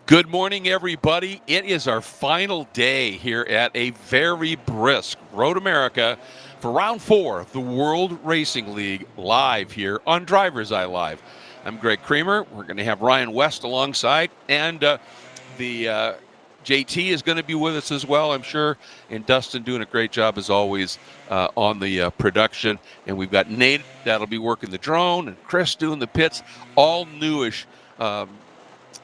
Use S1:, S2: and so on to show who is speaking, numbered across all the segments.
S1: Good morning, everybody. It is our final day here at a very brisk Road America for round 4 of the World Racing League live here on DriversEye Live. I'm Greg Creamer. We're going to have Ryan West alongside, and the JT is going to be with us as well, I'm sure, and Dustin doing a great job as always on the production. And we've got Nate that'll be working the drone, and Chris doing the pits, all newish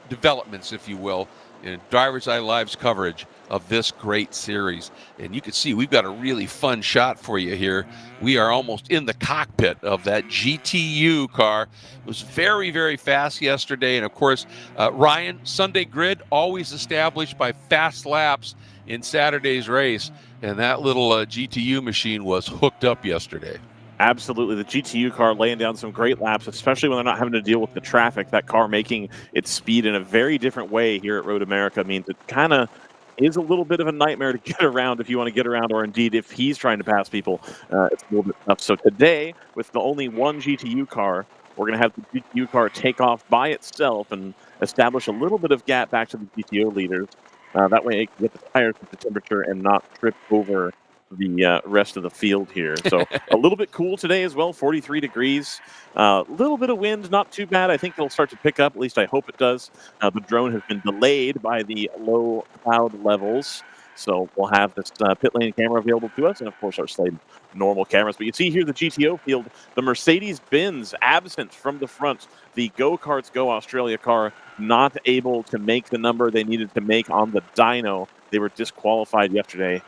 S1: developments, if you will, in Driver's Eye Live's coverage of this great series. And you can see we've got a really fun shot for you here. We are almost in the cockpit of that GTU car. It was very, very fast yesterday. And of course, Ryan, Sunday grid always established by fast laps in Saturday's race. And that little GTU machine was hooked up yesterday.
S2: Absolutely. The GTU car laying down some great laps, especially when they're not having to deal with the traffic. That car making its speed in a very different way here at Road America means it kind of is a little bit of a nightmare to get around if you want to get around, or indeed if he's trying to pass people, it's a little bit tough. So today, with the only one GTU car, we're going to have the GTU car take off by itself and establish a little bit of gap back to the GTO leaders. That way it can get the tires with the temperature and not trip over the rest of the field here. So a little bit cool today as well, 43 degrees. A little bit of wind, not too bad. I think it'll start to pick up, at least I hope it does. The drone has been delayed by the low cloud levels. So we'll have this pit lane camera available to us, and of course our slate normal cameras. But you see here the GTO field, the Mercedes-Benz absent from the front. The Go-Karts Go Australia car not able to make the number they needed to make on the dyno. They were disqualified yesterday.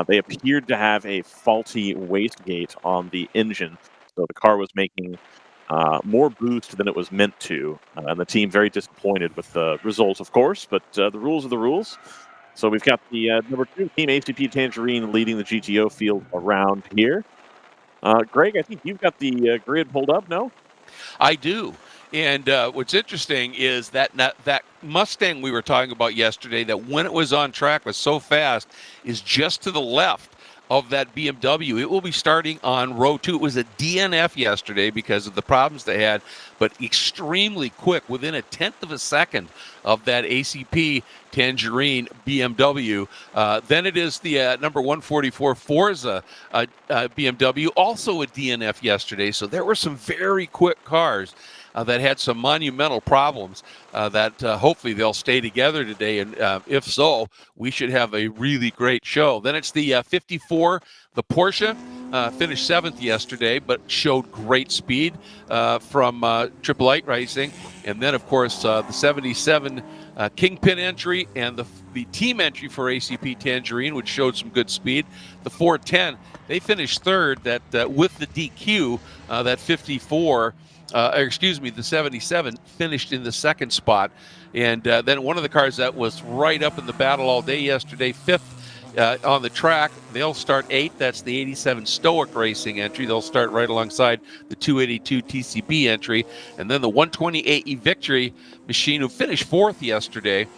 S2: They appeared to have a faulty wastegate on the engine, so the car was making more boost than it was meant to, and the team very disappointed with the results, of course, but the rules are the rules. So we've got the number 2 team, ACP Tangerine, leading the GTO field around here. Greg, I think you've got the grid pulled up, no?
S1: I do. And what's interesting is that Mustang we were talking about yesterday, that when it was on track was so fast, is just to the left of that BMW. It will be starting on row 2. It was a DNF yesterday because of the problems they had, but extremely quick, within a tenth of a second of that ACP Tangerine BMW. Then it is the number 144 Forza BMW, also a DNF yesterday. So there were some very quick cars that had some monumental problems that hopefully they'll stay together today. And if so, we should have a really great show. Then it's the 54, the Porsche, finished 7th yesterday, but showed great speed from Triple Eight Racing. And then, of course, the 77 Kingpin entry and the team entry for ACP Tangerine, which showed some good speed. The 410, they finished 3rd. That with the DQ, that 54. The 77 finished in the 2nd spot. And then one of the cars that was right up in the battle all day yesterday, 5th on the track, they'll start 8th. That's the 87 Stoic Racing entry. They'll start right alongside the 282 TCB entry. And then the 120 AE Victory machine, who finished 4th yesterday,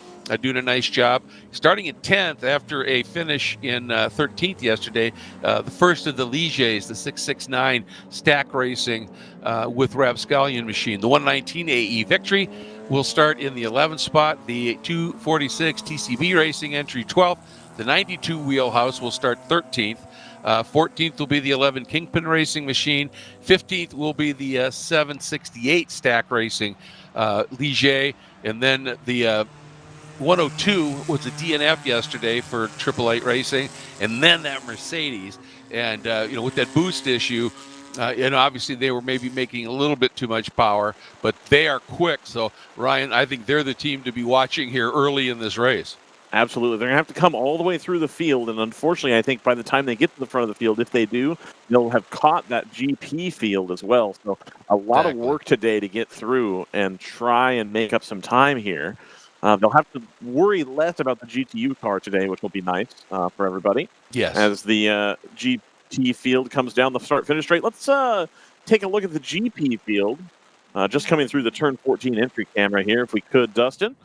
S1: doing a nice job. Starting in 10th after a finish in 13th yesterday, the first of the Ligiers, the 669 Stack Racing with Rapscallion machine. The 119 AE Victory will start in the 11th spot. The 246 TCB Racing entry 12th. The 92 Wheelhouse will start 13th. 14th will be the 11 Kingpin Racing machine. 15th will be the 768 Stack Racing Ligier. And then the 102 was a DNF yesterday for Triple Eight Racing, and then that Mercedes. And, with that boost issue, and obviously they were maybe making a little bit too much power, but they are quick. So, Ryan, I think they're the team to be watching here early in this race.
S2: Absolutely. They're going to have to come all the way through the field, and unfortunately, I think by the time they get to the front of the field, if they do, they'll have caught that GP field as well. So a lot of work today to get through and try and make up some time here. They'll have to worry less about the GTU car today, which will be nice for everybody.
S1: Yes.
S2: As the GT field comes down the start-finish straight, let's take a look at the GP field. Just coming through the turn 14 entry camera here, if we could, Dustin.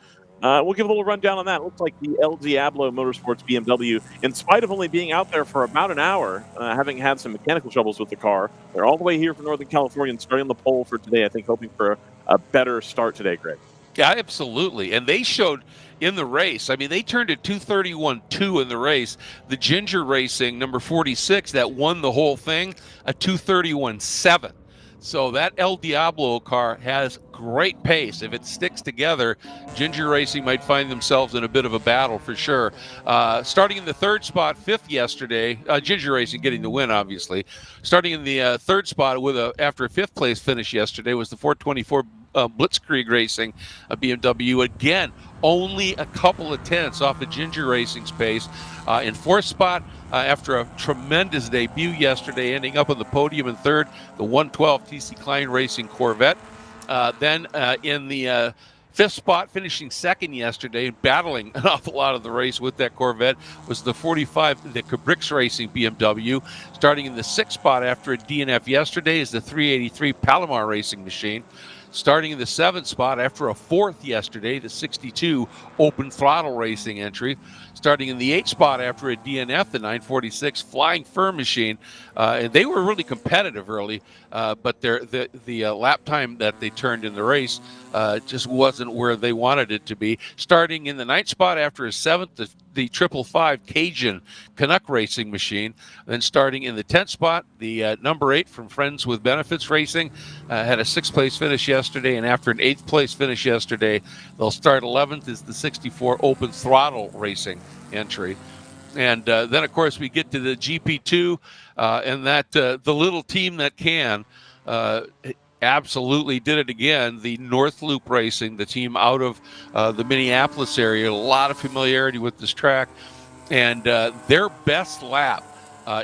S2: We'll give a little rundown on that. It looks like the El Diablo Motorsports BMW, in spite of only being out there for about an hour, having had some mechanical troubles with the car, they're all the way here from Northern California and starting on the pole for today, I think, hoping for a better start today, Greg.
S1: Yeah, absolutely. And they showed in the race, I mean, they turned at 2:31.2 in the race. The Ginger Racing, number 46, that won the whole thing, a 2:31.7. So that El Diablo car has great pace. If it sticks together, Ginger Racing might find themselves in a bit of a battle for sure. Starting in the third spot, fifth yesterday, Ginger Racing getting the win, obviously. Starting in the third spot after a fifth place finish yesterday was the 424 Blitzkrieg Racing, a BMW. Again, only a couple of tenths off of Ginger Racing's pace. In fourth spot, after a tremendous debut yesterday, ending up on the podium in third, the 112 TC Klein Racing Corvette. Then in the fifth spot, finishing second yesterday, battling an awful lot of the race with that Corvette, was the 45, the Cabrix Racing BMW. Starting in the sixth spot after a DNF yesterday is the 383 Palomar Racing machine. Starting in the seventh spot after a fourth yesterday, the 62 Open Throttle Racing entry. Starting in the eighth spot after a DNF, the 946 Flying Fur machine. And they were really competitive early, but the lap time that they turned in the race just wasn't where they wanted it to be. Starting in the ninth spot after a seventh, the 555 Cajun Canuck Racing machine. Then starting in the 10th spot, the number 8 from Friends with Benefits Racing had a 6th place finish yesterday, and after an 8th place finish yesterday, they'll start 11th is the 64 Open Throttle Racing entry. And then, of course, we get to the GP2, and that the little team that can absolutely did it again. The North Loop Racing, the team out of the Minneapolis area, a lot of familiarity with this track. And their best lap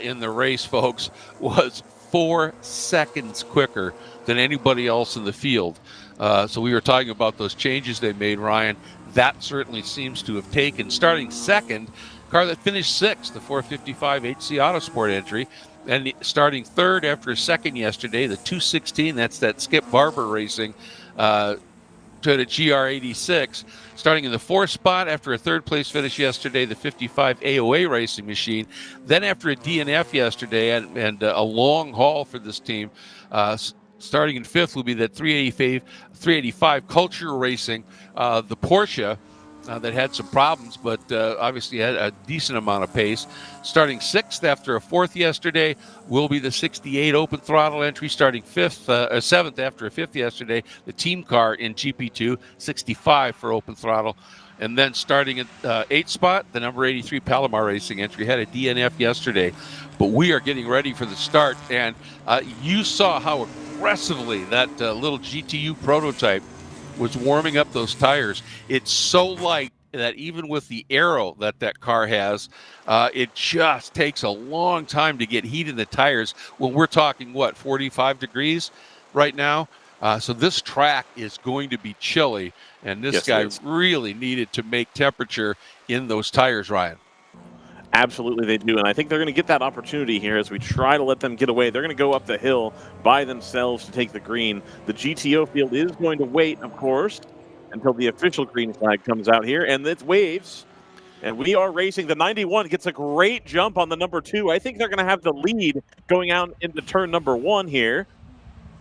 S1: in the race, folks, was 4 seconds quicker than anybody else in the field. So we were talking about those changes they made, Ryan. That certainly seems to have taken. Starting second, car that finished sixth, the 455 HC Autosport entry. And starting third after a second yesterday, the 216, that's that Skip Barber Racing, to the GR86. Starting in the fourth spot after a third place finish yesterday, the 55 AOA Racing machine. Then after a DNF yesterday and a long haul for this team, starting in fifth will be that 385 Culture Racing, the Porsche. That had some problems, but obviously had a decent amount of pace. Starting sixth after a fourth yesterday will be the 68 Open Throttle entry. Starting seventh after a fifth yesterday, the team car in GP2, 65 for Open Throttle. And then starting at eighth spot, the number 83 Palomar Racing entry had a DNF yesterday. But we are getting ready for the start, and you saw how aggressively that little GTU prototype was warming up those tires. It's so light that even with the aero that car has, it just takes a long time to get heat in the tires when we're talking, 45 degrees right now? So this track is going to be chilly, and this guy really needed to make temperature in those tires, Ryan.
S2: Absolutely they do, and I think they're going to get that opportunity here as we try to let them get away. They're going to go up the hill by themselves to take the green. The GTO field is going to wait, of course, until the official green flag comes out here, and it waves. And we are racing. The 91 gets a great jump on the number 2. I think they're going to have the lead going out into turn number 1 here.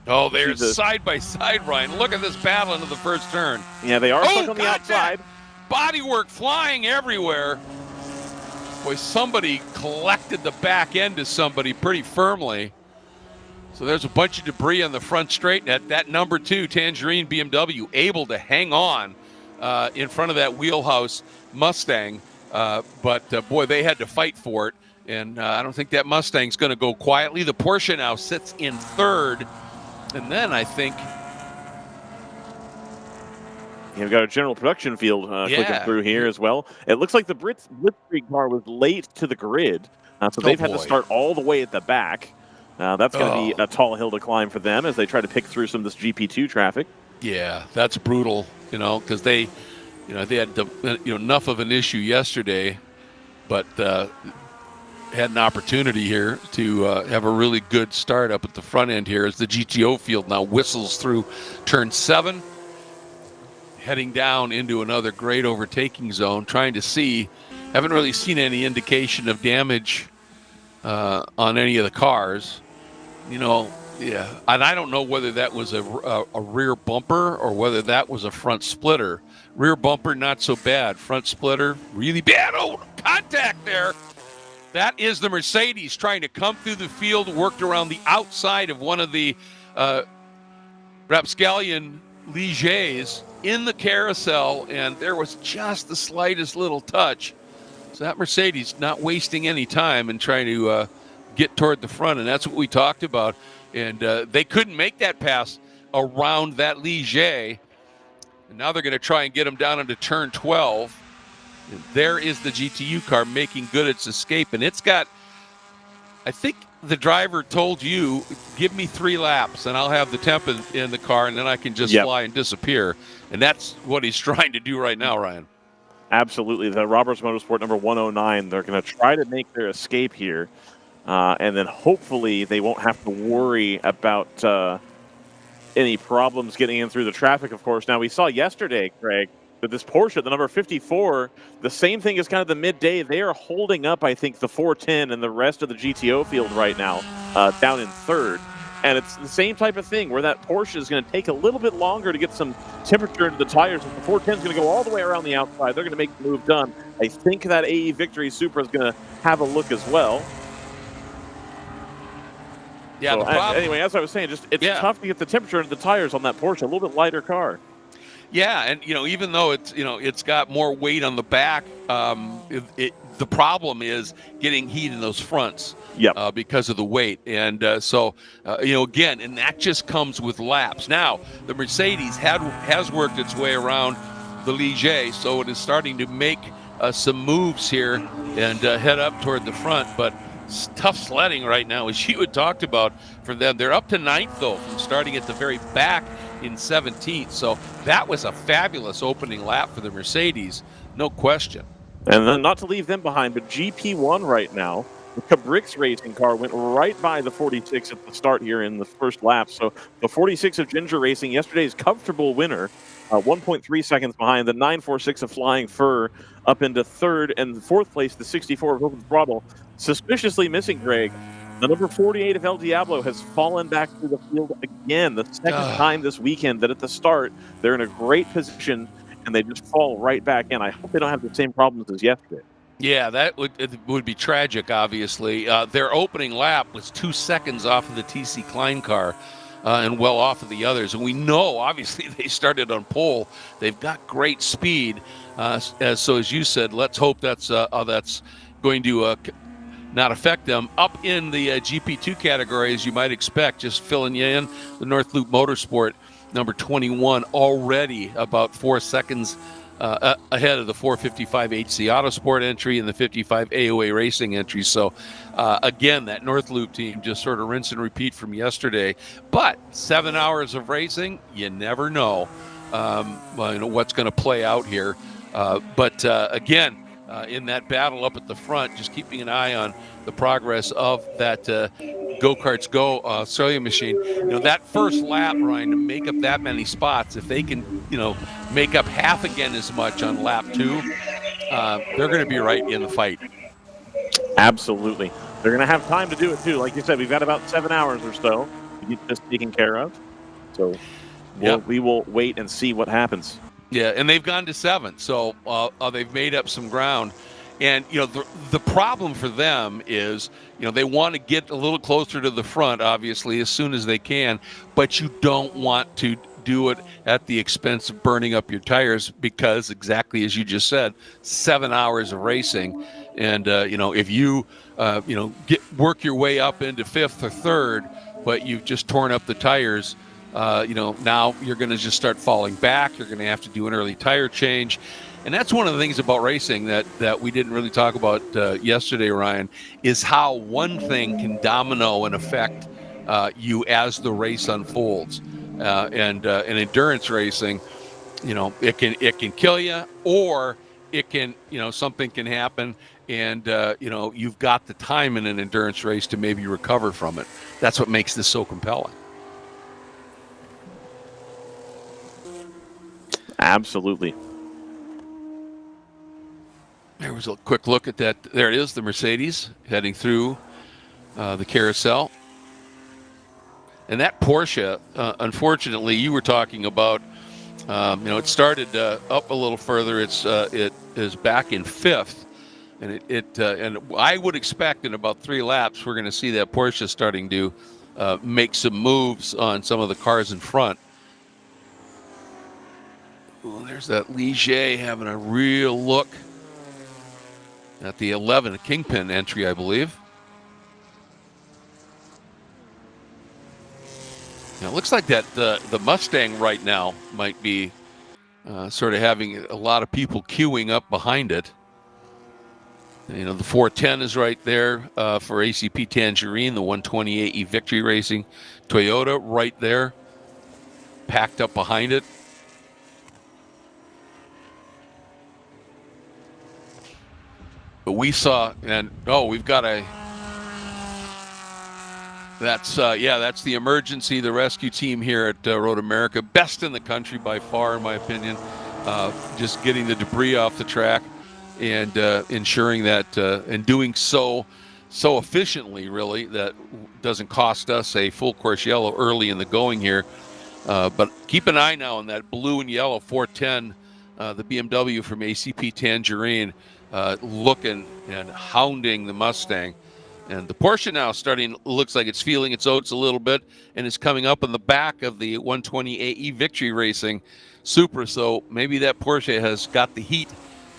S1: Oh, they're side by side, Ryan. Look at this battle into the first turn.
S2: Yeah, they are stuck on the outside.
S1: Bodywork flying everywhere. Boy, somebody collected the back end of somebody pretty firmly. So there's a bunch of debris on the front straight. That number 2 Tangerine BMW able to hang on in front of that wheelhouse Mustang. But boy, they had to fight for it. And I don't think that Mustang's going to go quietly. The Porsche now sits in third. And then I think...
S2: You've got a general production field clicking through here as well. It looks like the Blitzkrieg car was late to the grid, so they've had to start all the way at the back. That's going to be a tall hill to climb for them as they try to pick through some of this GP2 traffic.
S1: Yeah, that's brutal, because they had enough of an issue yesterday, but had an opportunity here to have a really good start up at the front end here as the GTO field now whistles through turn 7. Heading down into another great overtaking zone, trying to see. Haven't really seen any indication of damage on any of the cars. Yeah, and I don't know whether that was a rear bumper or whether that was a front splitter. Rear bumper, not so bad. Front splitter, really bad. Oh, contact there. That is the Mercedes trying to come through the field, worked around the outside of one of the rapscallion Ligers in the carousel, and there was just the slightest little touch. So that Mercedes not wasting any time and trying to get toward the front, and that's what we talked about. And they couldn't make that pass around that Ligier. And now they're going to try and get them down into turn 12. And there is the GTU car making good its escape. And it's got, I think the driver told you, give me 3 laps and I'll have the temp in the car and then I can just fly and disappear. And that's what he's trying to do right now, Ryan.
S2: Absolutely. The Roberts Motorsport number 109, they're going to try to make their escape here. And then hopefully they won't have to worry about any problems getting in through the traffic, of course. Now, we saw yesterday, Craig, that this Porsche, the number 54, the same thing as kind of the midday. They are holding up, I think, the 410 and the rest of the GTO field right now down in third. And it's the same type of thing where that Porsche is going to take a little bit longer to get some temperature into the tires. And the 410 is going to go all the way around the outside. They're going to make the move done. I think that AE Victory Supra is going to have a look as well.
S1: Yeah.
S2: So, anyway, as I was saying, just it's tough to get the temperature into the tires on that Porsche, a little bit lighter car.
S1: Yeah, and even though it's got more weight on the back, the problem is getting heat in those fronts. Because of the weight, and so again, and that just comes with laps. Now the Mercedes has worked its way around the Ligier, so it is starting to make some moves here and head up toward the front, but. It's tough sledding right now, as you had talked about for them. They're up to 9th, though, from starting at the very back in 17th. So that was a fabulous opening lap for the Mercedes, no question.
S2: And then not to leave them behind, but GP1 right now, the Cabrix racing car went right by the 46 at the start here in the first lap. So the 46 of Ginger Racing, yesterday's comfortable winner, 1.3 seconds behind. The 946 of Flying Fur up into third, and fourth place, the 64 of Open Throttle. Suspiciously missing, Greg. The number 48 of El Diablo has fallen back through the field again, the second time this weekend that at the start they're in a great position and they just fall right back in. I hope they don't have the same problems as yesterday.
S1: Yeah, that would be tragic, obviously. Their opening lap was 2 seconds off of the TC Klein car and well off of the others. And we know, obviously, they started on pole. They've got great speed. So as you said, let's hope that's going to not affect them. Up in the GP2 category, as you might expect, just filling you in, the North Loop Motorsport, number 21, already about 4 seconds ahead of the 455 HC Autosport entry and the 55 AOA Racing entry. So, again, that North Loop team just sort of rinse and repeat from yesterday. But 7 hours of racing, you never know, what's going to play out here. But again, in that battle up at the front, just keeping an eye on the progress of that Go-Karts Go Australia machine. That first lap, Ryan, to make up that many spots, if they can, make up half again as much on lap 2, they're going to be right in the fight.
S2: Absolutely. They're going to have time to do it, too. Like you said, we've got about 7 hours or so to get this taken care of. So we will wait and see what happens.
S1: Yeah, and they've gone to 7th, so they've made up some ground. And, the problem for them is, they want to get a little closer to the front, obviously, as soon as they can, but you don't want to do it at the expense of burning up your tires because, exactly as you just said, 7 hours of racing. And, if you, work your way up into 5th or 3rd, but you've just torn up the tires, now you're going to just start falling back. You're going to have to do an early tire change. And that's one of the things about racing that we didn't really talk about yesterday, Ryan, is how one thing can domino and affect you as the race unfolds. And endurance racing, it can kill you, or it can, something can happen and, you've got the time in an endurance race to maybe recover from it. That's what makes this so compelling.
S2: Absolutely.
S1: There was a quick look at that. There it is, the Mercedes heading through the carousel. And that Porsche, unfortunately, you were talking about, it started up a little further. It is back in fifth. And and I would expect in about 3 laps, we're going to see that Porsche starting to make some moves on some of the cars in front. Well, there's that Ligier having a real look at the 11 Kingpin entry, I believe. Now, it looks like that the Mustang right now might be sort of having a lot of people queuing up behind it. You know, the 410 is right there for ACP Tangerine, the 128E Victory Racing. Toyota right there, packed up behind it. But we saw, and we've got that's the emergency, the rescue team here at Road America. Best in the country by far, in my opinion. Just getting the debris off the track and ensuring that, and doing so efficiently, really, that doesn't cost us a full course yellow early in the going here. But keep an eye now on that blue and yellow 410, the BMW from ACP Tangerine, looking and hounding the Mustang. And the Porsche now looks like it's feeling its oats a little bit, and it's coming up in the back of the 128E Victory Racing Supra. So maybe that Porsche has got the heat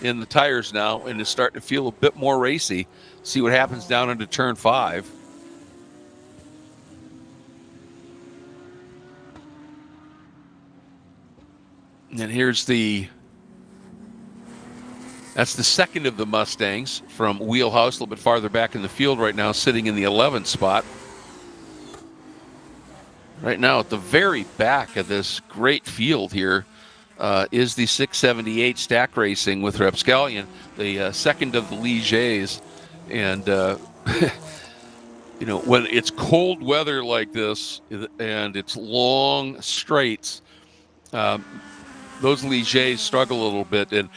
S1: in the tires now and is starting to feel a bit more racy. See what happens down into turn 5. And here's that's the second of the Mustangs from Wheelhouse, a little bit farther back in the field right now, sitting in the 11th spot. Right now, at the very back of this great field here is the 678 Stack Racing with Rapscallion, the second of the Ligers. And, when it's cold weather like this and it's long straights, those Ligers struggle a little bit, and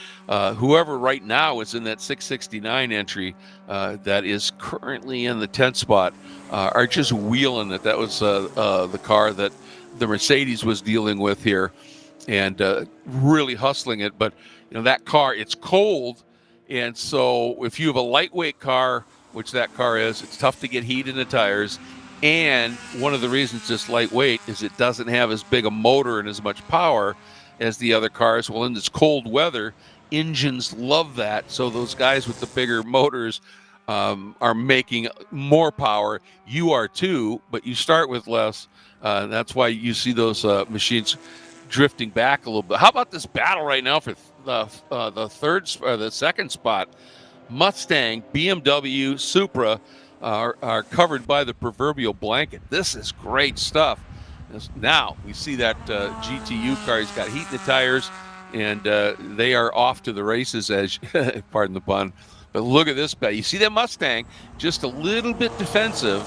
S1: whoever right now is in that 669 entry that is currently in the 10th spot are just wheeling it. That was the car that the Mercedes was dealing with here, and really hustling it. But that car, it's cold, and so if you have a lightweight car, which that car is, it's tough to get heat in the tires. And one of the reasons it's lightweight is it doesn't have as big a motor and as much power as the other cars. Well, in this cold weather, engines love that. So those guys with the bigger motors are making more power. You are too, but you start with less. That's why you see those machines drifting back a little bit. How about this battle right now for the second spot? Mustang, BMW, Supra are covered by the proverbial blanket. This is great stuff. Now we see that GTU car. He's got heat in the tires, and they are off to the races, as pardon the pun. But look at this. You see that Mustang just a little bit defensive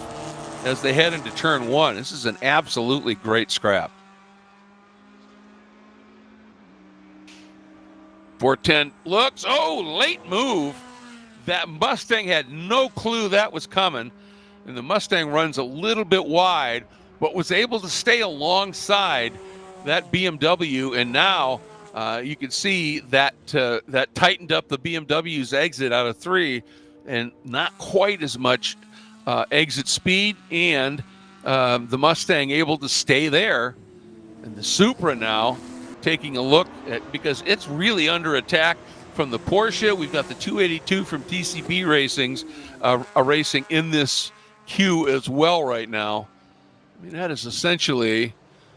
S1: as they head into turn 1. This is an absolutely great scrap. 410 looks, late move. That Mustang had no clue that was coming, and the Mustang runs a little bit wide, but was able to stay alongside that BMW, and now you can see that that tightened up the BMW's exit out of 3, and not quite as much exit speed, and the Mustang able to stay there, and the Supra now taking a look at, because it's really under attack from the Porsche. We've got the 282 from TCB racing in this queue as well right now. I mean, that is essentially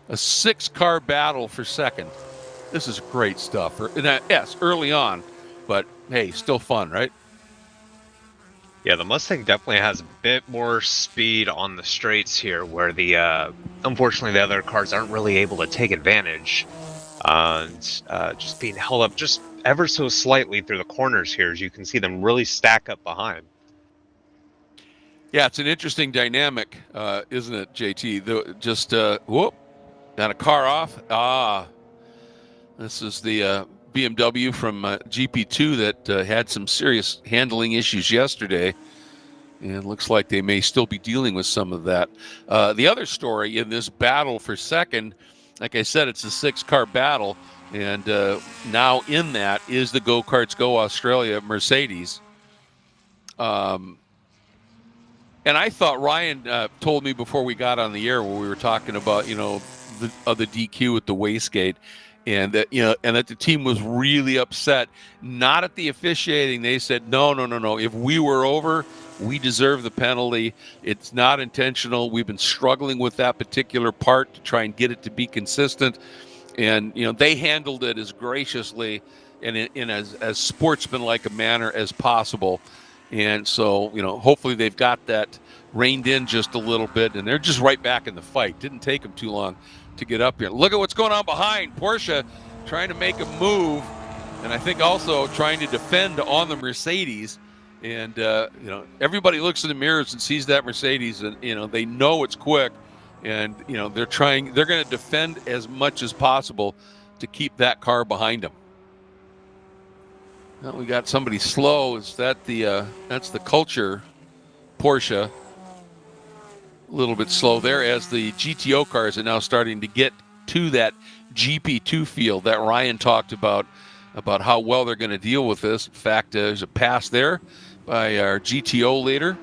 S1: a 6-car battle for second. This is great stuff. Yes, early on, but hey, still fun, right?
S3: Yeah, the Mustang definitely has a bit more speed on the straights here, where the unfortunately the other cars aren't really able to take advantage, and just being held up just ever so slightly through the corners here, as you can see them really stack up behind.
S1: Yeah, it's an interesting dynamic, isn't it, JT? Whoop, got a car off. This is the BMW from GP2 that had some serious handling issues yesterday. And looks like they may still be dealing with some of that. The other story in this battle for second, like I said, it's a 6-car battle. And now in that is the Go Karts Go Australia Mercedes. And I thought Ryan told me before we got on the air when we were talking about, the DQ with the wastegate, and that that the team was really upset, not at the officiating. They said, no. If we were over, we deserve the penalty. It's not intentional. We've been struggling with that particular part to try and get it to be consistent. And, they handled it as graciously and in as sportsmanlike a manner as possible. And so, hopefully they've got that reined in just a little bit, and they're just right back in the fight. Didn't take them too long to get up here. Look at what's going on behind. Porsche trying to make a move, and I think also trying to defend on the Mercedes. And, everybody looks in the mirrors and sees that Mercedes, and, they know it's quick. And, they're going to defend as much as possible to keep that car behind them. Well, we got somebody slow. Is that that's the Culture Porsche? A little bit slow there as the GTO cars are now starting to get to that GP2 field that Ryan talked about how well they're going to deal with this. In fact, there's a pass there by our GTO leader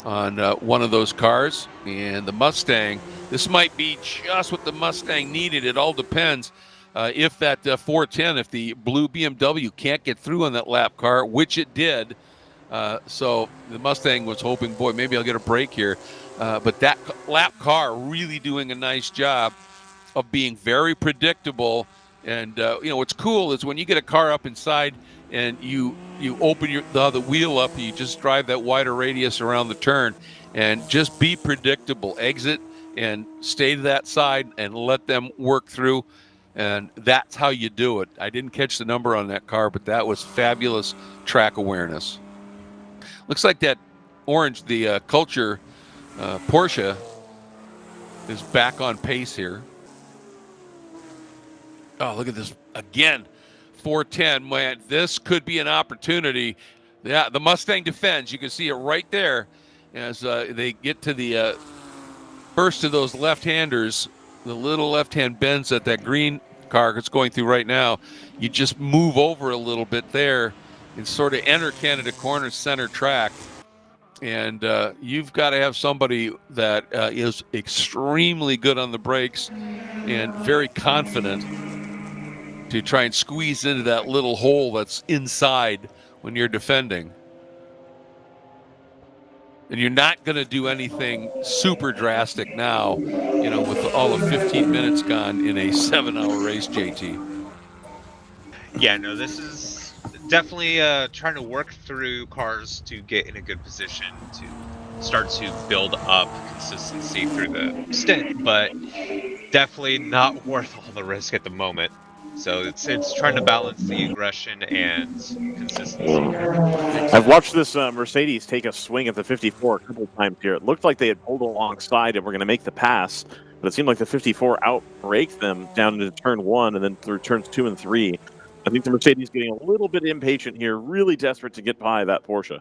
S1: on one of those cars. And the Mustang, this might be just what the Mustang needed. It all depends if that 410, if the blue BMW can't get through on that lap car, which it did. So the Mustang was hoping, boy, maybe I'll get a break here. But that lap car really doing a nice job of being very predictable. And, what's cool is when you get a car up inside and you open the wheel up, you just drive that wider radius around the turn and just be predictable. Exit and stay to that side and let them work through. And that's how you do it. I didn't catch the number on that car, but that was fabulous track awareness. Looks like that orange, the Culture Porsche, is back on pace here. Oh, look at this again. 410, man, this could be an opportunity. Yeah, the Mustang defends. You can see it right there as they get to the first of those left-handers, the little left-hand bends that green car that's going through right now. You just move over a little bit there and sort of enter Canada Corner center track. And you've got to have somebody that is extremely good on the brakes and very confident to try and squeeze into that little hole that's inside when you're defending. And you're not going to do anything super drastic now, with all of 15 minutes gone in a 7-hour race, JT.
S3: Yeah, no, this is definitely trying to work through cars to get in a good position to start to build up consistency through the stint, but definitely not worth all the risk at the moment. So it's trying to balance the aggression and consistency.
S2: I've watched this Mercedes take a swing at the 54 a couple of times here. It looked like they had pulled alongside and were going to make the pass, but it seemed like the 54 outbraked them down into turn 1 and then through turns 2 and 3. I think the Mercedes getting a little bit impatient here, really desperate to get by that Porsche.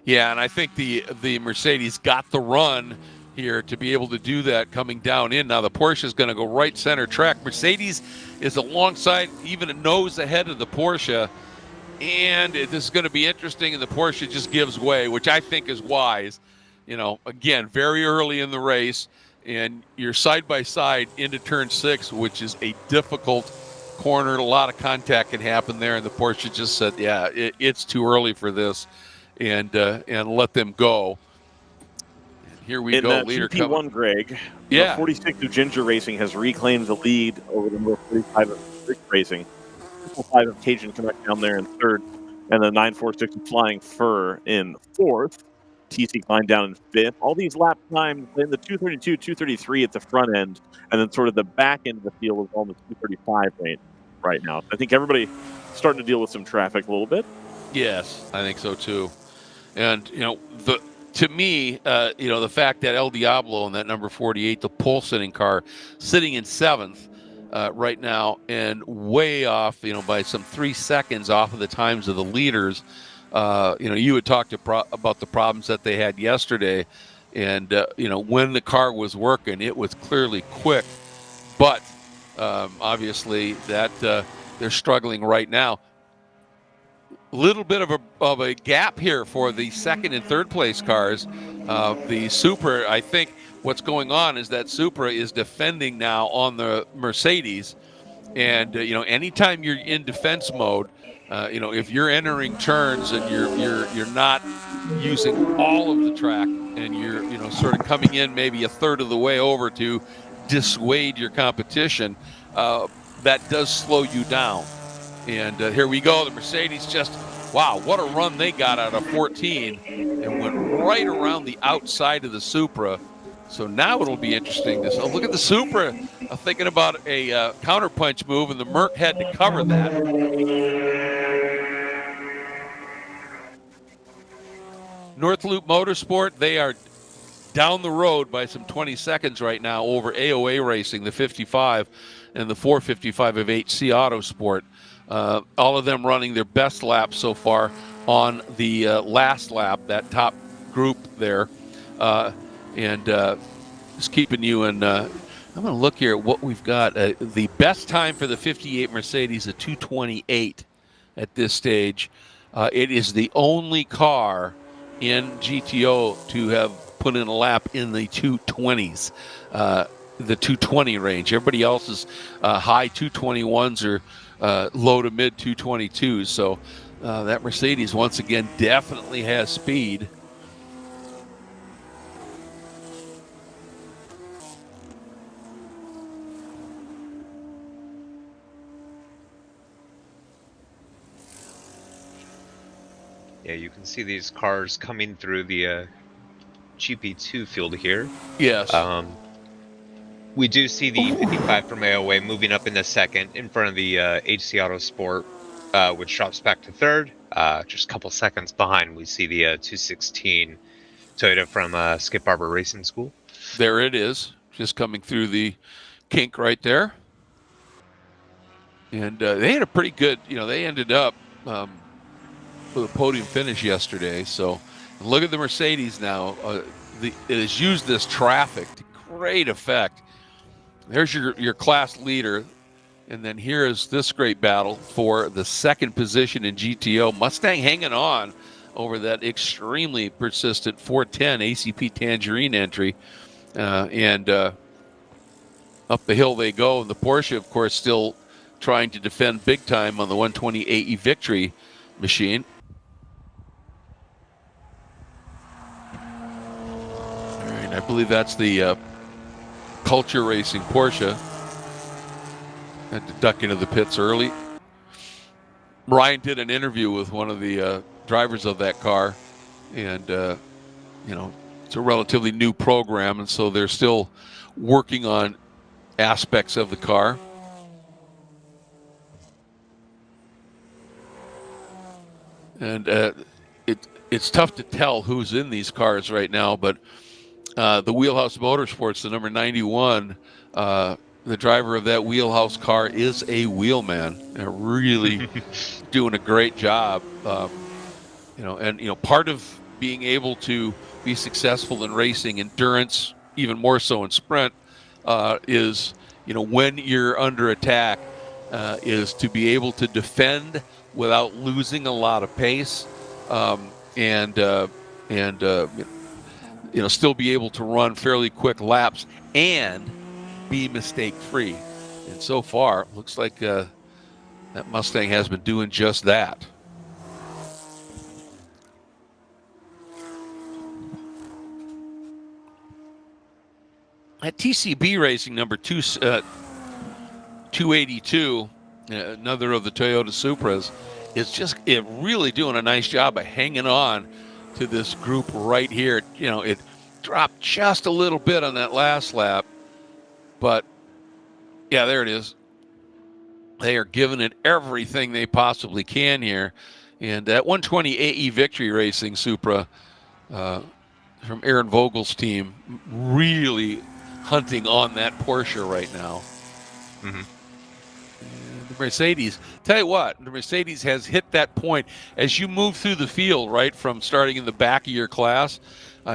S1: Yeah, and I think the Mercedes got the run here to be able to do that coming down in. Now the Porsche is going to go right center track. Mercedes is alongside, even a nose ahead of the Porsche, and this is going to be interesting, and the Porsche just gives way, which I think is wise. Again, very early in the race, and you're side by side into turn 6, which is a difficult corner. A lot of contact can happen there, and the Porsche just said, yeah, it's too early for this, and let them go. Here we go, leader
S2: GP1,
S1: coming.
S2: Greg.
S1: Yeah.
S2: 46 of Ginger Racing has reclaimed the lead over the number 45 of Rick Racing. 5 of Cajun coming down there in 3rd, and the 946 of Flying Fur in 4th. TC Klein down in 5th. All these lap times in the 232, 233 at the front end, and then sort of the back end of the field is almost 235 right now. I think everybody starting to deal with some traffic a little bit.
S1: Yes, I think so too. And to me, the fact that El Diablo and that number 48, the pole sitting car, sitting in 7th right now and way off, by some 3 seconds off of the times of the leaders. You had talked about the problems that they had yesterday, and when the car was working, it was clearly quick, but obviously that they're struggling right now. A little bit of a gap here for the second and third place cars. The Supra, I think what's going on is that Supra is defending now on the Mercedes. And anytime you're in defense mode, if you're entering turns and you're not using all of the track, and you're sort of coming in maybe a third of the way over to dissuade your competition, that does slow you down. And here we go. The Mercedes just, wow, what a run they got out of 14 and went right around the outside of the Supra. So now it'll be interesting to look at the Supra thinking about a counterpunch move, and the Merc had to cover that. North Loop Motorsport, they are down the road by some 20 seconds right now over AOA Racing, the 55, and the 455 of HC Autosport. All of them running their best lap so far on the last lap, that top group there. And just keeping you in. I'm going to look here at what we've got. The best time for the 58 Mercedes, a 2:28 at this stage. It is the only car in GTO to have put in a lap in the 2:20s, the 2:20 range. Everybody else is high 2:21s or low to mid 2:22s. So that Mercedes, once again, definitely has speed.
S3: Yeah, you can see these cars coming through the GP2 field here.
S1: Yes.
S3: We do see the 55 from AOA moving up in the second in front of the HC Autosport, which drops back to third. Just a couple seconds behind, we see the 216 Toyota from Skip Barber Racing School.
S1: There it is, just coming through the kink right there. And they had a pretty good, they ended up with a podium finish yesterday. So look at the Mercedes now. It has used this traffic to great effect. There's your class leader. And then here is this great battle for the second position in GTO. Mustang hanging on over that extremely persistent 410 ACP Tangerine entry. And up the hill they go. And the Porsche, of course, still trying to defend big time on the 120 AE Victory machine. All right, I believe that's the Culture Racing Porsche. Had to duck into the pits early. Ryan did an interview with one of the drivers of that car, and it's a relatively new program, and so they're still working on aspects of the car. And it's tough to tell who's in these cars right now, but the Wheelhouse Motorsports, the number 91, the driver of that Wheelhouse car is a wheelman. They're really doing a great job. Part of being able to be successful in racing, endurance, even more so in sprint, is, when you're under attack, is to be able to defend without losing a lot of pace, and still be able to run fairly quick laps and be mistake-free. And so far, looks like that Mustang has been doing just that. At TCB Racing, number 282, another of the Toyota Supras, is just really doing a nice job of hanging on to this group right here. It dropped just a little bit on that last lap, but yeah, there it is. They are giving it everything they possibly can here. And that 120 AE Victory Racing Supra from Aaron Vogel's team really hunting on that Porsche right now.
S3: Mm-hmm.
S1: The Mercedes, tell you what, the Mercedes has hit that point as you move through the field, right, from starting in the back of your class.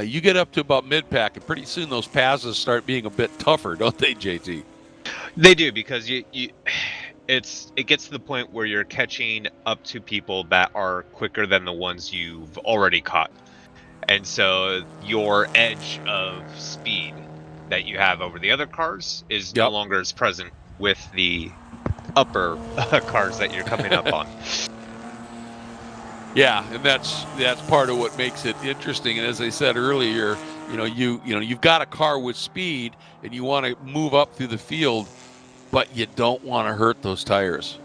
S1: You get up to about mid-pack, and pretty soon those passes start being a bit tougher, don't they, JT?
S3: They do, because it gets to the point where you're catching up to people that are quicker than the ones you've already caught. And so your edge of speed that you have over the other cars is no longer as present with the upper cars that you're coming up on.
S1: Yeah, and that's part of what makes it interesting. And as I said earlier, you've got a car with speed, and you want to move up through the field, but you don't want to hurt those tires.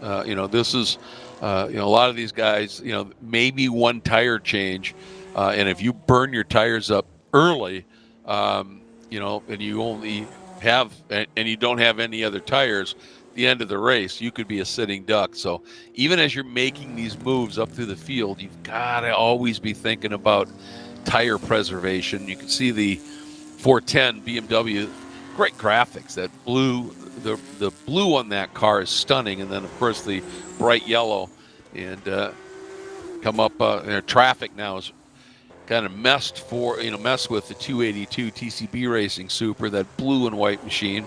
S1: This is, a lot of these guys, maybe one tire change, and if you burn your tires up early, and you only have, and you don't have any other tires, the end of the race, you could be a sitting duck. So even as you're making these moves up through the field, you've got to always be thinking about tire preservation. You can see the 410 BMW, great graphics. That blue, the blue on that car is stunning, and then of course the bright yellow. And come up, traffic now is kind of messed with the 282 TCB Racing Super, that blue and white machine.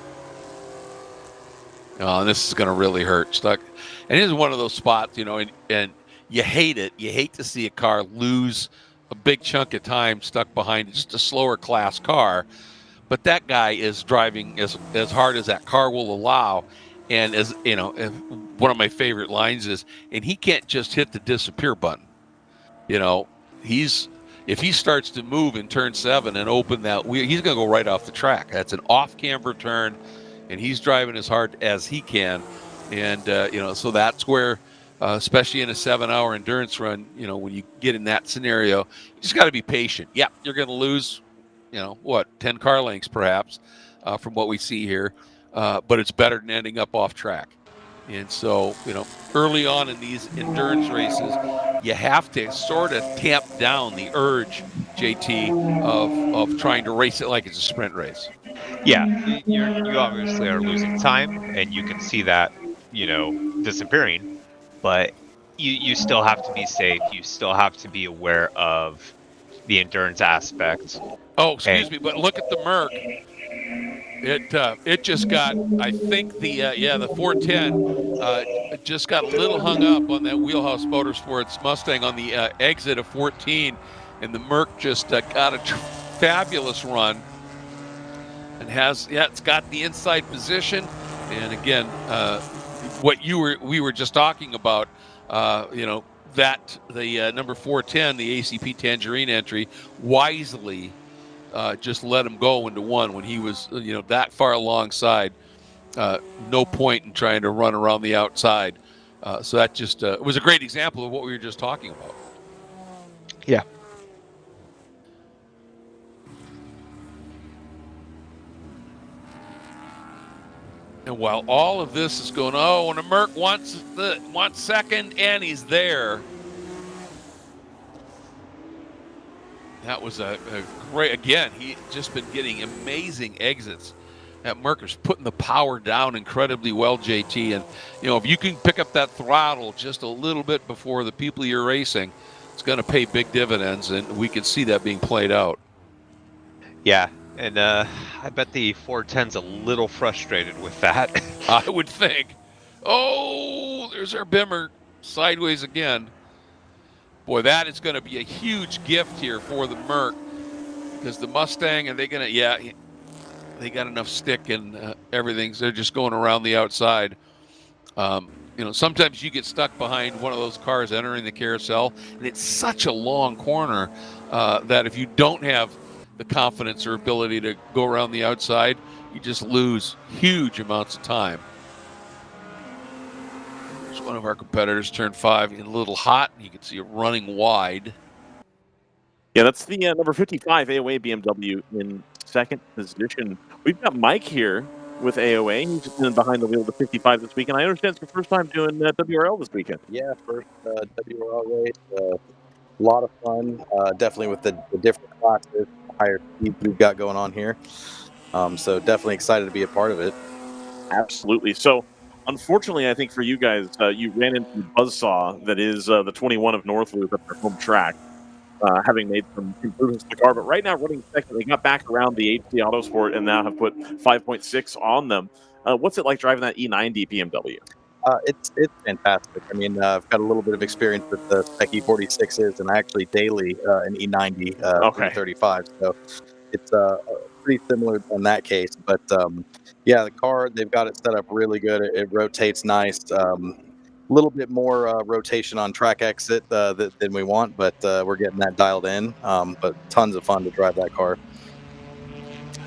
S1: And this is going to really hurt. Stuck, and this is one of those spots, and you hate it. You hate to see a car lose a big chunk of time stuck behind just a slower class car. But that guy is driving as hard as that car will allow. And as one of my favorite lines is, and he can't just hit the disappear button. If he starts to move in turn 7 and open that wheel, he's going to go right off the track. That's an off-camber turn, and he's driving as hard as he can. And, so that's where, especially in a 7-hour endurance run, when you get in that scenario, you just got to be patient. Yeah, you're going to lose, 10 car lengths perhaps from what we see here. But it's better than ending up off track. And so, early on in these endurance races, you have to sort of tamp down the urge, JT, of trying to race it like it's a sprint race.
S3: Yeah, you obviously are losing time, and you can see that, disappearing. But you still have to be safe. You still have to be aware of the endurance aspect.
S1: Oh, excuse me, but look at the Merc. It just got, I think the 410 just got a little hung up on that Wheelhouse Motorsports Mustang on the exit of 14, and the Merc just got a fabulous run, and it's got the inside position, and again, what we were just talking about, that the number 410, the ACP Tangerine entry, wisely just let him go into one when he was, that far alongside. No point in trying to run around the outside. So that just was a great example of what we were just talking about.
S3: Yeah.
S1: And while all of this is going, and the Merc wants second, and he's there. That was a great, again, he's just been getting amazing exits. That Mercer's putting the power down incredibly well, JT. And, if you can pick up that throttle just a little bit before the people you're racing, it's going to pay big dividends, and we can see that being played out.
S3: Yeah, and I bet the 410's a little frustrated with that.
S1: I would think. Oh, there's our Bimmer sideways again. Boy, that is going to be a huge gift here for the Merc, because the Mustang, and they got enough stick and everything, so they're just going around the outside. Sometimes you get stuck behind one of those cars entering the carousel, and it's such a long corner that if you don't have the confidence or ability to go around the outside, you just lose huge amounts of time. One of our competitors turned 5, a little hot. You can see it running wide.
S2: Yeah, that's the number 55 AOA BMW in second position. We've got Mike here with AOA. He's been behind the wheel of the 55 this weekend. I understand it's your first time doing WRL this weekend.
S4: Yeah, first WRL race. A lot of fun. Definitely with the different classes, higher speeds we've got going on here. So definitely excited to be a part of it.
S2: Absolutely. So Unfortunately, I think for you guys, you ran into the buzzsaw that is the 21 of North Loop at their home track, having made some improvements to the car. But right now, running second, they got back around the HC Autosport and now have put 5.6 on them. What's it like driving that E90 BMW?
S4: It's fantastic. I mean, I've got a little bit of experience with the Spec E46s, and I actually daily an E90
S2: Okay.
S4: 335. So it's pretty similar in that case. But yeah, the car, they've got it set up really good. It rotates nice. A little bit more rotation on track exit than we want, but we're getting that dialed in. But tons of fun to drive that car.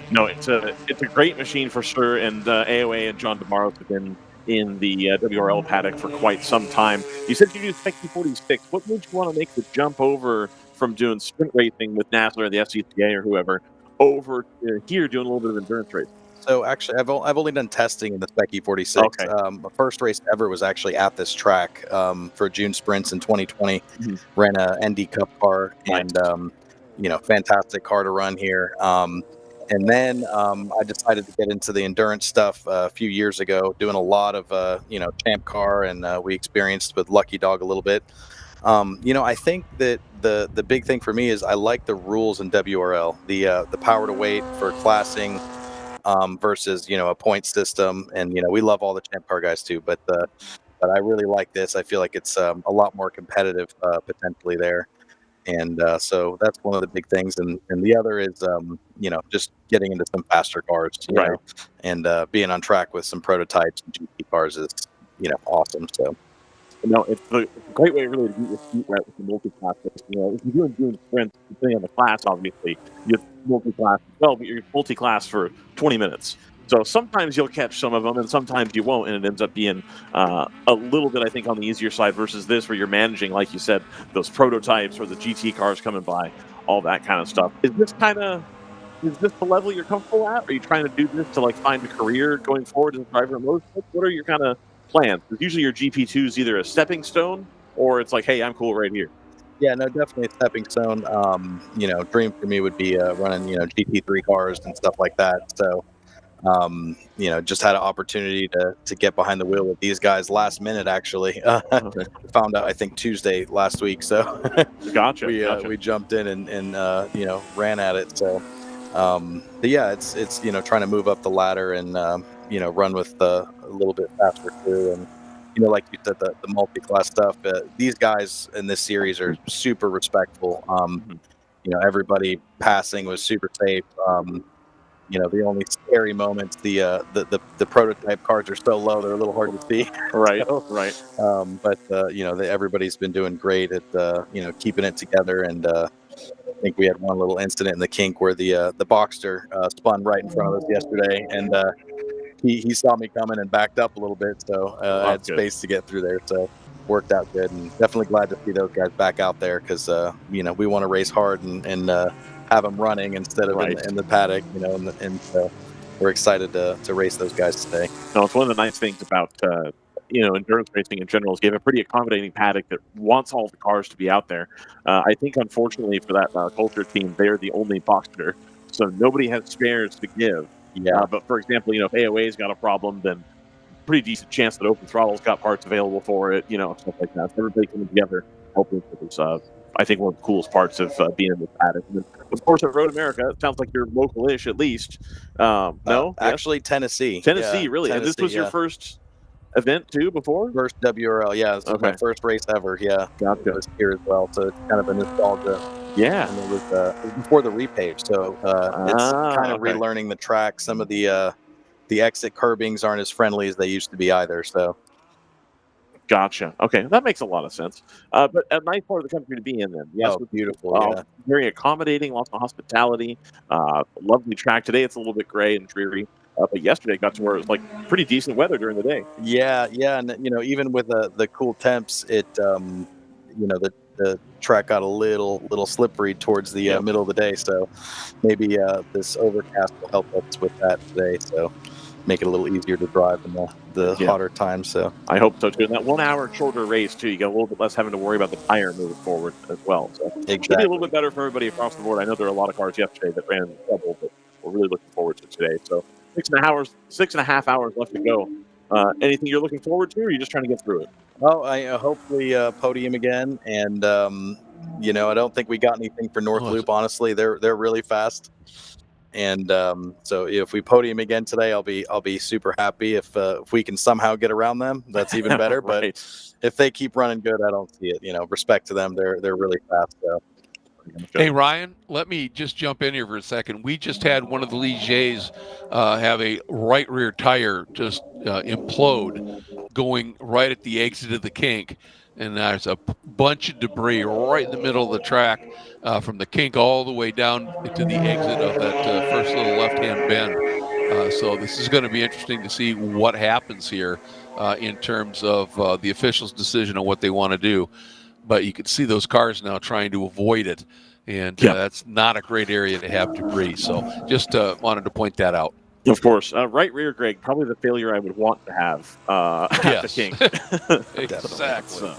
S2: No, it's a great machine for sure. And AOA and John DeMaros have been in the WRL paddock for quite some time. You said you do Spec E46. What made you want to make the jump over from doing sprint racing with NASCAR or the FCCA or whoever over to here doing a little bit of endurance racing?
S4: So actually, I've only done testing in the Spec E46.
S2: Okay.
S4: My first race ever was actually at this track for June sprints in 2020.
S2: Mhm.
S4: Ran a ND Cup car,
S2: Nice.
S4: and fantastic car to run here. And then I decided to get into the endurance stuff a few years ago, doing a lot of Champ Car, and we experienced with Lucky Dog a little bit. I think that the big thing for me is I like the rules in WRL, the power to weight for classing. Versus a point system, and we love all the Champ Car guys too, but I really like this. I feel like it's a lot more competitive potentially there, and so that's one of the big things. And the other is just getting into some faster cars,
S2: Right.
S4: and being on track with some prototypes and GT cars is awesome. So.
S2: No, it's a great way really to get your feet wet with the multi-class. If you're doing sprints, depending on the class, obviously, you have multi-class as well, but you're multi-class for 20 minutes. So sometimes you'll catch some of them, and sometimes you won't, and it ends up being a little bit, I think, on the easier side versus this, where you're managing, like you said, those prototypes or the GT cars coming by, all that kind of stuff. Is this the level you're comfortable at? Are you trying to do this to find a career going forward as a driver of motorsports? What are your kind of plans? Because usually your GP2 is either a stepping stone or it's like, hey, I'm cool right here.
S4: Yeah, no, definitely a stepping stone. Dream for me would be running, GT3 cars and stuff like that. So, just had an opportunity to get behind the wheel with these guys last minute, actually.
S2: Okay.
S4: Found out, I think, Tuesday last week. So
S2: Gotcha.
S4: we jumped in and ran at it. So, but yeah, it's trying to move up the ladder and, run with a little bit faster too. And, like you said, the multi-class stuff, these guys in this series are super respectful. Everybody passing was super safe. The only scary moments, the prototype cars are so low, they're a little hard to see.
S2: Right. Right.
S4: But everybody's been doing great at keeping it together. And I think we had one little incident in the kink where the Boxster spun right in front of us yesterday, and he saw me coming and backed up a little bit, so I had space to get through there. So worked out good, and definitely glad to see those guys back out there because we want to race hard and have them running instead of in the paddock, and we're excited to race those guys today.
S2: No, it's one of the nice things about endurance racing in general is you have a pretty accommodating paddock that wants all the cars to be out there. I think unfortunately for that culture team, they're the only Boxster, so nobody has spares to give.
S4: Yeah.
S2: But for example, if AOA's got a problem, then pretty decent chance that Open Throttle's got parts available for it, stuff like that. So everybody coming together helping with this. I think one of the coolest parts of being in the paddock. And then, of course, at Road America, it sounds like you're local-ish at least. No?
S4: Actually, Tennessee.
S2: Tennessee,
S4: Yeah,
S2: really?
S4: Tennessee,
S2: And this was your first event, too, before?
S4: First WRL, yeah. This was my first race ever, yeah.
S2: Gotcha.
S4: It was here as well, so it's kind of a nostalgia.
S2: Yeah.
S4: And it was before the repave, so it's kind of relearning the track. Some of the exit curbings aren't as friendly as they used to be either, so.
S2: Gotcha. Okay, that makes a lot of sense. But a nice part of the country to be in, then. Yes,
S4: beautiful. Yeah.
S2: Very accommodating, lots of hospitality. Lovely track. Today it's a little bit gray and dreary, but yesterday it got to where it was pretty decent weather during the day.
S4: Yeah, and even with the cool temps, it the track got a little slippery towards the middle of the day. So maybe this overcast will help us with that today. So make it a little easier to drive in the hotter times. So
S2: I hope so too. And that 1 hour shorter race too, you get a little bit less having to worry about the tire moving forward as well. So it should be a little bit better for everybody across the board. I know there are a lot of cars yesterday that ran in trouble, but we're really looking forward to today. So 6.5 hours left to go. Anything you're looking forward to, or are you just trying to get through it?
S4: Oh, I hopefully podium again, and I don't think we got anything for North Loop. Honestly, they're really fast, and so if we podium again today, I'll be super happy. If we can somehow get around them, that's even better.
S2: Right.
S4: But if they keep running good, I don't see it. Respect to them, they're really fast. So.
S1: Hey, Ryan, let me just jump in here for a second. We just had one of the Ligiers have a right rear tire just implode going right at the exit of the kink. And there's a bunch of debris right in the middle of the track from the kink all the way down to the exit of that first little left-hand bend. So this is going to be interesting to see what happens here in terms of the officials' decision on what they want to do. But you can see those cars now trying to avoid it. And that's not a great area to have debris. So just wanted to point that out.
S2: Of course. Right rear, Greg, probably the failure I would want to have at the kink.
S1: Exactly.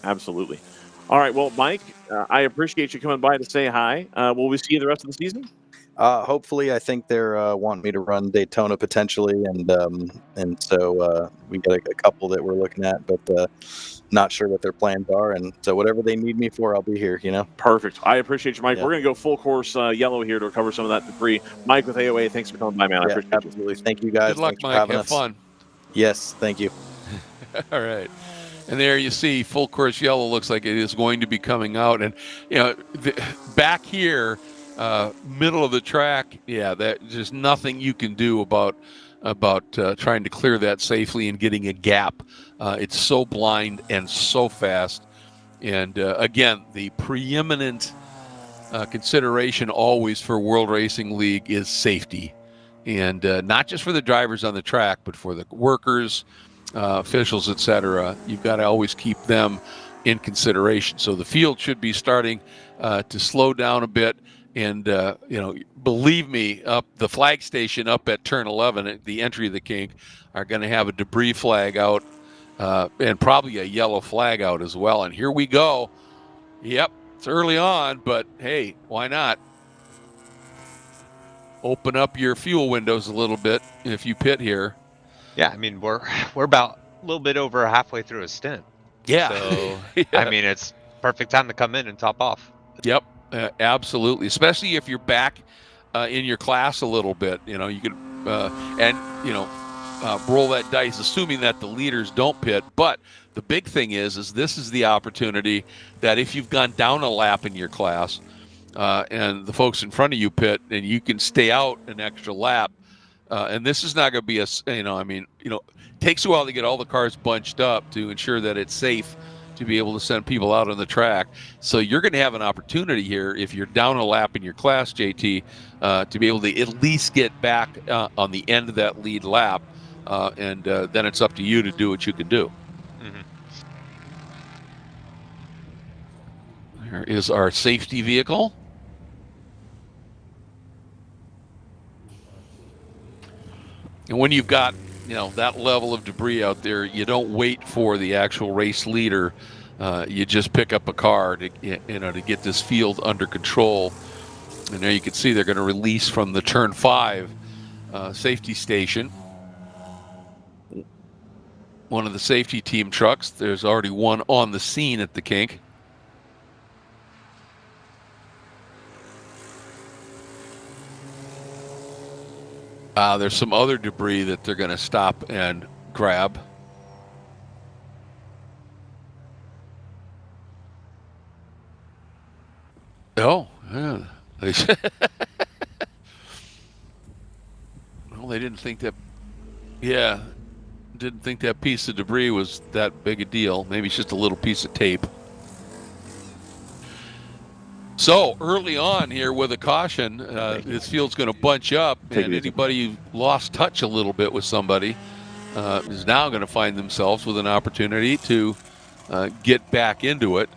S2: Absolutely. All right. Well, Mike, I appreciate you coming by to say hi. Will we see you the rest of the season?
S4: Hopefully, I think they're wanting me to run Daytona potentially, and so we got a couple that we're looking at, but not sure what their plans are. And so whatever they need me for, I'll be here.
S2: Perfect. I appreciate you, Mike.
S4: Yeah.
S2: We're gonna go full course yellow here to recover some of that debris. Mike with AOA, thanks for coming by, man. I appreciate
S4: absolutely. Thank you guys.
S1: Good luck,
S4: Thanks for
S1: Mike.
S4: having
S1: Have
S4: us.
S1: fun.
S4: Yes, thank you.
S1: All right. And there you see full course yellow looks like it is going to be coming out. And, back here, middle of the track, there's nothing you can do about trying to clear that safely and getting a gap. It's so blind and so fast. And, again, the preeminent consideration always for World Racing League is safety. And not just for the drivers on the track, but for the workers, officials, etc. You've got to always keep them in consideration. So the field should be starting to slow down a bit. And, believe me, up the flag station up at turn 11 at the entry of the kink are going to have a debris flag out and probably a yellow flag out as well. And here we go. Yep, it's early on, but hey, why not? Open up your fuel windows a little bit if you pit here.
S3: Yeah, I mean, we're about a little bit over halfway through a stint.
S1: Yeah.
S3: So,
S1: Yeah.
S3: I mean, it's perfect time to come in and top off.
S1: Yep, absolutely. Especially if you're back in your class a little bit. You could, roll that dice, assuming that the leaders don't pit. But the big thing is this is the opportunity that if you've gone down a lap in your class and the folks in front of you pit, and you can stay out an extra lap. And this is not going to be it takes a while to get all the cars bunched up to ensure that it's safe to be able to send people out on the track. So you're going to have an opportunity here if you're down a lap in your class, JT, to be able to at least get back on the end of that lead lap. And then it's up to you to do what you can do. Mm-hmm. Here is our safety vehicle. And when you've got, that level of debris out there, you don't wait for the actual race leader. You just pick up a car to get this field under control. And there you can see they're going to release from the turn 5 safety station. One of the safety team trucks. There's already one on the scene at the kink. There's some other debris that they're going to stop and grab. Oh, yeah. Well, they didn't think that. Yeah, didn't think that piece of debris was that big a deal. Maybe it's just a little piece of tape. So early on here with a caution, this field's going to bunch up, and anybody who lost touch a little bit with somebody is now going to find themselves with an opportunity to get back into it.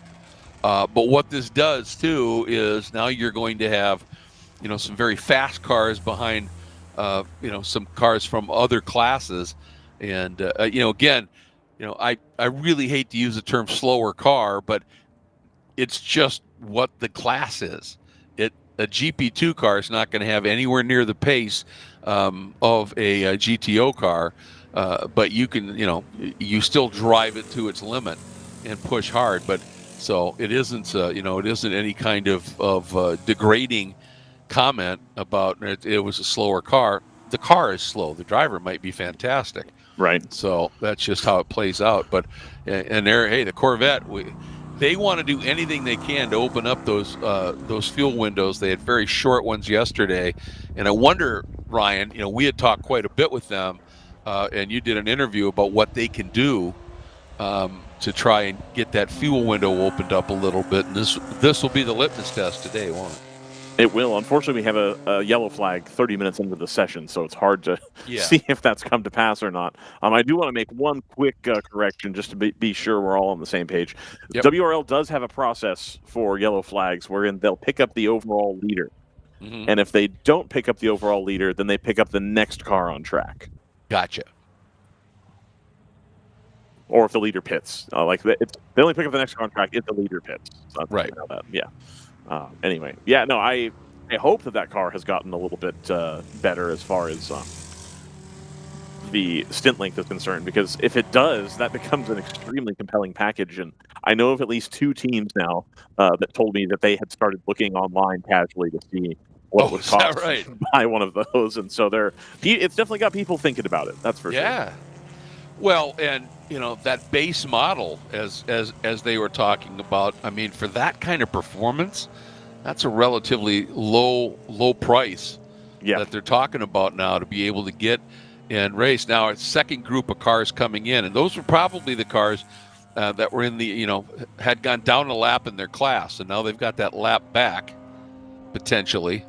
S1: But what this does too is now you're going to have, some very fast cars behind, some cars from other classes, and again, I really hate to use the term slower car, but it's just what the class is. A GP2 car is not going to have anywhere near the pace of a GTO car, but you can, you still drive it to its limit and push hard. But so it isn't, it isn't any kind of degrading comment about it was a slower car. The car is slow. The driver might be fantastic.
S2: Right.
S1: So that's just how it plays out. But and there, hey, the Corvette, they want to do anything they can to open up those fuel windows. They had very short ones yesterday, and I wonder, Ryan, we had talked quite a bit with them, and you did an interview about what they can do to try and get that fuel window opened up a little bit. And this will be the litmus test today, won't it?
S2: It will. Unfortunately, we have a yellow flag 30 minutes into the session, so it's hard to see if that's come to pass or not. I do want to make one quick correction just to be sure we're all on the same page.
S1: Yep.
S2: WRL does have a process for yellow flags wherein they'll pick up the overall leader.
S1: Mm-hmm.
S2: And if they don't pick up the overall leader, then they pick up the next car on track.
S1: Gotcha.
S2: Or if the leader pits. They only pick up the next car on track if the leader pits. So that's
S1: right.
S2: Yeah. Anyway, no, I hope that car has gotten a little bit better as far as the stint length is concerned, because if it does, that becomes an extremely compelling package. And I know of at least 2 teams now that told me that they had started looking online casually to see what it would cost to buy one of those. And so it's definitely got people thinking about it. That's for sure.
S1: Yeah. Well, and that base model, as they were talking about, I mean, for that kind of performance, that's a relatively low price that they're talking about now to be able to get and race. Now, a second group of cars coming in, and those were probably the cars that were in the, had gone down a lap in their class, and now they've got that lap back, potentially,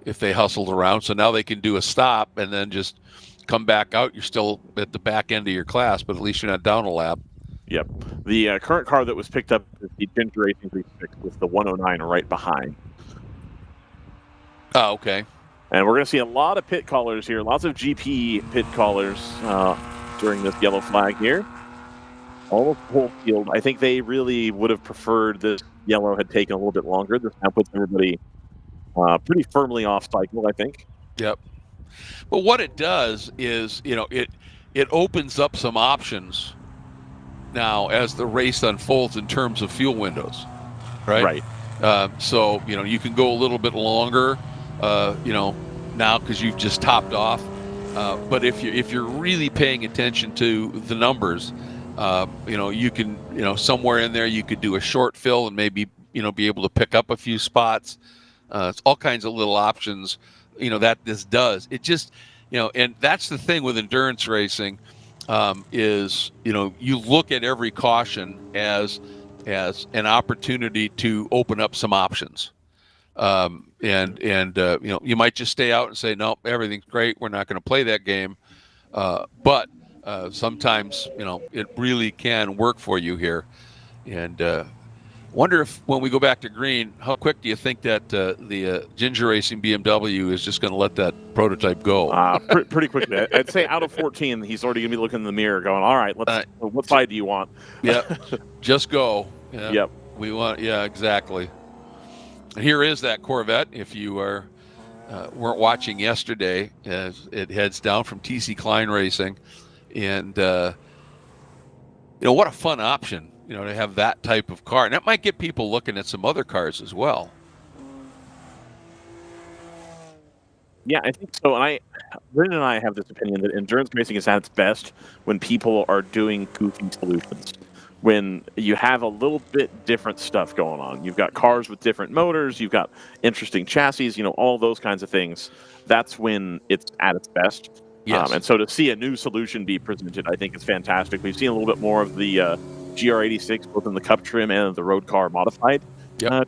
S1: if they hustled around. So now they can do a stop and then just come back out. You're still at the back end of your class, but at least you're not down a lap.
S2: Yep. The current car that was picked up is the Ginger Racing 36 with the 109 right behind.
S1: Oh, okay.
S2: And we're going to see a lot of pit callers here, lots of GP pit callers during this yellow flag here. Almost the whole field. I think they really would have preferred this yellow had taken a little bit longer. This now puts everybody pretty firmly off cycle, I think.
S1: Yep. But what it does is, it opens up some options now as the race unfolds in terms of fuel windows, right?
S2: Right.
S1: So, you can go a little bit longer, now because you've just topped off. But if you're really paying attention to the numbers, you can, somewhere in there you could do a short fill and maybe, be able to pick up a few spots. It's all kinds of little options, that this does. It just, and that's the thing with endurance racing, is, you look at every caution as an opportunity to open up some options. You might just stay out and say, no, everything's great, we're not going to play that game. But sometimes, it really can work for you here. And wonder if when we go back to green, how quick do you think that the Ginger Racing BMW is just going to let that prototype go?
S2: Pretty quickly. I'd say out of 14, he's already going to be looking in the mirror going, all right, what side do you want?
S1: Yep, just go. Yeah,
S2: yep.
S1: We want, exactly. And here is that Corvette, if you weren't watching yesterday, as it heads down from TC Klein Racing. And, what a fun option, to have that type of car. And that might get people looking at some other cars as well.
S2: Yeah, I think so. And Brendan and I have this opinion that endurance racing is at its best when people are doing goofy solutions. When you have a little bit different stuff going on. You've got cars with different motors, you've got interesting chassis, all those kinds of things. That's when it's at its best.
S1: Yes.
S2: And so to see a new solution be presented, I think is fantastic. We've seen a little bit more of the GR86, both in the Cup trim and the Road Car Modified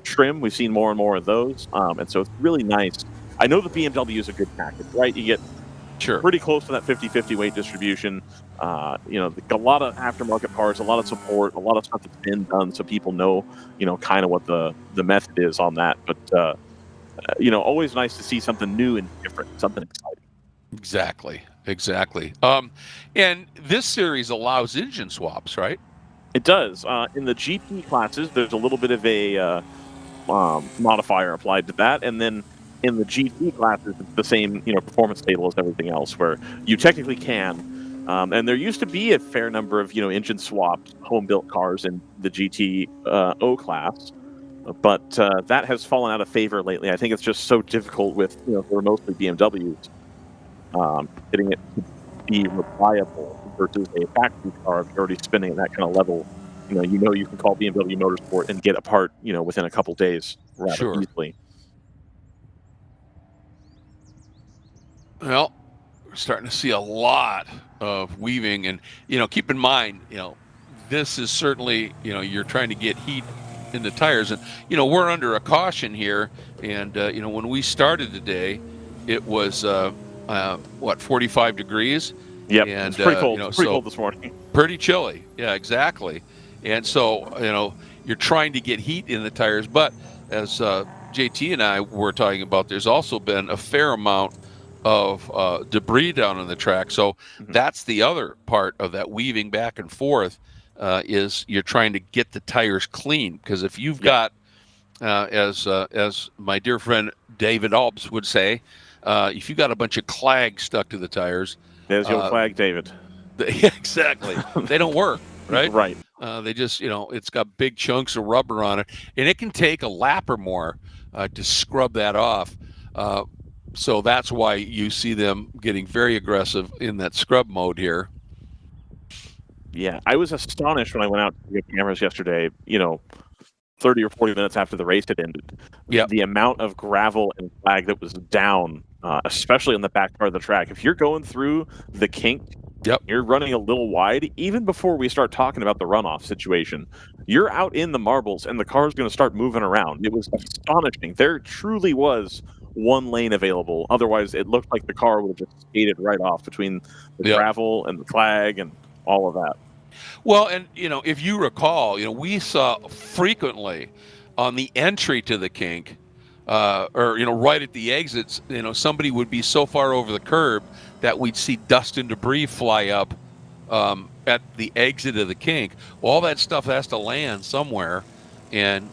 S2: trim. We've seen more and more of those. And so it's really nice. I know the BMW is a good package, right? You get pretty close to that 50-50 weight distribution. A lot of aftermarket parts, a lot of support, a lot of stuff that's been done so people know, kind of what the method is on that. But, always nice to see something new and different, something exciting.
S1: Exactly. And this series allows engine swaps, right?
S2: It does. In the GP classes, there's a little bit of a modifier applied to that. And then in the GT classes, it's the same, performance table as everything else, where you technically can. And there used to be a fair number of, engine swapped, home-built cars in the GT O class, but that has fallen out of favor lately. I think it's just so difficult with, they're mostly BMWs, getting it to be reliable versus a factory car if you're already spinning at that kind of level. You can call BMW Motorsport and get a part, within a couple days rather easily.
S1: Well, we're starting to see a lot of weaving, and keep in mind, this is certainly, you're trying to get heat in the tires, and we're under a caution here, and when we started today, it was 45 degrees.
S2: Yep,
S1: and
S2: it's pretty cold. Pretty cold this morning.
S1: Pretty chilly. Yeah, exactly. And so you're trying to get heat in the tires, but as JT and I were talking about, there's also been a fair amount of debris down on the track. So that's the other part of that weaving back and forth, is you're trying to get the tires clean, because if you've got, as my dear friend David Alps would say, if you got a bunch of clag stuck to the tires,
S2: there's your flag, David.
S1: Exactly. They don't work, right?
S2: Right.
S1: They just, it's got big chunks of rubber on it, and it can take a lap or more to scrub that off. So that's why you see them getting very aggressive in that scrub mode here.
S2: Yeah, I was astonished when I went out to get cameras yesterday, 30 or 40 minutes after the race had ended.
S1: Yep.
S2: The amount of gravel and flag that was down, especially on the back part of the track. If you're going through the kink, you're running a little wide, even before we start talking about the runoff situation. You're out in the marbles, and the car's going to start moving around. It was astonishing. There truly was one lane available. Otherwise, it looked like the car would have just skated right off between the gravel and the flag and all of that.
S1: Well, and, if you recall, we saw frequently on the entry to the kink, or, right at the exits, somebody would be so far over the curb that we'd see dust and debris fly up at the exit of the kink. Well, all that stuff has to land somewhere, and,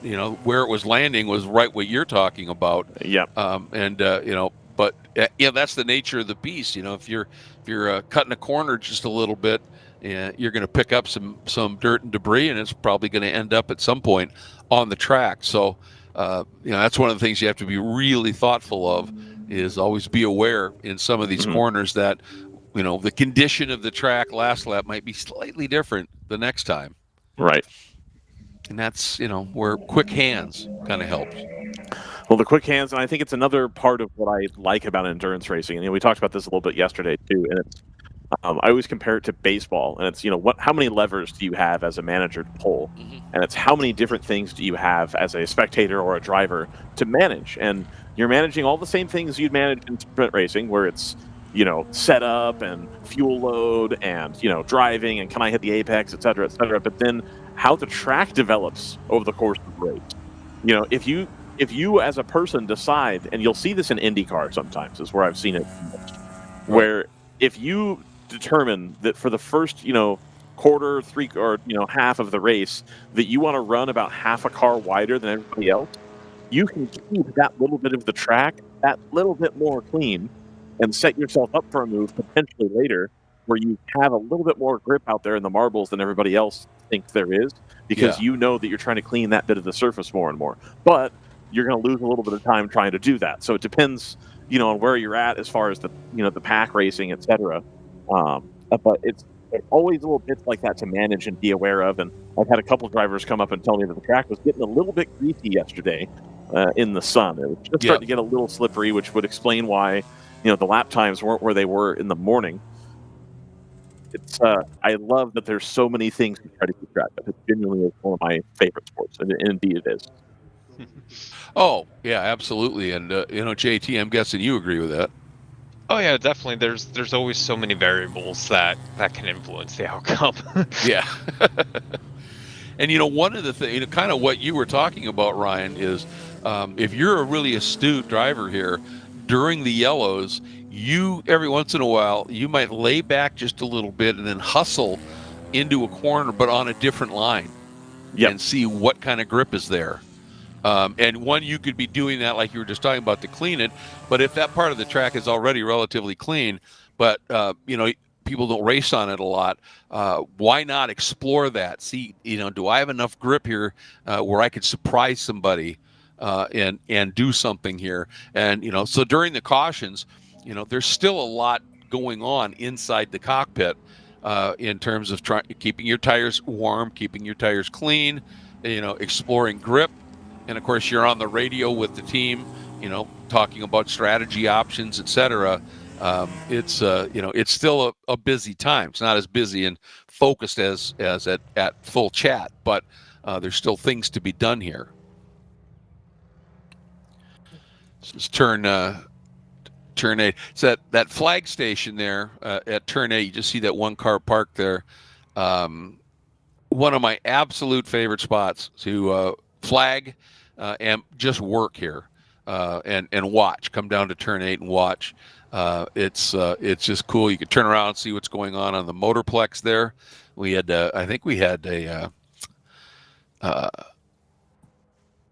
S1: where it was landing was right what you're talking about.
S2: Yep.
S1: But that's the nature of the beast. If you're cutting a corner just a little bit, you're going to pick up some dirt and debris, and it's probably going to end up at some point on the track. So, that's one of the things you have to be really thoughtful of, is always be aware in some of these corners that, the condition of the track last lap might be slightly different the next time.
S2: Right.
S1: And that's, where quick hands kind of helps.
S2: Well, the quick hands, and I think it's another part of what I like about endurance racing. And we talked about this a little bit yesterday too, and it's I always compare it to baseball, and it's how many levers do you have as a manager to pull, and it's how many different things do you have as a spectator or a driver to manage, and you're managing all the same things you'd manage in sprint racing, where it's setup and fuel load and driving and can I hit the apex, et cetera, but then how the track develops over the course of the race. If you as a person decide, and you'll see this in IndyCar sometimes, is where I've seen it most, where if you determine that for the first quarter, half of the race, that you want to run about half a car wider than everybody else, you can keep that little bit of the track that little bit more clean and set yourself up for a move potentially later where you have a little bit more grip out there in the marbles than everybody else thinks there is, because you know that you're trying to clean that bit of the surface more and more. But you're going to lose a little bit of time trying to do that. So it depends, on where you're at as far as the the pack racing, etc. But it's always little bits like that to manage and be aware of. And I've had a couple drivers come up and tell me that the track was getting a little bit greasy yesterday in the sun. It was just starting to get a little slippery, which would explain why the lap times weren't where they were in the morning. It's I love that there's so many things to try to keep track of. It genuinely is one of my favorite sports, and indeed it is.
S1: Oh, yeah, absolutely. And, JT, I'm guessing you agree with that.
S3: Oh, yeah, definitely. There's always so many variables that can influence the outcome.
S1: Yeah. And, one of the things, kind of what you were talking about, Ryan, is if you're a really astute driver here, during the yellows, every once in a while, you might lay back just a little bit and then hustle into a corner, but on a different line, and see what kind of grip is there. And one, you could be doing that like you were just talking about to clean it. But if that part of the track is already relatively clean, but people don't race on it a lot, why not explore that? See, do I have enough grip here where I could surprise somebody and do something here? And so during the cautions, there's still a lot going on inside the cockpit in terms of keeping your tires warm, keeping your tires clean, exploring grip. And of course, you're on the radio with the team, talking about strategy options, etc. It's still a busy time. It's not as busy and focused as at full chat, but there's still things to be done here. This is turn 8. So that flag station there at turn 8, you just see that one car parked there. One of my absolute favorite spots to flag and just work here and watch. Come down to turn 8 and watch. It's just cool. You can turn around and see what's going on the motorplex there. We had I think we had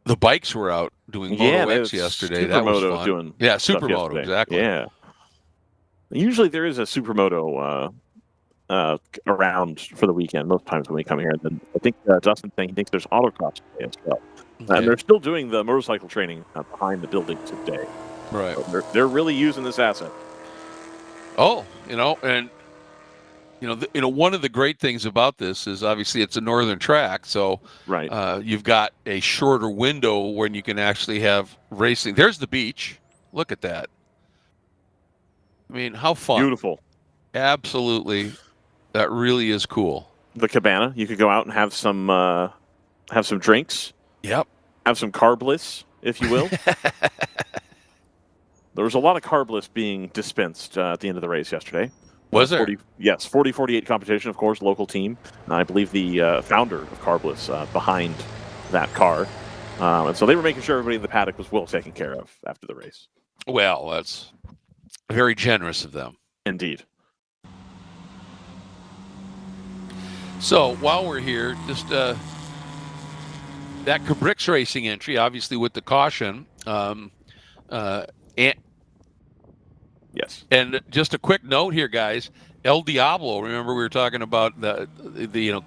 S1: the bikes were out doing MotoX yesterday. That was fun.
S2: Doing
S1: Supermoto, exactly.
S2: Yeah. Usually there is a Supermoto around for the weekend most times when we come here. And then I think Dustin's saying he thinks there's autocross today as well.
S1: Okay.
S2: And they're still doing the motorcycle training behind the building today.
S1: Right.
S2: So they're really using this asset.
S1: Oh, and one of the great things about this is obviously it's a northern track, so
S2: right.
S1: You've got a shorter window when you can actually have racing. There's the beach. Look at that. I mean, how fun.
S2: Beautiful.
S1: Absolutely. That really is cool.
S2: The cabana. You could go out and have some drinks.
S1: Yep.
S2: Have some carb bliss, if you will. There was a lot of carb bliss being dispensed at the end of the race yesterday.
S1: Was there?
S2: 40-48 competition, of course, local team. I believe the founder of Carbless behind that car. And so they were making sure everybody in the paddock was well taken care of after the race.
S1: Well, that's very generous of them.
S2: Indeed.
S1: So while we're here, just that Cabrix Racing entry, obviously with the caution,
S2: yes.
S1: And just a quick note here, guys. El Diablo, remember we were talking about the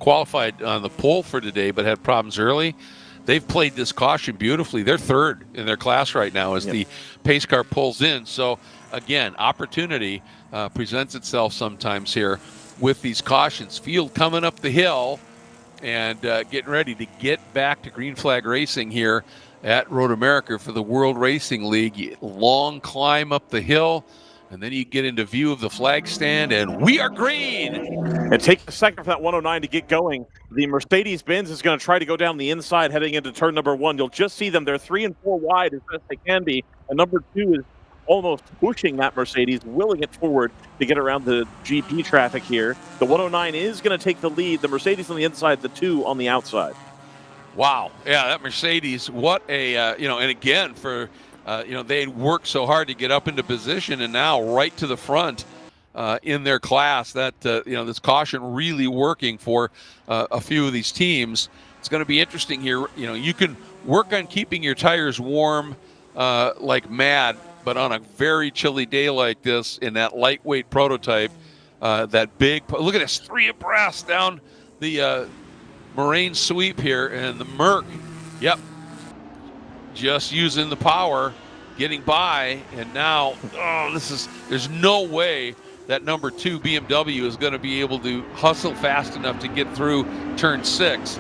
S1: qualified on the pole for today, but had problems early. They've played this caution beautifully. They're third in their class right now as the pace car pulls in. So again, opportunity presents itself sometimes here with these cautions. Field coming up the hill and getting ready to get back to green flag racing here at Road America for the World Racing League. Long climb up the hill, and then you get into view of the flag stand, and we are green.
S2: And take a second for that 109 to get going. The Mercedes-Benz is going to try to go down the inside heading into turn number 1. You'll just see them. They're 3 and 4 wide as best they can be. And number 2 is almost pushing that Mercedes, willing it forward to get around the GP traffic here. The 109 is going to take the lead. The Mercedes on the inside, the 2 on the outside.
S1: Wow. Yeah, that Mercedes, what a, and again, for, they worked so hard to get up into position, and now right to the front in their class. That, this caution really working for a few of these teams. It's going to be interesting here. You can work on keeping your tires warm like mad, but on a very chilly day like this, in that lightweight prototype, that big, look at this, 3 abreast down the Moraine sweep here, and the Merc, just using the power, getting by, and now, there's no way that number 2 BMW is going to be able to hustle fast enough to get through turn 6,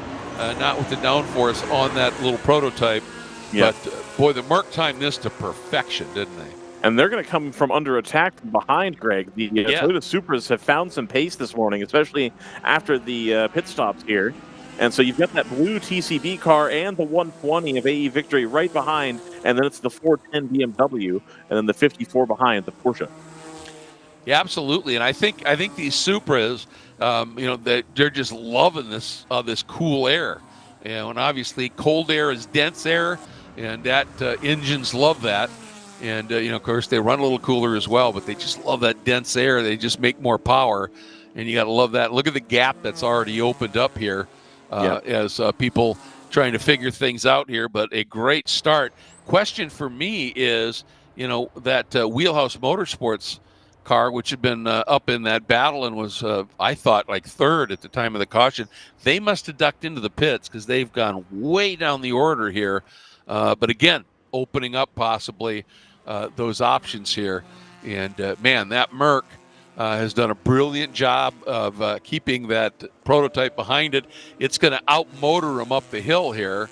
S1: not with the downforce on that little prototype. But boy, the Merc timed this to perfection, didn't they?
S2: And they're going to come from under attack from behind, Greg. The Toyota Supras have found some pace this morning, especially after the pit stops here. And so you've got that blue TCB car and the 120 of AE Victory right behind, and then it's the 410 BMW, and then the 54 behind, the Porsche.
S1: Yeah, absolutely. And I think these Supras, they're just loving this cool air. And obviously cold air is dense air, and that engines love that. And, of course, they run a little cooler as well, but they just love that dense air. They just make more power, and you got to love that. Look at the gap that's already opened up here as people trying to figure things out here, but a great start. Question for me is, that Wheelhouse Motorsports car, which had been up in that battle and was, I thought, like third at the time of the caution, they must have ducked into the pits because they've gone way down the order here. But again, opening up possibly those options here. And man, that Merc has done a brilliant job of keeping that prototype behind it. It's going to outmotor him up the hill here.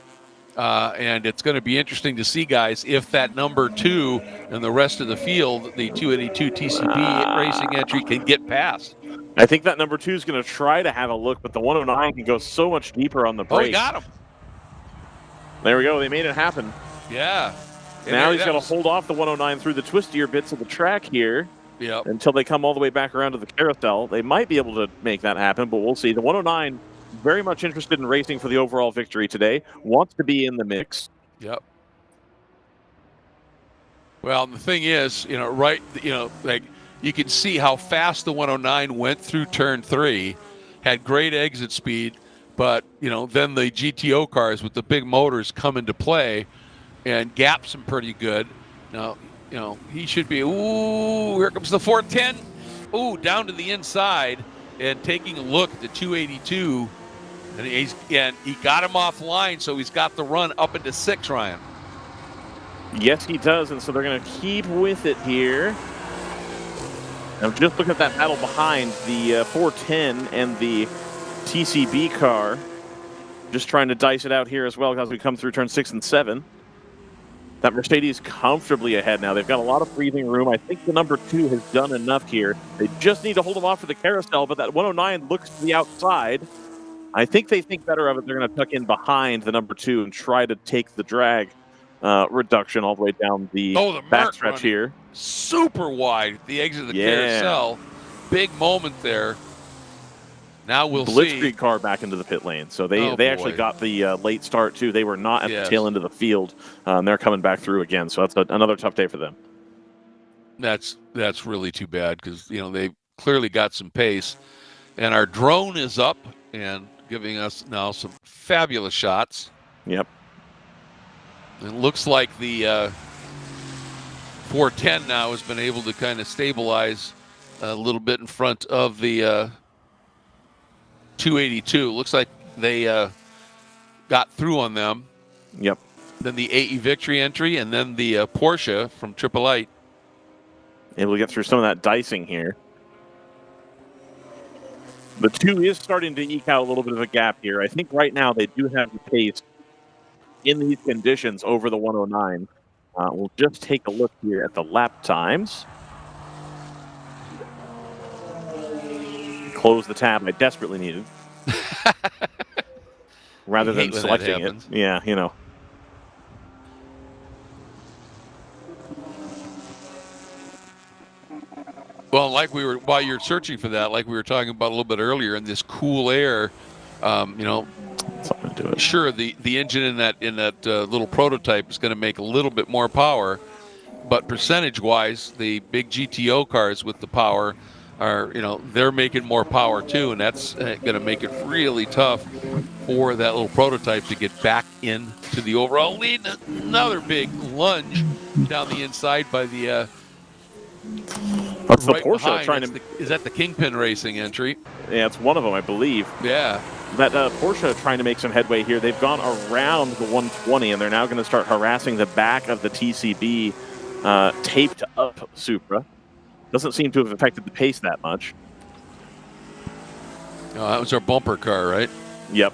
S1: And it's going to be interesting to see, guys, if that number 2 and the rest of the field, the 282 TCB racing entry, can get past.
S2: I think that number 2 is going to try to have a look, but the 109 can go so much deeper on the brakes.
S1: Oh, he got him.
S2: There we go. They made it happen.
S1: Yeah. And
S2: now he's got to hold off the 109 through the twistier bits of the track here.
S1: Yep.
S2: Until they come all the way back around to the carousel. They might be able to make that happen, but we'll see. The 109, very much interested in racing for the overall victory today, wants to be in the mix.
S1: Yep. Well, the thing is, like you can see how fast the 109 went through turn 3, had great exit speed, but, then the GTO cars with the big motors come into play and gaps him pretty good. Now, he should be, ooh, here comes the 410. Ooh, down to the inside and taking a look at the 282. And he got him offline, so he's got the run up into 6, Ryan.
S2: Yes, he does, and so they're going to keep with it here. Now, just look at that battle behind the 410 and the TCB car. Just trying to dice it out here as well as we come through turn 6 and 7. That Mercedes comfortably ahead now. They've got a lot of breathing room. I think the number 2 has done enough here. They just need to hold him off for the carousel, but that 109 looks to the outside. I think they think better of it. They're going to tuck in behind the number 2 and try to take the drag reduction all the way down the backstretch here.
S1: Super wide at the exit of the carousel. Big moment there. Now we'll see.
S2: Blitzkrieg car back into the pit lane. So they actually got the late start, too. They were not at the tail end of the field. They're coming back through again. So that's another tough day for them.
S1: That's really too bad because, they've clearly got some pace. And our drone is up and giving us now some fabulous shots.
S2: Yep.
S1: It looks like the 410 now has been able to kind of stabilize a little bit in front of the 282. Looks like they got through on them.
S2: Yep.
S1: Then the AE Victory entry, and then the Porsche from Triple Eight.
S2: Able to get through some of that dicing here. The 2 is starting to eke out a little bit of a gap here. I think right now they do have the pace in these conditions over the 109. We'll just take a look here at the lap times. Close the tab I desperately needed. Rather than selecting it. Yeah,
S1: Well, while you're searching for that, like we were talking about a little bit earlier, in this cool air,
S2: something to it.
S1: Sure, the engine in that little prototype is going to make a little bit more power, but percentage-wise, the big GTO cars with the power are, they're making more power too, and that's going to make it really tough for that little prototype to get back into the overall lead. Another big lunge down the inside by the.
S2: That's
S1: right
S2: the Porsche
S1: behind.
S2: trying to.
S1: Is that the Kingpin Racing entry?
S2: Yeah, it's one of them, I believe.
S1: Yeah.
S2: That Porsche trying to make some headway here. They've gone around the 120, and they're now going to start harassing the back of the TCB taped up Supra. Doesn't seem to have affected the pace that much.
S1: Oh, that was our bumper car, right?
S2: Yep.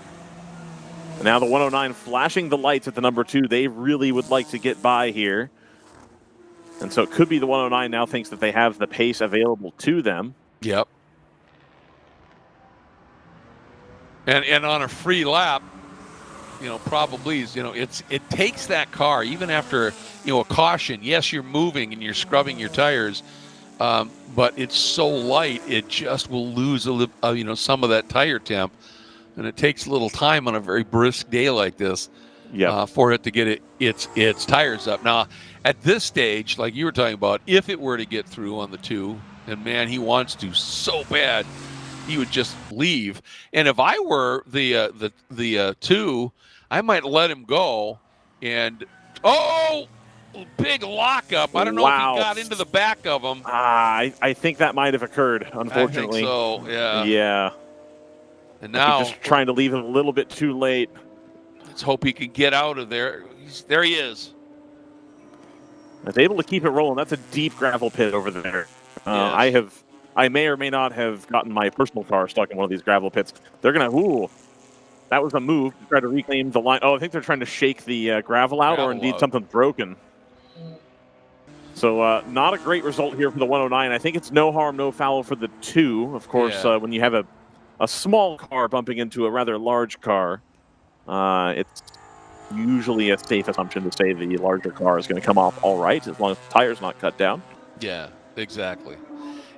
S2: Now the 109 flashing the lights at the number 2. They really would like to get by here. And so it could be the 109 now thinks that they have the pace available to them.
S1: Yep. And on a free lap, probably, it takes that car, even after, a caution. Yes, you're moving and you're scrubbing your tires, but it's so light, it just will lose some of that tire temp. And it takes a little time on a very brisk day like this. For it to get its tires up. Now, at this stage, like you were talking about, if it were to get through on the 2, and man, he wants to so bad, he would just leave. And if I were the 2, I might let him go. And big lockup. I don't know if he
S2: Wow.
S1: got into the back of him.
S2: I think that might have occurred, unfortunately.
S1: I think so. Yeah.
S2: Yeah.
S1: And now
S2: just trying to leave him a little bit too late.
S1: Let's hope he can get out of there. There he is.
S2: I was able to keep it rolling. That's a deep gravel pit over there.
S1: Yes.
S2: I may or may not have gotten my personal car stuck in one of these gravel pits. They're gonna. Ooh, that was a move to try to reclaim the line. Oh, I think they're trying to shake the gravel out, or indeed something's broken. So not a great result here for the 109. I think it's no harm, no foul for the 2. Of course, when you have a small car bumping into a rather large car, it's usually a safe assumption to say the larger car is going to come off all right, as long as the tire's not cut down.
S1: Yeah, exactly.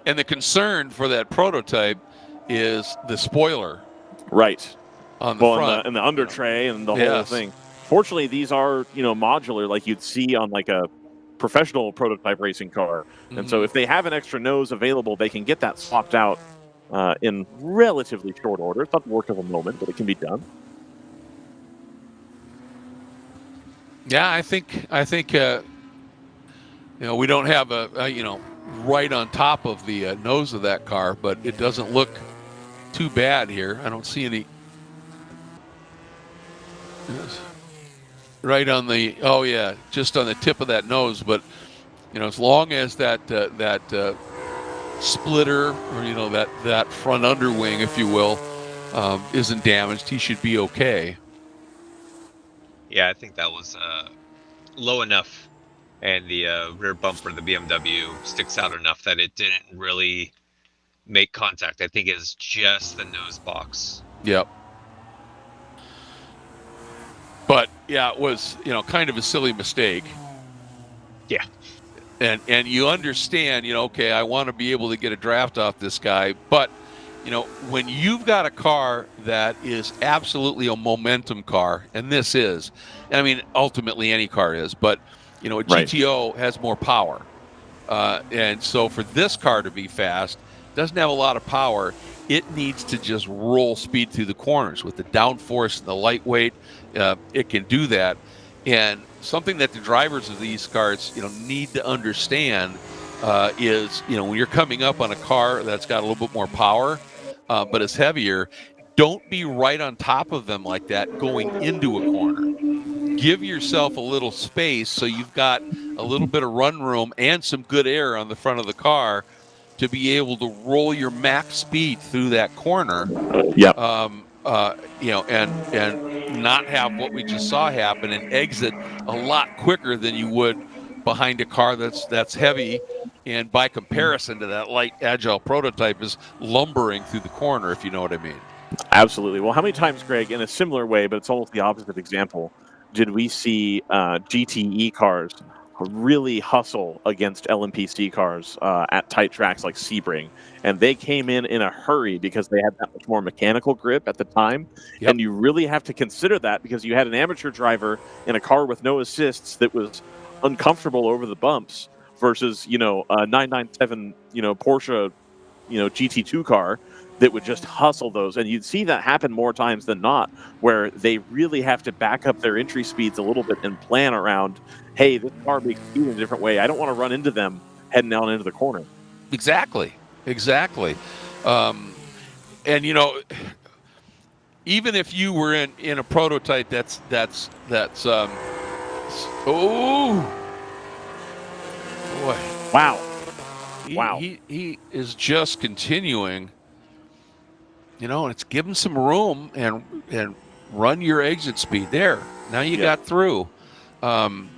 S1: And the concern for that prototype is the spoiler.
S2: Right.
S1: On the front.
S2: And the under tray and the whole thing. Fortunately, these are, modular like you'd see on like a professional prototype racing car. And so if they have an extra nose available, they can get that swapped out in relatively short order. It's not the work of a moment, but it can be done.
S1: Yeah, I think we don't have a right on top of the nose of that car, but it doesn't look too bad here. I don't see any right on the just on the tip of that nose, but as long as that splitter or that front underwing, if you will, isn't damaged, he should be okay.
S3: Yeah, I think that was low enough, and the rear bumper of the BMW sticks out enough that it didn't really make contact. I think it's just the nose box.
S1: Yep. But yeah, it was kind of a silly mistake.
S3: Yeah.
S1: And you understand, okay, I want to be able to get a draft off this guy, but when you've got a car that is absolutely a momentum car, and this is, I mean, ultimately any car is, but a GTO has more power, and so for this car to be fast, doesn't have a lot of power. It needs to just roll speed through the corners with the downforce and the lightweight. It can do that, and something that the drivers of these cars, need to understand is, when you're coming up on a car that's got a little bit more power, but it's heavier, don't be right on top of them like that going into a corner. Give yourself a little space so you've got a little bit of run room and some good air on the front of the car to be able to roll your max speed through that corner.
S2: Yep.
S1: And not have what we just saw happen and exit a lot quicker than you would behind a car that's heavy, and by comparison to that light agile prototype is lumbering through the corner, if you know what I mean.
S2: Absolutely. Well, how many times, Greg, in a similar way, but it's almost the opposite example, did we see GTE cars really hustle against LMPC cars at tight tracks like Sebring? And they came in a hurry because they had that much more mechanical grip at the time. Yep. And you really have to consider that because you had an amateur driver in a car with no assists that was uncomfortable over the bumps versus, a 997, Porsche, GT2 car that would just hustle those. And you'd see that happen more times than not, where they really have to back up their entry speeds a little bit and plan around, hey, this car makes speed in a different way. I don't want to run into them heading down into the corner.
S1: Exactly. And, even if you were in a prototype that's oh, boy.
S2: Wow.
S1: He is just continuing, and it's given some room and run your exit speed there. Now you got through. You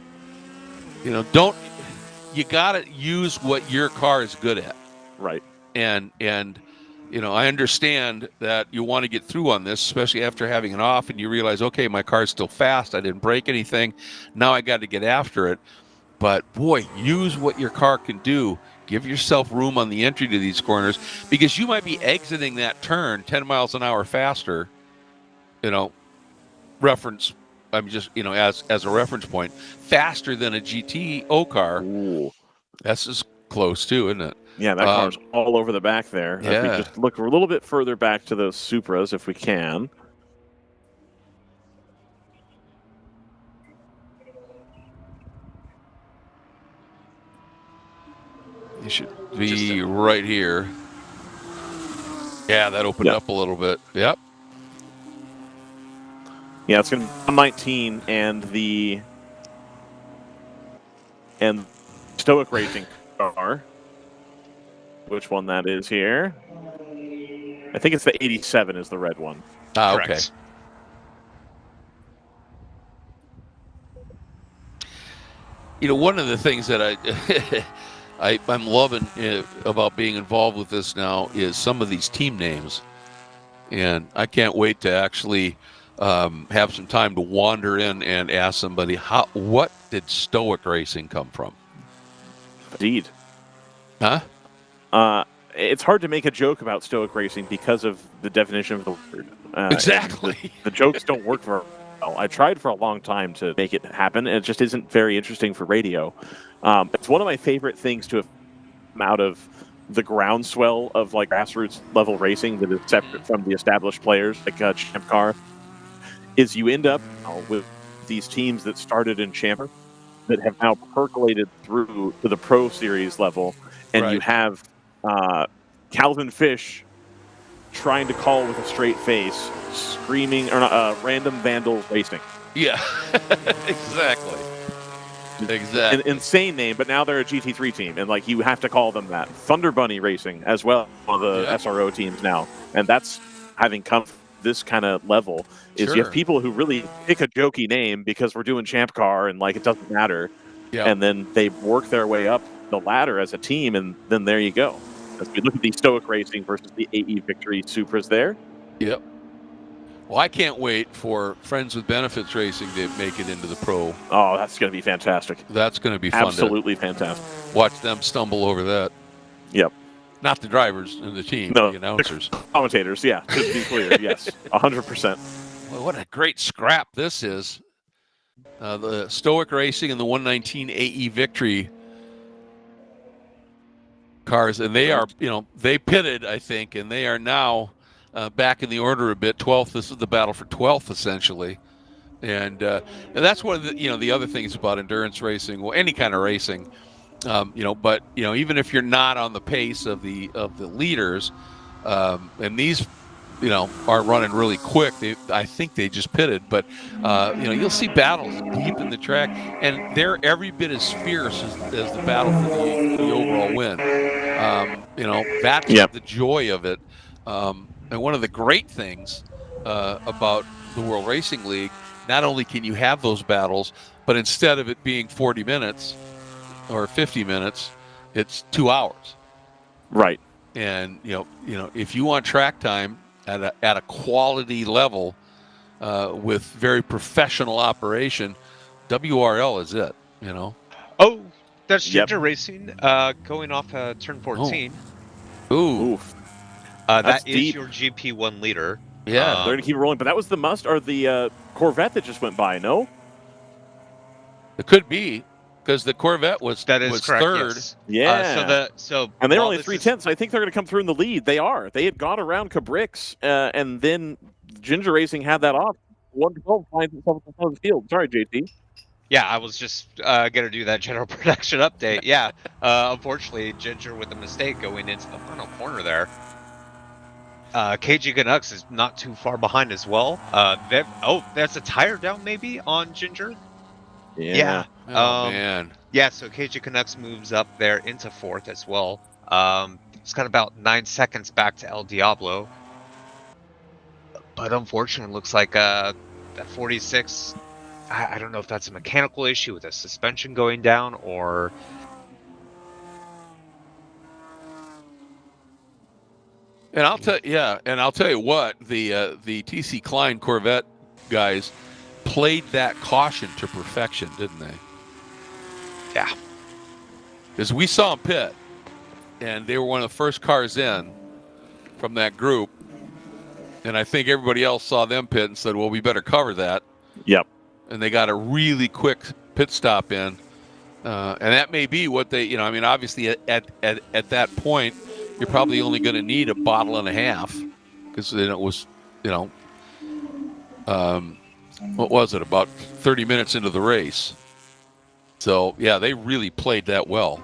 S1: got to use what your car is good at.
S2: Right.
S1: And I understand that you want to get through on this, especially after having it off and you realize, okay, my car's still fast. I didn't break anything. Now I got to get after it. But boy, use what your car can do. Give yourself room on the entry to these corners because you might be exiting that turn 10 miles an hour faster, reference. I'm just, as a reference point, faster than a GTO car.
S2: Ooh.
S1: That's just close too, isn't it?
S2: Yeah, that car's all over the back there.
S1: Yeah.
S2: We just look a little bit further back to those Supras if we can.
S1: should be right here. Yeah, that opened up a little bit. Yep.
S2: Yeah, it's going to be 119 and the Stoic Racing car. Which one that is here? I think it's the 87 is the red one.
S1: Ah,
S3: Correct.
S1: okay. You know, one of the things that I'm loving about being involved with this now is some of these team names, and I can't wait to actually have some time to wander in and ask somebody, what did Stoic Racing come from?
S2: Indeed.
S1: Huh?
S2: It's hard to make a joke about Stoic Racing because of the definition of the word.
S1: Exactly.
S2: The jokes don't work very well. I tried for a long time to make it happen, and it just isn't very interesting for radio. It's one of my favorite things to have come out of the groundswell of like grassroots level racing that is separate from the established players like Champ Car, is you end up with these teams that started in Champer that have now percolated through to the Pro Series level, and you have Calvin Fish trying to call with a straight face, screaming, or Random Vandals Racing.
S1: Yeah, exactly. Exactly.
S2: An insane name, but now they're a GT3 team, and like you have to call them that. Thunder Bunny Racing as well, the SRO teams now, and that's having come this kind of level. Is you have people who really pick a jokey name because we're doing Champ Car and like it doesn't matter, and then they work their way up the ladder as a team, and then there you go. As we look at the Stoic Racing versus the AE Victory Supras there.
S1: Yep. Well, I can't wait for Friends with Benefits Racing to make it into the Pro.
S2: Oh, that's going to be fantastic.
S1: That's going to be fun.
S2: Absolutely fantastic.
S1: Watch them stumble over that.
S2: Yep.
S1: Not the drivers and the team,
S2: no,
S1: the announcers.
S2: The commentators, yeah. To be clear, yes. 100%.
S1: Well, what a great scrap this is. The Stoic Racing and the 119 AE Victory cars, and they are, they pitted, I think, and they are now back in the order a bit. 12th. This is the battle for 12th, essentially, and that's one of the, the other things about endurance racing, well, any kind of racing, but even if you're not on the pace of the leaders, and these, are running really quick. I think they just pitted, but you'll see battles deep in the track, and they're every bit as fierce as the battle for the overall win. That's the joy of it. And one of the great things about the World Racing League, not only can you have those battles, but instead of it being 40 minutes or 50 minutes, it's 2 hours.
S2: Right.
S1: And if you want track time at a quality level with very professional operation, WRL is it.
S3: Oh, that's Ginger Racing going off turn 14.
S1: Oh. Ooh.
S3: That is
S2: deep.
S3: your GP1 leader.
S2: Yeah, they're going to keep rolling. But that was the Corvette that just went by, no?
S1: It could be, because the Corvette was
S3: correct,
S1: third.
S3: Yes.
S2: Yeah. And they're only 3/10, so I think they're going to come through in the lead. They are. They had gone around Cabrix, and then Ginger Racing had that off. 112 finds itself at the front of the field. Sorry, JT.
S3: Yeah, I was just going to do that general production update. Yeah, unfortunately, Ginger with a mistake going into the final corner there. KG Canucks is not too far behind as well. That's a tire down maybe on Ginger.
S2: Yeah.
S1: Oh, man.
S3: Yeah, so KG Canucks moves up there into fourth as well. It's got about 9 seconds back to El Diablo. But unfortunately, it looks like that 46, I don't know if that's a mechanical issue with the suspension going down or...
S1: And I'll tell you what, the TC Klein Corvette guys played that caution to perfection, didn't they?
S3: Yeah.
S1: Because we saw them pit, and they were one of the first cars in from that group, and I think everybody else saw them pit and said, well, we better cover that.
S2: Yep.
S1: And they got a really quick pit stop in, and that may be what they, obviously at that point, you're probably only going to need a bottle and a half, because it was, what was it, about 30 minutes into the race. So, yeah, they really played that well.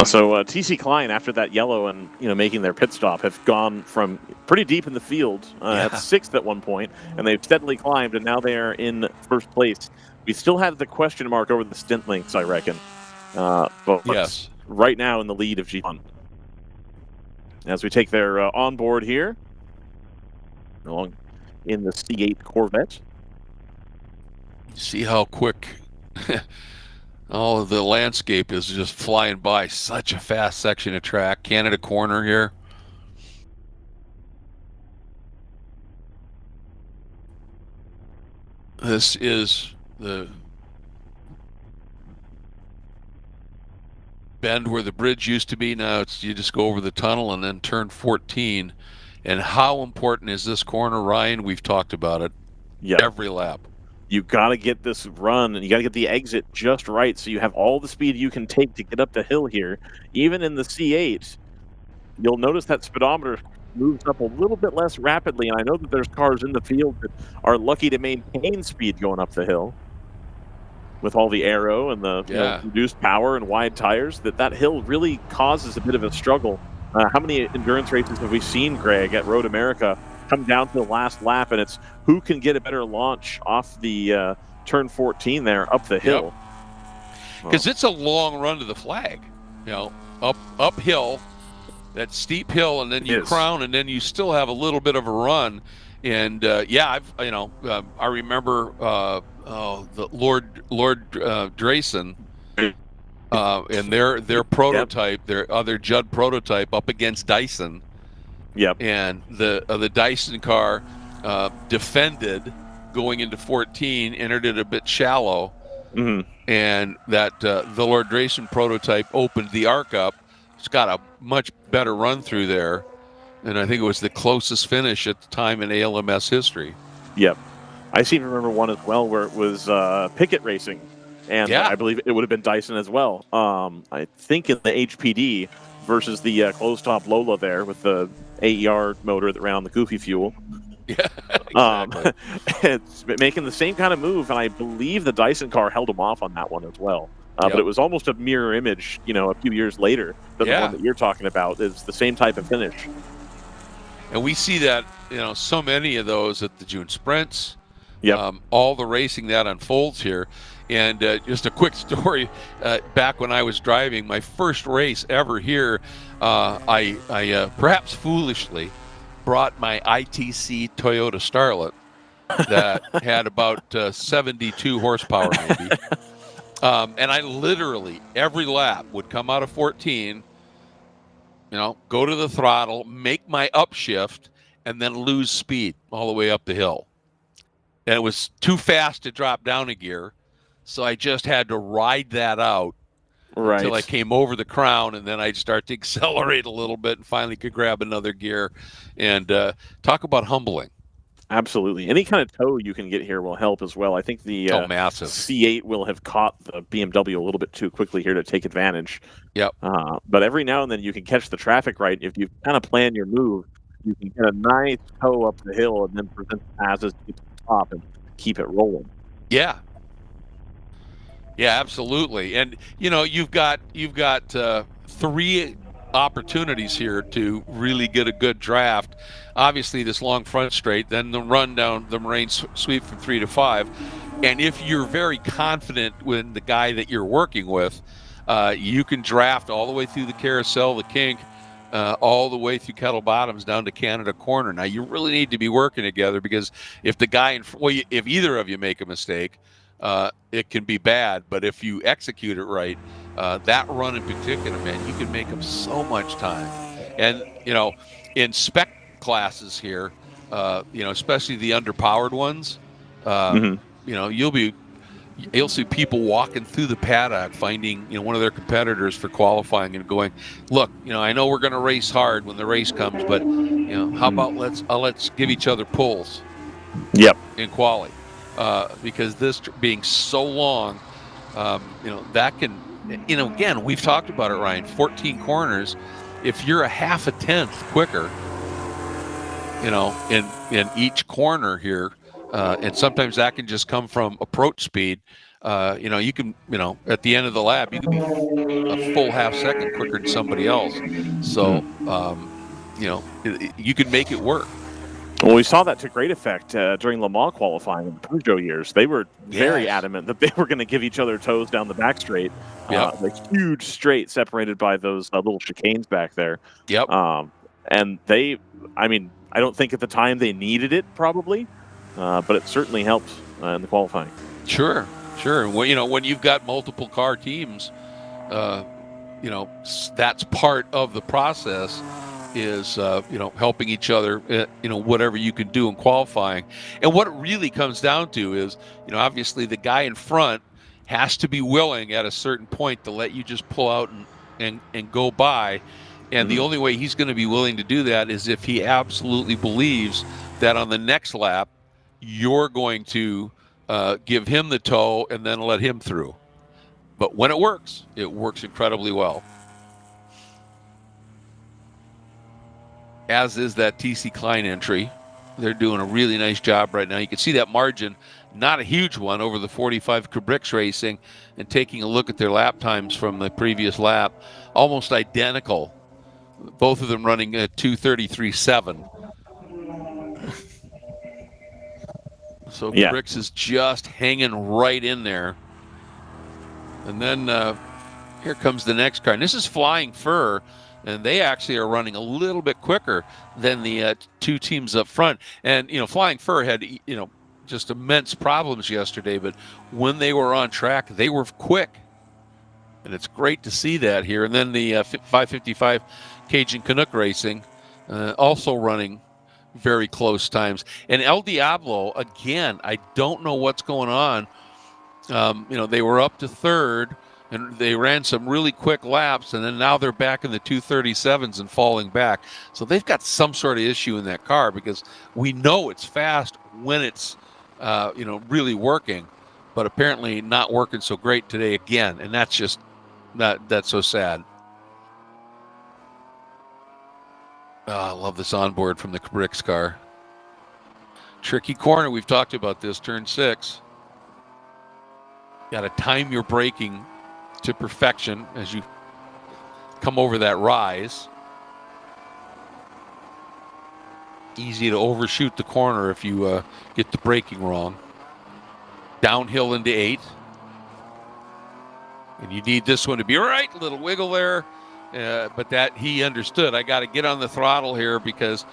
S2: So TC Klein, after that yellow and making their pit stop, have gone from pretty deep in the field at 6th at one point, and they've steadily climbed, and now they are in first place. We still have the question mark over the stint lengths, I reckon. But
S1: Yes.
S2: right now in the lead of G1. As we take their onboard here, along in the C8 Corvette.
S1: See how quick all of the landscape is just flying by. Such a fast section of track. Canada corner here. This is the bend where the bridge used to be. Now it's you just go over the tunnel and then turn 14. And how important is this corner, Ryan? We've talked about it every lap.
S2: You got to get this run, and you got to get the exit just right so you have all the speed you can take to get up the hill here. Even in the C8, you'll notice that speedometer moves up a little bit less rapidly, and I know that there's cars in the field that are lucky to maintain speed going up the hill with all the aero and the reduced power and wide tires. That hill really causes a bit of a struggle. How many endurance races have we seen, Greg, at Road America come down to the last lap, and it's who can get a better launch off the turn 14 there up the hill?
S1: Because it's a long run to the flag, uphill, that steep hill, and then you crown, and then you still have a little bit of a run. And I remember the Lord Drayson. And their prototype, their other Judd prototype, up against Dyson.
S2: Yep.
S1: And the Dyson car defended going into 14, entered it a bit shallow, and that the Lord Drayson prototype opened the arc up. It's got a much better run through there, and I think it was the closest finish at the time in ALMS history.
S2: Yep. I seem to remember one as well where it was Pickett Racing. And I believe it would have been Dyson as well. I think in the HPD versus the closed-top Lola there with the AER motor that ran on the Goofy fuel.
S1: Yeah, exactly.
S2: It's making the same kind of move, and I believe the Dyson car held him off on that one as well. But it was almost a mirror image, a few years later than the one that you're talking about. It's the same type of finish.
S1: And we see that, so many of those at the June Sprints.
S2: Yep.
S1: All the racing that unfolds here. And just a quick story, back when I was driving my first race ever here, I perhaps foolishly brought my ITC Toyota Starlet that had about 72 horsepower maybe. And I literally, every lap, would come out of 14, go to the throttle, make my upshift, and then lose speed all the way up the hill. And it was too fast to drop down a gear. So I just had to ride that out until I came over the crown, and then I'd start to accelerate a little bit and finally could grab another gear. And talk about humbling.
S2: Absolutely. Any kind of tow you can get here will help as well. I think the
S1: massive
S2: C8 will have caught the BMW a little bit too quickly here to take advantage.
S1: Yep.
S2: But every now and then you can catch the traffic right. If you kind of plan your move, you can get a nice tow up the hill and then present the passes to get to the top and keep it rolling.
S1: Yeah. Yeah, absolutely. And you've got 3 opportunities here to really get a good draft. Obviously, this long front straight, then the run down the Moraine sweep from 3 to 5. And if you're very confident with the guy that you're working with, you can draft all the way through the carousel, the kink, all the way through Kettle Bottoms down to Canada Corner. Now, you really need to be working together, because if the guy if either of you make a mistake, it can be bad. But if you execute it right, that run in particular, man, you can make up so much time. And in spec classes here, especially the underpowered ones, you'll see people walking through the paddock finding one of their competitors for qualifying and going, look, I know we're going to race hard when the race comes, but how about let's give each other pulls.
S2: Yep.
S1: In quali. Because this being so long, that can, again, we've talked about it, Ryan, 14 corners. If you're a half a tenth quicker, in each corner here, and sometimes that can just come from approach speed. You can, at the end of the lap, you can be a full half second quicker than somebody else. So, you can make it work.
S2: Well, we saw that to great effect during Le Mans qualifying in the Peugeot years. They were very adamant that they were going to give each other toes down the back straight. The huge straight separated by those little chicanes back there.
S1: Yep.
S2: And I don't think at the time they needed it probably, but it certainly helped in the qualifying.
S1: Sure. Well, when you've got multiple car teams, that's part of the process is, helping each other, whatever you can do in qualifying. And what it really comes down to is, obviously the guy in front has to be willing at a certain point to let you just pull out and go by. And the only way he's going to be willing to do that is if he absolutely believes that on the next lap, you're going to give him the toe and then let him through. But when it works incredibly well. As is that TC Klein entry. They're doing a really nice job right now. You can see that margin, not a huge one, over the 45 Cabrix Racing, and taking a look at their lap times from the previous lap, almost identical. Both of them running at 2:33.7. So Cabrix is just hanging right in there. And then here comes the next car. And this is Flying Fur. And they actually are running a little bit quicker than the two teams up front. And, Flying Fur had, just immense problems yesterday. But when they were on track, they were quick. And it's great to see that here. And then the 555 Cajun Canuck Racing also running very close times. And El Diablo, again, I don't know what's going on. They were up to third. And they ran some really quick laps, and then now they're back in the 2:37s and falling back. So they've got some sort of issue in that car, because we know it's fast when it's, really working, but apparently not working so great today again. And that's just that's so sad. I love this onboard from the Cabrix car. Tricky corner. We've talked about this. Turn 6. Got to time your braking to perfection as you come over that rise. Easy to overshoot the corner if you get the braking wrong. Downhill into 8. And you need this one to be right. A little wiggle there. But that he understood. I got to get on the throttle here because,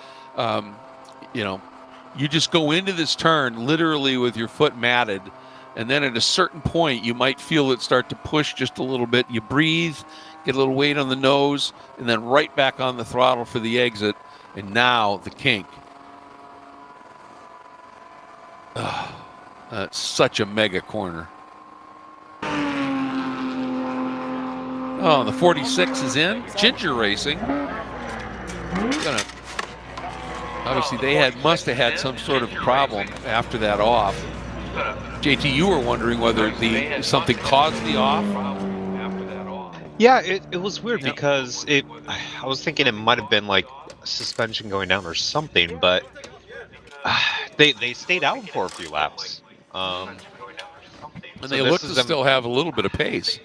S1: you just go into this turn literally with your foot matted. And then at a certain point, you might feel it start to push just a little bit. You breathe, get a little weight on the nose, and then right back on the throttle for the exit. And now the kink. That's such a mega corner. Oh, the 46 is in. Ginger Racing. Obviously, they must have had some sort of problem after that off. JT, you were wondering whether something caused the off?
S3: Yeah, it was weird because I was thinking it might have been like suspension going down or something, but they stayed out for a few laps.
S1: And they look to still have a little bit of pace.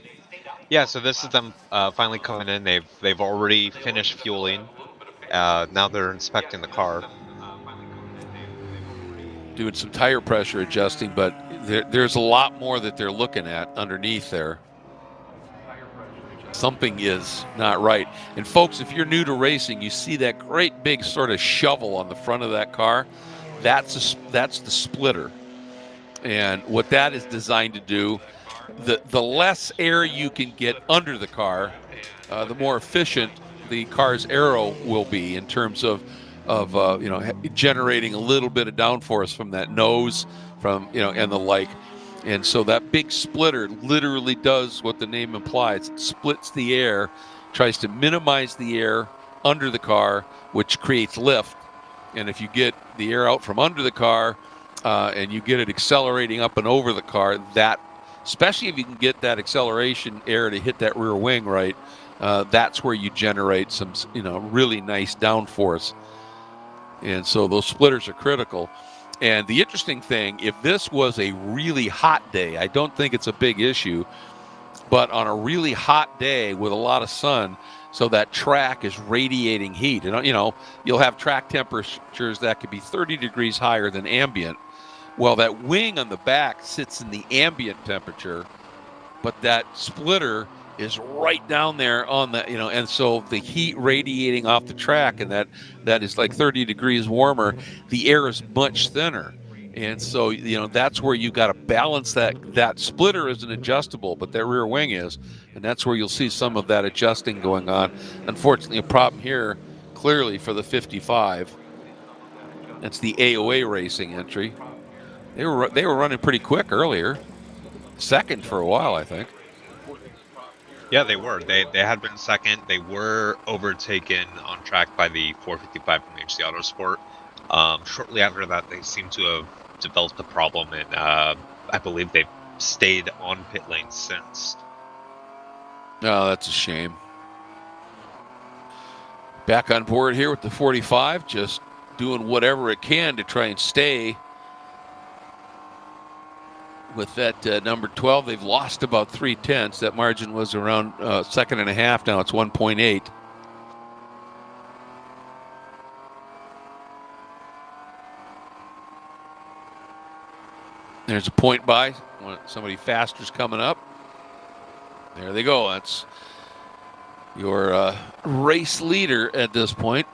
S3: Yeah, so this is them finally coming in. They've already finished fueling. Now they're inspecting the car.
S1: Doing some tire pressure adjusting, but there's a lot more that they're looking at underneath there. Something is not right. And folks, if you're new to racing, you see that great big sort of shovel on the front of that car. That's the splitter. And what that is designed to do, the less air you can get under the car, the more efficient the car's aero will be in terms of generating a little bit of downforce from that nose, and the like. And so that big splitter literally does what the name implies. It splits the air, tries to minimize the air under the car, which creates lift. And if you get the air out from under the car and you get it accelerating up and over the car, that, especially if you can get that acceleration air to hit that rear wing right, that's where you generate some, really nice downforce. And so those splitters are critical. And the interesting thing, if this was a really hot day, I don't think it's a big issue, but on a really hot day with a lot of sun, so that track is radiating heat. And, you'll have track temperatures that could be 30 degrees higher than ambient. Well, that wing on the back sits in the ambient temperature, but that splitter is right down there on the, and so the heat radiating off the track, and that is like 30 degrees warmer, the air is much thinner. And so, that's where you got to balance that splitter isn't adjustable, but that rear wing is. And that's where you'll see some of that adjusting going on. Unfortunately, a problem here, clearly, for the 55. That's the AOA Racing entry. They were running pretty quick earlier. Second for a while, I think.
S3: Yeah, they were. They had been second. They were overtaken on track by the 455 from HC Autosport. Shortly after that, they seem to have developed a problem, and I believe they've stayed on pit lane since.
S1: Oh, that's a shame. Back on board here with the 45, just doing whatever it can to try and stay with that number 12. They've lost about 3/10. That margin was around second and a half. Now it's 1.8. There's a point by. Somebody faster's coming up. There they go. That's your race leader at this point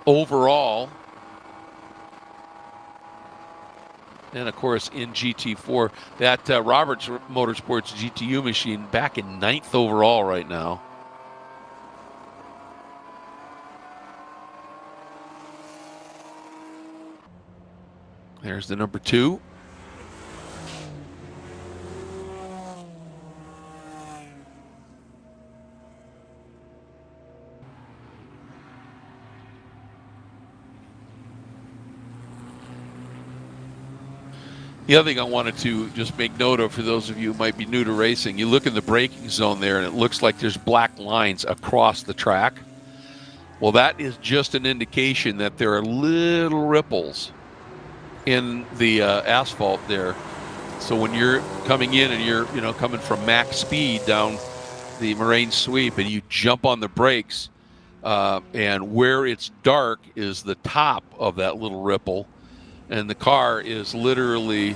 S1: overall. And, of course, in GT4, that Roberts Motorsports GTU machine back in 9th overall right now. There's the number 2. The other thing I wanted to just make note of for those of you who might be new to racing, you look in the braking zone there and it looks like there's black lines across the track. Well, that is just an indication that there are little ripples in the asphalt there. So when you're coming in and you're coming from max speed down the moraine sweep and you jump on the brakes, and where it's dark is the top of that little ripple. And the car is literally,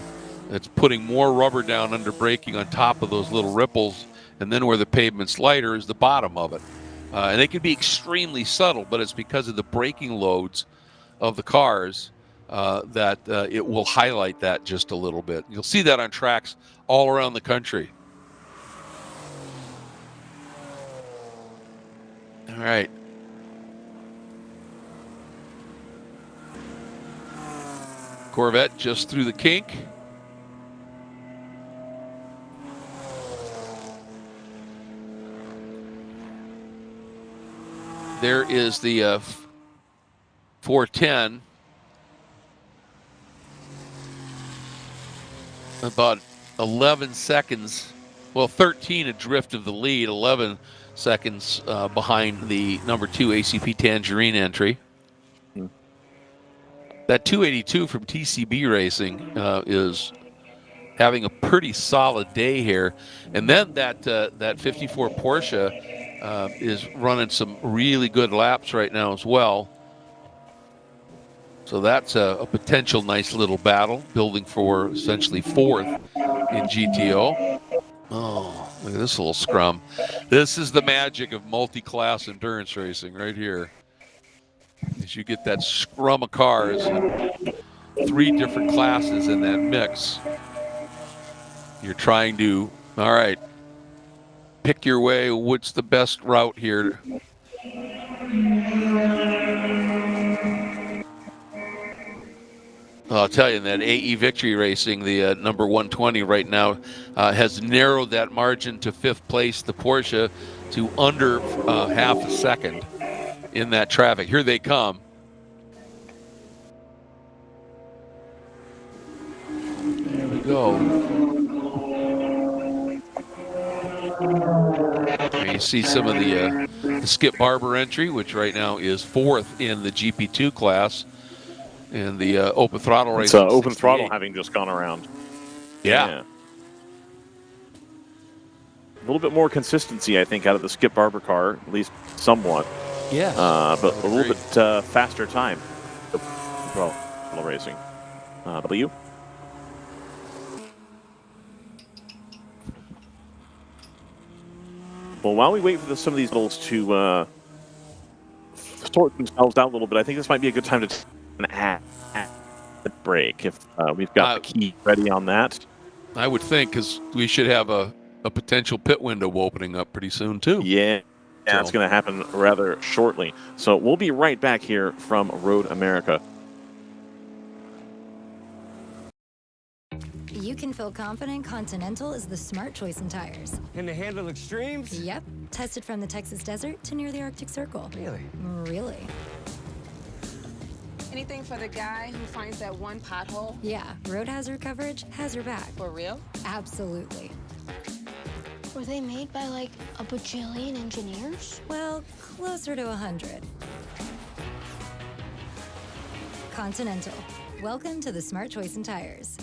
S1: it's putting more rubber down under braking on top of those little ripples. And then where the pavement's lighter is the bottom of it. And they can be extremely subtle, but it's because of the braking loads of the cars that it will highlight that just a little bit. You'll see that on tracks all around the country. All right. Corvette just through the kink. There is the 410. About 11 seconds, well, 13 adrift of the lead, 11 seconds behind the number 2 ACP Tangerine entry. That 282 from TCB Racing is having a pretty solid day here. And then that 54 Porsche is running some really good laps right now as well. So that's a potential nice little battle, building for essentially 4th in GTO. Oh, look at this little scrum. This is the magic of multi-class endurance racing right here. As you get that scrum of cars and 3 different classes in that mix. You're trying to, all right, pick your way. What's the best route here? I'll tell you, that AE Victory Racing, the number 120 right now, has narrowed that margin to 5th place, the Porsche, to under half a second in that traffic. Here they come. There we go. There you see some of the Skip Barber entry, which right now is 4th in the GP2 class. and the open throttle
S2: It's
S1: racing.
S2: open
S1: 68.
S2: throttle having just gone around.
S1: Yeah.
S2: A little bit more consistency, I think, out of the Skip Barber car, at least somewhat.
S1: Yes.
S2: But a little bit faster time. Well, racing. W. Well, while we wait for some of these models to sort themselves out a little bit, I think this might be a good time to take an ad break if we've got the key ready on that.
S1: I would think, because we should have a potential pit window opening up pretty soon, too.
S2: Yeah. Yeah, it's going to happen rather shortly. So we'll be right back here from Road America.
S5: You can feel confident Continental is the smart choice in tires.
S6: Can they handle extremes?
S5: Yep. Tested from the Texas desert to near the Arctic Circle.
S6: Really?
S5: Really.
S7: Anything for the guy who finds that one pothole?
S5: Yeah, road hazard coverage has your back.
S7: For real?
S5: Absolutely.
S8: Were they made by like a bajillion engineers?
S5: Well, closer to 100. Continental. Welcome to the smart choice in tires.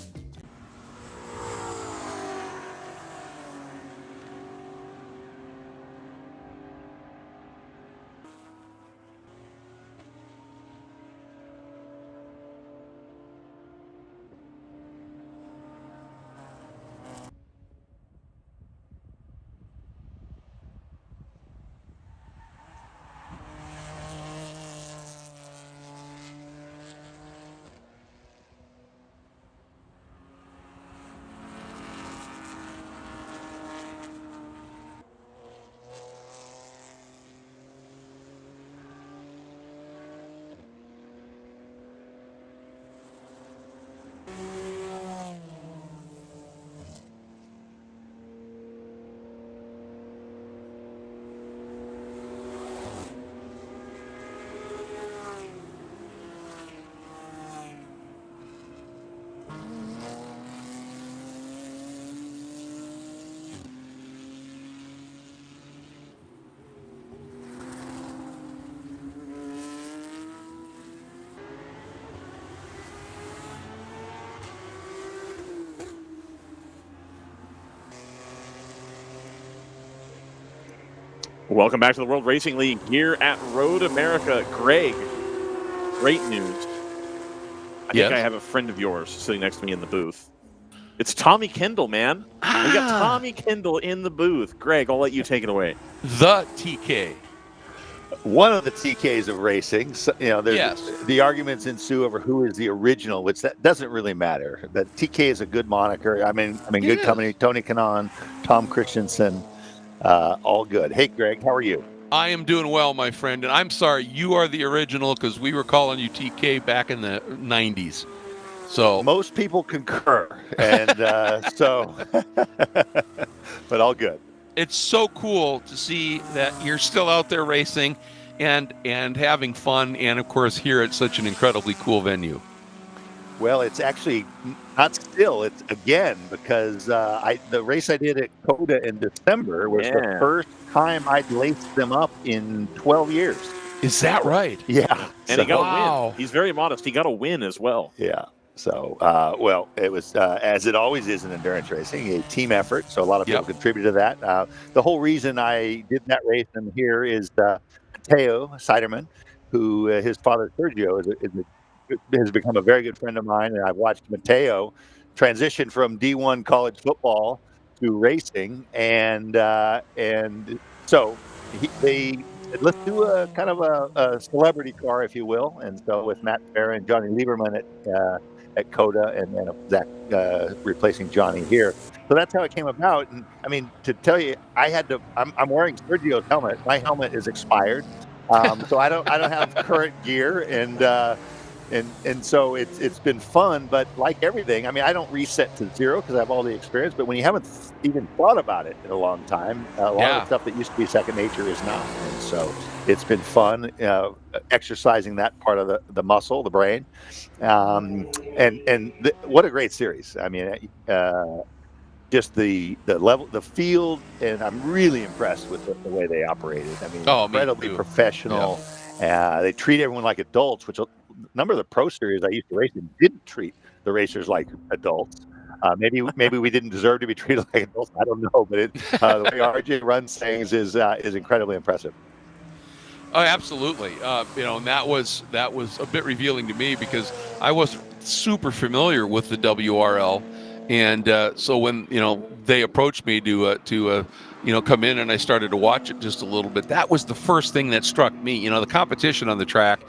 S2: Welcome back to the World Racing League here at Road America. Greg, great news. I think I have a friend of yours sitting next to me in the booth. It's Tommy Kendall, man. We got Tommy Kendall in the booth. Greg, I'll let you take it away.
S1: The TK.
S9: One of the TKs of racing. So, you know, the arguments ensue over who is the original, which that doesn't really matter. The TK is a good moniker. I mean, good company. Tony Kanaan, Tom Christensen, all good. Hey, Greg, how are you?
S1: I am doing well, my friend, and I'm sorry you are the original because we were calling you TK back in the 90s. So
S9: most people concur, and but all good.
S1: It's so cool to see that you're still out there racing and having fun, and of course here at such an incredibly cool venue.
S9: Well, it's actually not still. It's again because the race I did at Coda in December was the first time I'd laced them up in 12 years.
S1: Is that right?
S9: Yeah.
S2: And he got a win. He's very modest. He got a win as well.
S9: Yeah. So, well, it was, as it always is in endurance racing, a team effort. So a lot of people contributed to that. The whole reason I did that race and here is Mateo Siderman, who his father Sergio has become a very good friend of mine. And I've watched Mateo transition from D1 college football to racing. And so they said, let's do a kind of a celebrity car, if you will. And so with Matt Farah and Johnny Lieberman at Coda, and then Zach replacing Johnny here. So that's how it came about. And I mean, to tell you, I'm wearing Sergio's helmet. My helmet is expired. So I don't have current gear, and so it's been fun. But like everything, I mean, I don't reset to zero because I have all the experience. But when you haven't even thought about it in a long time, a lot of the stuff that used to be second nature is not. And so it's been fun exercising that part of the muscle, the brain, what a great series. I mean, just the level, the field, and I'm really impressed with the way they operated. I mean, incredibly professional. Yeah. They treat everyone like adults, which number of the pro series I used to race in didn't treat the racers like adults. Maybe we didn't deserve to be treated like adults. I don't know, but the way RJ runs things is incredibly impressive.
S1: Oh, absolutely. And that was a bit revealing to me because I wasn't super familiar with the WRL, and so when they approached me to come in and I started to watch it just a little bit, that was the first thing that struck me. The competition on the track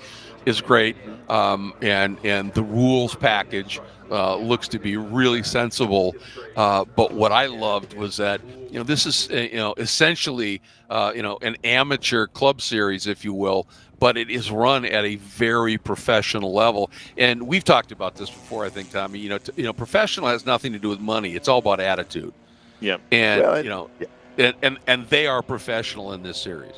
S1: is great, and the rules package looks to be really sensible. But what I loved was that this is essentially an amateur club series, if you will, but it is run at a very professional level. And we've talked about this before, I think, Tommy. Professional has nothing to do with money; it's all about attitude.
S2: Yeah,
S1: and and they are professional in this series.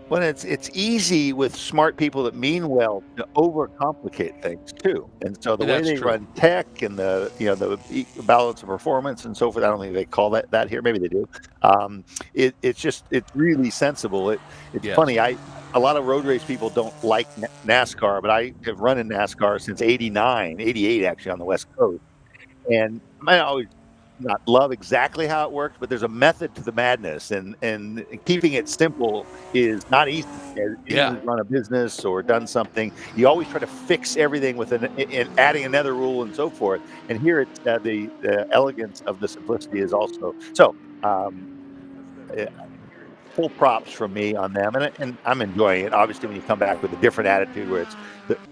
S9: Well, it's easy with smart people that mean well to overcomplicate things too, and so the way they run tech and the balance of performance and so forth. I don't think they call that here. Maybe they do. It's really sensible. It's funny. A lot of road race people don't like NASCAR, but I have run in NASCAR since '89, '88 actually on the West Coast, and I always not love exactly how it works, but there's a method to the madness, and keeping it simple is not easy. As you've run a business or done something, you always try to fix everything with adding another rule and so forth. And here, it's the elegance of the simplicity is also so. Full props from me on them, and I'm enjoying it. Obviously, when you come back with a different attitude, where it's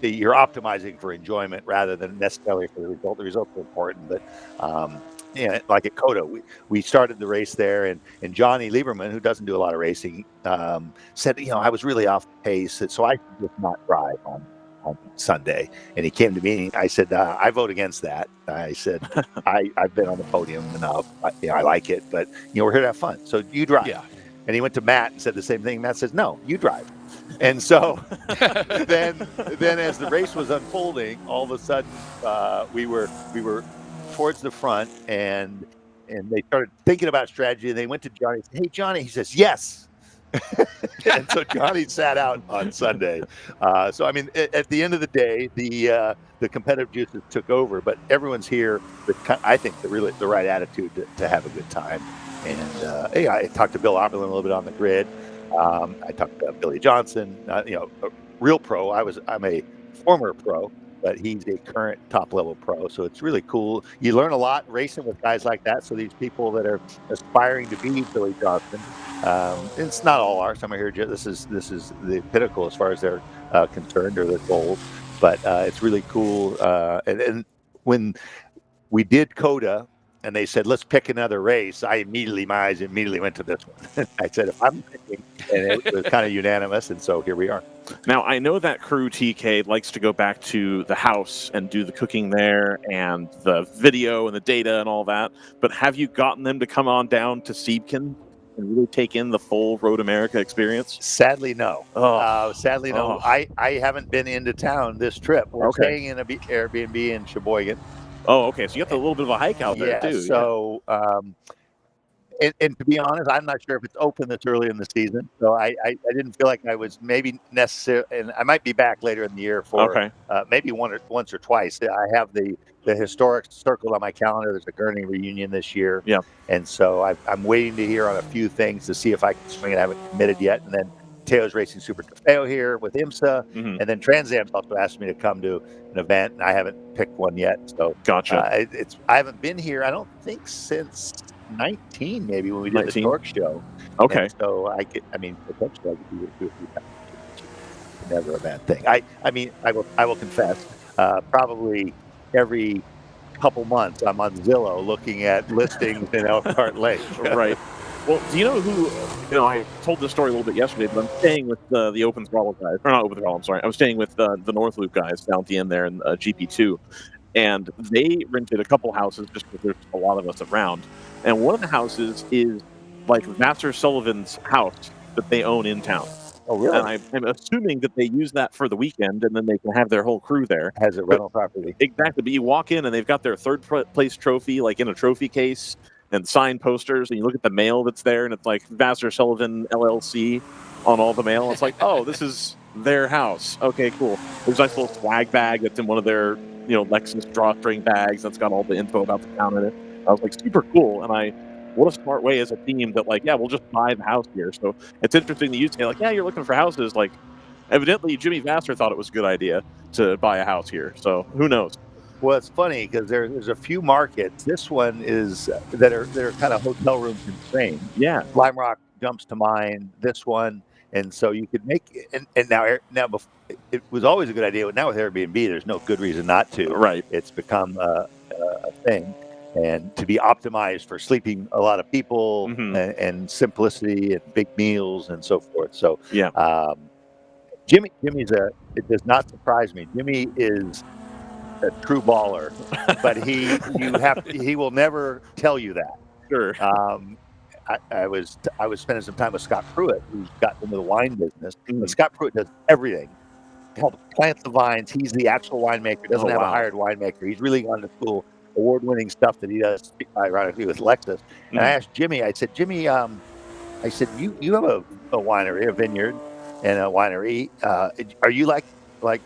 S9: you're optimizing for enjoyment rather than necessarily for the result. The results are important, but like at COTA, we started the race there, and Johnny Lieberman, who doesn't do a lot of racing, said, I was really off pace, so I could just not drive on Sunday. And he came to me, and I said, I vote against that. I said, I've been on the podium enough. I like it, but we're here to have fun. So you drive. Yeah. And he went to Matt and said the same thing. Matt says, no, you drive. And so then as the race was unfolding, all of a sudden we were towards the front, and they started thinking about strategy, and they went to Johnny and said, hey, Johnny. He says, yes. And so Johnny sat out on Sunday. So, I mean, at the end of the day, the competitive juices took over, but everyone's here with, I think, the right attitude to have a good time. And I talked to Bill Opperland a little bit on the grid. I talked to Billy Johnson, a real pro. I'm a former pro, but he's a current top-level pro. So it's really cool. You learn a lot racing with guys like that. So these people that are aspiring to be Billy Johnson, it's not all ours. Some are here. This is the pinnacle as far as they're concerned, or their goals. But it's really cool. And when we did COTA, and they said, let's pick another race, my eyes immediately went to this one. I said, if I'm picking, and it was kind of unanimous, and so here we are.
S2: Now, I know that crew TK likes to go back to the house and do the cooking there and the video and the data and all that, but have you gotten them to come on down to Siebken and really take in the full Road America experience?
S9: Sadly, no. Sadly, no. I haven't been into town this trip. We're staying in an Airbnb in Sheboygan.
S2: Oh, okay. So you got a little bit of a hike out there, too.
S9: So, and to be honest, I'm not sure if it's open this early in the season. So I didn't feel like I was maybe necessary, and I might be back later in the year for maybe once or twice. I have the historic circled on my calendar. There's a Gurney reunion this year.
S2: Yeah.
S9: And so I'm waiting to hear on a few things to see if I can swing it. I haven't committed yet. And then Teo's racing Super Trofeo here with IMSA. Mm-hmm. And then Trans Am's also asked me to come to an event, and I haven't picked one yet. So
S2: gotcha.
S9: I haven't been here, I don't think, since 19, maybe, when we did the Torque show.
S2: Okay.
S9: And so potentially I could do it 2 or 3 times. Never a bad thing. I will confess, probably every couple months I'm on Zillow looking at listings in Elkhart Lake.
S2: Right. Well, do you know who, I told this story a little bit yesterday, but I'm staying with the Open Throttle guys. Or not Open Throttle, I'm sorry. I was staying with the North Loop guys down at the end there in GP2. And they rented a couple houses just because there's a lot of us around. And one of the houses is like Vassar Sullivan's house that they own in town.
S9: Oh, really?
S2: And I'm assuming that they use that for the weekend, and then they can have their whole crew there.
S9: Has a rental property.
S2: Exactly. But you walk in, and they've got their third place trophy, like in a trophy case, and signed posters, and you look at the mail that's there, and it's like Vassar Sullivan LLC on all the mail. It's like, oh, this is their house. Okay, cool. There's a nice little swag bag that's in one of their, Lexus drawstring bags that's got all the info about the town in it. I was like, super cool. And what a smart way as a team that, like, yeah, we'll just buy the house here. So it's interesting that you say, like, yeah, you're looking for houses. Like, evidently Jimmy Vassar thought it was a good idea to buy a house here. So who knows?
S9: Well, it's funny because there's a few markets. This one is that are kind of hotel room constrained.
S2: Yeah.
S9: Lime Rock jumps to mind. This one, and so you could make and now it was always a good idea, but now with Airbnb, there's no good reason not to.
S2: Right.
S9: It's become a thing, and to be optimized for sleeping a lot of people and simplicity and big meals and so forth. So
S2: yeah,
S9: Jimmy's it does not surprise me. Jimmy is a true baller, but he will never tell you that.
S2: Sure.
S9: I was spending some time with Scott Pruitt, who's got into the wine business. But Scott Pruitt does everything. Helps plant the vines. He's the actual winemaker. Doesn't have a hired winemaker. He's really gone to school. Award-winning stuff that he does, ironically, with Lexus. And I asked Jimmy. I said, Jimmy, I said, you have a winery, a vineyard, and a winery. Are you like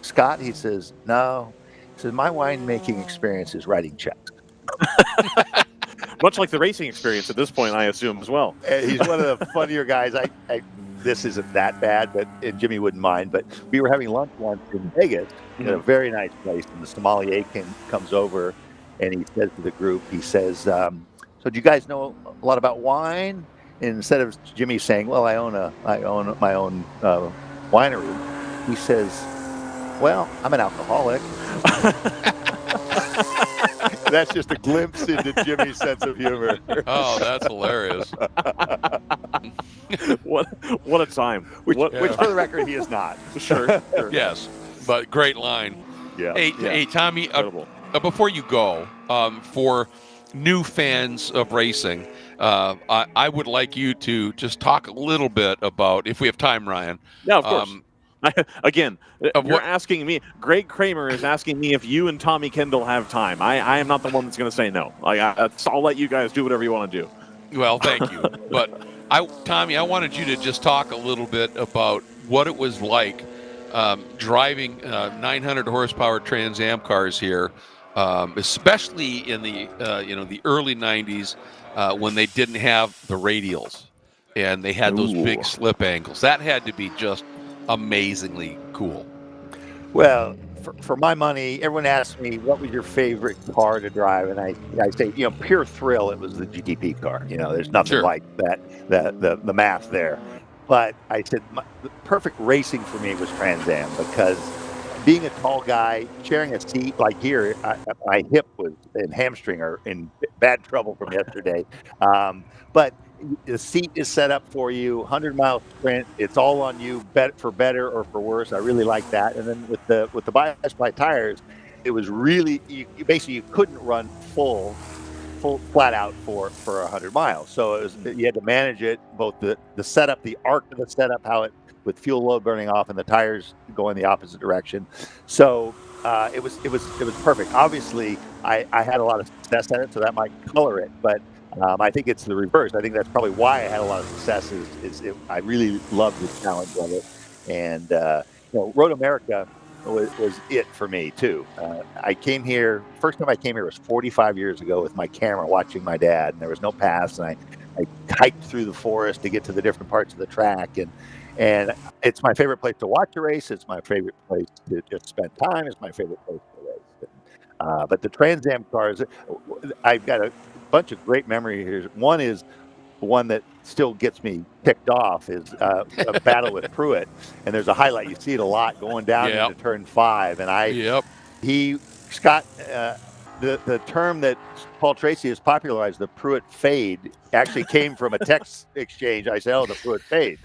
S9: Scott? He says, no. He says, my winemaking experience is writing checks.
S2: Much like the racing experience at this point, I assume, as well.
S9: He's one of the funnier guys. This isn't that bad, and Jimmy wouldn't mind. But we were having lunch once in Vegas at a very nice place, and the sommelier comes over, and he says to the group, he says, so do you guys know a lot about wine? And instead of Jimmy saying, well, I own my own winery, he says, well, I'm an alcoholic. That's just a glimpse into Jimmy's sense of humor.
S1: Oh, that's hilarious.
S2: What a time.
S9: Which, for the record, he is not.
S2: Sure.
S1: Yes, but great line.
S9: Yeah.
S1: Hey, Tommy, before you go, for new fans of racing, I would like you to just talk a little bit about, if we have time, Ryan.
S2: Yeah, of course. Again, you're asking me. Greg Kramer is asking me if you and Tommy Kendall have time. I am not the one that's going to say no. I'll let you guys do whatever you want to do.
S1: Well, thank you. But Tommy, I wanted you to just talk a little bit about what it was like driving 900 horsepower Trans Am cars here, especially in the the early '90s when they didn't have the radials and they had those big slip angles. That had to be just amazingly cool.
S9: Well, for my money, everyone asks me what was your favorite car to drive, and I say, pure thrill. It was the GTP car. There's nothing like that. The math there. But I said the perfect racing for me was Trans Am, because being a tall guy, sharing a seat like here, my hip was and hamstring are in bad trouble from yesterday. But the seat is set up for you, 100-mile sprint. It's all on you, for better or for worse. I really like that. And then with the bi-ply tires, it was really you couldn't run full flat out for 100 miles. So you had to manage it, both the setup, the arc of the setup, how it with fuel load burning off and the tires going the opposite direction. So it was perfect. Obviously, I had a lot of success at it, so that might color it, but. I think it's the reverse. I think that's probably why I had a lot of success. I really loved the challenge of it, and Road America was it for me too. I came here. First time I came here was 45 years ago with my camera, watching my dad, and there was no paths, and I hiked through the forest to get to the different parts of the track, and it's my favorite place to watch a race. It's my favorite place to just spend time. It's my favorite place to race. But the Trans Am cars, I've got a bunch of great memories here. One is one that still gets me ticked off is a battle with Pruitt, and there's a highlight. You see it a lot going down into turn 5, and Scott, the term that Paul Tracy has popularized, the Pruitt fade, actually came from a text exchange. I said, the Pruitt fade,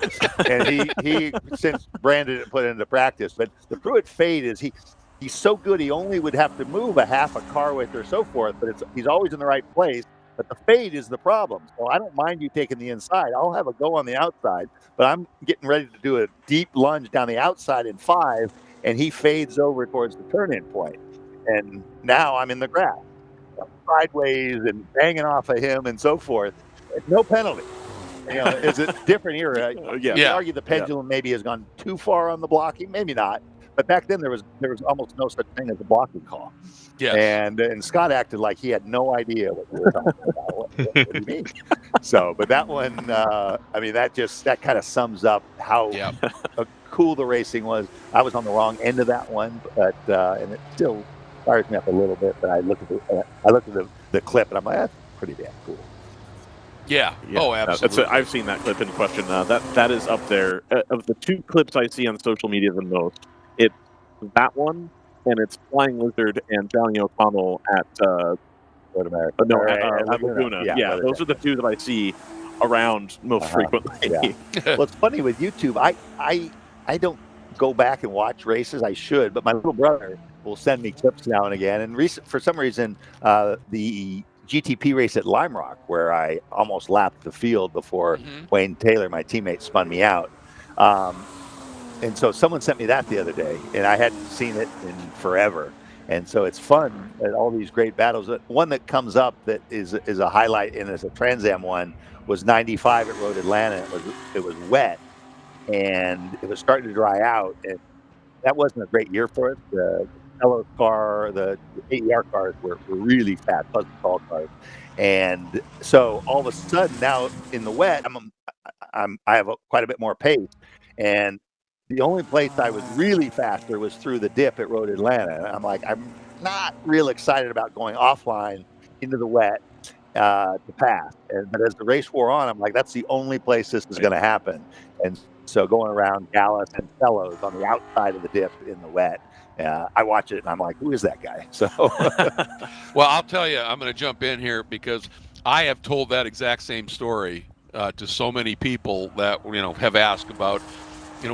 S9: and he since branded it and put it into practice. But the Pruitt fade is he's so good, he only would have to move a half a car width or so forth, but he's always in the right place. But the fade is the problem. So I don't mind you taking the inside. I'll have a go on the outside, but I'm getting ready to do a deep lunge down the outside in 5, and he fades over towards the turn-in point. And now I'm in the grass, sideways and banging off of him and so forth. No penalty. It's a different era.
S2: Yeah.
S9: You could argue the pendulum maybe has gone too far on the blocking, maybe not. But back then there was almost no such thing as a blocking call.
S1: Yes.
S9: And Scott acted like he had no idea what we were talking about. What do you mean? So, but that one, that kind of sums up how cool the racing was. I was on the wrong end of that one, but and it still fires me up a little bit. But I look at the clip and I'm like, that's pretty damn cool.
S1: Yeah. Oh, absolutely.
S2: I've seen that clip in question. That is up there. Of the two clips I see on social media the most, it's that one and it's Flying Lizard and Johnny O'Connell at
S9: Road America.
S2: No, at Laguna. Yeah, those are the two that I see around most frequently.
S9: Yeah. Well, it's funny with YouTube. I don't go back and watch races. I should, but my little brother will send me clips now and again. And for some reason, the GTP race at Lime Rock, where I almost lapped the field before Wayne Taylor, my teammate, spun me out. And so someone sent me that the other day, and I hadn't seen it in forever. And so it's fun at all these great battles. One that comes up that is a highlight and is a Trans Am one was 95 at Road Atlanta. It was wet, and it was starting to dry out, and that wasn't a great year for us. The Fellows car, the AER cars were really fast, Pleasant Tall cars. And so all of a sudden now in the wet, I have quite a bit more pace. And the only place I was really faster was through the dip at Road Atlanta. And I'm like, I'm not real excited about going offline into the wet to pass. But as the race wore on, I'm like, that's the only place this is going to happen. And so going around Dallas and Fellows on the outside of the dip in the wet, I watch it and I'm like, who is that guy? So,
S1: well, I'll tell you, I'm going to jump in here because I have told that exact same story to so many people that have asked about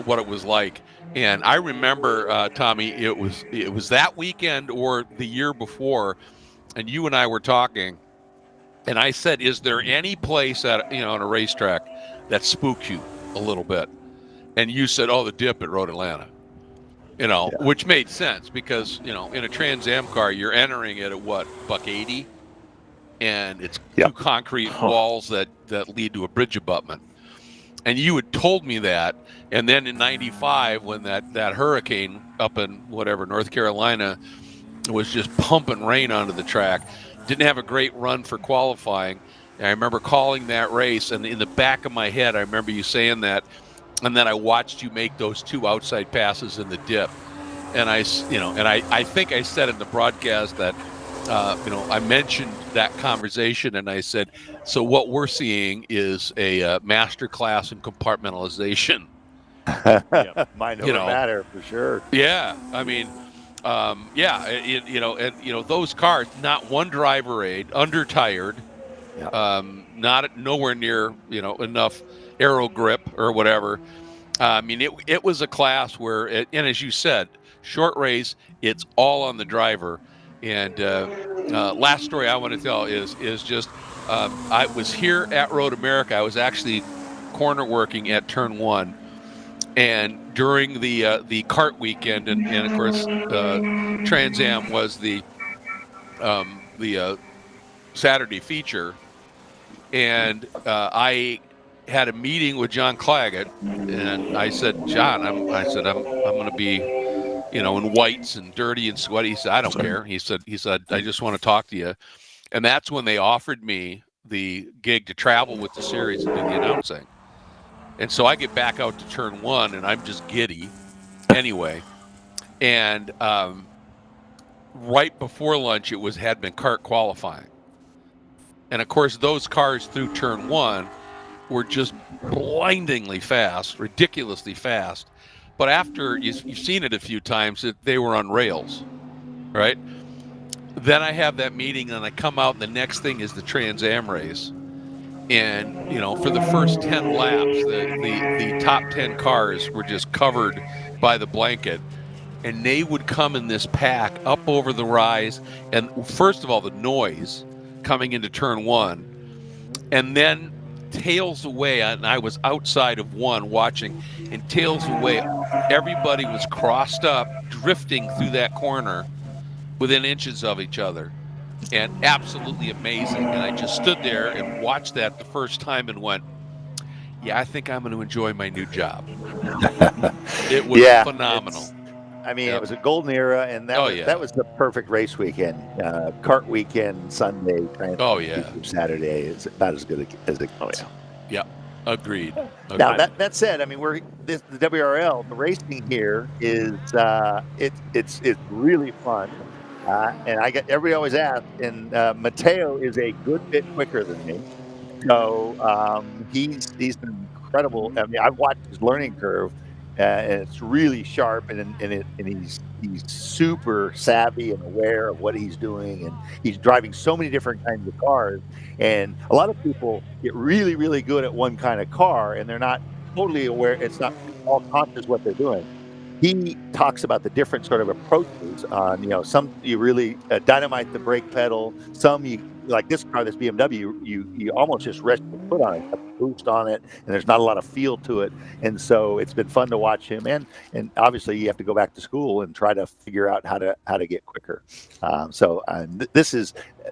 S1: what it was like. And I remember, Tommy, it was that weekend or the year before, and you and I were talking, and I said, is there any place at on a racetrack that spooks you a little bit? And you said, oh, the dip at Road Atlanta. Which made sense because, in a Trans Am car, you're entering it at what, $180? And it's two concrete walls that lead to a bridge abutment. And you had told me that. And then in 95, when that hurricane up in North Carolina was just pumping rain onto the track, didn't have a great run for qualifying. And I remember calling that race, and in the back of my head, I remember you saying that. And then I watched you make those two outside passes in the dip, and I think I said in the broadcast that, I mentioned that conversation, and I said, so what we're seeing is a master class in compartmentalization.
S9: Mind over matter for sure.
S1: Yeah, I mean, those cars, not one driver aid, under-tired, nowhere near enough aero grip or whatever. I mean, it was a class where, and as you said, short race, it's all on the driver. And last story I want to tell is just I was here at Road America. I was actually corner working at Turn 1, and during the kart weekend, and of course Trans Am was the Saturday feature, and I had a meeting with John Claggett, and I said, John, I'm going to be, in whites and dirty and sweaty. He said, I don't care. He said, I just want to talk to you. And that's when they offered me the gig to travel with the series and do the announcing. And so I get back out to Turn 1, and I'm just giddy anyway. And right before lunch, had been kart qualifying. And of course, those cars through Turn 1 were just blindingly fast, ridiculously fast. But after you've seen it a few times, they were on rails, right? Then I have that meeting, and I come out, and the next thing is the Trans Am race. And, for the first 10 laps, the top 10 cars were just covered by the blanket. And they would come in this pack up over the rise. And first of all, the noise coming into Turn 1. And then tails away, and I was outside of 1 watching, and tails away, everybody was crossed up, drifting through that corner within inches of each other, and absolutely amazing. And I just stood there and watched that the first time and went, yeah, I think I'm going to enjoy my new job. It was
S9: Yeah,
S1: phenomenal.
S9: I mean,
S1: Yep.
S9: it was a golden era, and
S1: Oh, yeah.
S9: that was the perfect race weekend. Kart weekend, Sunday,
S1: Oh, yeah.
S9: Saturday is about as good as it
S2: Oh
S9: gets.
S2: yeah.
S1: Agreed.
S9: Now
S1: Agreed.
S9: that said, I mean, the WRL, the racing here is it's really fun, and everybody always asks, and Mateo is a good bit quicker than me, so he's been incredible. I mean, I've watched his learning curve, and it's really sharp, and he's super savvy and aware of what he's doing, and he's driving so many different kinds of cars. And a lot of people get really, really good at one kind of car, and they're not totally aware. It's not all conscious what they're doing. He talks about the different sort of approaches on, some you really dynamite the brake pedal. Some you, like this car, this BMW, you almost just rest your foot on it, have a boost on it, and there's not a lot of feel to it. And so it's been fun to watch him. And obviously you have to go back to school and try to figure out how to get quicker.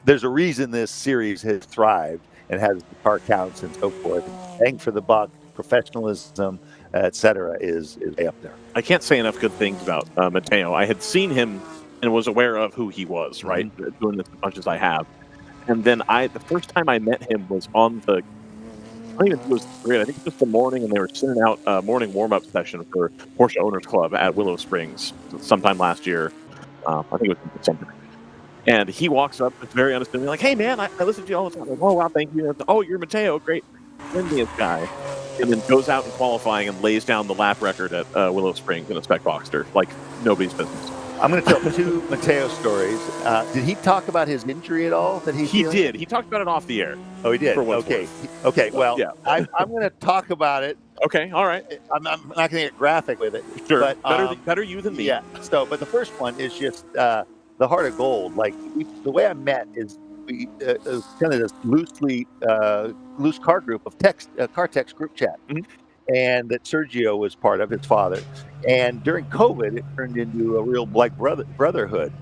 S9: There's a reason this series has thrived and has the car counts and so forth. Bang for the buck, professionalism, etc. is way up there.
S2: I can't say enough good things about Mateo. I had seen him and was aware of who he was, right? Doing this as much as I have. And then the first time I met him was on I don't even think it was great. I think it was the morning, and they were sending out a morning warm-up session for Porsche Owners Club at Willow Springs sometime last year. I think it was in December. And he walks up, it's very unassuming, like, "Hey, man, I listen to you all the time." Like, "Oh, wow, thank you." "Oh, you're Mateo, great, friendliest guy." And then goes out in qualifying and lays down the lap record at Willow Springs in a spec Boxster, like nobody's business.
S9: I'm going to tell two Mateo stories. Did he talk about his injury at all?
S2: He did. He talked about it off the air.
S9: Oh, he did. Okay. Okay. Well,
S2: yeah.
S9: I'm going to talk about it.
S2: Okay. All right.
S9: I'm not going to get graphic with it.
S2: Sure.
S9: But,
S2: better you than me.
S9: Yeah. So, but the first one is just the heart of gold. Like the way I met is we kind of this loose car group of car text group chat.
S2: Mm-hmm.
S9: And that Sergio was part of, his father. And during COVID, it turned into a real brotherhood.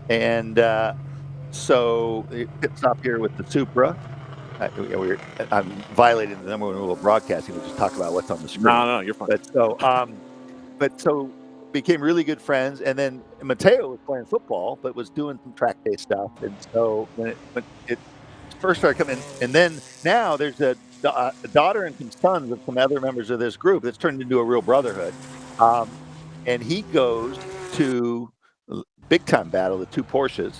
S9: And so it pit stop here with the Supra. I'm violating the number one rule of broadcasting. We just talk about what's on the screen.
S2: No, you're fine.
S9: But so became really good friends. And then Mateo was playing football, but was doing some track-based stuff. And so when it first started coming, and then now there's a daughter and some sons of some other members of this group that's turned into a real brotherhood. And he goes to big time battle, the two Porsches.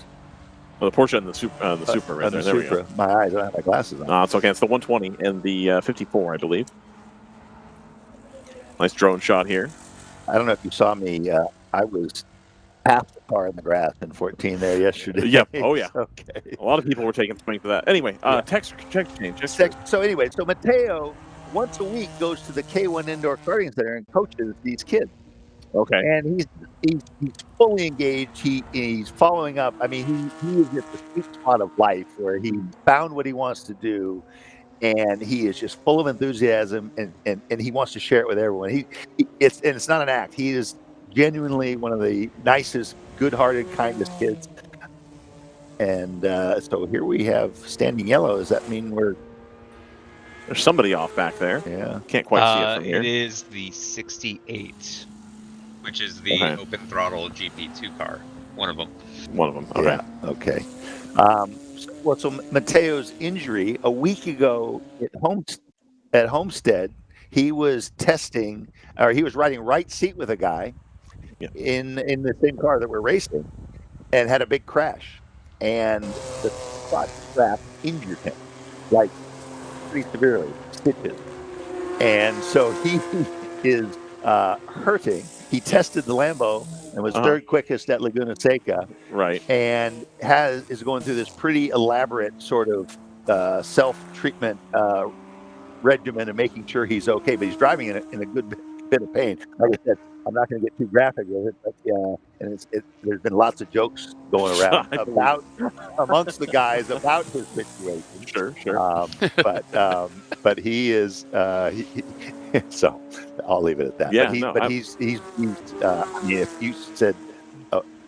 S2: Well, the Porsche and the Supra right there.
S9: There we go. My eyes, I don't have my glasses on.
S2: No, it's okay. It's the 120 and the 54, I believe. Nice drone shot here.
S9: I don't know if you saw me. I was half the car in the grass in 14 there yesterday.
S2: Yep. Oh, yeah.
S9: Okay.
S2: A lot of people were taking swing for that. Anyway, text change.
S9: So anyway, so Mateo once a week goes to the K1 Indoor Karting Center and coaches these kids.
S2: Okay.
S9: And he's fully engaged. He's following up. I mean, he is at the sweet spot of life where he found what he wants to do, and he is just full of enthusiasm, and he wants to share it with everyone. It's not an act. He is genuinely one of the nicest, good-hearted, kindest kids. And so here we have standing yellow. Does that mean
S2: there's somebody off back there?
S9: Yeah.
S2: Can't quite see it from here.
S3: It is the 68, which is the open throttle GP2 car. One of them.
S2: Okay.
S9: Yeah. Okay. So Mateo's injury a week ago at Homestead, he was he was riding right seat with a guy in the same car that we're racing, and had a big crash, and the spot strap injured him, like pretty severely, stitches, and so he is hurting. He tested the Lambo and was third quickest at Laguna Seca.
S2: Right.
S9: And is going through this pretty elaborate sort of self-treatment regimen and making sure he's okay. But he's driving in a good bit of pain. Like I said, I'm not going to get too graphic with it, but and there's been lots of jokes going around amongst the guys about his situation.
S2: Sure.
S9: But he is. So I'll leave it at that.
S2: Yeah,
S9: he's. I mean, if you said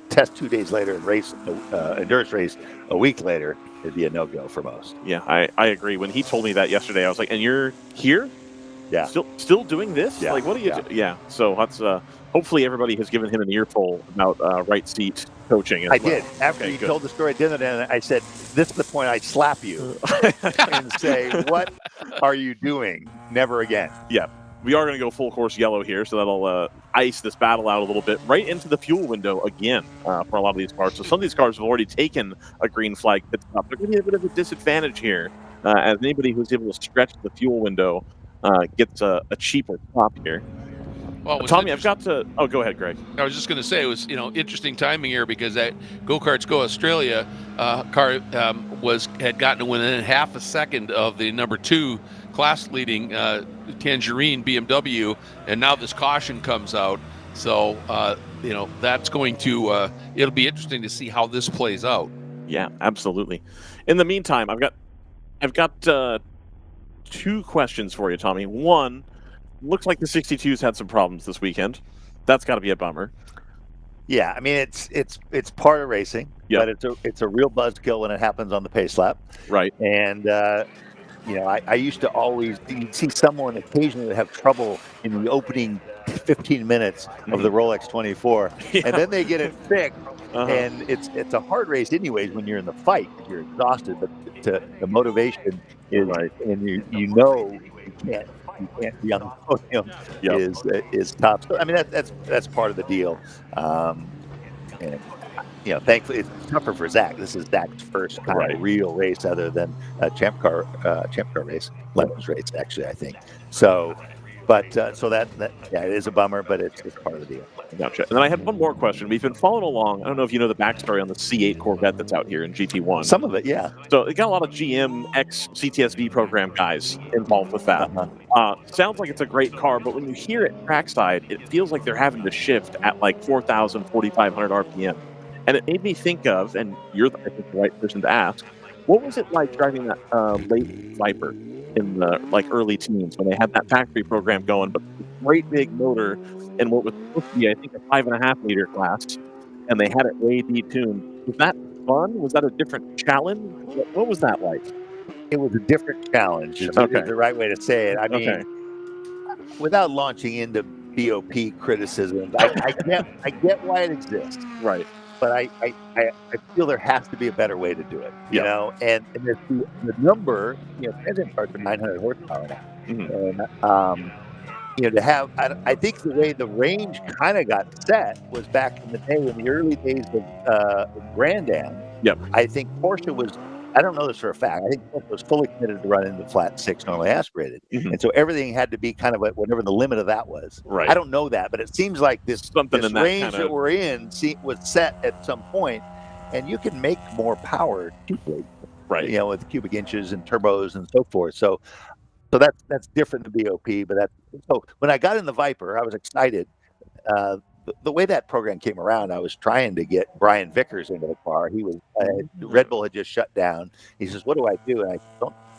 S9: test 2 days later and race endurance race a week later, it'd be a no-go for most.
S2: Yeah, I agree. When he told me that yesterday, I was like, "And you're here?"
S9: Yeah.
S2: Still doing this?
S9: Yeah.
S2: Like, what do you do? Yeah. So that's hopefully everybody has given him an earful about right seat coaching as
S9: I
S2: well.
S9: did. After
S2: Okay,
S9: you
S2: good.
S9: told the story at dinner, and I said, "This is the point I slap you and say, what are you doing? Never again."
S2: Yeah. We are going to go full course yellow here, so that'll ice this battle out a little bit, right into the fuel window again for a lot of these cars. So some of these cars have already taken a green flag pit stop. They're going to be a bit of a disadvantage here, as anybody who's able to stretch the fuel window gets a cheaper stop here.
S1: Well,
S2: Tommy, I've got to. Oh, go ahead, Greg.
S1: I was just going to say it was interesting timing here because that Go-Karts Go Australia car had gotten within half a second of the number 2 class leading Tangerine BMW, and now this caution comes out. So that's going to it'll be interesting to see how this plays out.
S2: Yeah, absolutely. In the meantime, I've got 2 questions for you, Tommy. One. Looks like the 62s had some problems this weekend. That's got to be a bummer.
S9: Yeah, I mean it's part of racing, but it's a real buzzkill when it happens on the pace lap.
S2: Right.
S9: And I used to always see someone occasionally have trouble in the opening 15 minutes of the Rolex 24, and then they get it fixed. And it's a hard race anyways when you're in the fight. You're exhausted, but the motivation is right, and you can't be on the podium is top. So, I mean that's part of the deal. And thankfully it's tougher for Zach. This is Zach's first kind of real race other than a champ car race, Lemon's race actually, I think. So, but so that it is a bummer, but it's part of the deal.
S2: Gotcha. And then I had one more question. We've been following along. I don't know if you know the backstory on the C8 Corvette that's out here in GT1.
S9: Some of it, yeah.
S2: So it got a lot of GM CTSV program guys involved with that. Sounds like it's a great car, but when you hear it trackside, it feels like they're having to shift at like 4,000, 4,500 RPM. And it made me think of, and you're I think the right person to ask, what was it like driving that late Viper in the early teens when they had that factory program going, but great big motor and what was supposed to be, I think, a 5.5 liter class, and they had it way detuned. Was that fun? Was that a different challenge? What was that like?
S9: It was a different challenge. Is the right way to say it. I mean, without launching into BOP criticism, I get why it exists.
S2: Right.
S9: But I feel there has to be a better way to do it. You know, and the number, transit cars are 900 horsepower now. And to have, I think the way the range kind of got set was back in the day, in the early days of Grand Am.
S2: Yep.
S9: I think Porsche was, I don't know this for a fact, I think Porsche was fully committed to run into flat 6 normally aspirated. And so everything had to be kind of whatever the limit of that was.
S2: Right.
S9: I don't know that, but it seems like this range that we're in was set at some point, and you can make more power cheaply.
S2: Right.
S9: With cubic inches and turbos and so forth. So that's different than BOP, but so when I got in the Viper, I was excited. The way that program came around, I was trying to get Brian Vickers into the car. He was Red Bull had just shut down. He says, "What do I do?" And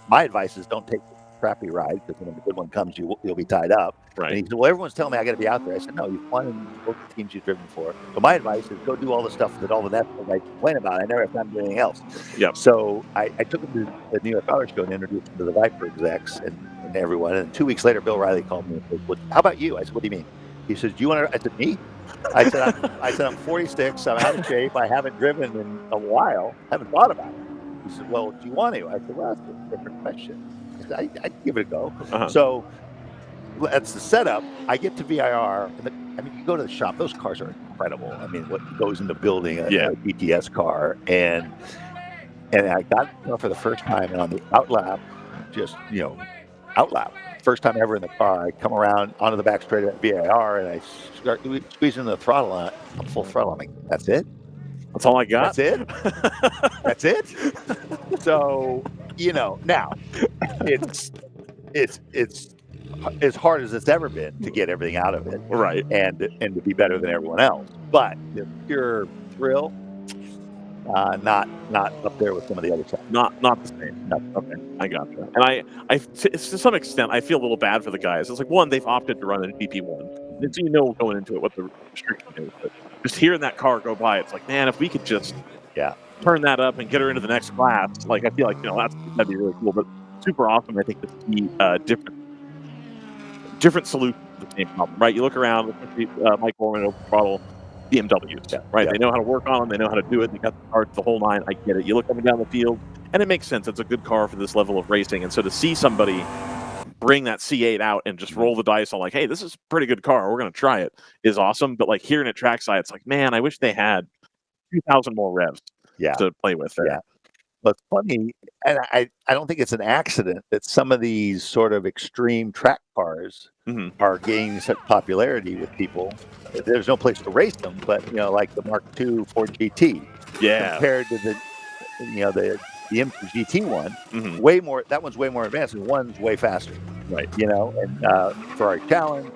S9: my advice is don't take the crappy ride, because when the good one comes, you'll be tied up.
S2: Right.
S9: And he said, "Well, everyone's telling me I got to be out there." I said, "No, you've won in both the teams you've driven for. So my advice is go do all the stuff that all the national guys complain about. I never have time to do anything else."
S2: Yep.
S9: So I took him to the New York Auto Show and introduced him to the Viper execs and everyone. And 2 weeks later, Bill Riley called me and said, "How about you?" I said, "What do you mean?" He says, "Do you want to?" I said, "Me?" I said, I'm 46. I'm out of shape. I haven't driven in a while. Haven't thought about it. He said, "Well, do you want to?" I said, "Well, that's a different question." I said, I'd give it a go. So that's the setup. I get to VIR. And you go to the shop. Those cars are incredible. I mean, what goes into building a BTS car. And I got for the first time, and on the outlap, outlap. First time ever in the car, I come around onto the back straight at VIR, and I start squeezing the throttle on it. I'm full throttle. I'm like, "That's it?
S2: That's all I got?
S9: That's it? That's it?" So, now it's as hard as it's ever been to get everything out of it,
S2: right?
S9: And to be better than everyone else. But the pure thrill, not up there with some of the other stuff.
S2: Not the same.
S9: No. Okay,
S2: I gotcha. And I to some extent, I feel a little bad for the guys. It's like, one, they've opted to run in GP1, and so going into it what the restriction is. But just hearing that car go by, it's like, man, if we could just turn that up and get her into the next class, like I feel like that'd be really cool. But super awesome, I think, to see different different solutions to the same problem, right? You look around, Mike Gorman, open throttle BMWs, right? They know how to work on them. They know how to do it. They got the parts, the whole nine. I get it. You look up and down the field, and it makes sense. It's a good car for this level of racing. And so to see somebody bring that C8 out and just roll the dice on like, hey, this is a pretty good car, we're going to try it, is awesome. But like hearing it trackside, it's like, man, I wish they had 2,000 more revs to play with there.
S9: Yeah. But it's funny, and I don't think it's an accident that some of these sort of extreme track cars are gaining such popularity with people. There's no place to race them, but like the Mark II Ford GT, compared to the IMSA GT one, way more. That one's way more advanced, and one's way faster.
S2: Right.
S9: And Ferrari Challenge,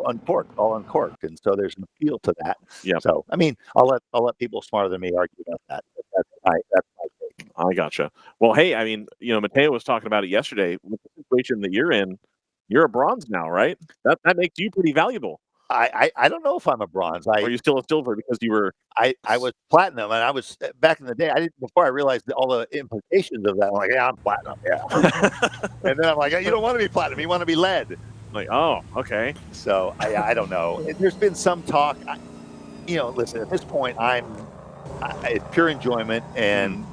S9: uncorked, all uncorked, and so there's an appeal to that.
S2: Yeah.
S9: So I mean, I'll let people smarter than me argue about that. That's my take.
S2: I gotcha. Well, hey, I mean, Matteo was talking about it yesterday. With the situation that you're in, you're a bronze now, right? That makes you pretty valuable.
S9: I don't know if I'm a bronze.
S2: Or are you still a silver because you were?
S9: I was platinum, and I was back in the day. Before I realized all the implications of that. I'm like, yeah, I'm platinum, yeah. And then I'm like, you don't want to be platinum, you want to be lead.
S2: Like, oh, okay.
S9: So I don't know. There's been some talk. Listen, at this point, it's pure enjoyment, and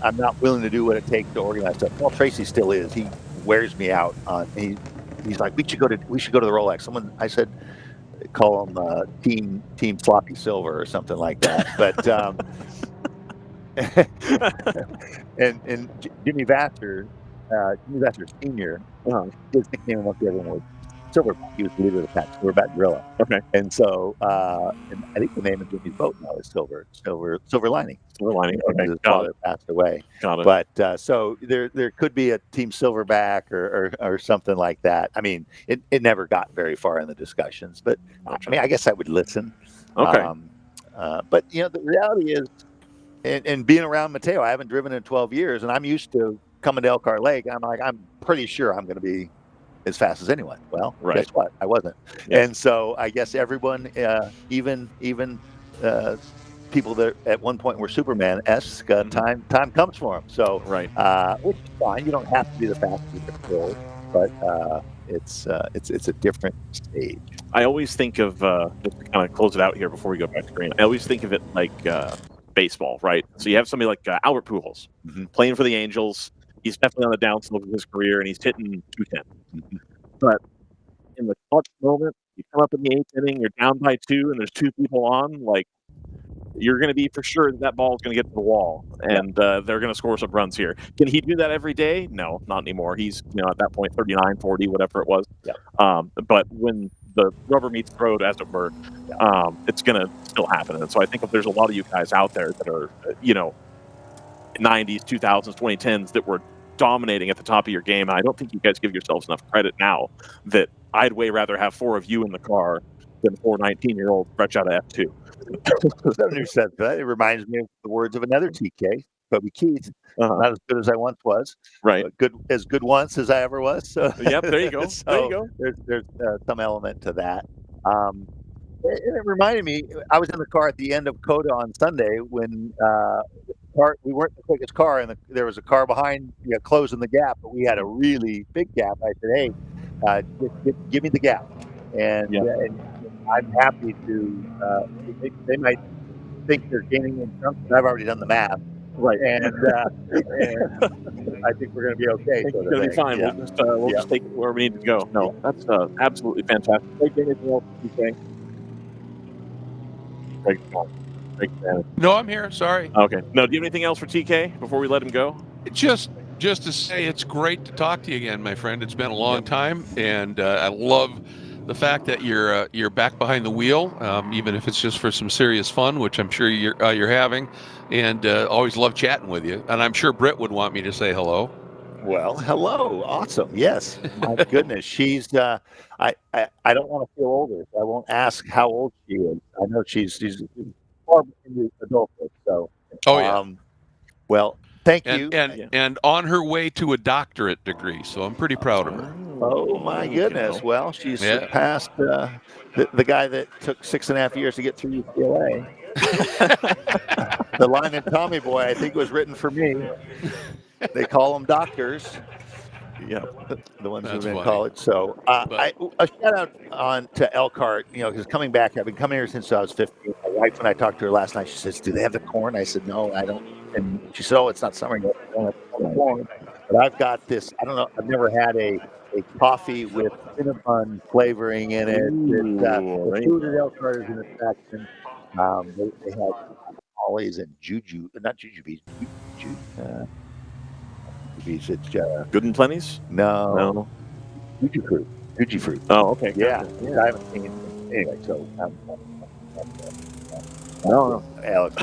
S9: I'm not willing to do what it takes to organize stuff. Well, Tracy still is. He wears me out. He's like, we should go to the Rolex. I said, call him Team Sloppy Silver or something like that. But and Jimmy Vassar Senior, his nickname amongst everyone was Silverback. He was the leader of the pack, Silverback Gorilla.
S2: Okay.
S9: And so, and I think the name of Jimmy's boat now is Silver Lining.
S2: Silver Lining. Okay.
S9: His father passed away.
S2: Got it.
S9: But so there could be a Team Silverback or something like that. I mean, it never got very far in the discussions, but I mean, I guess I would listen.
S2: Okay.
S9: But the reality is, and being around Matteo, I haven't driven in 12 years, and I'm used to coming to Elkhart Lake. I'm pretty sure I'm going to be as fast as anyone. Well, guess what? I wasn't.
S2: Yeah.
S9: And so I guess everyone, even people that at one point were Superman-esque, time comes for them. So, which is fine. You don't have to be the fastest in the world, but it's a different stage.
S2: I always think of just to kind of close it out here before we go back to green. I always think of it like baseball, right? So you have somebody like Albert Pujols playing for the Angels. He's definitely on the downslope of his career, and he's hitting 210. But in the clutch moment, you come up in the 8th inning, you're down by 2, and there's 2 people on, like, you're going to be for sure that ball is going to get to the wall, and they're going to score some runs here. Can he do that every day? No, not anymore. He's, at that point, 39, 40, whatever it was. Yeah. But when the rubber meets the road, as it were, it's going to still happen. And so I think if there's a lot of you guys out there that are, 90s, 2000s, 2010s that were dominating at the top of your game, and I don't think you guys give yourselves enough credit now that I'd way rather have 4 of you in the car than 4 19-year-olds fresh out of F2.
S9: Somebody said that. It reminds me of the words of another TK, Toby Keith. Not as good as I once was.
S2: Right.
S9: As good once as I ever was. So,
S2: yep, there you go.
S9: So
S2: there you go.
S9: There's some element to that. And it reminded me, I was in the car at the end of COTA on Sunday when we weren't the quickest car, and there was a car behind, closing the gap, but we had a really big gap. I said, hey, give me the gap. And, and I'm happy to, they might think they're gaining in chunks, but I've already done the math.
S2: Right.
S9: And I think we're going to be okay.
S2: I think we're going to be fine.
S9: Yeah.
S2: We'll just take it where we need to go. No, that's absolutely fantastic. Anything else you think?
S1: No, I'm here. Sorry.
S2: Okay. No, do you have anything else for TK before we let him go?
S1: Just to say it's great to talk to you again, my friend. It's been a long time, and I love the fact that you're back behind the wheel, even if it's just for some serious fun, which I'm sure you're having. And always love chatting with you. And I'm sure Britt would want me to say hello.
S9: Well, hello. Awesome. Yes. My goodness. She's I don't want to feel older, so I won't ask how old she is. I know she's far between adulthood. So well, thank you.
S2: And
S1: on her way to a doctorate degree, so I'm pretty proud of her.
S9: Oh my goodness. Well, she's surpassed the guy that took 6.5 years to get through UCLA. The line in Tommy Boy, I think, was written for me. They call them doctors. the ones
S1: That's
S9: who've been in
S1: funny.
S9: college. So a shout out on to Elkhart, because coming back, I've been coming here since I was 15. My wife, when I talked to her last night, she says, "Do they have the corn?" I said, "No, I don't." And she said, "Oh, it's not summer yet. I don't have the corn." But I've got this. I don't know. I've never had a coffee with cinnamon flavoring in it. The food at Elkhart is an attraction. They have tamales and not jujubes. It's
S2: Good and Plenty's?
S9: no. Juji fruit.
S2: Oh, okay.
S9: Yeah,
S2: Gotcha.
S9: I haven't seen it. Anyway, so no, Alex,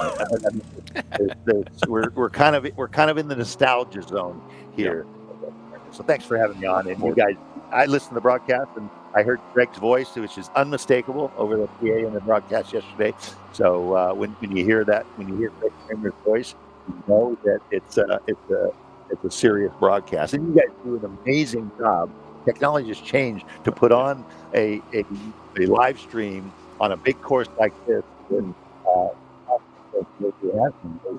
S9: we're kind of in the nostalgia zone here. So thanks for having me on. And you guys, I listened to the broadcast and I heard Greg's voice, which is unmistakable over the PA in the broadcast yesterday. So when you hear that, when you hear Greg Kramer's voice, you know that it's a serious broadcast. And you guys do an amazing job. Technology has changed to put on a live stream on a big course like this. And,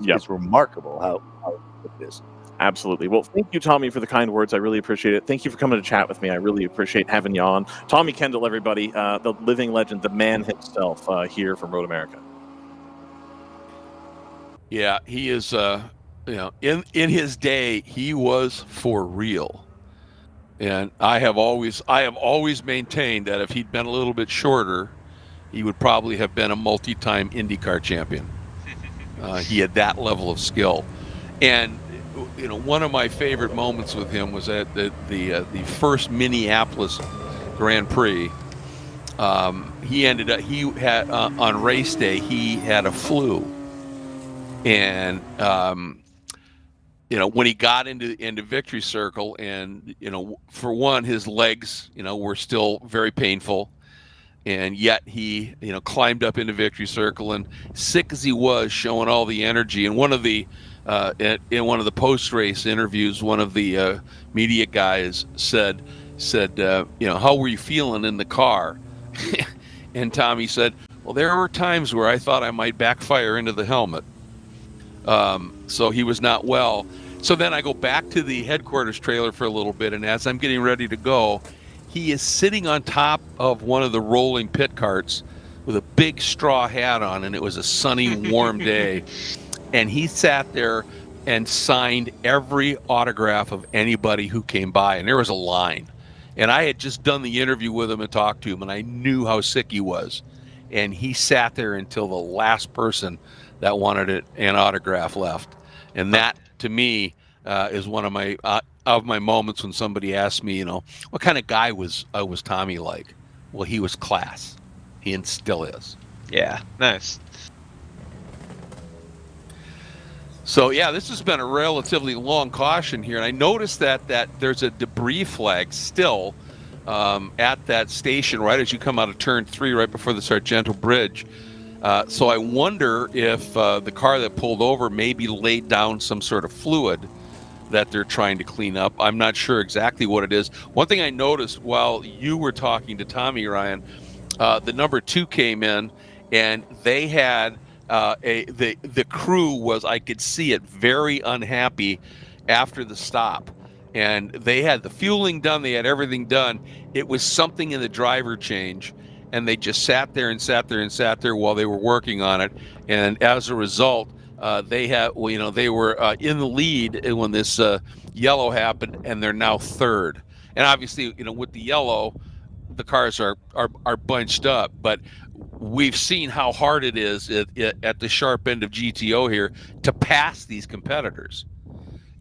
S9: it's remarkable how it is.
S2: Absolutely. Well, thank you, Tommy, for the kind words. I really appreciate it. Thank you for coming to chat with me. I really appreciate having you on. Tommy Kendall, everybody, the living legend, the man himself, here from Road America.
S1: Yeah, he is. In his day, he was for real. And I have always maintained that if he'd been a little bit shorter, he would probably have been a multi-time IndyCar champion. He had that level of skill. And one of my favorite moments with him was at the first Minneapolis Grand Prix. He had on race day, he had a flu. And when he got into victory circle, and for one, his legs were still very painful, and yet he climbed up into victory circle, and sick as he was, showing all the energy. And one of the in one of the post race interviews, one of the media guys said how were you feeling in the car? And Tommy said, well, there were times where I thought I might backfire into the helmet. So he was not well. So then I go back to the headquarters trailer for a little bit, and as I'm getting ready to go, he is sitting on top of one of the rolling pit carts with a big straw hat on, and it was a sunny, warm day. And he sat there and signed every autograph of anybody who came by, and there was a line. And I had just done the interview with him and talked to him, and I knew how sick he was. And he sat there until the last person that wanted an autograph left. And that, to me, is one of my moments when somebody asked me, what kind of guy was Tommy like? Well, he was class. He still is.
S3: Yeah, nice.
S1: So, yeah, this has been a relatively long caution here. And I noticed that there's a debris flag still at that station right as you come out of turn 3, right before the Sargento Bridge. So I wonder if the car that pulled over maybe laid down some sort of fluid that they're trying to clean up. I'm not sure exactly what it is. One thing I noticed while you were talking to Tommy, Ryan, the number 2 came in, and they had the crew was, I could see it, very unhappy after the stop. And they had the fueling done, they had everything done. It was something in the driver change, and they just sat there while they were working on it. And as a result, they were in the lead when this yellow happened, and they're now third. And obviously, with the yellow, the cars are bunched up, but we've seen how hard it is at the sharp end of GTO here to pass these competitors.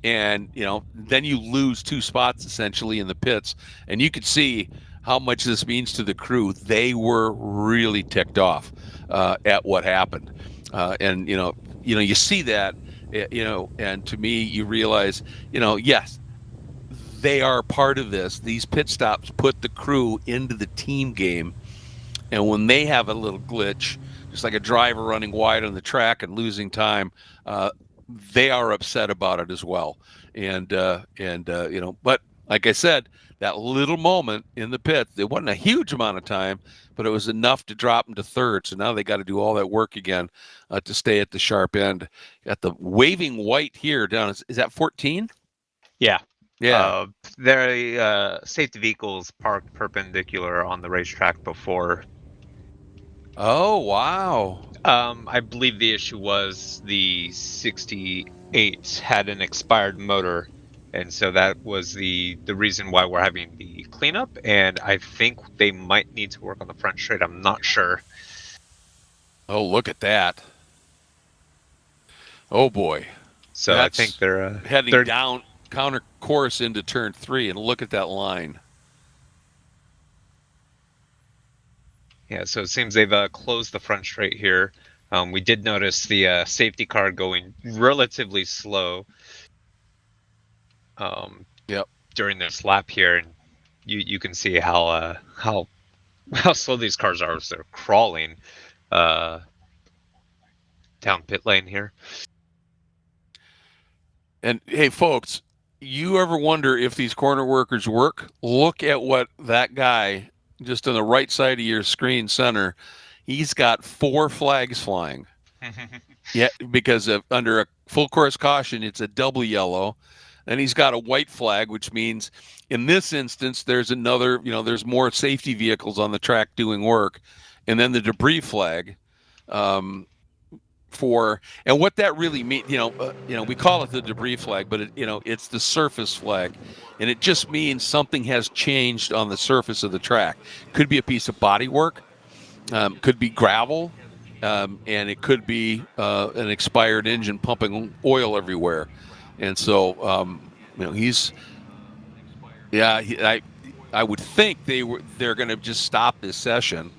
S1: And then you lose 2 spots essentially in the pits, and you could see how much this means to the crew. They were really ticked off at what happened, and you see that, and to me, you realize, yes, they are part of this. These pit stops put the crew into the team game, and when they have a little glitch, just like a driver running wide on the track and losing time, they are upset about it as well. And but like I said, that little moment in the pit, it wasn't a huge amount of time, but it was enough to drop them to third. So now they got to do all that work again to stay at the sharp end. Got the waving white here down. Is that 14?
S3: Yeah.
S1: Yeah.
S3: There are safety vehicles parked perpendicular on the racetrack before.
S1: Oh, wow.
S3: I believe the issue was the 68 had an expired motor, and so that was the reason why we're having the cleanup. And I think they might need to work on the front straight. I'm not sure.
S1: Oh, look at that. Oh boy.
S3: So I think they're
S1: heading down counter course into turn 3, and look at that line.
S3: Yeah, so it seems they've closed the front straight here. We did notice the safety car going relatively slow
S1: Yep.
S3: during this lap here, and you can see how slow these cars are as they're crawling down pit lane here.
S1: And hey, folks, you ever wonder if these corner workers work? Look at what that guy just on the right side of your screen center. He's got 4 flags flying. Yeah, because under a full course caution, it's a double yellow. And he's got a white flag, which means in this instance, there's another, there's more safety vehicles on the track doing work. And then the debris flag. And what that really means, we call it the debris flag, but it's the surface flag, and it just means something has changed on the surface of the track. Could be a piece of body work, could be gravel, and it could be an expired engine pumping oil everywhere. And so, I would think they're going to just stop this session.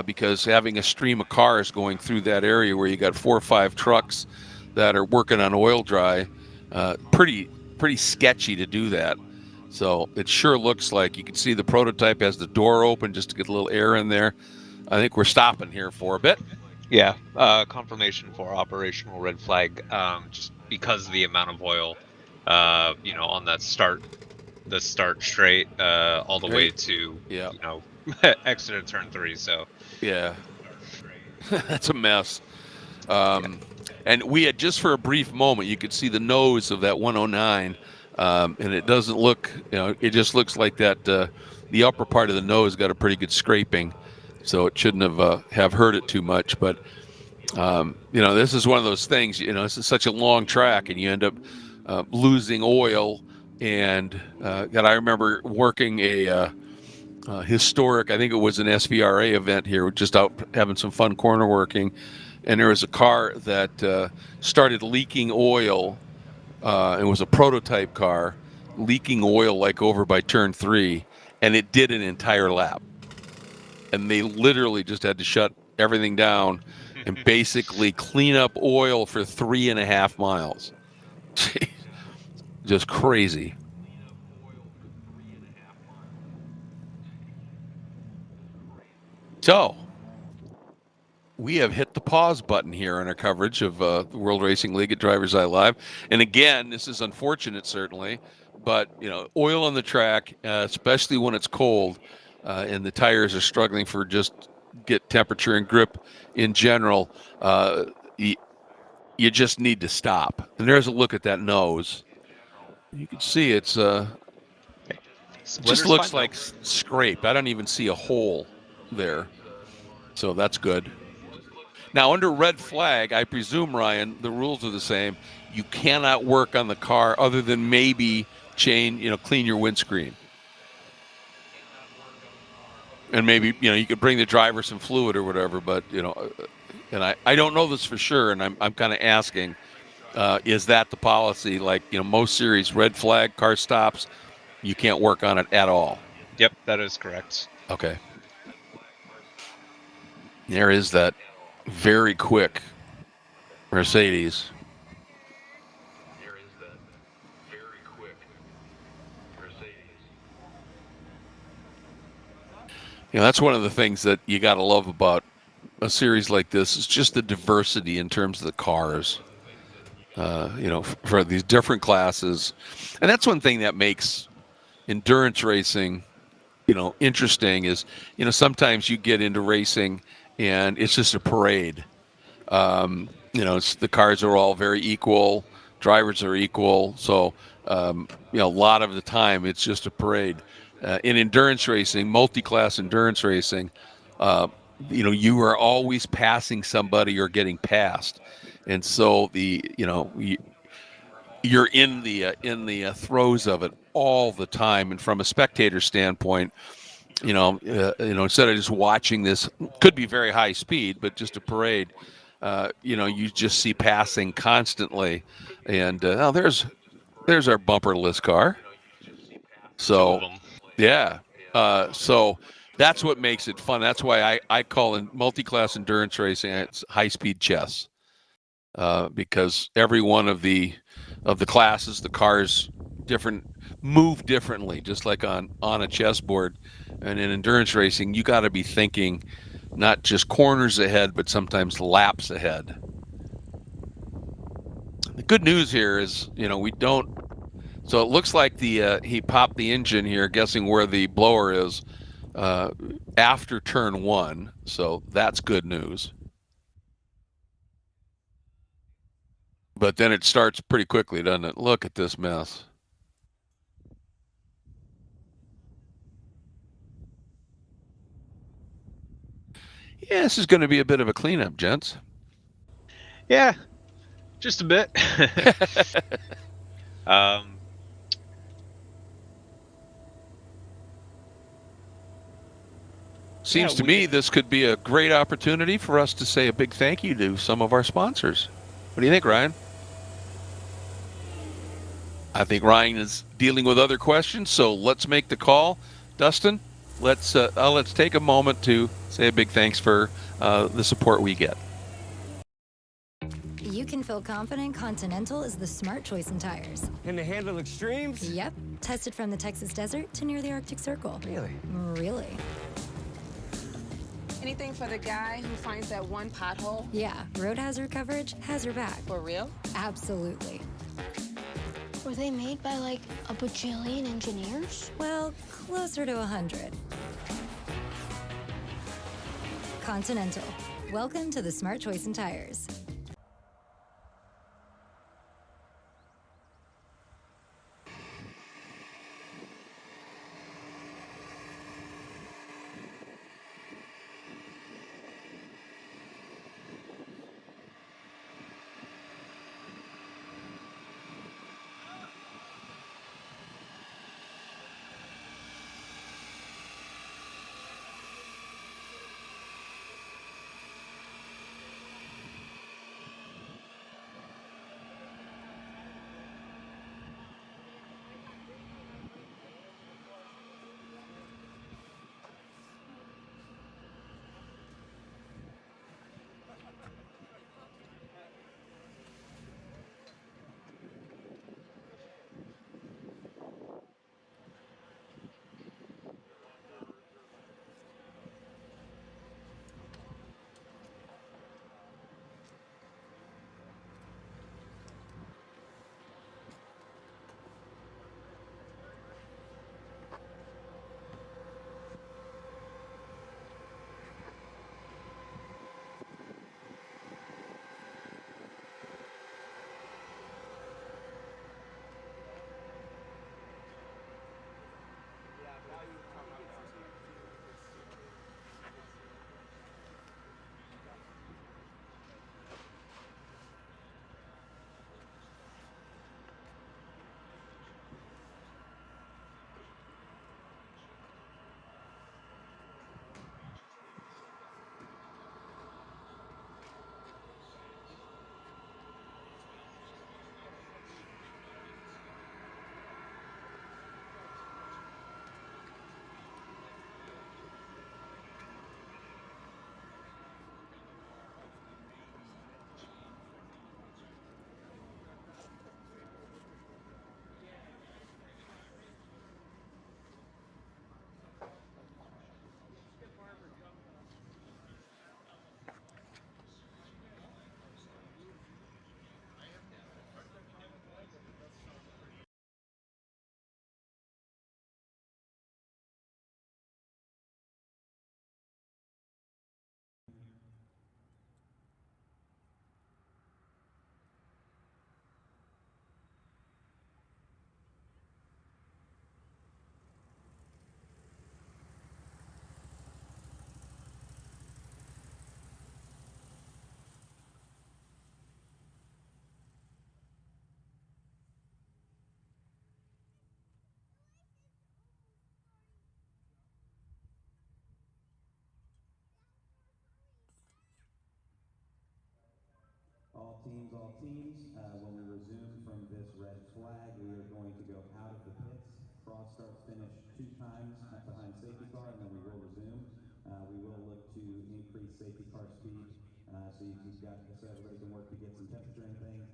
S1: Because having a stream of cars going through that area where you got 4 or 5 trucks that are working on oil dry, pretty sketchy to do that. So it sure looks like you can see the prototype has the door open just to get a little air in there. I think we're stopping here for a bit.
S3: Yeah, confirmation for operational red flag, just because of the amount of oil, on that the start straight, all the way to, exit of turn 3. So
S1: yeah, that's a mess. And we had, just for a brief moment, you could see the nose of that 109, and it doesn't look, it just looks like that the upper part of the nose got a pretty good scraping, so it shouldn't have hurt it too much. But this is one of those things. This is such a long track, and you end up losing oil. And I remember working a historic, I think it was an SVRA event here, just out having some fun corner working, and there was a car that started leaking oil. It was a prototype car, leaking oil like over by turn 3, and it did an entire lap. And they literally just had to shut everything down and basically clean up oil for 3.5 miles. Just crazy. So, we have hit the pause button here on our coverage of the World Racing League at DriversEye Live. And again, this is unfortunate, certainly, but, oil on the track, especially when it's cold and the tires are struggling for just get temperature and grip in general, you just need to stop. And there's a look at that nose. You can see it's just looks like scraped. I don't even see a hole there. So that's good. Now, under red flag, I presume, Ryan, the rules are the same. You cannot work on the car other than maybe clean your windscreen. And maybe, you could bring the driver some fluid or whatever, but, and I don't know this for sure, and I'm kind of asking, is that the policy? Like, most series, red flag, car stops, you can't work on it at all.
S3: Yep, that is correct.
S1: Okay. There is that very quick Mercedes. That's one of the things that you got to love about a series like this is just the diversity in terms of the cars. For these different classes. And that's one thing that makes endurance racing, interesting is, sometimes you get into racing and it's just a parade. The cars are all very equal, drivers are equal. So, a lot of the time it's just a parade. In endurance racing, multi-class endurance racing, you are always passing somebody or getting passed. And so you're in the throes of it all the time. And from a spectator standpoint, instead of just watching this, could be very high speed, but just a parade, you just see passing constantly. And there's our bumperless car. So, yeah. So that's what makes it fun. That's why I call in multi-class endurance racing, it's high-speed chess. Because every one of the classes, the cars move differently, just like on a chessboard. And in endurance racing, you got to be thinking not just corners ahead, but sometimes laps ahead. The good news here is, we don't. So it looks like he popped the engine here, guessing where the blower is after turn 1. So that's good news. But then it starts pretty quickly, doesn't it? Look at this mess. Yeah, this is going to be a bit of a cleanup, gents.
S3: Yeah, just a bit.
S1: Seems to me this could be a great opportunity for us to say a big thank you to some of our sponsors. What do you think, Ryan? I think Ryan is dealing with other questions, so let's make the call. Dustin, let's take a moment to say a big thanks for the support we get.
S5: You can feel confident Continental is the smart choice in tires.
S6: And they handle extremes?
S5: Yep. Tested from the Texas desert to near the Arctic Circle.
S6: Really?
S5: Really.
S7: Anything for the guy who finds that one pothole?
S5: Yeah, road hazard coverage has your back.
S7: For real?
S5: Absolutely.
S8: Were they made by like a bajillion engineers?
S5: Well, closer to 100. Continental. Welcome to the smart choice in tires.
S6: teams, all teams. When we resume from this red flag, we are going to go out of the pits. Cross start finish 2 times behind safety car, and then we will resume. We will look to increase safety car speed, so everybody can work to get some temperature and things.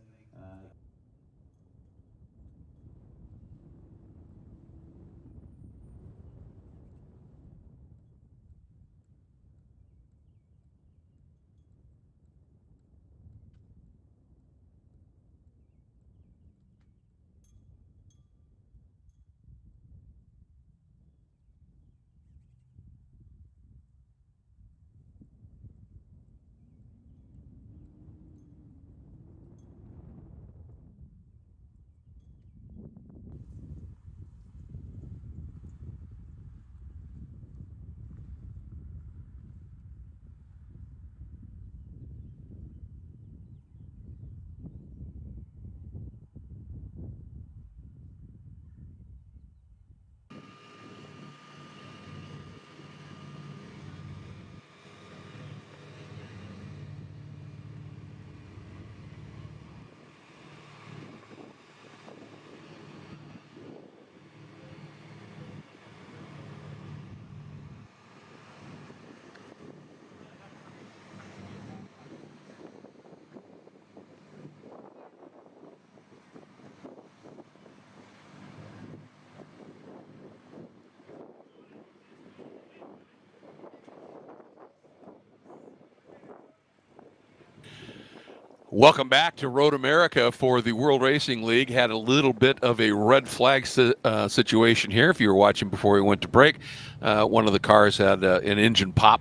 S1: Welcome back to Road America for the World Racing League. Had a little bit of a red flag situation here. If you were watching before we went to break, one of the cars had an engine pop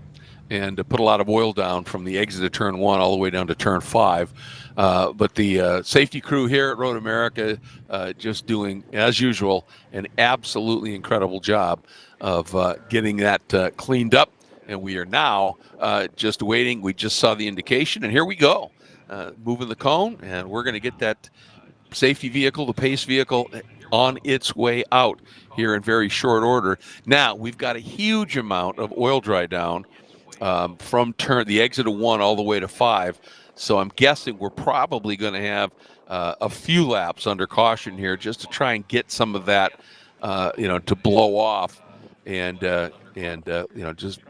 S1: and put a lot of oil down from the exit of turn 1 all the way down to turn 5. But the safety crew here at Road America just doing, as usual, an absolutely incredible job of getting that cleaned up. And we are now just waiting. We just saw the indication, and here we go. Moving the cone, and we're going to get that safety vehicle, the pace vehicle, on its way out here in very short order. Now, we've got a huge amount of oil dry down from the exit of 1 all the way to 5. So I'm guessing we're probably going to have a few laps under caution here just to try and get some of that, to blow off. And just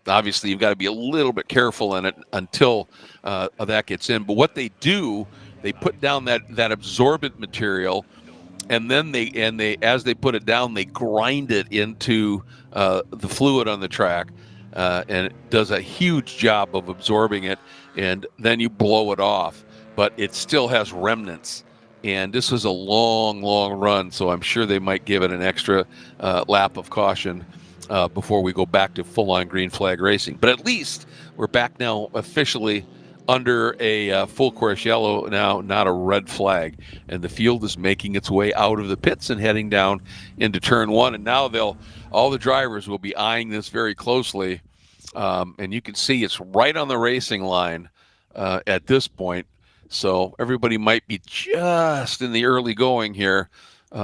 S1: obviously you've got to be a little bit careful in it until that gets in. But what they do, they put down that absorbent material, and then they as they put it down, they grind it into the fluid on the track, and it does a huge job of absorbing it, and then you blow it off. But it still has remnants. And this was a long, long run, so I'm sure they might give it an extra lap of caution before we go back to full-on green flag racing. But at least we're back now officially under a full course yellow now, not a red flag. And the field is making its way out of the pits and heading down into turn 1. And now all the drivers will be eyeing this very closely. And you can see it's right on the racing line at this point. So everybody might be just in the early going here,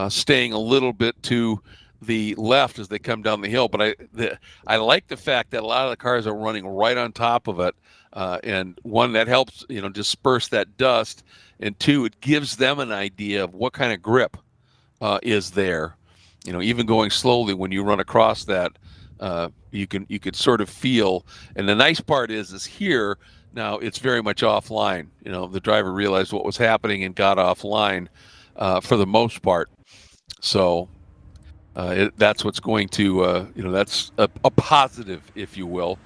S1: staying a little bit to the left as they come down the hill. But I like the fact that a lot of the cars are running right on top of it. And one, that helps, disperse that dust. And two, it gives them an idea of what kind of grip is there. Even going slowly, when you run across that, you could sort of feel. And the nice part is here, now it's very much offline. The driver realized what was happening and got offline for the most part. So that's what's going to, that's a positive, if you will.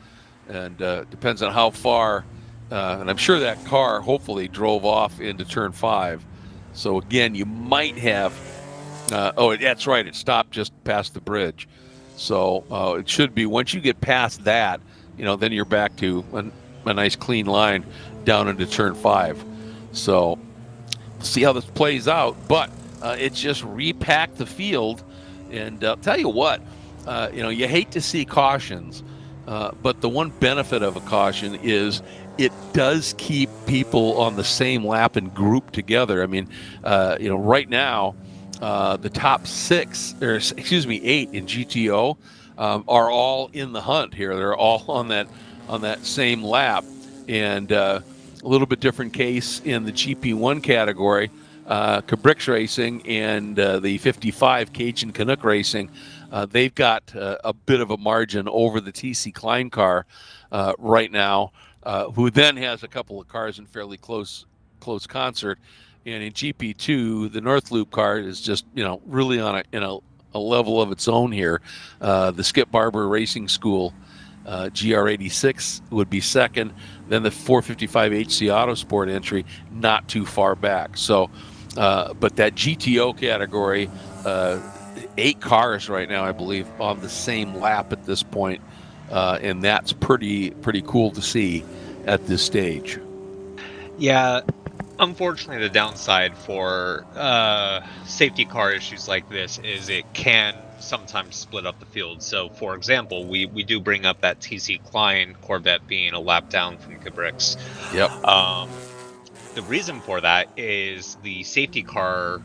S1: And depends on how far, and I'm sure that car hopefully drove off into turn 5. So again, you might have, that's right, it stopped just past the bridge. So it should be, once you get past that, then you're back to a nice clean line down into turn 5. So see how this plays out, but it's just repacked the field. And I'll tell you what, you hate to see cautions, but the one benefit of a caution is it does keep people on the same lap and group together. I mean, right now, the top 8 in GTO are all in the hunt here. They're all on that same lap, and A little bit different case in the GP1 category. Cabrix Racing and the 55 Cajun Canuck Racing, they've got a bit of a margin over the TC Klein car right now, who then has a couple of cars in fairly close concert. And in GP2, the North Loop car is just really on a level of its own here. The Skip Barber Racing School GR86 would be second. Then the 455 HC Autosport entry, not too far back. So, but that GTO category, 8 cars right now, I believe, on the same lap at this point, and that's pretty cool to see at this stage.
S3: Yeah, unfortunately, the downside for safety car issues like this is it can sometimes split up the field. So, for example, we do bring up that TC Klein Corvette being a lap down from Cabrix.
S1: Yep.
S3: The reason for that is the safety car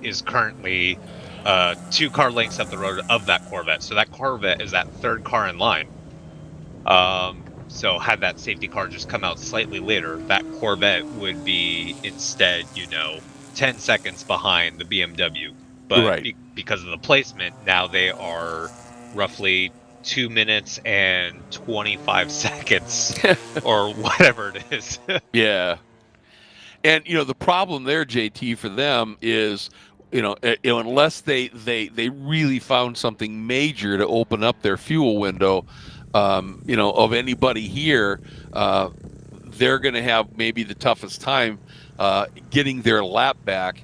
S3: is currently 2 car lengths up the road of that Corvette. So that Corvette is that 3rd car in line. So had that safety car just come out slightly later, that Corvette would be instead, 10 seconds behind the BMW. But
S1: right.
S3: Because of the placement, now they are roughly 2 minutes and 25 seconds or whatever it is.
S1: Yeah. And, the problem there, JT, for them is, unless they really found something major to open up their fuel window, of anybody here, they're going to have maybe the toughest time getting their lap back,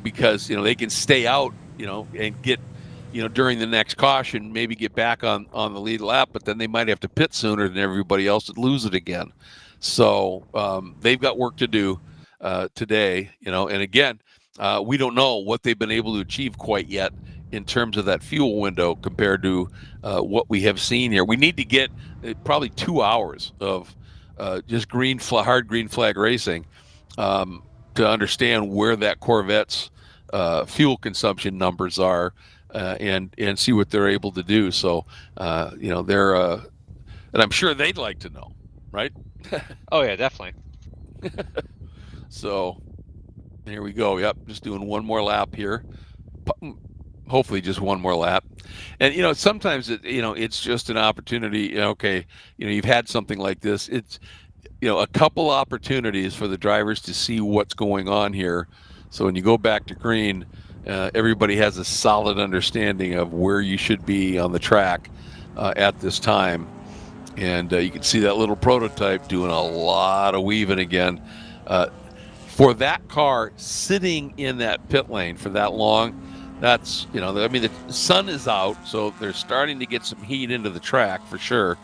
S1: because, they can stay out, and get, during the next caution, maybe get back on the lead lap, but then they might have to pit sooner than everybody else and lose it again. So they've got work to do today, and again, we don't know what they've been able to achieve quite yet in terms of that fuel window compared to what we have seen here. We need to get probably 2 hours of just hard green flag racing to understand where that Corvette's fuel consumption numbers are and see what they're able to do. So, they're, and I'm sure they'd like to know, right?
S3: Oh, yeah, definitely.
S1: So here we go. Yep, just doing one more lap here. Hopefully just one more lap. And, sometimes, it's just an opportunity. Okay, you've had something like this. It's, a couple opportunities for the drivers to see what's going on here. So when you go back to green, everybody has a solid understanding of where you should be on the track at this time. And you can see that little prototype doing a lot of weaving again. For that car sitting in that pit lane for that long, that's, the sun is out, so they're starting to get some heat into the track for sure.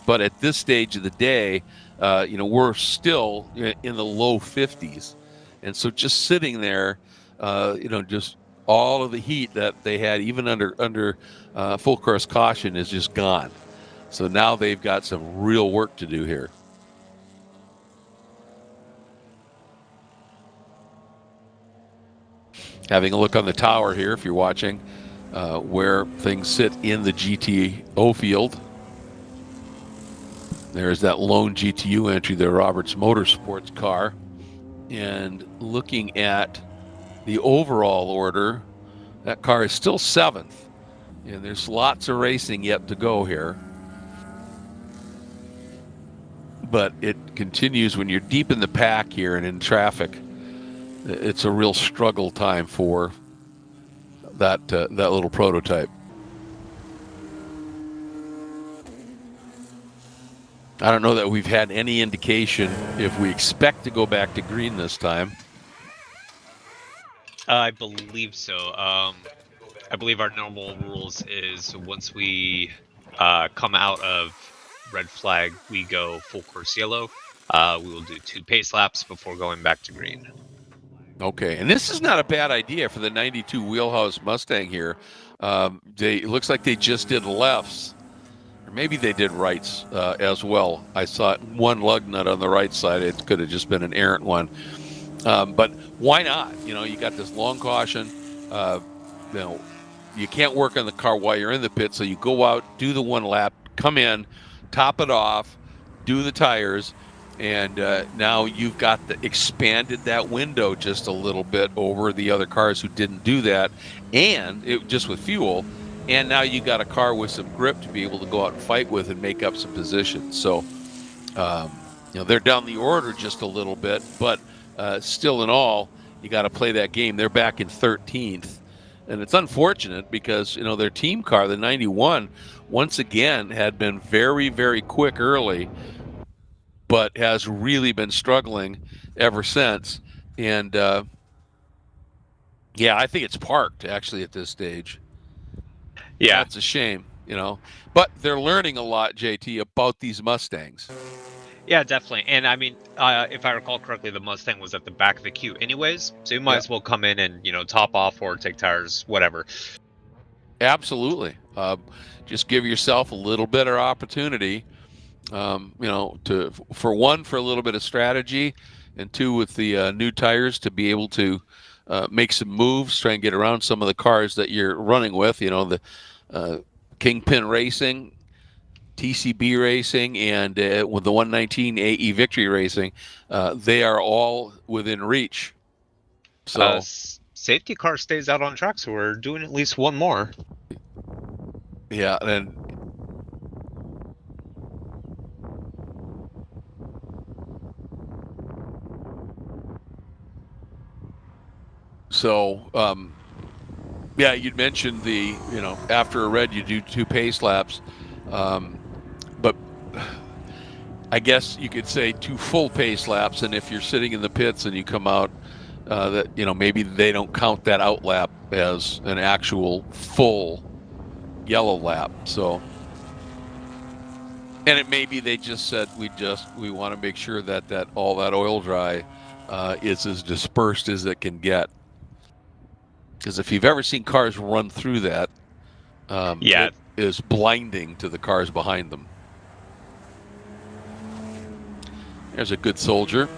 S1: But at this stage of the day, we're still in the low 50s. And so just sitting there, just all of the heat that they had, even under full course caution, is just gone. So now they've got some real work to do here. Having a look on the tower here, if you're watching, where things sit in the GTO field. There's that lone GTU entry there, Roberts Motorsports car. And looking at the overall order, that car is still 7th. And there's lots of racing yet to go here. But it continues when you're deep in the pack here and in traffic. It's a real struggle time for that little prototype. I don't know that we've had any indication if we expect to go back to green this time.
S3: I believe so. I believe our normal rules is once we come out of red flag, we go full course yellow. We will do 2 pace laps before going back to green.
S1: Okay, and this is not a bad idea for the 92 Wheelhouse Mustang here. It looks like they just did lefts, or maybe they did rights as well. I saw one lug nut on the right side. It could have just been an errant one. But why not? You got this long caution. You can't work on the car while you're in the pit, so you go out, do the 1 lap, come in, top it off, do the tires, And now you've got expanded that window just a little bit over the other cars who didn't do that, and it just with fuel. And now you got a car with some grip to be able to go out and fight with and make up some positions. So, they're down the order just a little bit, but still in all, you got to play that game. They're back in 13th. And it's unfortunate because, their team car, the 91, once again had been very, very quick early, but has really been struggling ever since. And, I think it's parked actually at this stage.
S3: Yeah.
S1: That's a shame, But they're learning a lot, JT, about these Mustangs.
S3: Yeah, definitely. And I mean, if I recall correctly, the Mustang was at the back of the queue anyways, so you might as well come in and, top off or take tires, whatever.
S1: Absolutely. Just give yourself a little bit of opportunity, for a little bit of strategy, and two, with the new tires, to be able to make some moves, try and get around some of the cars that you're running with, the Kingpin Racing, TCB Racing, and with the 119 AE Victory Racing, they are all within reach. So
S3: safety car stays out on track, so we're doing at least one more.
S1: Yeah, and so you'd mentioned after a red you do 2 pace laps, but I guess you could say 2 full pace laps, and if you're sitting in the pits and you come out, that maybe they don't count that out lap as an actual full yellow lap. So, and it may be they just said we want to make sure that all that oil dry is as dispersed as it can get. Because if you've ever seen cars run through that, it is blinding to the cars behind them. There's a good soldier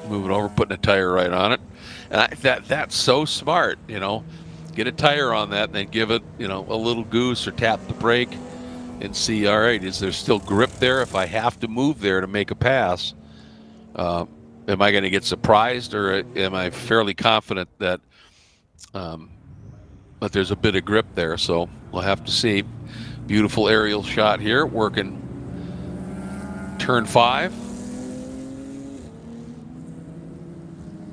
S1: moving over, putting a tire right on it, and that's so smart. Get a tire on that, and then give it a little goose or tap the brake, and see. All right, is there still grip there? If I have to move there to make a pass, am I going to get surprised, or am I fairly confident that there's a bit of grip there? So we'll have to see. Beautiful aerial shot here, working turn 5.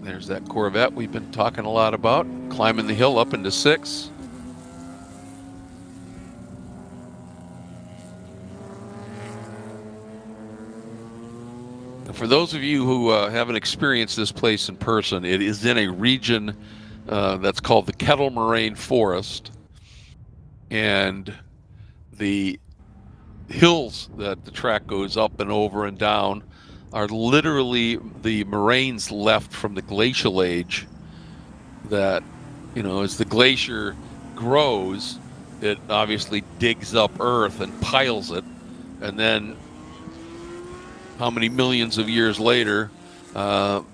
S1: There's that Corvette we've been talking a lot about, climbing the hill up into 6. For those of you who haven't experienced this place in person, it is in a region that's called the Kettle Moraine Forest, and the hills that the track goes up and over and down are literally the moraines left from the glacial age that, as the glacier grows, it obviously digs up earth and piles it, and then how many millions of years later, the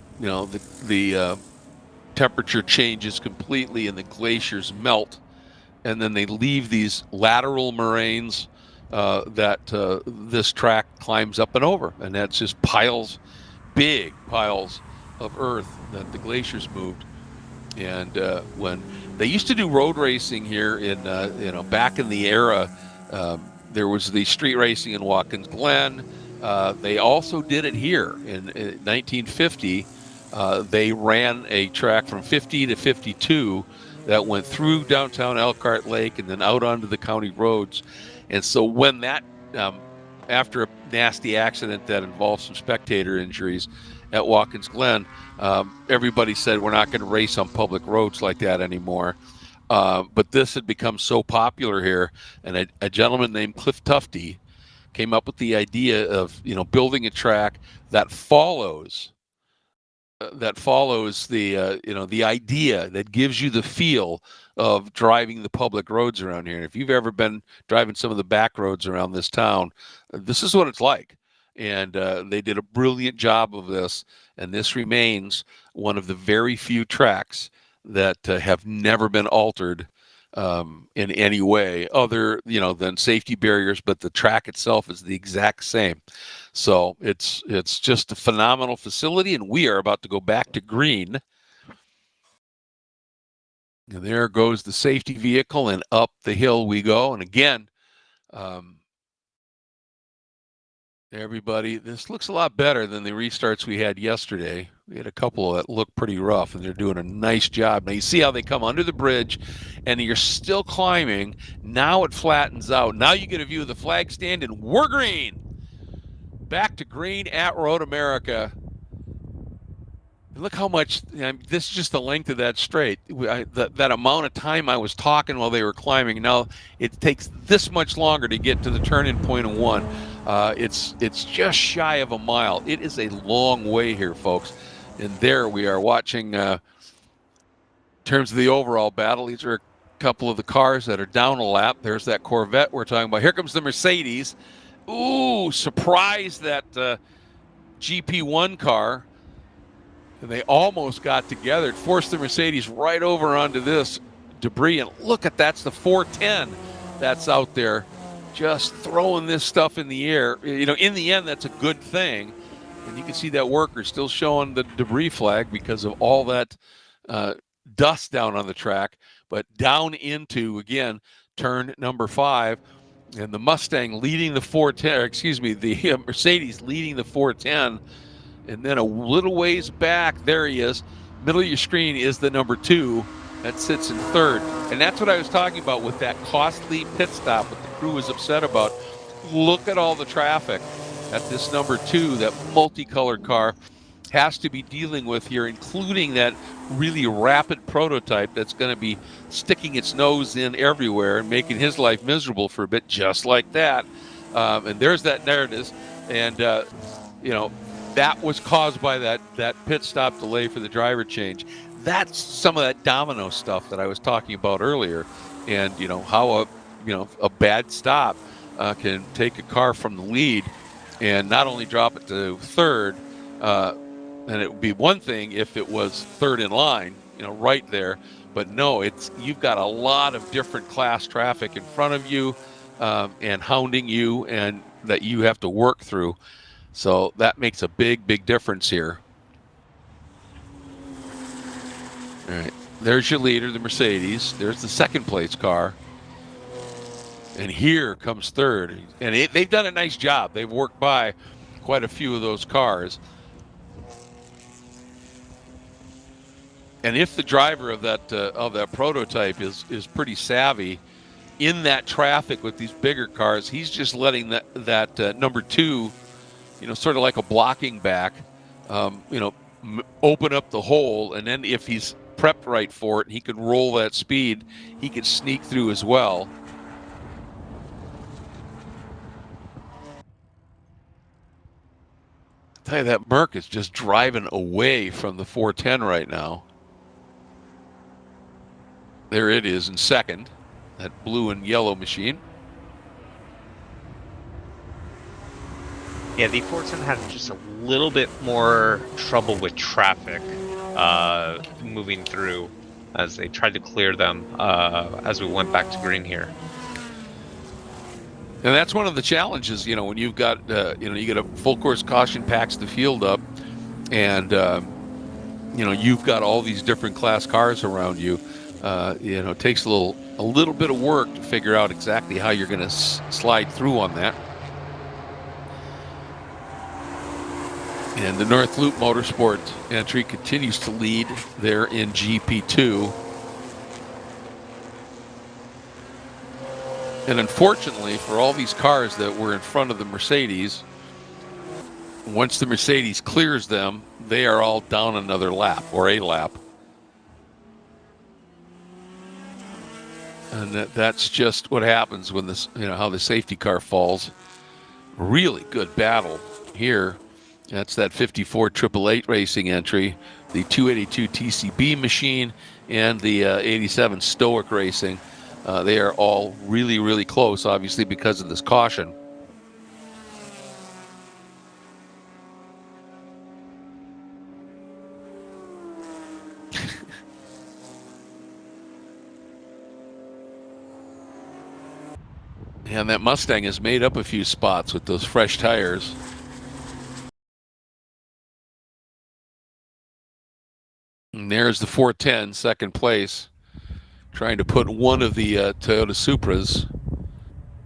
S1: temperature changes completely and the glaciers melt, and then they leave these lateral moraines that this track climbs up and over, and that's just big piles of earth that the glaciers moved. And when they used to do road racing here in back in the era, there was the street racing in Watkins Glen. They also did it here in 1950. They ran a track from 50 to 52 that went through downtown Elkhart Lake and then out onto the county roads. And so when that, after a nasty accident that involved some spectator injuries at Watkins Glen, everybody said we're not going to race on public roads like that anymore. But this had become so popular here, and a gentleman named Cliff Tufty came up with the idea of building a track that follows the idea that gives you the feel of driving the public roads around here. And if you've ever been driving some of the back roads around this town, this is what it's like. And they did a brilliant job of this, and this remains one of the very few tracks that have never been altered in any way other, than safety barriers, but the track itself is the exact same. So it's just a phenomenal facility, and we are about to go back to green. And there goes the safety vehicle, and up the hill we go. And again, everybody, this looks a lot better than the restarts we had yesterday. We had a couple that looked pretty rough, and they're doing a nice job. Now, you see how they come under the bridge, and you're still climbing. Now it flattens out. Now you get a view of the flag stand, and we're green. Back to green at Road America. Look how much, this is just the length of that straight. That amount of time I was talking while they were climbing, now it takes this much longer to get to the turn-in point of one. It's just shy of a mile. It is a long way here, folks. And there we are watching, in terms of the overall battle, these are a couple of the cars that are down a lap. There's that Corvette we're talking about. Here comes the Mercedes. Ooh, surprise that GP1 car. And they almost got together. It forced the Mercedes right over onto this debris. And look at that's the 410 that's out there just throwing this stuff in the air. In the end, that's a good thing. And you can see that worker still showing the debris flag because of all that dust down on the track. But down into, again, turn number 5. And the Mustang leading the 410, the Mercedes leading the 410. And then a little ways back, there he is. Middle of your screen is the number 2 that sits in third. And that's what I was talking about with that costly pit stop, what the crew was upset about. Look at all the traffic that this number 2, that multicolored car, has to be dealing with here, including that really rapid prototype that's going to be sticking its nose in everywhere and making his life miserable for a bit, just like that. And there's that, there it is. And, that was caused by that pit stop delay for the driver change. That's some of that domino stuff that I was talking about earlier. And, how a bad stop can take a car from the lead and not only drop it to third, and it would be one thing if it was third in line, right there. But no, you've got a lot of different class traffic in front of you and hounding you, and that you have to work through. So that makes a big, big difference here. All right, there's your leader, the Mercedes. There's the second place car. And here comes third. And they've done a nice job. They've worked by quite a few of those cars. And if the driver of that prototype is pretty savvy in that traffic with these bigger cars, he's just letting that number 2, sort of like a blocking back, open up the hole, and then if he's prepped right for it and he can roll that speed, he can sneak through as well. I'll tell you, that Merc is just driving away from the 410 right now. There it is in second, that blue and yellow machine.
S3: Yeah, the 410 had just a little bit more trouble with traffic moving through as they tried to clear them as we went back to green here.
S1: And that's one of the challenges, when you've got, you get a full course caution packs the field up, and, you've got all these different class cars around you. It takes a little bit of work to figure out exactly how you're going to slide through on that. And the North Loop Motorsports entry continues to lead there in GP2. And unfortunately, for all these cars that were in front of the Mercedes, once the Mercedes clears them, they are all down another lap or a lap. And that's just what happens when this, how the safety car falls. Really good battle here. That's that 54 888 Racing entry, the 282 TCB machine, and the 87 Stoic Racing. They are all really, really close, obviously, because of this caution. And that Mustang has made up a few spots with those fresh tires. And there's the 410, second place, trying to put one of the Toyota Supras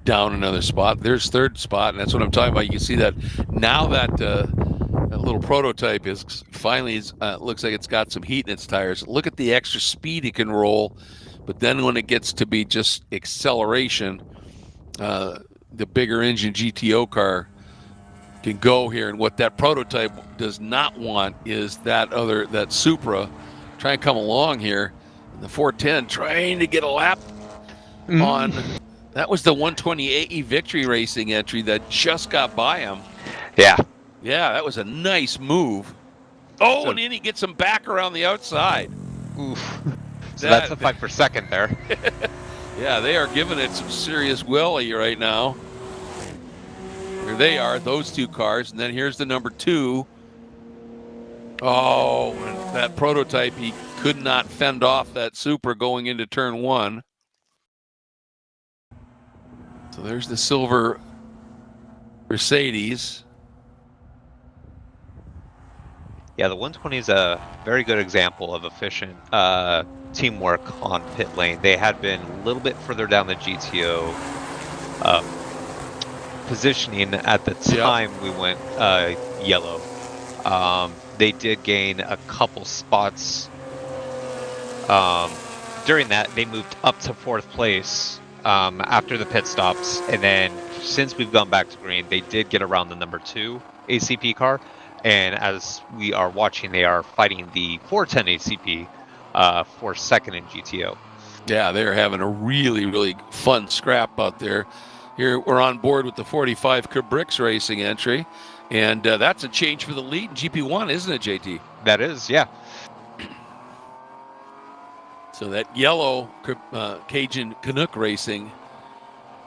S1: down another spot. There's third spot, and that's what I'm talking about. You can see that now that that little prototype is finally looks like it's got some heat in its tires. Look at the extra speed it can roll, but then when it gets to be just acceleration, the bigger engine GTO car can go here. And what that prototype does not want is that Supra try and come along here. And the 410 trying to get a lap on. That was the 128E Victory Racing entry that just got by him.
S3: Yeah.
S1: Yeah, that was a nice move. Oh, and then he gets him back around the outside.
S3: Oof. So that's a fight for second there.
S1: Yeah, they are giving it some serious willy right now. Here they are, those two cars. And then here's the number 2. Oh, and that prototype, he could not fend off that Supra going into turn 1. So there's the silver Mercedes.
S3: Yeah, the 120 is a very good example of efficient teamwork on pit lane. They had been a little bit further down the GTO positioning at the time we went yellow. They did gain a couple spots. During that, they moved up to 4th place after the pit stops, and then since we've gone back to green, they did get around the number 2 ACP car. And as we are watching, they are fighting the 410 ACP for second in GTO.
S1: Yeah, they're having a really, really fun scrap out there. Here we're on board with the 45 Cabrix Racing entry. And that's a change for the lead in GP1, isn't it, JT?
S3: That is, yeah.
S1: So that yellow Cajun Canuck Racing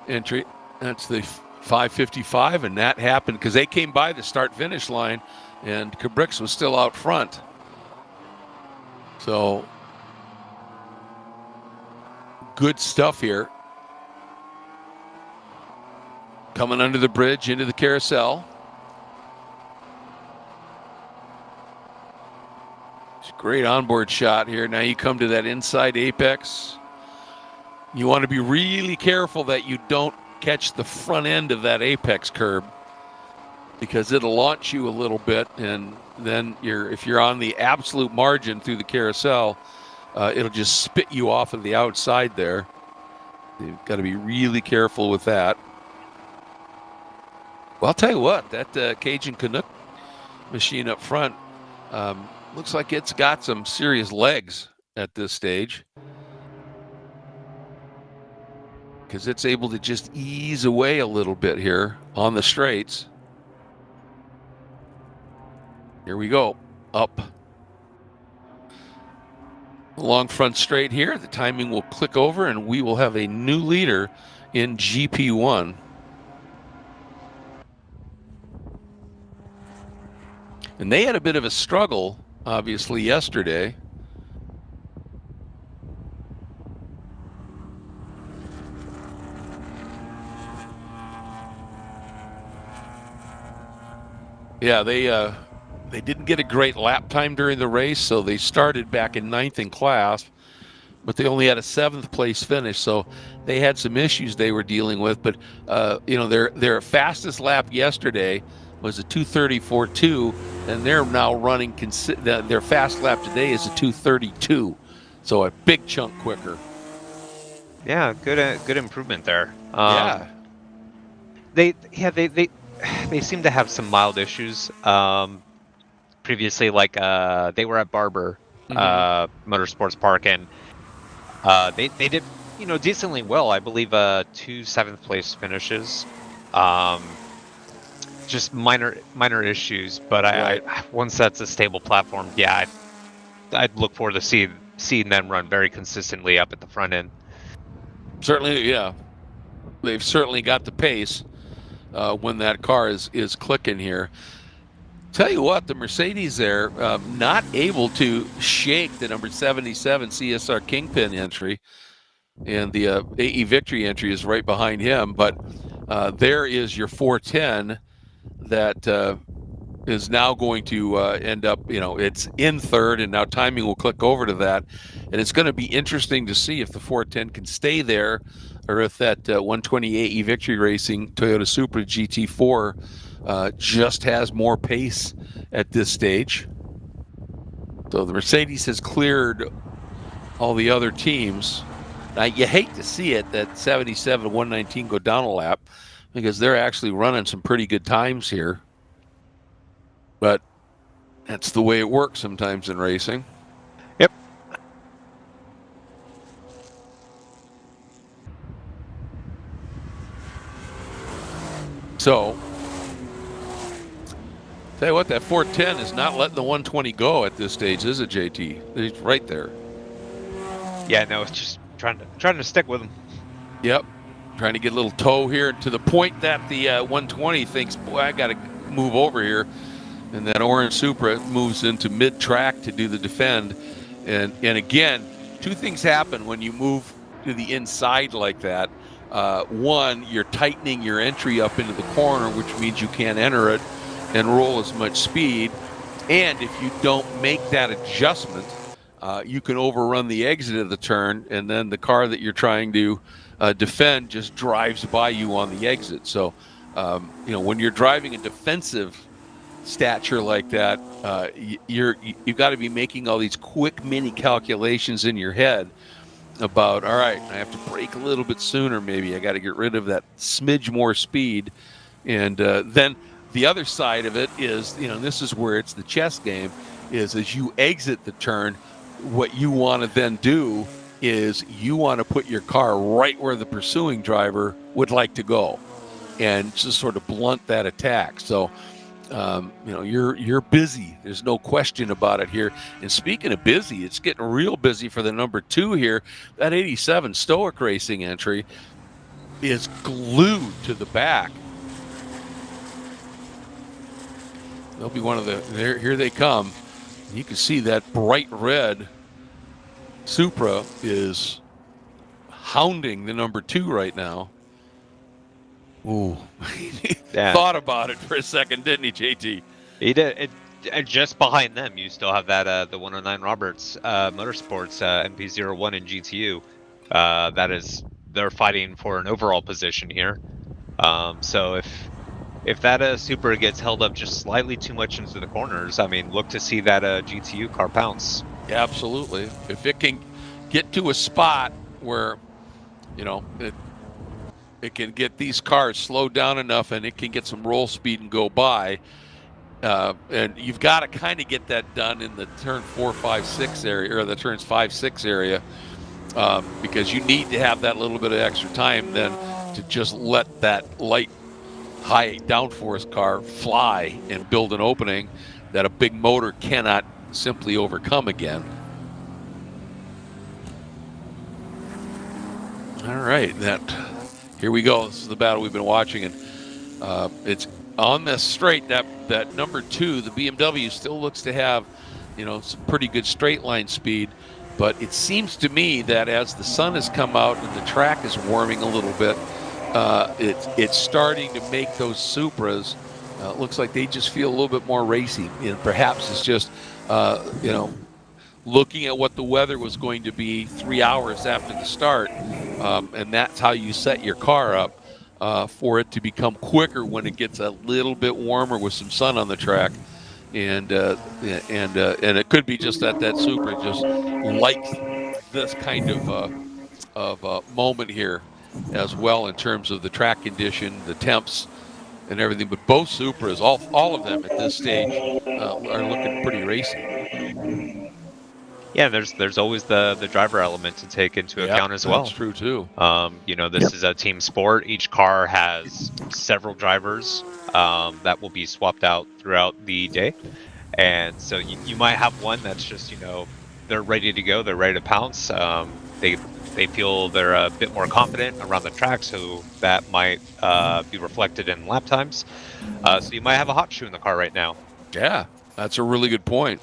S1: entry, that's the 555, and that happened because they came by the start-finish line, and Cabrix was still out front. So good stuff here. Coming under the bridge into the carousel. It's a great onboard shot here. Now you come to that inside apex. You want to be really careful that you don't catch the front end of that apex curb, because it'll launch you a little bit, and then if you're on the absolute margin through the carousel, it'll just spit you off of the outside there. You've got to be really careful with that. Well, I'll tell you what, that Cajun Canuck machine up front looks like it's got some serious legs at this stage, because it's able to just ease away a little bit here on the straights. Here we go, up. Long front straight here. The timing will click over, and we will have a new leader in GP1. And they had a bit of a struggle, obviously, yesterday. Yeah, they didn't get a great lap time during the race, so they started back in 9th in class, but they only had a 7th place finish, so they had some issues they were dealing with. But their fastest lap yesterday was a 2:34.2, and they're now running their fast lap today is a 2:32, so a big chunk quicker.
S3: Yeah, good improvement there.
S1: Yeah,
S3: they seem to have some mild issues. Previously, like they were at Barber Motorsports Park, and they did decently well. I believe 2 7th place finishes. Just minor issues, but
S1: right.
S3: I once that's a stable platform, yeah, I'd look forward to seeing them run very consistently up at the front end.
S1: Certainly, yeah, they've certainly got the pace when that car is clicking here. Tell you what, the Mercedes there, not able to shake the number 77 CSR Kingpin entry. and the AE Victory entry is right behind him. But there is your 410 that is now going to end up, it's in third, and now timing will click over to that. And it's going to be interesting to see if the 410 can stay there, or if that 120 AE Victory Racing Toyota Supra GT4 just has more pace at this stage. So the Mercedes has cleared all the other teams. Now, you hate to see it, that 77 119 go down a lap, because they're actually running some pretty good times here. But that's the way it works sometimes in racing.
S3: Yep.
S1: So, tell you what, that 410 is not letting the 120 go at this stage, is it, JT? It's right there.
S3: Yeah, no, it's just trying to stick with them.
S1: Yep. Trying to get a little toe here, to the point that the 120 thinks, boy, I got to move over here. And that orange Supra moves into mid-track to do the defend. And again, two things happen when you move to the inside like that. One, you're tightening your entry up into the corner, which means you can't enter it and roll as much speed. And if you don't make that adjustment, you can overrun the exit of the turn, and then the car that you're trying to defend just drives by you on the exit. So, when you're driving a defensive stature like that, you've got to be making all these quick mini calculations in your head about, all right, I have to brake a little bit sooner, maybe I got to get rid of that smidge more speed. And then the other side of it is, this is where it's the chess game, is as you exit the turn, what you want to then do is you want to put your car right where the pursuing driver would like to go, and just sort of blunt that attack. So you're busy. There's no question about it here. And speaking of busy, it's getting real busy for the number 2 here. That 87 Stoic Racing entry is glued to the back. They'll be one of the, here they come. You can see that bright red Supra is hounding the number 2 right now. Ooh,
S3: Yeah.
S1: Thought about it for a second, didn't he, JT?
S3: He did. And just behind them, you still have that the 109 Roberts Motorsports MP01 in GTU. They're fighting for an overall position here. So if that Supra gets held up just slightly too much into the corners, I mean, look to see that GTU car pounce.
S1: Yeah, absolutely. If it can get to a spot where, it can get these cars slowed down enough, and it can get some roll speed and go by. And you've got to kind of get that done in the turn 4, 5, 6 area, or the turns 5, 6 area, because you need to have that little bit of extra time then to just let that light, high downforce car fly and build an opening that a big motor cannot simply overcome again. All right, here we go. This is the battle we've been watching, and it's on this straight. That number 2, the BMW, still looks to have, some pretty good straight line speed. But it seems to me that as the sun has come out and the track is warming a little bit, it's starting to make those Supras. Looks like they just feel a little bit more racy. And perhaps it's just, looking at what the weather was going to be 3 hours after the start, and that's how you set your car up for it to become quicker when it gets a little bit warmer with some sun on the track. And it could be just that Supra just likes this kind of moment here as well, in terms of the track condition, the temps, and everything. But both Supras, all of them at this stage, are looking pretty racy.
S3: Yeah, there's always the driver element to take into account as well.
S1: That's true too.
S3: This is a team sport. Each car has several drivers that will be swapped out throughout the day, and so you might have one that's just they're ready to go, they're ready to pounce. They feel they're a bit more confident around the track, so that might be reflected in lap times. So you might have a hot shoe in the car right now.
S1: Yeah, that's a really good point.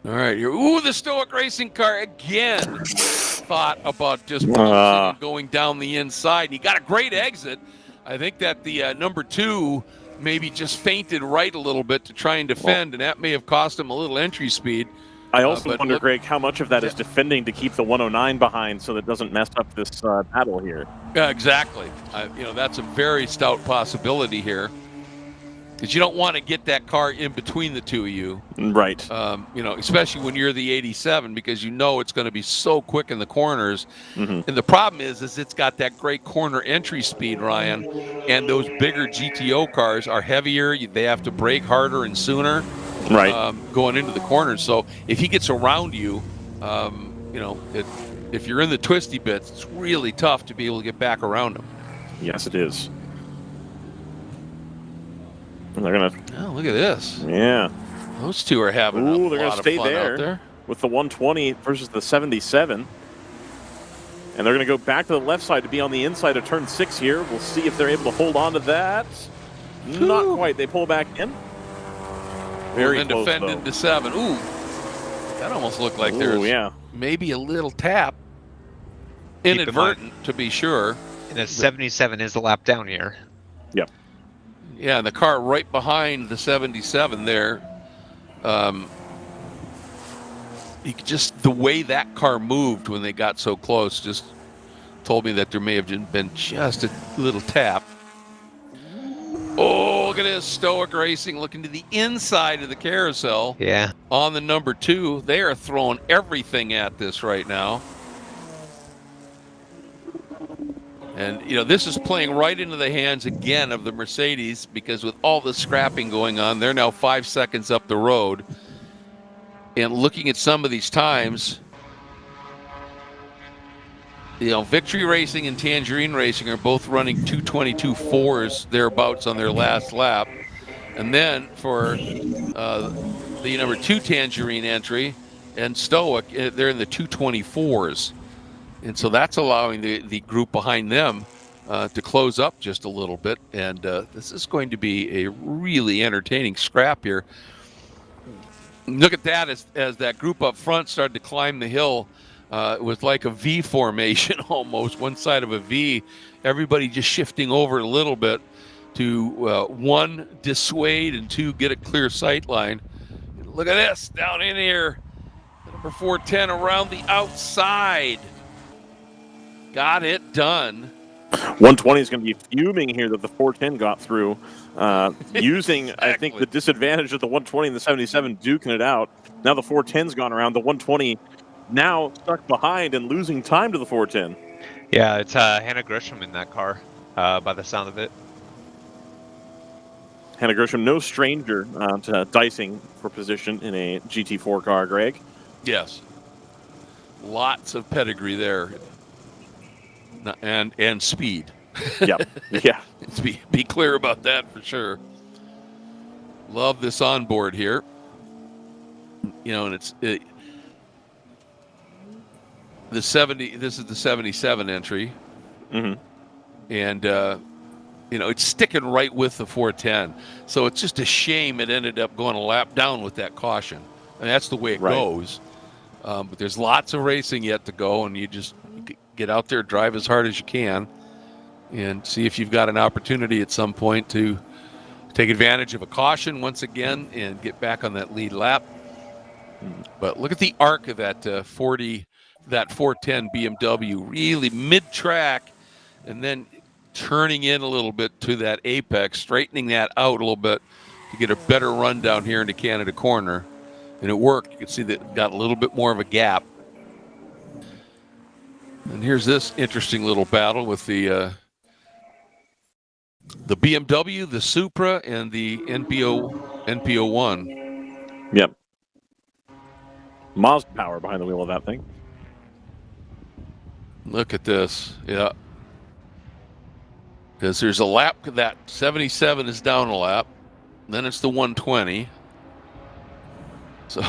S1: All right, here. Ooh, the Stoic Racing car again. thought about just bouncing and going down the inside. And he got a great exit. I think that the number 2 maybe just fainted right a little bit to try and defend, and that may have cost him a little entry speed.
S2: I also wonder, Greg, how much of that is defending to keep the 109 behind so that it doesn't mess up this battle here.
S1: Yeah, exactly. That's a very stout possibility here, because you don't want to get that car in between the two of you.
S2: Right.
S1: Especially when you're the 87, because it's going to be so quick in the corners.
S2: Mm-hmm.
S1: And the problem is it's got that great corner entry speed, Ryan, and those bigger GTO cars are heavier. They have to brake harder and sooner.
S2: Right.
S1: Going into the corners. So if he gets around you, if you're in the twisty bits, it's really tough to be able to get back around him.
S2: Yes, it is. And they're gonna.
S1: Oh, look at this.
S2: Yeah.
S1: Those two are having a lot of fun out there
S2: with the 120 versus the 77. And they're going to go back to the left side to be on the inside of turn 6 here. We'll see if they're able to hold on to that. Not quite. They pull back in. Very close,
S1: defend into 7. Ooh, that almost looked like there's maybe a little tap. Inadvertent, to be sure.
S3: And the 77 is a lap down here.
S2: Yep.
S1: Yeah, and the car right behind the 77 there. The way that car moved when they got so close just told me that there may have been just a little tap. Oh, look at this. Stoic Racing looking to the inside of the carousel.
S3: Yeah.
S1: On the number 2. They are throwing everything at this right now. And, this is playing right into the hands again of the Mercedes, because with all the scrapping going on, they're now 5 seconds up the road. And looking at some of these times, Victory Racing and Tangerine Racing are both running 2:22.4s thereabouts on their last lap. And then for the number 2 Tangerine entry and Stoic, they're in the 2:24s. And so that's allowing the group behind them to close up just a little bit. And this is going to be a really entertaining scrap here. Look at that as that group up front started to climb the hill. It was like a V formation almost, one side of a V. Everybody just shifting over a little bit to 1, dissuade, and 2, get a clear sight line. Look at this down in here. Number 410 around the outside. Got it done.
S2: 120 is going to be fuming here that the 410 got through. Using, exactly. I think, the disadvantage of the 120 and the 77 duking it out. Now the 410's gone around. The 120 now stuck behind and losing time to the 410.
S3: Yeah, it's Hannah Grisham in that car, by the sound of it.
S2: Hannah Grisham, no stranger to dicing for position in a GT4 car, Greg.
S1: Yes. Lots of pedigree there. And speed.
S2: Yep. Yeah.
S1: Let's be clear about that for sure. Love this onboard here. And it's the 70. This is the 77 entry.
S2: Mm-hmm.
S1: And it's sticking right with the 410. So it's just a shame it ended up going a lap down with that caution. And that's the way it goes. But there's lots of racing yet to go, and you just get out there, drive as hard as you can, and see if you've got an opportunity at some point to take advantage of a caution once again and get back on that lead lap. But look at the arc of that 410 BMW, really mid-track, and then turning in a little bit to that apex, straightening that out a little bit to get a better run down here into Canada Corner. And it worked. You can see that it got a little bit more of a gap. And here's this interesting little battle with the BMW, the Supra, and the NPO1.
S2: Yep. Mazda power behind the wheel of that thing.
S1: Look at this. Yeah. Because there's a lap, that 77 is down a lap. Then it's the 120. So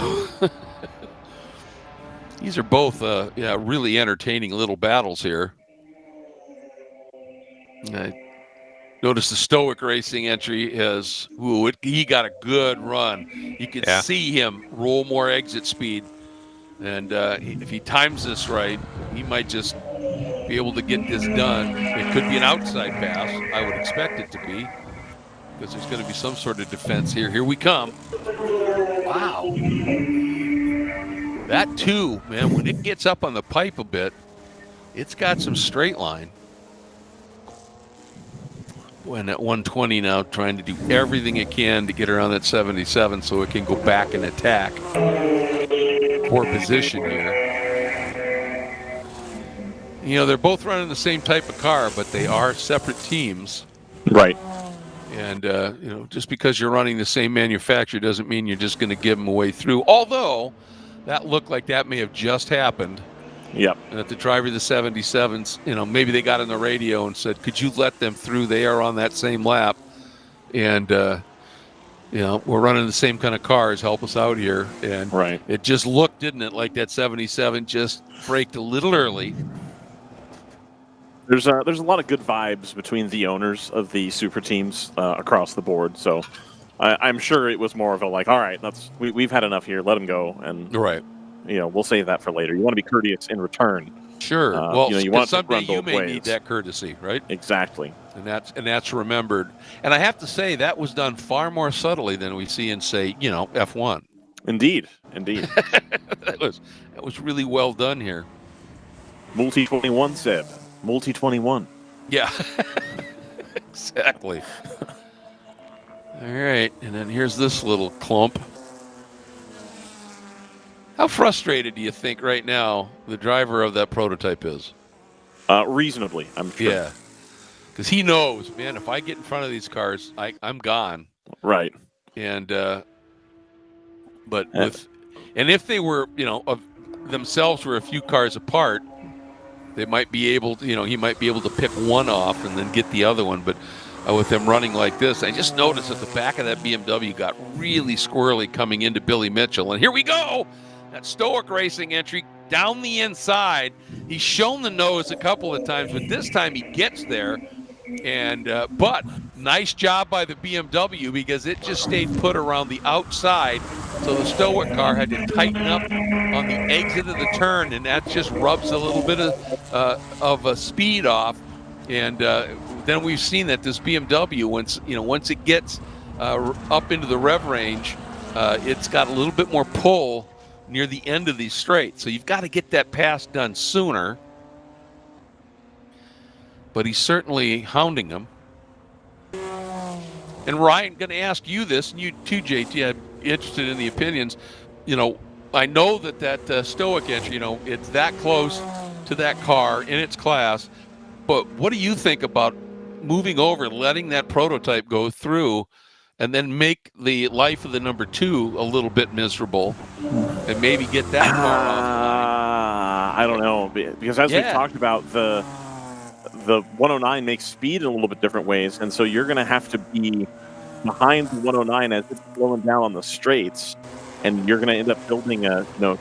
S1: these are both really entertaining little battles here. I notice the Stoic Racing entry he got a good run. You could see him roll more exit speed And if he times this right, he might just be able to get this done. It could be an outside pass. I would expect it to be, because there's going to be some sort of defense here. Here we come. Wow. That too, man, when it gets up on the pipe a bit, it's got some straight line. When at 120 now, trying to do everything it can to get around that 77 so it can go back and attack. Poor position here. You know, they're both running the same type of car, but they are separate teams.
S2: Right.
S1: And, you know, just because you're running the same manufacturer doesn't mean you're just going to give them away through. Although, that looked like that may have just happened.
S2: Yep.
S1: And that the driver of the 77s, you know, maybe they got on the radio and said, could you let them through? They are on that same lap. And, you know, we're running the same kind of cars. Help us out here. And
S2: right.
S1: It just looked, didn't it, like that 77 just braked a little early.
S2: There's a lot of good vibes between the owners of the super teams across the board. So I'm sure it was more of a like, all right, we've had enough here. Let them go. And
S1: right.
S2: You know, we'll save that for later. You want to be courteous in return.
S1: Sure. Well,
S2: you know, you want
S1: someday
S2: to run
S1: you
S2: both
S1: may
S2: ways.
S1: need that courtesy, right?
S2: Exactly.
S1: And that's remembered. And I have to say that was done far more subtly than we see in, say, you know, F1.
S2: Indeed.
S1: that was really well done here.
S2: Multi 21, Seb. Multi 21.
S1: Yeah. Exactly. All right, and then here's this little clump. How frustrated do you think right now the driver of that prototype is?
S2: Reasonably, I'm sure.
S1: Yeah, because he knows, man, if I get in front of these cars, I'm gone.
S2: Right.
S1: And and if they were, you know, themselves were a few cars apart, they might be able to, you know, he might be able to pick one off and then get the other one. But with them running like this, I just noticed that the back of that BMW got really squirrely coming into Billy Mitchell. And here we go. That Stoic Racing entry down the inside. He's shown the nose a couple of times, but this time he gets there. And but nice job by the BMW, because it just stayed put around the outside. So the Stoic car had to tighten up on the exit of the turn, and that just rubs a little bit of speed off. And then we've seen that this BMW, once it gets up into the rev range, it's got a little bit more pull near the end of these straights. So you've got to get that pass done sooner. But he's certainly hounding him. And Ryan, going to ask you this, and you too, JT, I'm interested in the opinions. You know, I know that Stoic entry, you know, it's that close to that car in its class. But what do you think about moving over, letting that prototype go through, and then make the life of the number 2 a little bit miserable, and maybe get that car off?
S2: I don't know, because as we've talked about, the 109 makes speed in a little bit different ways, and so you're going to have to be behind the 109 as it's slowing down on the straights, and you're going to end up building a 2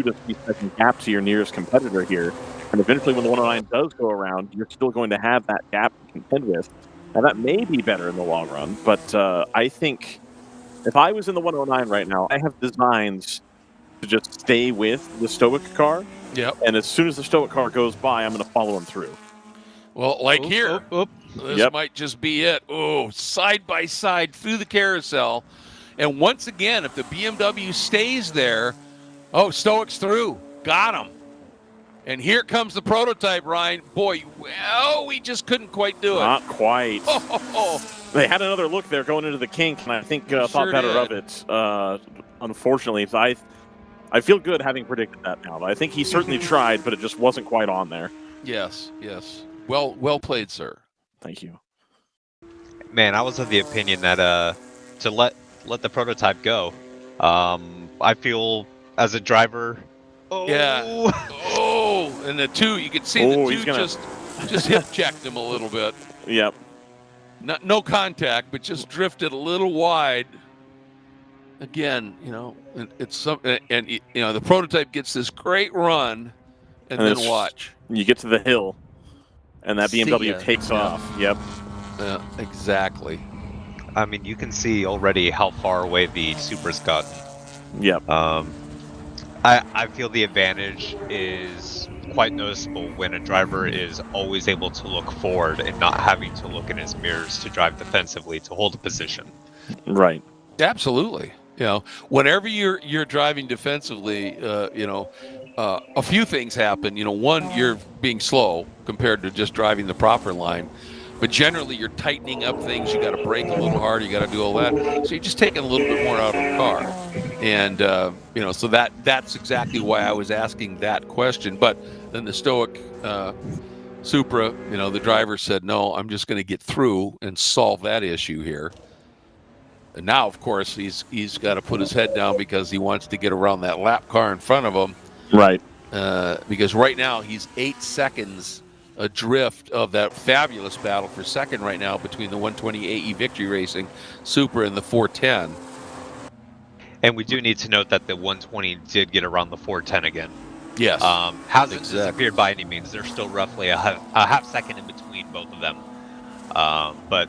S2: to 3 second gap to your nearest competitor here. And eventually, when the 109 does go around, you're still going to have that gap to contend with. Now, that may be better in the long run, but I think if I was in the 109 right now, I have designs to just stay with the Stoic car.
S1: Yep.
S2: And as soon as the Stoic car goes by, I'm going to follow him through.
S1: Well, like here, this might just be it. Oh, side by side through the carousel. And once again, if the BMW stays there, Stoic's through. Got him. And here comes the prototype, Ryan. Boy, we just couldn't quite do it.
S2: Not quite. They had another look there going into the kink, and I think thought better of it. Unfortunately, I feel good having predicted that now. I think he certainly tried, but it just wasn't quite on there.
S1: Yes. Well played, sir.
S2: Thank you.
S3: Man, I was of the opinion that to let the prototype go. I feel as a driver.
S1: And the 2, you can see the 2 just hip checked him a little bit.
S2: Yep.
S1: No contact, but just drifted a little wide. Again, it's the prototype gets this great run, and then watch.
S2: You get to the hill, and that BMW takes off. Yep.
S1: Exactly.
S3: I mean, you can see already how far away the Supra's gotten.
S2: Yep.
S3: I feel the advantage is quite noticeable when a driver is always able to look forward and not having to look in his mirrors to drive defensively to hold a position.
S2: Right.
S1: Absolutely. Whenever you're driving defensively, a few things happen. One, you're being slow compared to just driving the proper line. But generally, you're tightening up things. You got to brake a little harder. You got to do all that. So you're just taking a little bit more out of the car, and so that's exactly why I was asking that question. But then the stoic Supra, the driver said, "No, I'm just going to get through and solve that issue here." And now, of course, he's got to put his head down because he wants to get around that lap car in front of him.
S2: Right.
S1: Because right now he's 8 seconds adrift of that fabulous battle for second right now between the 120 AE Victory Racing Supra and the 410.
S3: And we do need to note that the 120 did get around the 410 again.
S1: Yes.
S3: Hasn't disappeared by any means. There's still roughly a half second in between both of them. But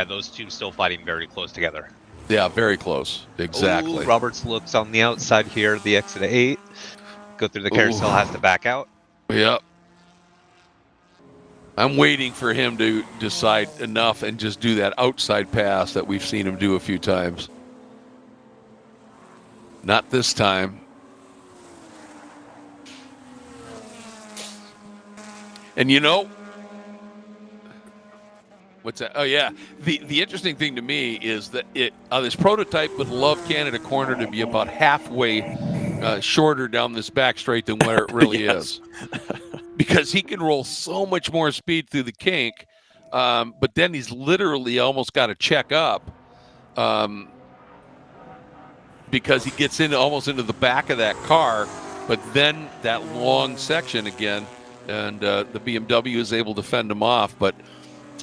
S3: those two still fighting very close together.
S1: Yeah, very close. Exactly.
S3: Ooh, Roberts looks on the outside here, the exit of 8. Go through the carousel, has to back out.
S1: Yep. I'm waiting for him to decide enough and just do that outside pass that we've seen him do a few times. Not this time. And what's that? Oh, yeah. The interesting thing to me is that this prototype would love Canada Corner to be about halfway shorter down this back straight than where it really is. Because he can roll so much more speed through the kink, but then he's literally almost got to check up because he gets almost into the back of that car, but then that long section again, and the BMW is able to fend him off, but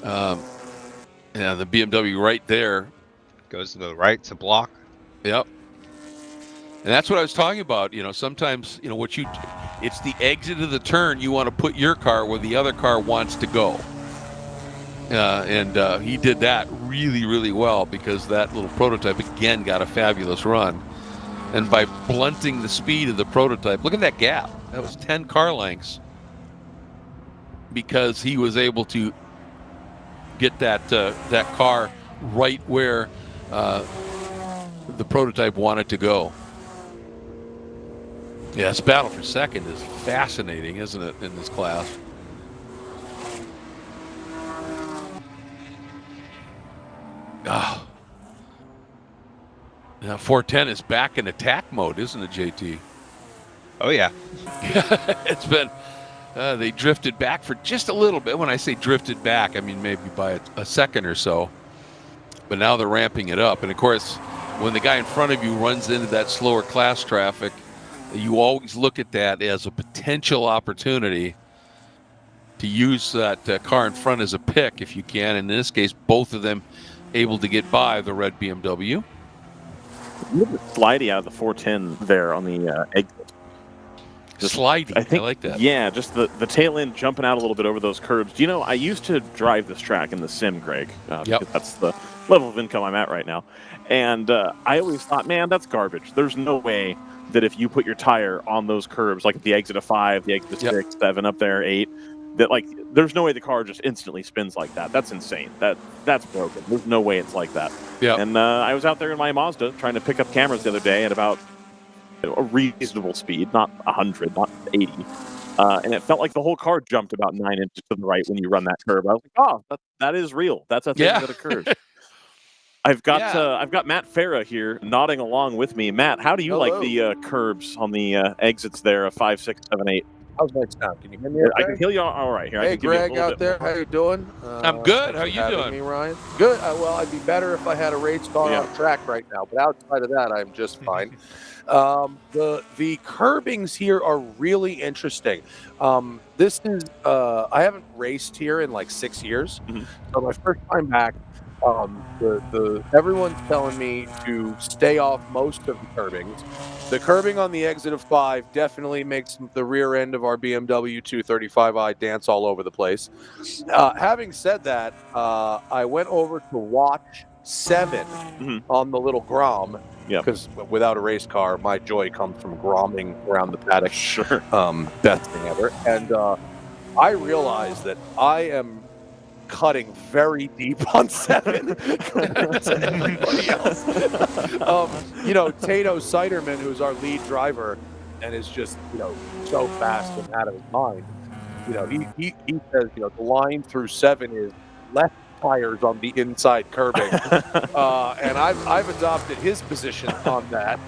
S1: the BMW right there.
S3: Goes to the right to block.
S1: Yep. And that's what I was talking about. Sometimes, it's the exit of the turn. You want to put your car where the other car wants to go. And he did that really, really well because that little prototype, again, got a fabulous run. And by blunting the speed of the prototype, look at that gap. That was 10 car lengths because he was able to get that car right where the prototype wanted to go. Yeah, this battle for second is fascinating, isn't it, in this class? Now 410 is back in attack mode, isn't it, JT?
S3: Oh, yeah.
S1: It's been... they drifted back for just a little bit. When I say drifted back, I mean maybe by a second or so. But now they're ramping it up. And, of course, when the guy in front of you runs into that slower class traffic, you always look at that as a potential opportunity to use that car in front as a pick if you can. And in this case, both of them able to get by the red BMW.
S2: A little bit slidey out of the 410 there on the exit.
S1: Slidey. I like that.
S2: Yeah, just the tail end jumping out a little bit over those curbs. I used to drive this track in the sim, Greg. Because that's the level of income I'm at right now. And I always thought, man, that's garbage. There's no way that if you put your tire on those curbs, like at the exit of 5, the exit of 6, 7, up there, 8, that there's no way the car just instantly spins like that. That's insane. That's broken. There's no way it's like that.
S1: Yeah.
S2: And I was out there in my Mazda trying to pick up cameras the other day at about a reasonable speed, not 100, not 80. And it felt like the whole car jumped about 9 inches to the right when you run that curve. I was like, oh, that is real. That's a thing that occurs. I've got Matt Farah here nodding along with me. Matt, how do you like the curbs on the exits there of 5, 6, 7, 8?
S10: How's my sound? Can you hear me? Okay?
S2: I can hear you all right here.
S10: Hey, Greg out there, how you doing?
S1: I'm good. How are you doing?
S10: Me, Ryan? Good. Well, I'd be better if I had a race car on track right now, but outside of that, I'm just fine. The curbings here are really interesting. This is I haven't raced here in like 6 years, so my first time back. Everyone's telling me to stay off most of the curbings. The curbing on the exit of 5 definitely makes the rear end of our BMW 235i dance all over the place. Having said that, I went over to watch 7 on the little Grom.
S2: Because
S10: without a race car, my joy comes from gromming around the paddock.
S2: Sure.
S10: Best thing ever. And I realized that I am cutting very deep on 7 compared to everybody else. Tato Siderman, who's our lead driver and is just, so fast and out of his mind, he says, the line through 7 is left tires on the inside curbing. And I've adopted his position on that.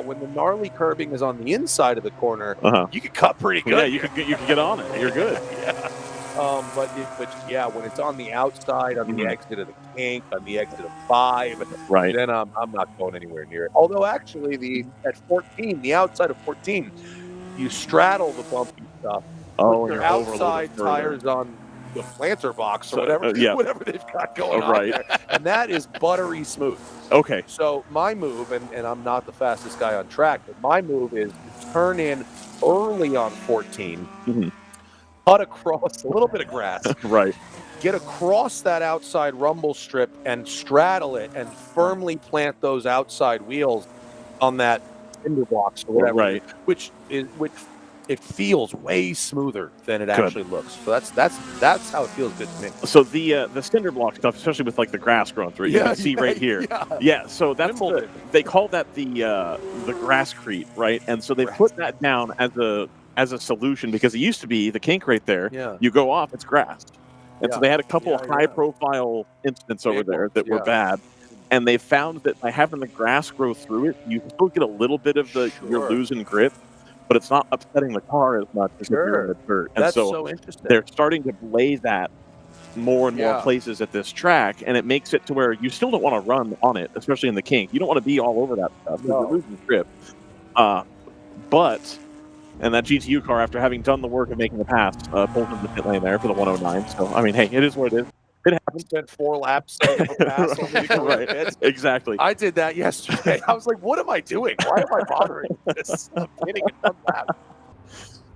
S10: When the gnarly curbing is on the inside of the corner, you can cut pretty good.
S2: Yeah, you can get on it. You're good.
S10: Yeah. But when it's on the outside, on the exit of the kink, on the exit of 5,
S2: right,
S10: then I'm not going anywhere near it. Although actually, at 14, the outside of 14, you straddle the bumpy stuff.
S2: Oh,
S10: your outside tires on the planter box or whatever they've got going on there. And that is buttery smooth.
S2: Okay.
S10: So my move, and I'm not the fastest guy on track, but my move is to turn in early on 14, cut across a little bit of grass,
S2: right,
S10: get across that outside rumble strip and straddle it and firmly plant those outside wheels on that cinder box or whatever,
S2: right,
S10: which it feels way smoother than it actually looks. So that's how it feels good to me.
S2: So the cinder block stuff, especially with like the grass growing through it, you can see right here. Yeah, so that's they call that the grasscrete, right? And so they put that down as a solution because it used to be the kink right there.
S10: Yeah.
S2: You go off, it's grass. And so they had a couple of high-profile incidents over there that were bad. And they found that by having the grass grow through it, you still get a little bit of you're losing grip, but it's not upsetting the car as much as you're in the dirt. And
S10: that's
S2: so
S10: so interesting.
S2: They're starting to lay that more and more places at this track, and it makes it to where you still don't want to run on it, especially in the kink. You don't want to be all over that stuff because you're losing grip. And that GTU car, after having done the work of making the pass, pulled into the pit lane there for the 109. So, I mean, hey, it is what it is. It happens.
S10: Spent 4 laps setting up a pass
S2: right. Exactly.
S10: I did that yesterday. I was like, what am I doing? Why am I bothering this? I'm getting it done lap.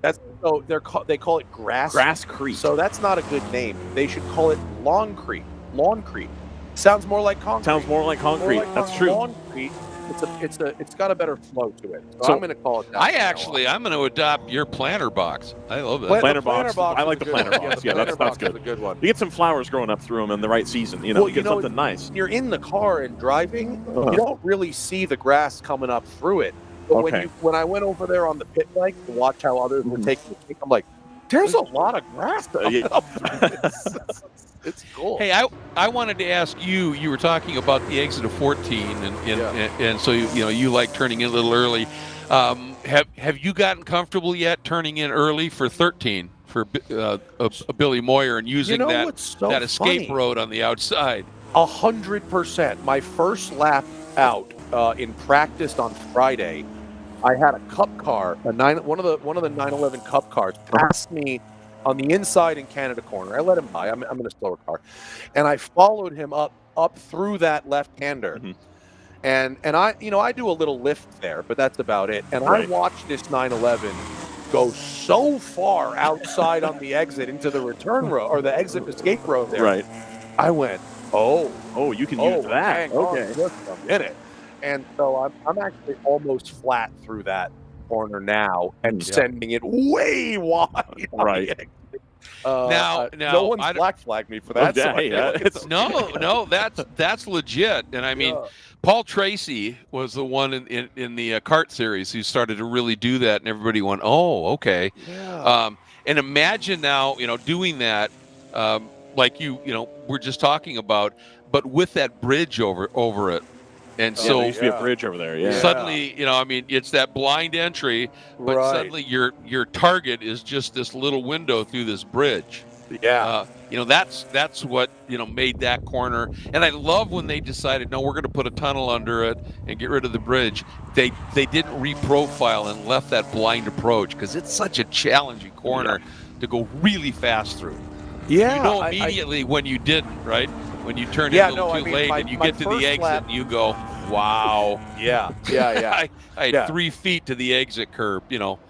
S10: They call it
S2: Grasscrete.
S10: So that's not a good name. They should call it Lawncrete. Sounds more like concrete.
S2: That's true.
S10: Lawncrete. It's got a better flow to it. So I'm going to call it that.
S1: I'm going to adopt your planter box. I love that.
S2: Planter box. I like the planter box. Yeah, that's good.
S10: A good one.
S2: You get some flowers growing up through them in the right season. Get something nice.
S10: You're in the car and driving. You don't really see the grass coming up through it. But when I went over there on the pit bike to watch how others were taking the kick, I'm like, there's a lot of grass coming up through this. It's cool.
S1: Hey, I wanted to ask you. You were talking about the exit of 14, and so you like turning in a little early. Have you gotten comfortable yet turning in early for 13 for Billy Moyer and using that escape road on the outside?
S10: 100%. My first lap out in practice on Friday, I had a Cup car, one of the 911 Cup cars, passed me on the inside in Canada corner. I let him by. I'm in a slower car, and I followed him up through that left-hander. And I do a little lift there, but that's about it. And I watched this 911 go so far outside on the exit into the return road or the exit escape road there.
S2: Right.
S10: I went,
S2: you can use that.
S10: Hang on just a minute. And so I'm actually almost flat through that corner now and sending it way wide.
S2: Right.
S10: Now, no one's black flagged me for that.
S1: No, that's legit. And I mean, Paul Tracy was the one in the kart series who started to really do that, and everybody went, "Oh, okay."
S10: Yeah.
S1: And imagine now, doing that, like we're just talking about, but with that bridge over it. And so
S2: there used to be a bridge over there. Yeah.
S1: Suddenly, it's that blind entry, but suddenly your target is just this little window through this bridge.
S10: Yeah.
S1: That's what made that corner. And I love when they decided, no, we're going to put a tunnel under it and get rid of the bridge. They didn't reprofile and left that blind approach because it's such a challenging corner to go really fast through.
S10: Yeah.
S1: Immediately when you didn't, right? When you turn in a little too late and you get to the exit and you go, wow.
S10: Yeah.
S1: I had 3 feet to the exit curb,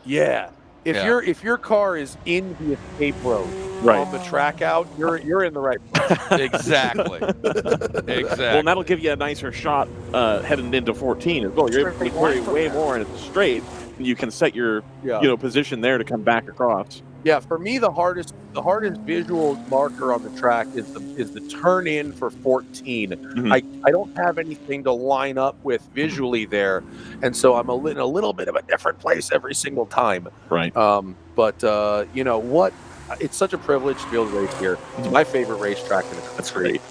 S10: Yeah. if your car is in the escape road on the track out, you're in the right place.
S1: Exactly. Exactly.
S2: Well, and that'll give you a nicer shot heading into 14 as well. You're able to carry way more, and it's straight. You can set your position there to come back across.
S10: Yeah, for me, the hardest visual marker on the track is the turn in for 14.
S2: Mm-hmm.
S10: I don't have anything to line up with visually there, and so I'm in a little bit of a different place every single time.
S2: Right.
S10: But you know what? It's such a privilege to be able to race here. It's my favorite racetrack in the country.
S2: That's great.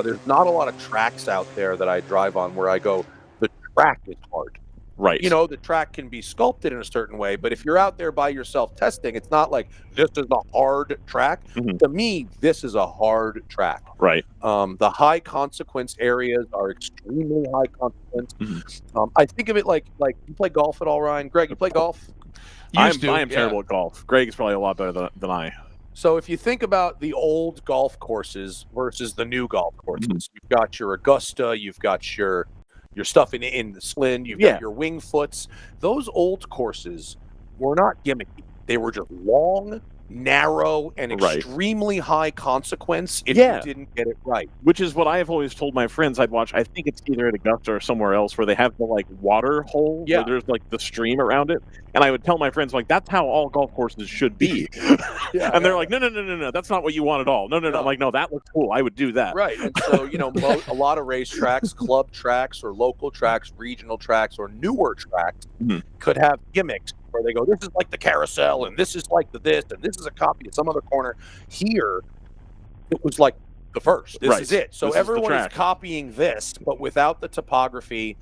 S10: There's not a lot of tracks out there that I drive on where I go, the track is hard.
S2: Right.
S10: You know, the track can be sculpted in a certain way, but if you're out there by yourself testing, it's not like this is a hard track.
S2: Mm-hmm.
S10: To me, this is a hard track.
S2: Right.
S10: The high consequence areas are extremely high consequence.
S2: Mm-hmm.
S10: I think of it like you play golf at all, Ryan? Greg, you play golf?
S2: I am terrible at golf. Greg is probably a lot better than I.
S10: So if you think about the old golf courses versus the new golf courses, you've got your Augusta, you've got your stuff in the Slin, you've got your wing foots. Those old courses were not gimmicky. They were just long, narrow, and extremely high consequence if you didn't get it right.
S2: Which is what I have always told my friends I'd watch. I think it's either at Augusta or somewhere else where they have the like water hole where there's like the stream around it. And I would tell my friends like that's how all golf courses should be. And they're like, no, that's not what you want at all. No. I'm like, no, that looks cool. I would do that.
S10: Right. And so, you know, a lot of racetracks, club tracks or local tracks, regional tracks or newer tracks could have gimmicks where they go, this is like the carousel and this is like this and this is a copy of some other corner. Here, it was like the first. This is it. So everyone is copying this, but without the topography,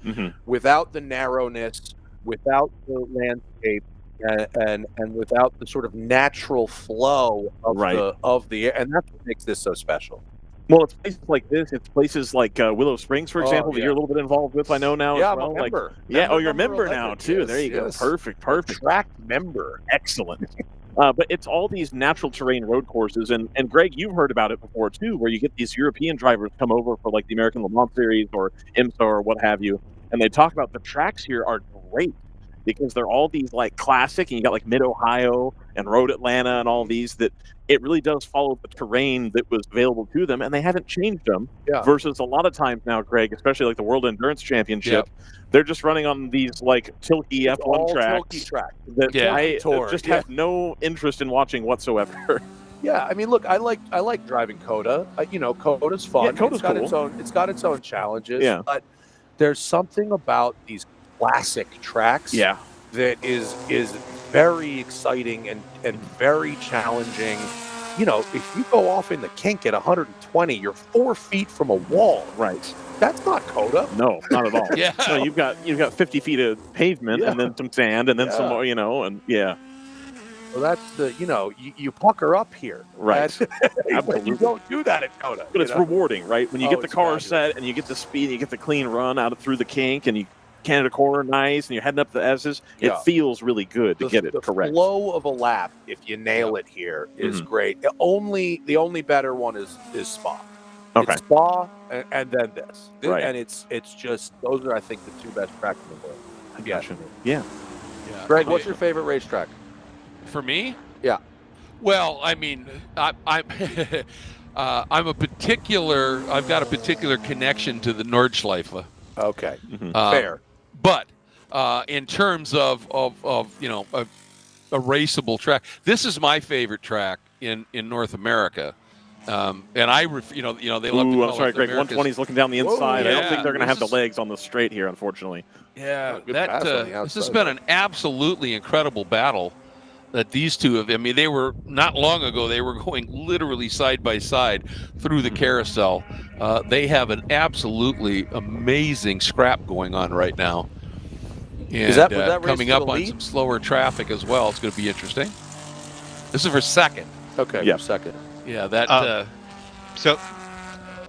S10: without the narrowness, without the landscape, and without the sort of natural flow of the and that's what makes this so special.
S2: Well, it's places like this. It's places like Willow Springs, for example, that you're a little bit involved with. I know now.
S10: Yeah,
S2: as well.
S10: I'm a member.
S2: Oh, you're a member now too.
S10: Yes,
S2: there you go. Perfect.
S10: Track member.
S2: Excellent. But it's all these natural terrain road courses, and Greg, you've heard about it before too, where you get these European drivers come over for like the American Le Mans Series or IMSA or what have you, and they talk about the tracks here are great because they're all these like classic, and you got like Mid-Ohio and Road Atlanta and all these that it really does follow the terrain that was available to them, and they haven't changed them. Versus a lot of times now, Greg, especially like the World Endurance Championship, they're just running on these like tilty F1 tracks that I just have no interest in watching whatsoever.
S10: Yeah, I mean, look, I like driving Coda. You know, Coda's fun.
S2: Yeah, Coda's cool.
S10: It's got its own challenges.
S2: Yeah.
S10: But there's something about these classic tracks that is very exciting and very challenging. You know, if you go off in the kink at 120, you're 4 feet from a wall.
S2: Right.
S10: That's not Coda.
S2: No, not at all. No, you've got 50 feet of pavement and then some sand and then some more, you know, and
S10: Well, that's the, you know, you pucker up here.
S2: Right.
S10: Absolutely. You don't do that at Coda.
S2: But it's rewarding, right? When you get the car set and you get the speed, and you get the clean run out through the kink and you Canada corner nice and you're heading up the S's, it feels really good to get it correct.
S10: The flow of a lap, if you nail it here, is great. The only better one is Spa.
S2: Okay.
S10: It's Spa and then this.
S2: Right.
S10: And it's just, those are, I think, the two best tracks in the world.
S2: Yeah.
S10: Greg, what's your favorite racetrack?
S1: For me?
S10: Yeah.
S1: Well, I mean, I'm I've got a particular connection to the Nordschleife.
S10: Okay. Fair.
S1: But in terms of you know a raceable track, this is my favorite track in North America. And I, you know, they love to call
S2: I'm sorry,
S1: it
S2: Greg. 120 is looking down the inside. I don't think they're going to have the
S1: is,
S2: legs on the straight here, unfortunately.
S1: Yeah, this has been an absolutely incredible battle that these two have. I mean, they were not long ago. They were going literally side by side through the carousel. They have an absolutely amazing scrap going on right now. And
S10: Is that race
S1: coming
S10: for
S1: up
S10: the
S1: on
S10: lead?
S1: some slower traffic as well? It's going to be interesting. This is for second.
S10: Okay,
S2: yeah,
S10: second.
S1: Yeah, that.
S3: So.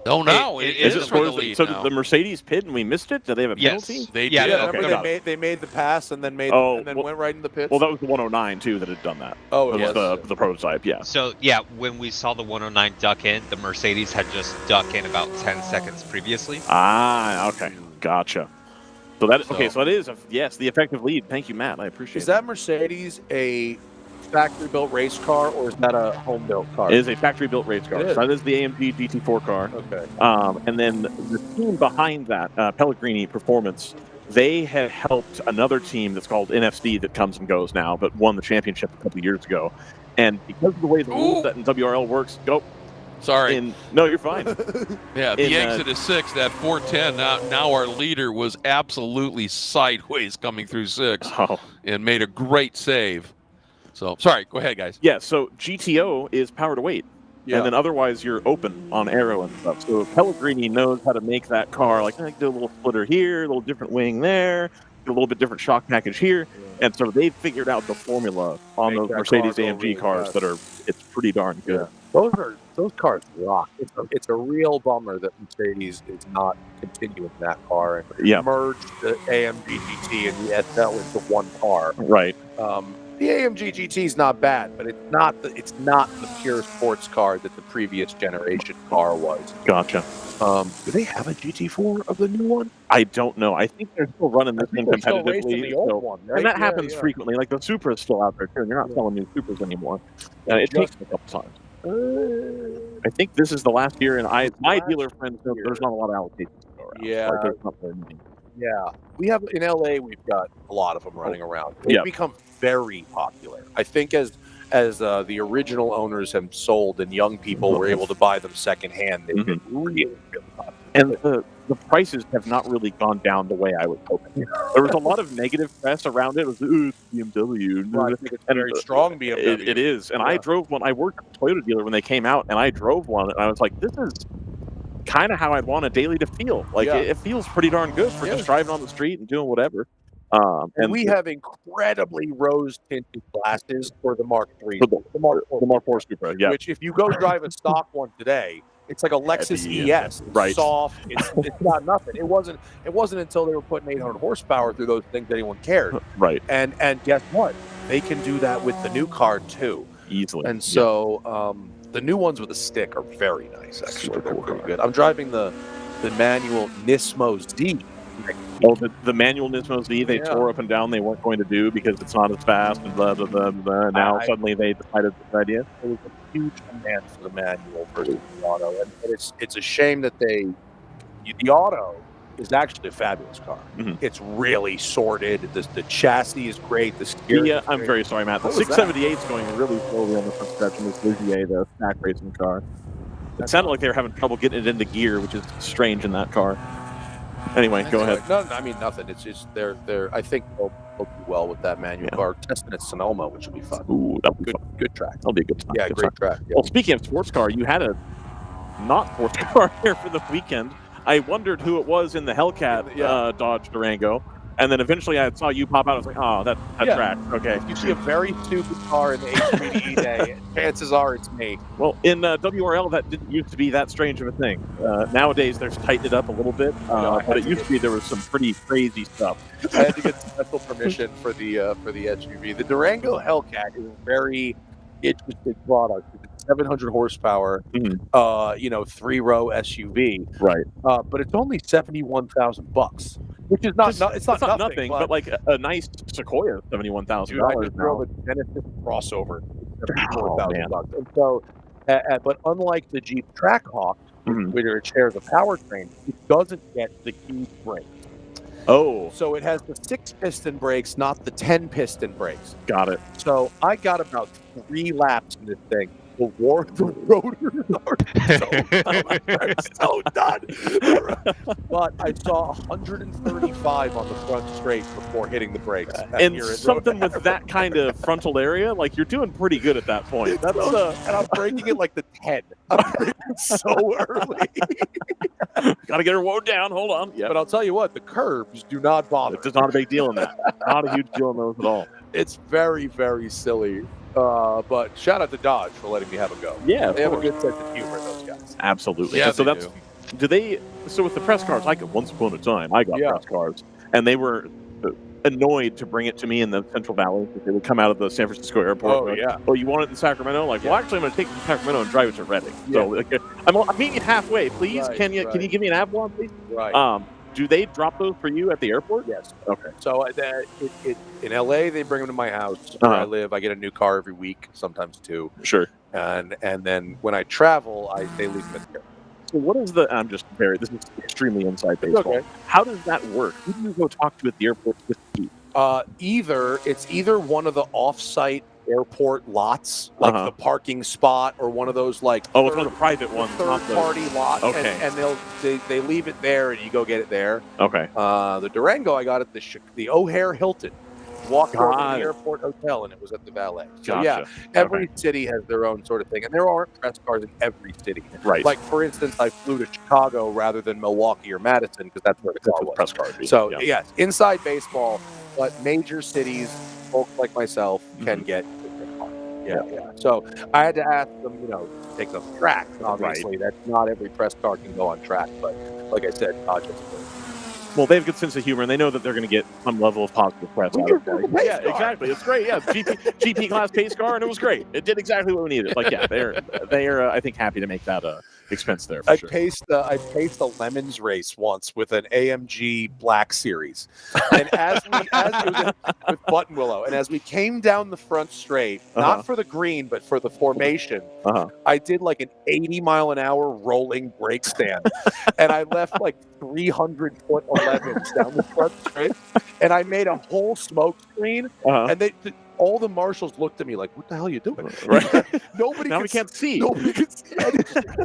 S1: Oh no! It is for the lead
S2: so
S1: now.
S2: did the Mercedes pit and we missed it? Did they have a penalty?
S3: Yes,
S1: they
S3: did.
S1: did.
S10: Remember they made the pass and then went right in the pits.
S2: Well, that was the 109 too that had done that.
S10: Oh,
S2: it was the prototype. Yeah.
S3: So yeah, when we saw the 109 duck in, the Mercedes had just duck in about 10 seconds previously.
S2: Ah, okay, gotcha. So that okay. So it is the effective lead. Thank you, Matt. I appreciate.
S10: Is that Mercedes a factory-built race car, or is that a home-built car?
S2: It is a factory-built race car.
S10: It is.
S2: So that is the AMG GT4 car.
S10: Okay.
S2: And then the team behind that, Pellegrini Performance, they had helped another team that's called NFC that comes and goes now, but won the championship a couple years ago. And because of the way the rule set in WRL works,
S1: Sorry.
S2: No, you're fine.
S1: Yeah, the exit is 6, that 410. Now our leader was absolutely sideways coming through 6 and made a great save. So, sorry, go ahead, guys.
S2: Yeah, so GTO is power to weight. Yeah. And then otherwise you're open on aero and stuff. So Pellegrini knows how to make that car, like, I do a little splitter here, a little different wing there, a little bit different shock package here. Yeah. And so they've figured out the formula on those Mercedes AMG cars that are, it's pretty darn good.
S10: Yeah. Those cars rock. It's a real bummer that Mercedes is not continuing that car and merge the AMG GT and the SL into one car.
S2: Right.
S10: The AMG GT is not bad, but it's not the pure sports car that the previous generation car was.
S2: Gotcha.
S10: Do they have a GT4 of the new one?
S2: I don't know. I think they're still running this thing competitively.
S10: The old one, right?
S2: And that happens frequently. Like the Supra is still out there too, and you're not selling new Supras anymore. It takes a couple times. I think this is the last year, and my dealer friends know there's not a lot of allocations to go around.
S10: Yeah.
S2: Like, there's not very many.
S10: Yeah. We have in LA, we've got a lot of them running around. They've become very popular. I think as the original owners have sold and young people were able to buy them secondhand, they've been really, really popular.
S2: And the prices have not really gone down the way I was hoping. There was a lot of negative press around it. It was, it's BMW.
S10: Well, I think it's a very strong BMW.
S2: It is. And I drove one. I worked at a Toyota dealer when they came out, and I drove one, and I was like, this is kind of how I'd want a daily to feel. Like, it feels pretty darn good for just driving on the street and doing whatever.
S10: And we have incredibly rose-tinted glasses for the Mark III.
S2: The Mark IV Supra, yeah.
S10: Which, if you go drive a stock one today, it's like a Lexus ES. It's soft. It's got nothing. It wasn't until they were putting 800 horsepower through those things that anyone cared.
S2: Right.
S10: And guess what? They can do that with the new car too.
S2: Easily.
S10: And so the new ones with a stick are very nice. Actually, they're pretty good. I'm driving the manual Nismo Z.
S2: Oh, the manual Nismo Z, they tore up and down. They weren't going to do because it's not as fast and blah, blah, blah, blah. Now suddenly they decided this idea.
S10: It was a huge demand for the manual versus the auto. And it's a shame that the auto is actually a fabulous car. It's really sorted. The chassis is great. The steering is
S2: I'm
S10: great.
S2: very sorry, Matt. The 678 is going really slowly on the front stretch in this Ligier, the stack racing car. It sounded like they were having trouble getting it into gear, which is strange in that car. Anyway, go ahead.
S10: No, I mean nothing. It's just they're. I think they'll do well with that manual car. Testing at Sonoma, which will be fun.
S2: Ooh, that'll be fun.
S10: Good track.
S2: That'll be a good time.
S10: Yeah, great track. Yeah.
S2: Well, speaking of sports car, you had a not sports car here for the weekend. I wondered who it was in the Hellcat Dodge Durango. And then eventually I saw you pop out. I was like, oh, that track. Okay.
S10: If you see a very stupid car in the HPDE day, chances are it's me.
S2: Well, in WRL, that didn't used to be that strange of a thing. Nowadays, they've tightened it up a little bit. But it used to be there was some pretty crazy stuff.
S10: I had to get special permission for the SUV. The Durango Hellcat is a very interesting product. It's 700 horsepower, 3-row SUV.
S2: Right.
S10: But it's only $71,000. Which is not nothing,
S2: but like a nice Sequoia, $71,000.
S10: I just drove a Genesis crossover, $74,000. And so, but unlike the Jeep Trackhawk, which shares a powertrain, it doesn't get the huge brakes.
S2: Oh,
S10: so it has the 6-piston brakes, not the 10-piston brakes.
S2: Got it.
S10: So I got about 3 laps in this thing. The rotors are so done. But I saw 135 on the front straight before hitting the brakes.
S2: And something with that kind of frontal area, like you're doing pretty good at that point. That's
S10: and I'm braking it like the 10. I'm braking so early.
S2: Got to get her wound down. Hold on.
S10: Yep. But I'll tell you what, the curbs do not bother.
S2: It's not a big deal in that. Not a huge deal in those at all.
S10: It's very, very silly. But shout out to Dodge for letting me have a go.
S2: Yeah,
S10: they have a good sense of humor, those guys.
S2: Absolutely.
S1: Yeah,
S2: so So with the press cars, once upon a time, I got press cars, and they were annoyed to bring it to me in the Central Valley. They would come out of the San Francisco airport.
S10: Oh, yeah.
S2: Oh, you want it in Sacramento? Like, well, actually, I'm going to take it to Sacramento and drive it to Redding. So I'm meeting you halfway, please.
S10: Right,
S2: can you give me an Avalon, please?
S10: Right.
S2: do they drop those for you at the airport?
S10: Yes.
S2: Okay.
S10: So in LA, they bring them to my house where I live. I get a new car every week, sometimes 2.
S2: Sure.
S10: And then when I travel, they leave them at the airport.
S2: So what is the? I'm just very. This is extremely inside baseball.
S10: Okay.
S2: How does that work? Who do you go talk to at the airport this week?
S10: It's either one of the off-site airport lots, like the parking spot, or one of those like
S2: it's one of the private ones,
S10: third-party lots.
S2: Okay.
S10: And they leave it there, and you go get it there.
S2: Okay.
S10: The Durango I got at the O'Hare Hilton. Walked over to the airport hotel, and it was at the valet. So yeah, every city has their own sort of thing, and there aren't press cars in every city.
S2: Right.
S10: Like for instance, I flew to Chicago rather than Milwaukee or Madison because that's where the car was.
S2: Press car.
S10: So yes, inside baseball, but major cities, folks like myself can get their car. Yeah. So I had to ask them, take them track. Obviously, that's not every press car can go on track, but like I said,
S2: well, they have a good sense of humor, and they know that they're going to get some level of positive press out of it. Yeah, exactly. It's great. Yeah, GP class pace car, and it was great. It did exactly what we needed. Like, yeah, they're I think happy to make that expense there. For sure.
S10: I paced a Lemons race once with an AMG Black Series, and as it was with Button Willow, and as we came down the front straight, not for the green but for the formation, I did like an 80-mile-an-hour rolling brake stand, and I left like 300-foot 11s down the front straight, and I made a whole smoke screen, and all the marshals looked at me like, "What the hell are you doing?"
S2: Right?
S10: Nobody
S2: can't see.
S10: Nobody can see anything.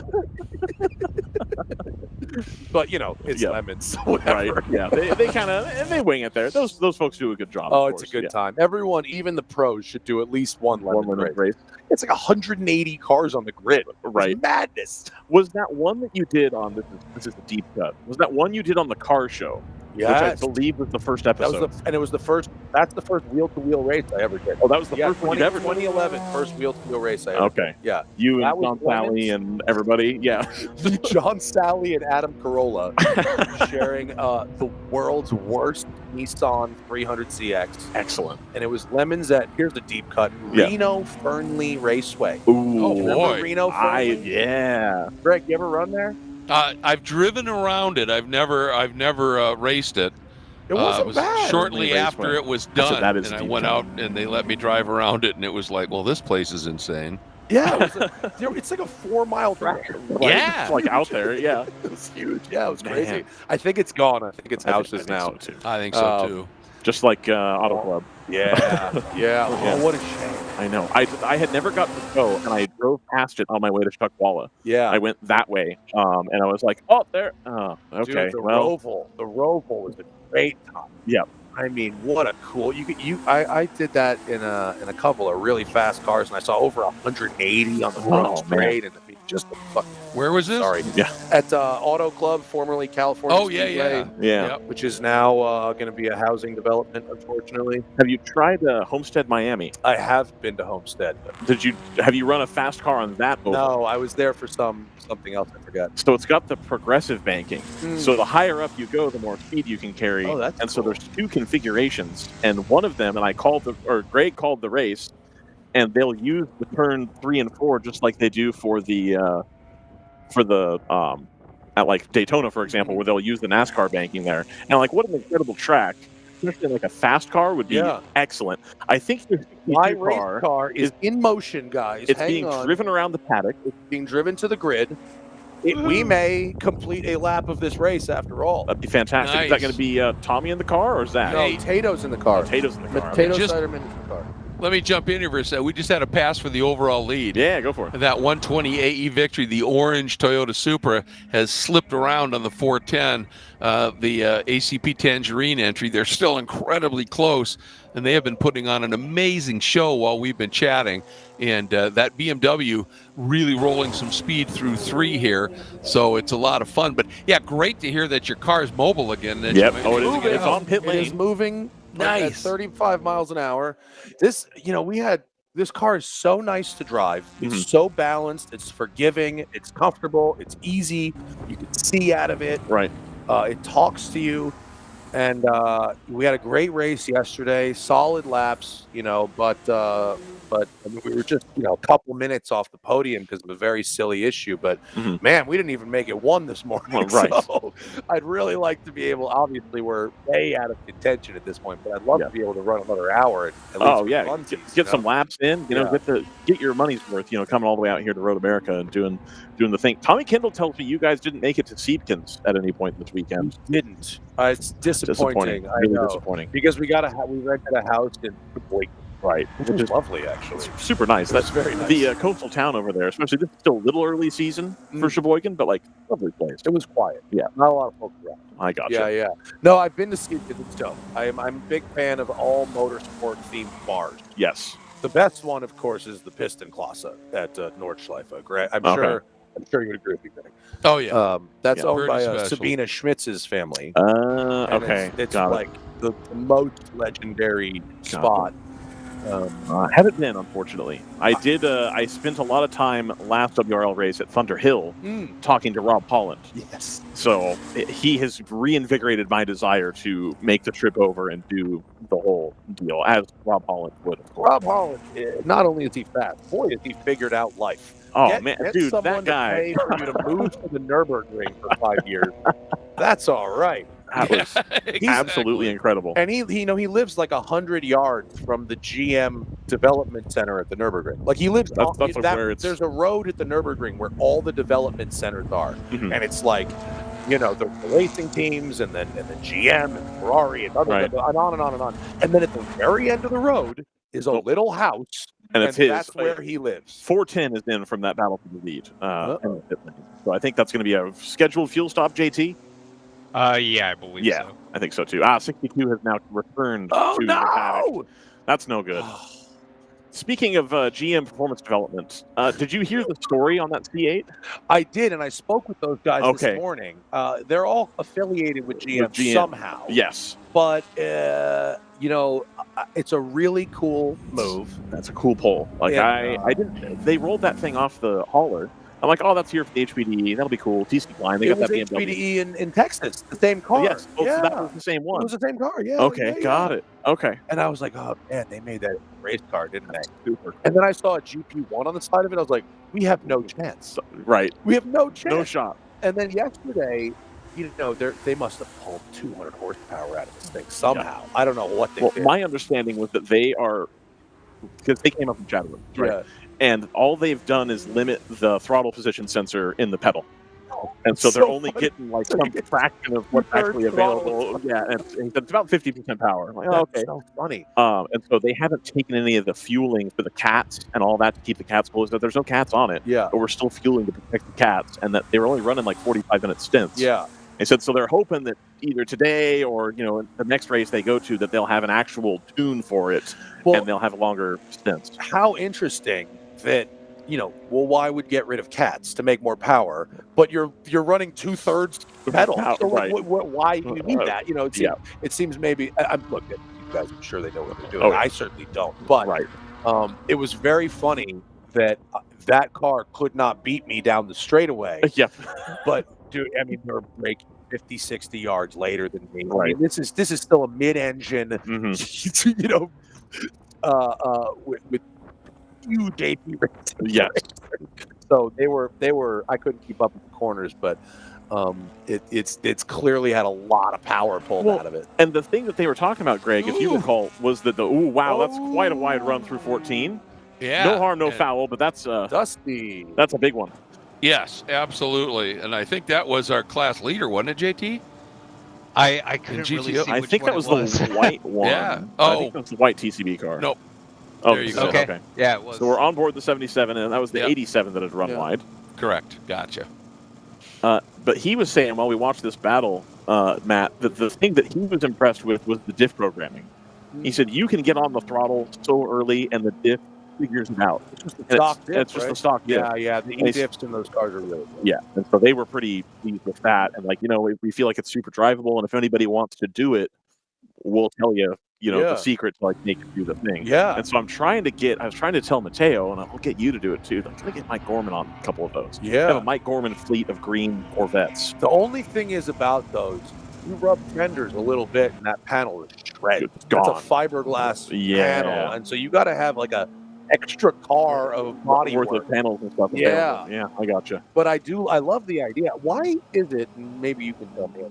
S10: But it's Lemons, so whatever.
S2: Right? Yeah, they kind of they wing it there. Those folks do a good job.
S10: Oh, it's a good time. Everyone, even the pros, should do at least one Lemons race. It's like 180 cars on the grid. Right, it's madness.
S2: Was that one that you did on this is a deep cut? Was that one you did on the car show?
S10: Yeah,
S2: which I believe was the first episode.
S10: It was the first. That's the first wheel-to-wheel race I ever did.
S2: Oh, that was the first one you ever did?
S10: 2011, first wheel-to-wheel race I ever did. Yeah.
S2: You and John Sally and everybody. Yeah.
S10: John Sally and Adam Carolla sharing the world's worst Nissan 300CX.
S2: Excellent.
S10: And it was Lemons at, here's the deep cut, Reno Fernley Raceway.
S2: Ooh,
S1: oh boy.
S10: Reno Fernley?
S2: Yeah.
S10: Greg, you ever run there?
S1: I've driven around it. I've never raced it.
S10: It wasn't bad.
S1: Shortly after it was done,
S2: that is
S1: and I went out and they let me drive around it, and it was like, well, this place is insane.
S10: Yeah, it's like a 4-mile track.
S1: Yeah,
S2: it's like out there. Yeah,
S10: it's huge. Yeah, it was crazy. Man. I think it's gone. I think it's houses now.
S2: So too.
S1: I think so too.
S2: Just like Auto Club.
S10: Yeah. Oh, what a shame.
S2: I know. I had never got to go, and I drove past it on my way to Chuckwalla.
S10: Yeah.
S2: I went that way, and I was like, oh, there. Oh, okay.
S10: Dude, the Roval was a great time.
S2: Yeah.
S10: I mean, what a cool. I did that in a couple of really fast cars, and I saw over 180 on the front straight, and just a fucking.
S1: Where was this?
S10: Sorry.
S2: Yeah.
S10: At Auto Club, formerly California.
S1: Oh, yeah.
S2: Yep.
S10: Which is now going to be a housing development, unfortunately.
S2: Have you tried Homestead Miami?
S10: I have been to Homestead.
S2: Have you run a fast car on that?
S10: No, I was there for something else. I forgot.
S2: So it's got the progressive banking. So the higher up you go, the more speed you can carry.
S10: Oh, that's
S2: and
S10: cool.
S2: So there's 2 configurations, and one of them, and Greg called the race, and they'll use the turn 3 and 4 just like they do for the at like Daytona, for example, where they'll use the NASCAR banking there. And like, what an incredible track! Especially like a fast car would be excellent. I think
S10: my race car is in motion, guys.
S2: It's being driven around the paddock.
S10: It's being driven to the grid. We may complete a lap of this race after all.
S2: That'd be fantastic.
S1: Nice.
S2: Is that going to be Tommy in the car, or is that?
S10: No, Tato's in the car.
S2: Tato's in the car.
S10: Tato Siderman in the car.
S1: Let me jump in here for a second. We just had a pass for the overall lead.
S2: Yeah, go for it.
S1: That 120 AE victory, the orange Toyota Supra, has slipped around on the 410, the ACP Tangerine entry. They're still incredibly close, and they have been putting on an amazing show while we've been chatting. And that BMW really rolling some speed through 3 here, so it's a lot of fun. But, yeah, great to hear that your car is mobile again.
S2: Yep. Oh, it is again. It's on pit lane.
S10: It is moving.
S1: Nice.
S10: At 35 miles an hour. This car is so nice to drive. It's so balanced. It's forgiving. It's comfortable. It's easy. You can see out of it.
S2: Right.
S10: It talks to you. And we had a great race yesterday. Solid laps, but but I mean, we were just a couple minutes off the podium because of a very silly issue. But
S2: Mhm.
S10: man, we didn't even make it one this morning.
S2: Well, right.
S10: So I'd really like to be able. Obviously, we're way out of contention at this point, but I'd love to be able to run another hour at least.
S2: Oh yeah, get some laps in. Get your money's worth. Coming all the way out here to Road America and doing the thing. Tommy Kendall tells me you guys didn't make it to Siebkens at any point this weekend.
S10: We didn't. It's disappointing. I
S2: Really
S10: know.
S2: disappointing.
S10: Because we rented a house in Sheboygan,
S2: Right,
S10: which is lovely actually.
S2: It's super nice. That's
S10: very nice.
S2: The coastal town over there, especially this is still a little early season for Sheboygan, but like lovely place.
S10: It was quiet.
S2: Yeah,
S10: not a lot of folks around.
S2: I gotcha.
S10: Yeah. No, I've been to Siebkens. It's dope. I'm a big fan of all motorsport themed bars.
S2: Yes.
S10: The best one, of course, is the Piston Klasse at Nordschleife. I'm sure you would agree with me, Greg.
S1: Oh yeah.
S10: That's owned by
S1: Pretty special.
S10: Sabina Schmitz's family.
S2: Okay.
S10: And it's
S2: Got it.
S10: like the most legendary spot.
S2: I haven't been, unfortunately. I did. I spent a lot of time last WRL race at Thunder Hill talking to Rob Holland.
S10: Yes.
S2: So he has reinvigorated my desire to make the trip over and do the whole deal, as Rob Holland would, of course.
S10: Rob Holland, not only is he fast, boy, has he figured out life.
S2: Oh,
S10: Get
S2: dude,
S10: someone
S2: that guy.
S10: to pay for you to move to the Nürburgring for 5 years. That's all right.
S2: That was absolutely incredible.
S10: And he lives like 100 yards from the GM development center at the Nürburgring. Like he lives.
S2: That's where it's.
S10: There's a road at the Nürburgring where all the development centers are, and it's like, the racing teams, and then GM and Ferrari and on and on and on and on. And then at the very end of the road is a little house,
S2: and it's his.
S10: That's where he lives.
S2: 410 is in from that battle for the lead. So I think that's going to be a scheduled fuel stop, JT.
S3: Yeah, I believe so.
S2: I think so too. 62 has now returned
S10: Oh
S2: to
S10: no!
S2: mechanics. That's no good. Speaking of GM performance development, did you hear the story on that C8?
S10: I did, and I spoke with those guys
S2: Okay.
S10: this morning. They're all affiliated with GM, somehow.
S2: Yes.
S10: But, it's a really cool move.
S2: That's a cool pull. Like I didn't. They rolled that thing off the hauler. I'm like, oh, that's here for the HPDE. That'll be cool. TC Line. They got that BMW.
S10: HPDE in Texas, the same car.
S2: Yes. Oh, so that was the same one.
S10: It was the same car. Yeah.
S2: Okay, got it. Okay.
S10: And I was like, oh man, they made that race car, didn't they? Super. And then I saw a GP1 on the side of it. I was like, we have no chance.
S2: Right.
S10: We have no chance.
S2: No shot.
S10: And then yesterday, they must have pulled 200 horsepower out of this thing somehow. I don't know what they did.
S2: My understanding was that they are, because they came up from Chattanooga, right?
S10: Yeah.
S2: And all they've done is limit the throttle position sensor in the pedal. And so
S10: It's
S2: they're
S10: so
S2: only
S10: funny.
S2: getting like some fraction of what's actually available. Yeah, and it's about 50% power. I'm like, oh, okay.
S10: That's so funny.
S2: And so they haven't taken any of the fueling for the cats and all that to keep the cats closed. There's no cats on it.
S10: Yeah.
S2: But we're still fueling to protect the cats, and that they were only running like 45-minute stints.
S10: Yeah.
S2: They said so they're hoping that either today or the next race they go to that they'll have an actual tune for it, and they'll have longer stints.
S10: How interesting that why would get rid of cats to make more power? But you're running 2/3 pedal. So
S2: right.
S10: Why do you need that? It seems maybe. I'm looking at you guys. I'm sure they know what they're doing. I certainly don't. But it was very funny that that car could not beat me down the straightaway.
S2: Yeah.
S10: But dude, I mean, they're breaking 50, 60 yards later than me.
S2: Right.
S10: I mean, this is still a mid-engine. With huge AP rates.
S2: Yes.
S10: So they were. I couldn't keep up with the corners, but it's clearly had a lot of power pulled out of it.
S2: And the thing that they were talking about, Greg, if you recall, was that that's quite a wide run through 14.
S1: Yeah.
S2: No harm, no foul, but that's
S10: Dusty.
S2: That's a big one.
S1: Yes, absolutely. And I think that was our class leader, wasn't it, JT?
S3: I couldn't really see
S2: I
S3: which
S2: think
S3: one
S2: that was
S3: it was.
S2: the white one.
S1: Yeah.
S2: I think that was the white TCB car.
S1: Nope.
S2: Oh,
S1: there you go.
S3: Okay. Yeah, it was.
S2: So we're on board the 77, and that was the 87 that had run wide.
S1: Correct. Gotcha.
S2: But he was saying while we watched this battle, Matt, that the thing that he was impressed with was the diff programming. He said you can get on the throttle so early, and the diff figures it out.
S10: It's just the stock diff,
S2: it's just the stock diff.
S10: Yeah. The E-diffs in those cars are really good.
S2: Yeah, and so they were pretty pleased with that. And we feel like it's super drivable, and if anybody wants to do it, we'll tell you, the secret to make it do the thing.
S10: Yeah.
S2: And so I was trying to tell Mateo, and I'll get you to do it too. I'm trying to get Mike Gorman on a couple of those.
S10: Yeah.
S2: I have a Mike Gorman fleet of green Corvettes.
S10: The only thing is about those, you rub fenders a little bit, and that panel is shredded.
S2: It's gone.
S10: It's a fiberglass panel, and so you got to have like a extra car of body
S2: worth
S10: work.
S2: of panels and stuff.
S10: Yeah.
S2: Available. Yeah, I gotcha.
S10: But I love the idea. Why is it, and maybe you can tell me,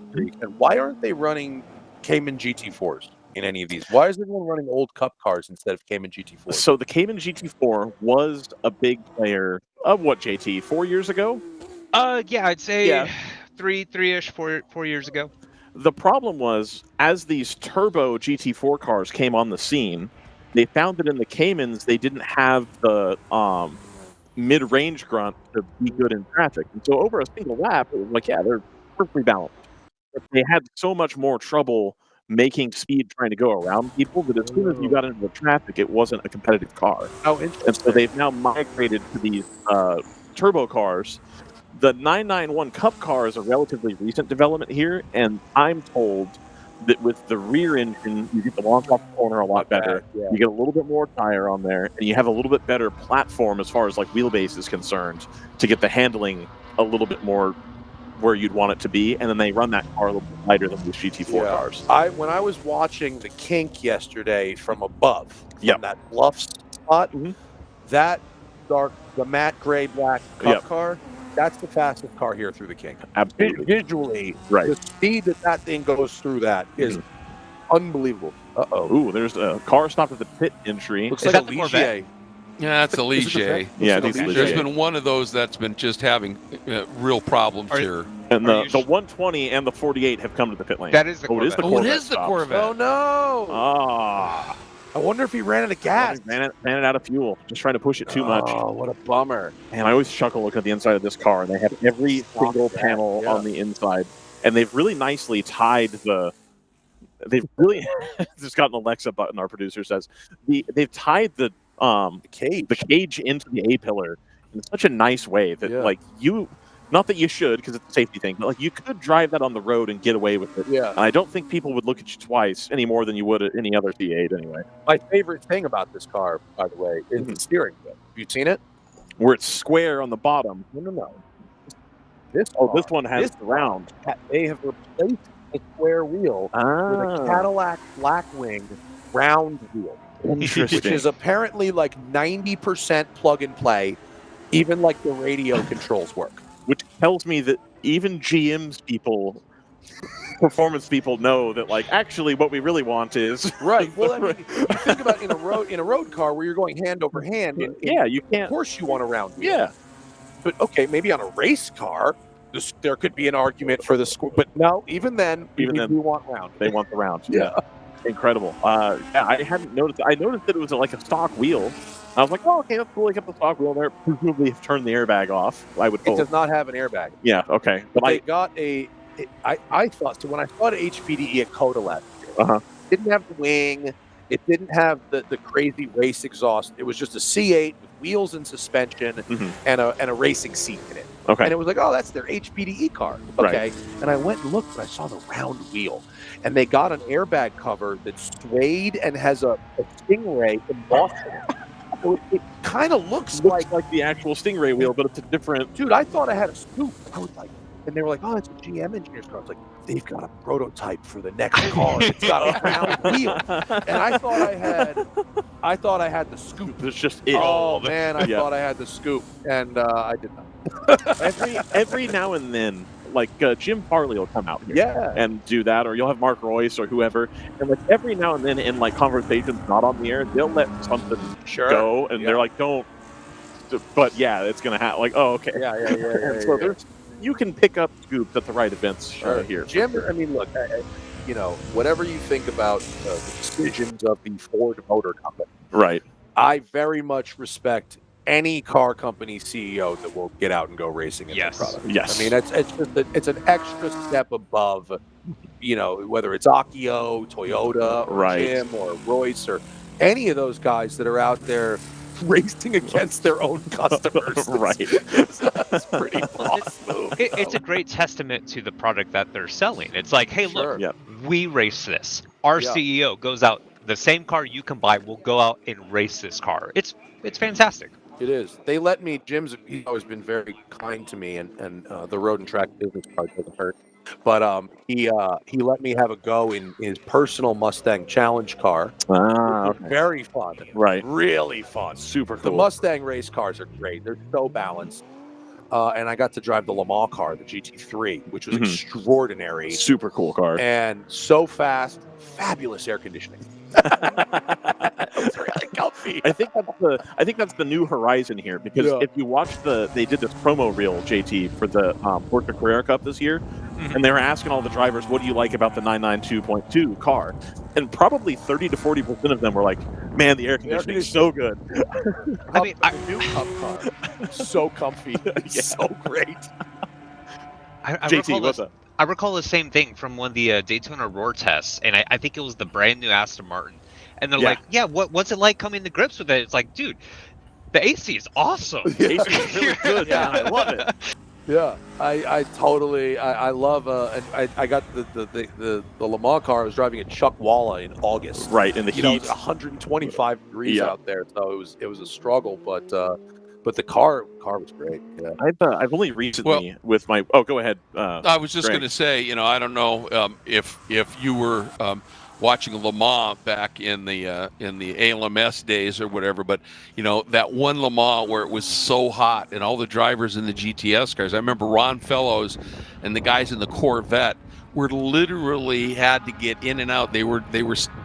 S10: and why aren't they running Cayman GT4s in any of these? Why is everyone running old Cup cars instead of Cayman GT4s?
S2: So the Cayman GT4 was a big player of what, JT, 4 years ago?
S3: Yeah, I'd say 4 years ago.
S2: The problem was, as these turbo GT4 cars came on the scene, they found that in the Caymans they didn't have the mid-range grunt to be good in traffic. And so over a single lap, it was like, yeah, they're perfectly balanced. But they had so much more trouble making speed trying to go around people that as soon as you got into the traffic, it wasn't a competitive car.
S10: Oh, interesting.
S2: And so they've now migrated to these turbo cars. The 991 Cup car is a relatively recent development here, and I'm told that with the rear engine, you get the launch off the corner a lot better.
S10: Yeah.
S2: You get a little bit more tire on there, and you have a little bit better platform as far as like wheelbase is concerned to get the handling a little bit more where you'd want it to be. And then they run that car a little bit lighter than these GT4 cars.
S10: When I was watching the kink yesterday from above, from that bluff spot, that the matte gray black Cup car, that's the fastest car here through the kink.
S2: Absolutely.
S10: Visually,
S2: right.
S10: The speed that thing goes through that is unbelievable.
S2: Ooh, there's a car stopped at the pit entry.
S10: Looks like a Ligier.
S1: Yeah, it's a Ligier.
S2: Yeah, it's a
S1: There's
S2: Ligier.
S1: been one of those that's been just having real problems here.
S2: And the 120 and the 48 have come to the pit lane.
S3: That is the
S1: Corvette.
S2: Corvette.
S1: It is the
S2: stops.
S1: Corvette.
S10: Oh no!
S2: Ah.
S10: I wonder if he ran out of gas.
S2: Ran it out of fuel. Just trying to push it too much.
S10: Oh, what a bummer.
S2: And I always chuckle looking at the inside of this car, and they have every single panel on the inside. And they've really nicely tied the... They've really... just got an Alexa button, our producer says. They've tied the cage into the A-pillar in such a nice way that, like, you... Not that you should, because it's a safety thing, but like you could drive that on the road and get away with it.
S10: Yeah.
S2: And I don't think people would look at you twice any more than you would at any other C8 anyway.
S10: My favorite thing about this car, by the way, is the steering wheel. Have you seen it?
S2: Where it's square on the bottom.
S10: No.
S2: This one has the round.
S10: They have replaced the square wheel with a Cadillac Blackwing round wheel.
S2: Interesting.
S10: Which is apparently like 90% plug and play, even like the radio controls work.
S2: Which tells me that even GM's people, performance people, know that like actually what we really want is
S10: right. Well, I mean, you think about in a road car where you're going hand over hand.
S2: You can't.
S10: Of course, you want a round wheel.
S2: Yeah,
S10: but okay, maybe on a race car, there could be an argument for the score. But no, even then, we want round.
S2: They want the round.
S10: Yeah.
S2: Incredible. I hadn't noticed. I noticed that it was like a stock wheel. I was like, oh, okay, that's cool. They kept the stock wheel there. Presumably have turned the airbag off. I would hope.
S10: It does not have an airbag.
S2: Yeah, okay.
S10: But they got I thought, so when I saw the HPDE at Coda last year, it didn't have the wing. It didn't have the crazy race exhaust. It was just a C8 with wheels and suspension and a racing seat in it.
S2: Okay.
S10: And it was like, oh, that's their HPDE car. Okay. Right. And I went and looked and I saw the round wheel. And they got an airbag cover that's suede and has a Stingray embossed in it. So it kind of looks like
S2: the actual Stingray wheel, but it's a different...
S10: Dude, I thought I had a scoop. I was like... And they were like, oh, it's a GM engineer's car. I was like, they've got a prototype for the next car. It's got a round wheel. And I thought I had the scoop.
S2: It's just it.
S10: Oh, man, I thought I had the scoop. And I did not.
S2: every now and then, like Jim Farley will come out here and do that, or you'll have Mark Royce or whoever, and like every now and then in like conversations not on the air, they'll let something go, and they're like, don't. But yeah, it's gonna happen. Like, oh, okay.
S10: Yeah.
S2: So you can pick up scoops at the right events here.
S10: Jim, I mean, look, whatever you think about the decisions of the Ford Motor Company,
S2: right?
S10: I very much respect any car company CEO that will get out and go racing in their product.
S2: Yes.
S10: I mean, it's an extra step above, whether it's Akio, Toyota, or Jim, or Royce, or any of those guys that are out there racing against their own customers.
S2: Right.
S10: That's pretty boss move.
S3: It's a great testament to the product that they're selling. It's like, hey, look, we race this. Our CEO goes out, the same car you can buy will go out and race this car. It's fantastic.
S10: It is. They let me. He's always been very kind to me, and the road and track business card doesn't hurt. But he let me have a go in his personal Mustang Challenge car.
S2: Ah,
S10: Which was very fun.
S2: Right.
S10: Really fun.
S2: Super
S10: The
S2: cool.
S10: Mustang race cars are great. They're so balanced. And I got to drive the Le Mans car, the GT3, which was extraordinary.
S2: Super cool car.
S10: And so fast, fabulous air conditioning. It was really comfy.
S2: I think that's the new horizon here, because if you watch they did this promo reel, JT, for the Porsche Carrera Cup this year, and they were asking all the drivers, what do you like about the 992.2 car? And probably 30 to 40% of them were like, man, the air conditioning is so good.
S10: I mean, the new Cup car, so comfy, so great.
S3: I recall the same thing from one of the Daytona Roar tests, and I think it was the brand new Aston Martin. And they're like, yeah, what's it like coming to grips with it? It's like, dude, the AC is awesome.
S2: The AC is really good. Yeah, I love it.
S10: Yeah, I totally, I love, I got the Le Mans car. I was driving at Chuckwalla in August.
S2: Right, in the heat.
S10: It was 125 degrees out there, so it was a struggle, but the car was great. Yeah.
S2: I've only recently with my, go ahead.
S1: I was just going to say, I don't know if you were watching Le Mans back in the ALMS days or whatever, but that one Le Mans where it was so hot and all the drivers in the GTS cars. I remember Ron Fellows and the guys in the Corvette were literally had to get in and out. They were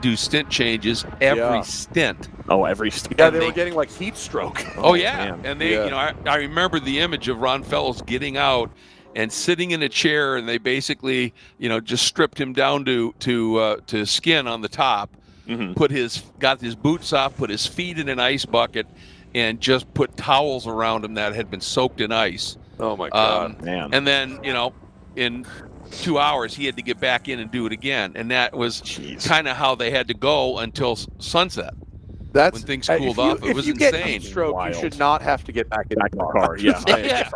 S1: do stint changes every stint.
S2: Oh, every stint.
S10: Yeah, they were getting like heat stroke.
S1: Oh yeah, man. And they, I remember the image of Ron Fellows getting out and sitting in a chair, and they basically, just stripped him down to skin on the top, got his boots off, put his feet in an ice bucket, and just put towels around him that had been soaked in ice.
S10: Oh my God, man!
S1: And then, in 2 hours, he had to get back in and do it again, and that was kind of how they had to go until sunset.
S10: That's
S1: when things cooled off. It was
S10: if you
S1: insane.
S10: Get heat stroke, you should not have to get back in the car.
S2: Yeah,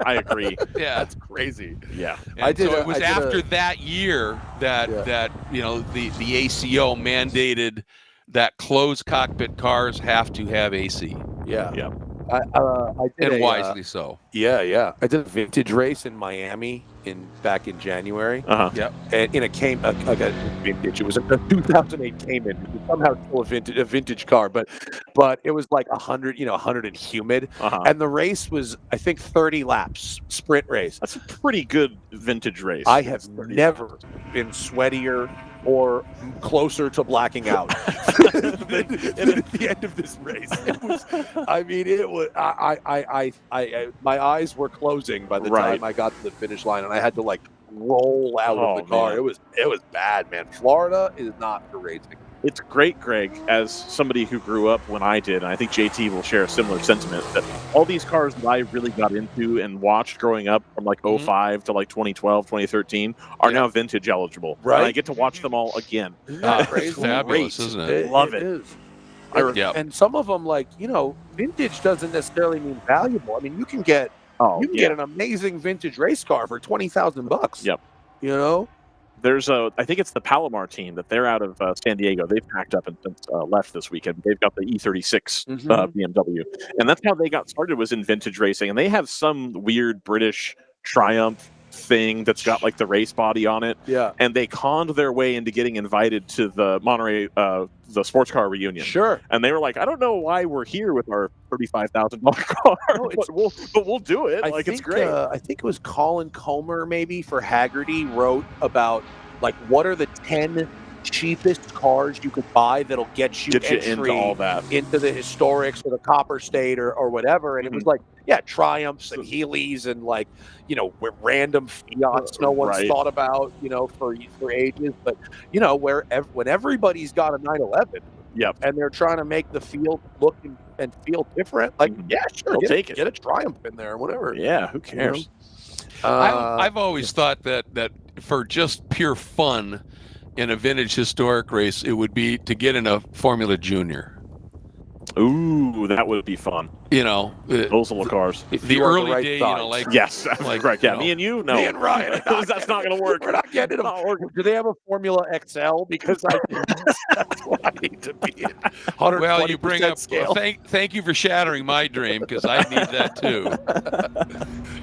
S2: I agree.
S1: Yeah,
S10: that's crazy.
S2: Yeah,
S1: it was after that year that the ACO mandated that closed cockpit cars have to have AC.
S10: Yeah,
S2: yeah.
S10: I did,
S1: and wisely so.
S10: Yeah. I did a vintage race in Miami back in January.
S2: Yeah.
S10: And in a vintage. It was a 2008 Cayman. It was somehow still a vintage car, but it was like 100, 100 and humid. And the race was, I think, 30 laps, sprint race.
S2: That's a pretty good vintage race.
S10: I have never been sweatier or closer to blacking out than at the end of this race. My eyes were closing by the time I got to the finish line, and I had to like roll out of the car. Man. It was bad, man. Florida is not for racing.
S2: It's great, Greg, as somebody who grew up when I did, and I think JT will share a similar sentiment, that all these cars that I really got into and watched growing up from like 05 to like 2012, 2013 are now vintage eligible.
S10: Right.
S2: And I get to watch them all again.
S1: It's fabulous, isn't it?
S2: Love it.
S10: Is. And some of them, like, vintage doesn't necessarily mean valuable. I mean, you can get get an amazing vintage race car for $20,000.
S2: Yep. There's I think it's the Palomar team that they're out of San Diego. They've packed up and left this weekend. They've got the E36 BMW, and that's how they got started, was in vintage racing. And they have some weird British Triumph thing that's got like the race body on it.
S10: Yeah.
S2: And they conned their way into getting invited to the Monterey, the sports car reunion.
S10: Sure.
S2: And they were like, I don't know why we're here with our $35,000 car, but we'll do it. It's great.
S10: I think it was Colin Comer, maybe, for Haggerty, wrote about like what are the 10 cheapest cars you could buy that'll get you entry
S2: into all that,
S10: into the historics or the Copper State or whatever. And it was like, Triumphs and Healey's and like, with random Fiats no one's thought about, for ages. But, when everybody's got a 911 and they're trying to make the field look and feel different, like, sure,
S2: take it.
S10: Get a Triumph in there or whatever.
S2: Yeah, who cares?
S1: I've always thought that for just pure fun in a vintage historic race, it would be to get in a Formula Junior.
S2: Ooh, that would be fun.
S1: you know,
S2: Those little cars.
S10: If
S1: the
S10: you are
S1: early
S10: right
S1: day,
S10: sides.
S1: like
S2: Yes, that's
S1: like,
S2: correct. Yeah,
S1: you know,
S2: me and you, no.
S10: Me and Ryan are not
S2: That's not going to work.
S10: We're not getting them. Do they have a Formula XL? Because that's what I need to be in. 120%
S1: well, you bring up.
S10: scale.
S1: Thank you for shattering my dream because I need that too.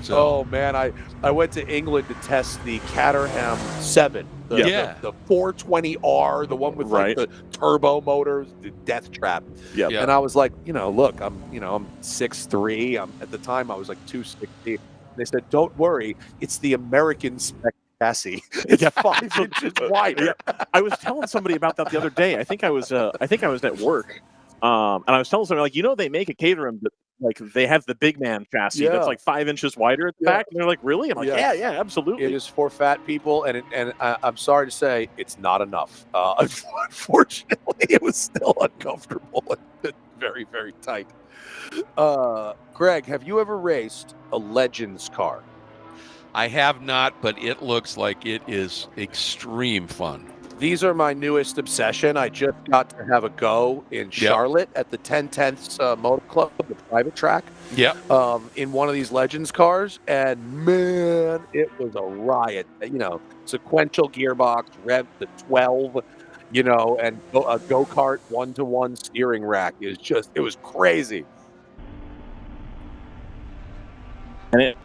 S1: So
S10: Oh man, I went to England to test the Caterham 7,
S1: Yeah.
S10: the 420R, the one with
S2: Right.
S10: like the turbo motors, the death trap.
S2: Yep.
S1: Yeah.
S10: And I was like, look, I'm 6'3". At the time I was like 260. They said, don't worry, it's the American spec chassis. It's 5 inches wider.
S2: I was telling somebody about that the other day. I think I was at work, and I was telling somebody like, they make a Caterham that like they have the big man chassis that's
S10: Yeah.
S2: like 5 inches wider at the back, and they're like, really? I'm like,
S10: Yes.
S2: yeah, absolutely.
S10: It is for fat people, and I'm sorry to say, it's not enough. Unfortunately, it was still uncomfortable and very, very tight. Greg, have you ever raced a Legends car?
S1: I have not, but it looks like it is extreme fun.
S10: These are my newest obsession. I just got to have a go in Charlotte at the 10/10 Motor Club, the private track.
S1: Yeah.
S10: In one of these Legends cars, and man, it was a riot. Sequential gearbox, rev to 12, and a go-kart 1-to-1 steering rack is it was crazy.
S2: And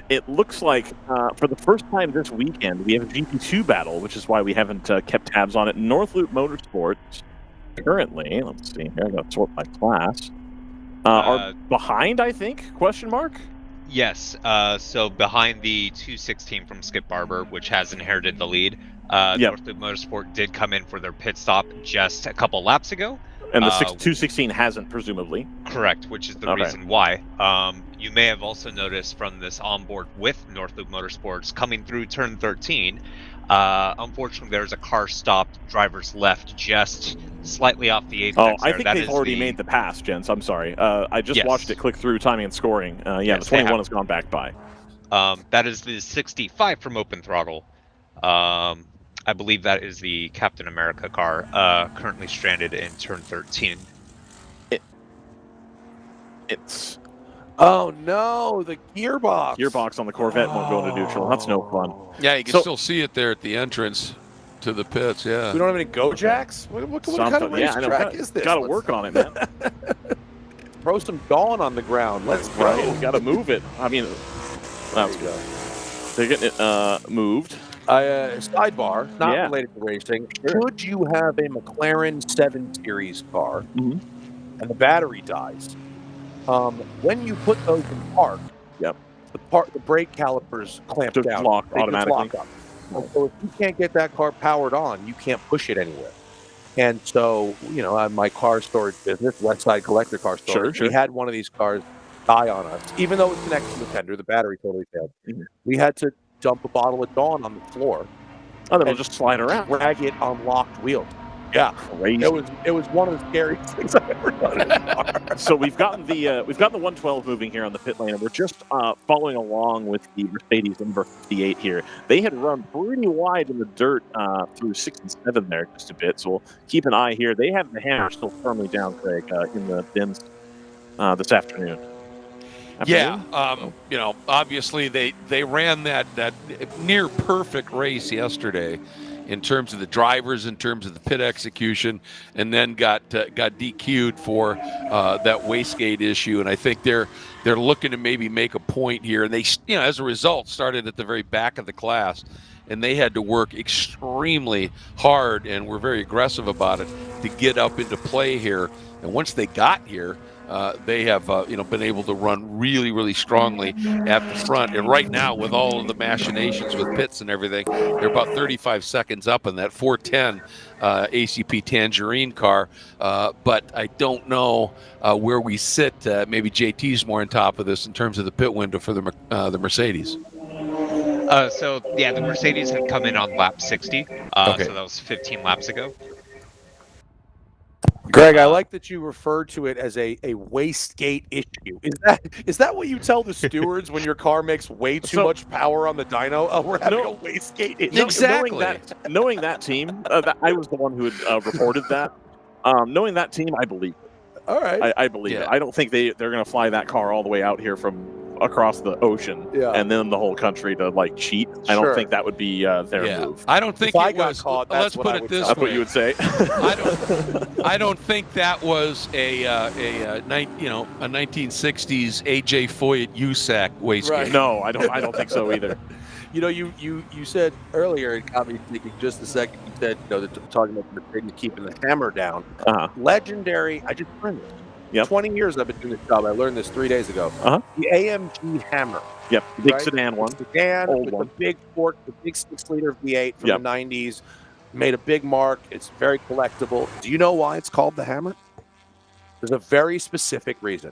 S2: it looks like for the first time this weekend, we have a GP2 battle, which is why we haven't kept tabs on it. North Loop Motorsports currently, let's see here, I got to sort my class, are behind, I think, question mark?
S3: Yes, so behind the 216 from Skip Barber, which has inherited the lead, North Loop Motorsport did come in for their pit stop just a couple laps ago.
S2: And the 216 hasn't, presumably.
S3: Correct, which is the reason why. You may have also noticed from this onboard with North Loop Motorsports coming through turn 13, unfortunately there's a car stopped driver's left just slightly off the apex.
S2: I think they've already made the pass, gents. I'm sorry. I just watched it click through timing and scoring. The 21 has gone back by.
S3: That is the 65 from Open Throttle. I believe that is the Captain America car, currently stranded in turn 13.
S2: It's...
S10: Oh no, the gearbox.
S2: Gearbox on the Corvette won't go into neutral. That's no fun.
S1: Yeah, you can still see it there at the entrance to the pits, yeah.
S10: We don't have any Go-Jacks? What kind of racetrack is this?
S2: Got to work on it, man.
S10: Throw some Dawn on the ground. Let's go.
S2: Right, got to move it. I mean, that's good. They're getting it moved.
S10: Sidebar, not related to racing. Should you have a McLaren 7 Series car and the battery dies, when you put those in park, the brake calipers clamp down.
S2: Lock automatically.
S10: Lock up. So if you can't get that car powered on, you can't push it anywhere. And so, my car storage business, West Side Collector Car Storage, we had one of these cars die on us. Even though it's connected to the tender, the battery totally failed. We had to dump a bottle of Dawn on the floor.
S2: Oh, then we'll just slide around.
S10: Drag it on locked wheels. Yeah,
S2: crazy.
S10: It was one of the scariest things I've ever done in a car.
S2: So we've gotten the 112 moving here on the pit lane, and we're just following along with the Mercedes number 58 here. They had run pretty wide in the dirt through 6 and 7 there just a bit, so we'll keep an eye here. They have the hammer still firmly down, Craig, in the bins this afternoon.
S1: Yeah, obviously they ran that near perfect race yesterday in terms of the drivers, in terms of the pit execution, and then got DQ'd for that wastegate issue. And I think they're looking to maybe make a point here. And they, as a result, started at the very back of the class, and they had to work extremely hard and were very aggressive about it to get up into play here. And once they got here, they have been able to run really, really strongly at the front. And right now, with all of the machinations with pits and everything, they're about 35 seconds up in that 410 ACP Tangerine car. But I don't know where we sit. Maybe JT's more on top of this in terms of the pit window for the Mercedes.
S3: The Mercedes had come in on lap 60. So that was 15 laps ago.
S10: Greg, I like that you referred to it as a wastegate issue. Is that what you tell the stewards when your car makes way too much power on the dyno? Oh, we're having a wastegate issue.
S1: Exactly.
S2: Knowing that team, I was the one who had reported that. Knowing that team, I believe.
S10: All right.
S2: I believe it.
S1: Yeah.
S2: I don't think they're going to fly that car all the way out here from across the ocean and then the whole country to like cheat. I don't think that would be their move.
S1: I don't think
S10: If I
S1: it
S10: got
S1: was.
S10: caught,
S1: Let's
S10: that's what
S1: put
S10: I
S1: it
S10: would
S1: this
S10: tell
S2: That's
S1: way.
S2: what you would say.
S1: I don't think that was a 1960s AJ Foyt USAC wastegate.
S10: Right.
S2: No, I don't think so either.
S10: You know, you said earlier, it got me thinking just a second. You said, they're talking about the Mercedes keeping the hammer down. Legendary. I just learned this.
S2: Yep.
S10: 20 years I've been doing this job. I learned this 3 days ago. The AMG Hammer.
S2: Yep. Big
S10: right?
S2: sedan one.
S10: Sedan
S2: Old
S10: with
S2: one.
S10: the big fork, the big 6-liter V8 from the 90s. Made a big mark. It's very collectible. Do you know why it's called the Hammer? There's a very specific reason.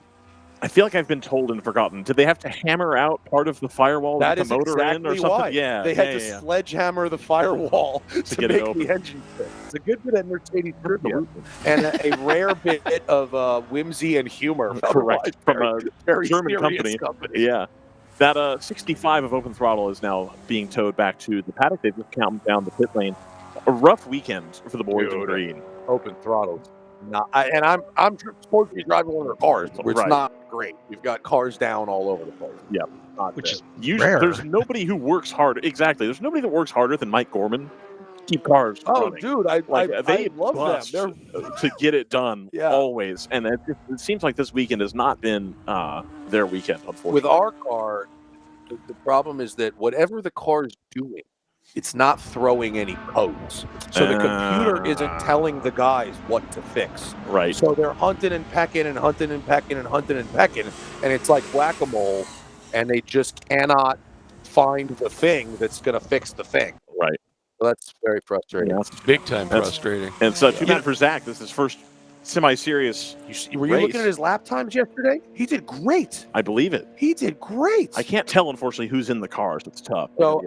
S2: I feel like I've been told and forgotten. Did they have to hammer out part of the firewall
S10: That
S2: with
S10: is
S2: the motor in or
S10: exactly
S2: something?
S10: why.
S2: Yeah.
S10: They had to sledgehammer the firewall to
S2: get it
S10: make
S2: open.
S10: the engine fit. It's a good bit of Mercedes trivia and a rare bit of whimsy and humor.
S2: Correct. From a
S10: very
S2: German
S10: serious
S2: company. Yeah. That 65 of Open Throttle is now being towed back to the paddock. They've just counted down the pit lane. A rough weekend for the boys in green.
S10: Open Throttle. I'm supposed to be driving one of their cars, which is not great. You've got cars down all over the place.
S2: Yeah.
S3: Which is
S2: usually
S3: rare.
S2: There's nobody who works harder. Exactly. There's nobody that works harder than Mike Gorman. Keep cars running.
S10: Dude, I love
S2: bust
S10: them.
S2: to get it done always. And it seems like this weekend has not been their weekend, unfortunately.
S10: With our car, the problem is that whatever the car is doing, it's not throwing any codes. So the computer isn't telling the guys what to fix.
S2: Right.
S10: So they're hunting and pecking and hunting and pecking and hunting and pecking. And it's like whack-a-mole. And they just cannot find the thing that's going to fix the thing.
S2: Right.
S10: So that's very frustrating.
S2: Yeah.
S1: Big time frustrating.
S2: And so too bad for Zach. This is his first semi-serious
S10: Were you looking at his lap times yesterday? He did great.
S2: I believe it.
S10: He did great.
S2: I can't tell, unfortunately, who's in the cars. It's tough.
S10: So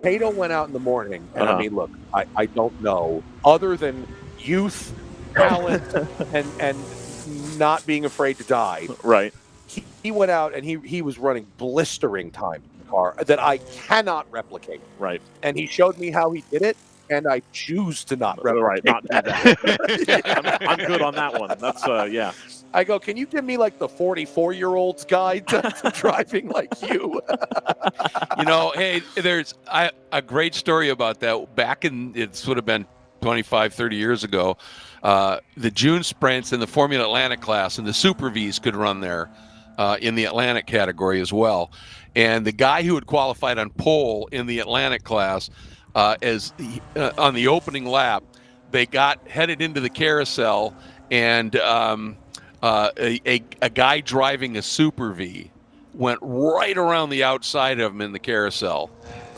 S10: Tato went out in the morning, and I mean, look, I don't know, other than youth, talent, and not being afraid to die.
S2: Right.
S10: He went out and he was running blistering time in the car that I cannot replicate.
S2: Right.
S10: And he showed me how he did it, and I choose to not replicate.
S2: Right. Not do that. I'm good on that one. That's yeah.
S10: I go, can you give me like the 44-year-old's guide to driving like you?
S1: Hey, there's a great story about that. Back in, it would have been 25, 30 years ago, the June sprints in the Formula Atlantic class and the Super Vs could run there in the Atlantic category as well. And the guy who had qualified on pole in the Atlantic class, on the opening lap, they got headed into the carousel, and a guy driving a Super V went right around the outside of him in the carousel.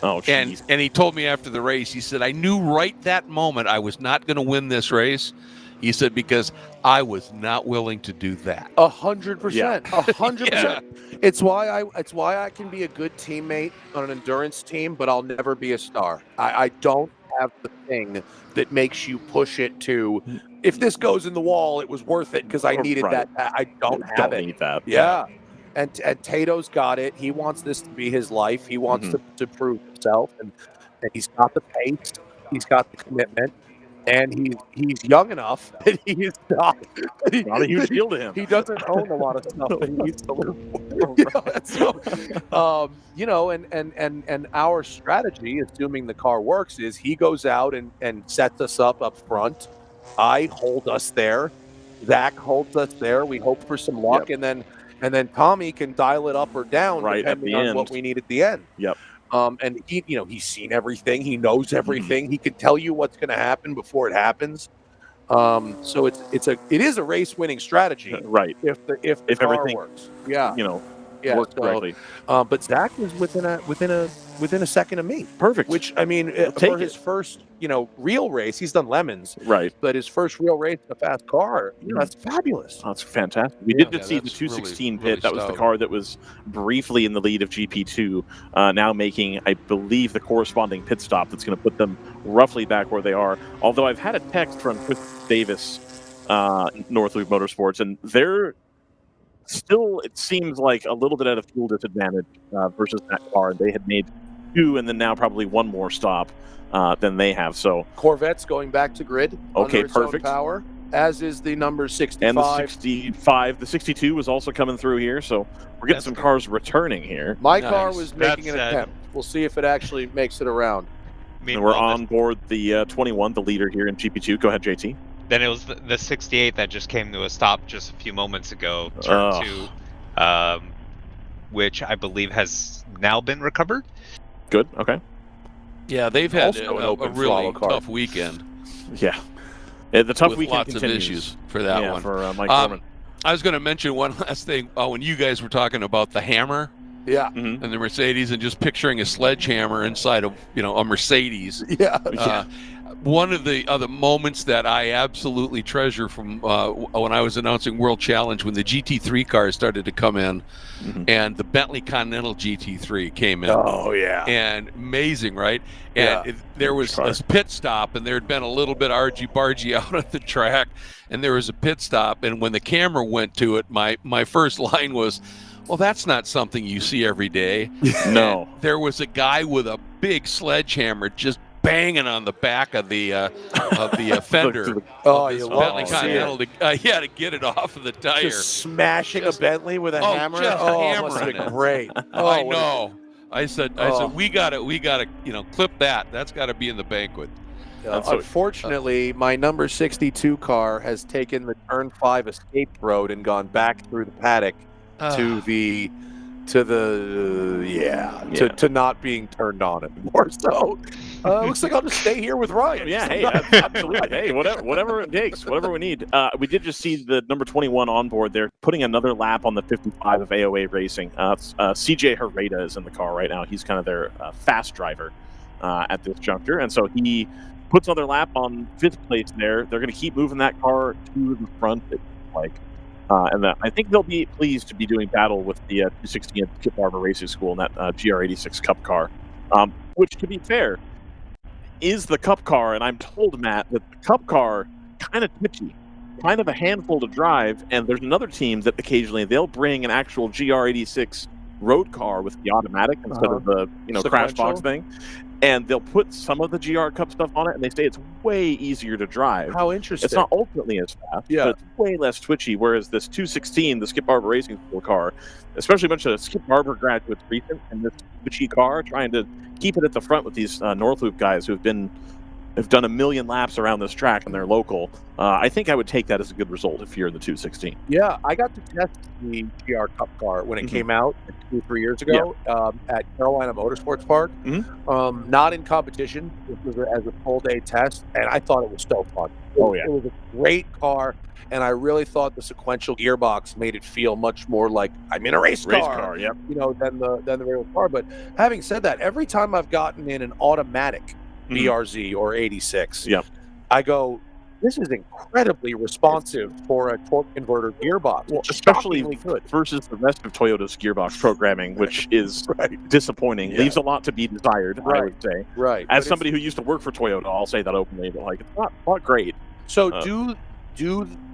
S2: Oh, geez.
S1: And he told me after the race, he said, I knew right that moment I was not going to win this race. He said, because I was not willing to do that.
S10: 100%. 100%.
S1: Yeah.
S10: It's why I can be a good teammate on an endurance team, but I'll never be a star. I don't have the thing that makes you push it to, if this goes in the wall, it was worth it because I needed that. I don't have it.
S2: Need that.
S10: Yeah. And Tato's got it. He wants this to be his life. He wants to prove himself, and he's got the pace. He's got the commitment. And he's young enough that he is not
S2: a huge deal to him.
S10: He doesn't own a lot of stuff that he needs to live for. And our strategy, assuming the car works, is he goes out and sets us up front. I hold us there. Zach holds us there. We hope for some luck, and then Tommy can dial it up or down depending on what we need at the end.
S2: Yep.
S10: And he's seen everything. He knows everything. He can tell you what's going to happen before it happens. So it is a race winning strategy,
S2: right?
S10: If the car
S2: everything
S10: works,
S2: works correctly.
S10: But Zach was within a second of me.
S2: Perfect.
S10: Which I mean, for his first real race, he's done lemons,
S2: right?
S10: But his first real race in a fast car, that's fabulous.
S2: That's fantastic. We did see the 216 pit. That was the car that was briefly in the lead of GP2, now making, I believe, the corresponding pit stop that's going to put them roughly back where they are. Although I've had a text from Chris Davis, North Loop Motorsports, and they're still, it seems like, a little bit at a fuel disadvantage versus that car. They had made 2 and then now probably 1 more stop than they have. So
S10: Corvette's going back to grid.
S2: Okay,
S10: under its own
S2: perfect.
S10: Power, as is the number 65.
S2: And the 65, the 62 was also coming through here, so we're getting some cars returning here.
S10: My
S1: Nice.
S10: car was making an attempt. We'll see if it actually makes it around.
S2: And we're on board the 21, the leader here in GP2. Go ahead, JT.
S3: Then it was the 68 that just came to a stop just a few moments ago, turn 2, which I believe has now been recovered.
S2: Good, okay.
S1: Yeah, they've had
S10: Also an
S1: a
S10: open
S1: really
S10: throttle car.
S1: tough weekend.
S2: Yeah. The tough
S1: with
S2: weekend
S1: lots
S2: continues.
S1: of issues for that one.
S2: For Mike Gorman.
S1: I was going to mention one last thing. When you guys were talking about the hammer
S10: Yeah.
S2: Mm-hmm.
S1: and the Mercedes and just picturing a sledgehammer inside of, a Mercedes.
S10: Yeah.
S1: One of the other moments that I absolutely treasure from when I was announcing World Challenge, when the GT3 cars started to come in, and the Bentley Continental GT3 came in.
S10: Oh, yeah.
S1: And amazing, right? And there was a pit stop, and there had been a little bit argy-bargy out at the track, and there was a pit stop, and when the camera went to it, my first line was, well, that's not something you see every day.
S2: No.
S1: And there was a guy with a big sledgehammer just banging on the back of the fender.
S10: Oh,
S1: of this
S10: you love
S1: Bentley
S10: to see
S1: Continental to get it off of the tire.
S10: Just smashing a Bentley with a hammer.
S1: Just
S10: Must have
S1: hammering
S10: been
S1: it.
S10: great.
S1: I know. I said, we gotta, clip that. That's got to be in the banquet.
S10: Unfortunately, my number 62 car has taken the turn 5 escape road and gone back through the paddock to not being turned on anymore. So looks like I'll just stay here with Ryan.
S2: Yeah, hey, absolutely. Hey, whatever it takes, whatever we need. We did just see the number 21 on board there, putting another lap on the 55 of AOA Racing. CJ Herrera is in the car right now. He's kind of their fast driver at this juncture, and so he puts another lap on 5th place there. They're going to keep moving that car to the front, and I think they'll be pleased to be doing battle with the 216 at Kip Barber Racing School in that GR86 Cup car, which, to be fair, is the Cup car. And I'm told, Matt, that the Cup car kind of twitchy, kind of a handful to drive. And there's another team that occasionally they'll bring an actual GR86 road car with the automatic instead of the crash box thing. And they'll put some of the GR Cup stuff on it, and they say it's way easier to drive.
S10: How interesting.
S2: It's not ultimately as fast, but it's way less twitchy, whereas this 216, the Skip Barber Racing School car, especially a bunch of Skip Barber graduates recent, and this twitchy car, trying to keep it at the front with these North Loop guys who've done a million laps around this track and they're local. I think I would take that as a good result if you're in the 216.
S10: Yeah, I got to test the GR Cup car when it came out 2 or 3 years ago at Carolina Motorsports Park. Not in competition, it was as a full-day test, and I thought it was so fun. It was a great car, and I really thought the sequential gearbox made it feel much more like I'm in a race car, than the real car. But having said that, every time I've gotten in an automatic BRZ or 86, I go, this is incredibly responsive for a torque converter gearbox.
S2: Well, especially versus the rest of Toyota's gearbox programming, which is disappointing. Leaves a lot to be desired, I would say.
S10: Right.
S2: As somebody who used to work for Toyota, I'll say that openly, but it's not great.
S10: So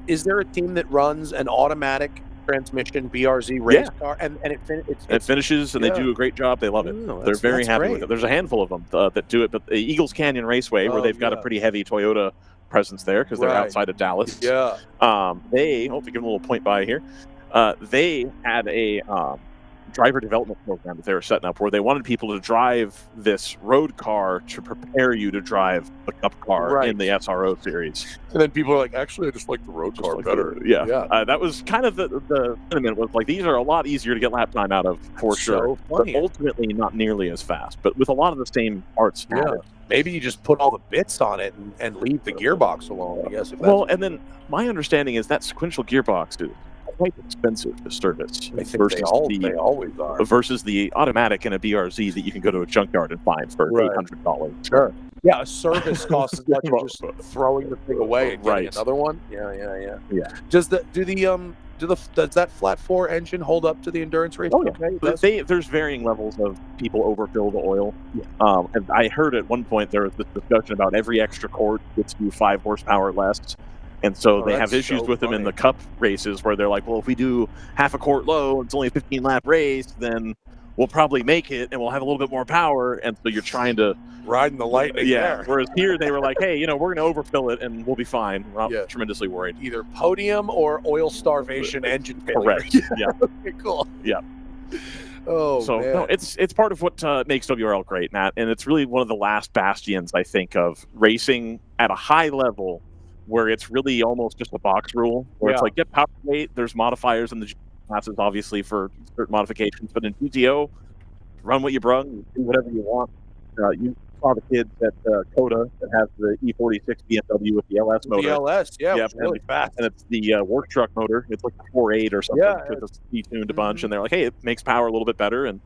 S10: is there a team that runs an automatic transmission BRZ race car, and it
S2: finishes, and they do a great job. They love it. They're very happy with it. There's a handful of them that do it, but the Eagles Canyon Raceway, where they've got a pretty heavy Toyota presence there because they're outside of Dallas. They, to give them a little point by here, they had a driver development program that they were setting up where they wanted people to drive this road car to prepare you to drive the Cup car in the SRO series.
S10: And then people are like, actually, I just like the road car better.
S2: That was kind of the sentiment, was like, these are a lot easier to get lap time out of for sure, but ultimately not nearly as fast, but with a lot of the same parts added.
S10: Maybe you just put all the bits on it and leave the gearbox alone, I guess.
S2: And then my understanding is that sequential gearbox is quite expensive to service.
S10: I think they always are.
S2: Versus the automatic in a BRZ that you can go to a junkyard and find for $800.
S10: Sure. Yeah, a service costs as much as just throwing the thing away and getting another one. Yeah. Does that flat 4 engine hold up to the endurance race?
S2: There's varying levels of people overfill the oil. And I heard at one point there was this discussion about every extra quart gets you 5 horsepower less. And so they have issues with them in the Cup races where they're like, well, if we do half a quart low, it's only a 15 lap race, then we'll probably make it, and we'll have a little bit more power. And so you're trying to
S10: riding the lightning. There.
S2: Whereas here they were like, hey, we're going to overfill it, and we'll be fine. We're not tremendously worried.
S10: Either podium or oil starvation engine failure.
S2: Correct. Yeah.
S10: Okay, cool.
S2: Yeah.
S10: Oh,
S2: so
S10: man.
S2: No, it's part of what makes WRL great, Matt, and it's really one of the last bastions, I think, of racing at a high level, where it's really almost just a box rule, where it's like, get power weight. There's modifiers in the classes, obviously, for certain modifications, but in GTO, run what you brung, do whatever you want. You saw the kids at Coda that has the E46 BMW with the LS motor.
S10: The LS, it's really fast.
S2: And it's the work truck motor. It's like a 4.8 or something, because it's detuned a bunch. And they're like, hey, it makes power a little bit better. And,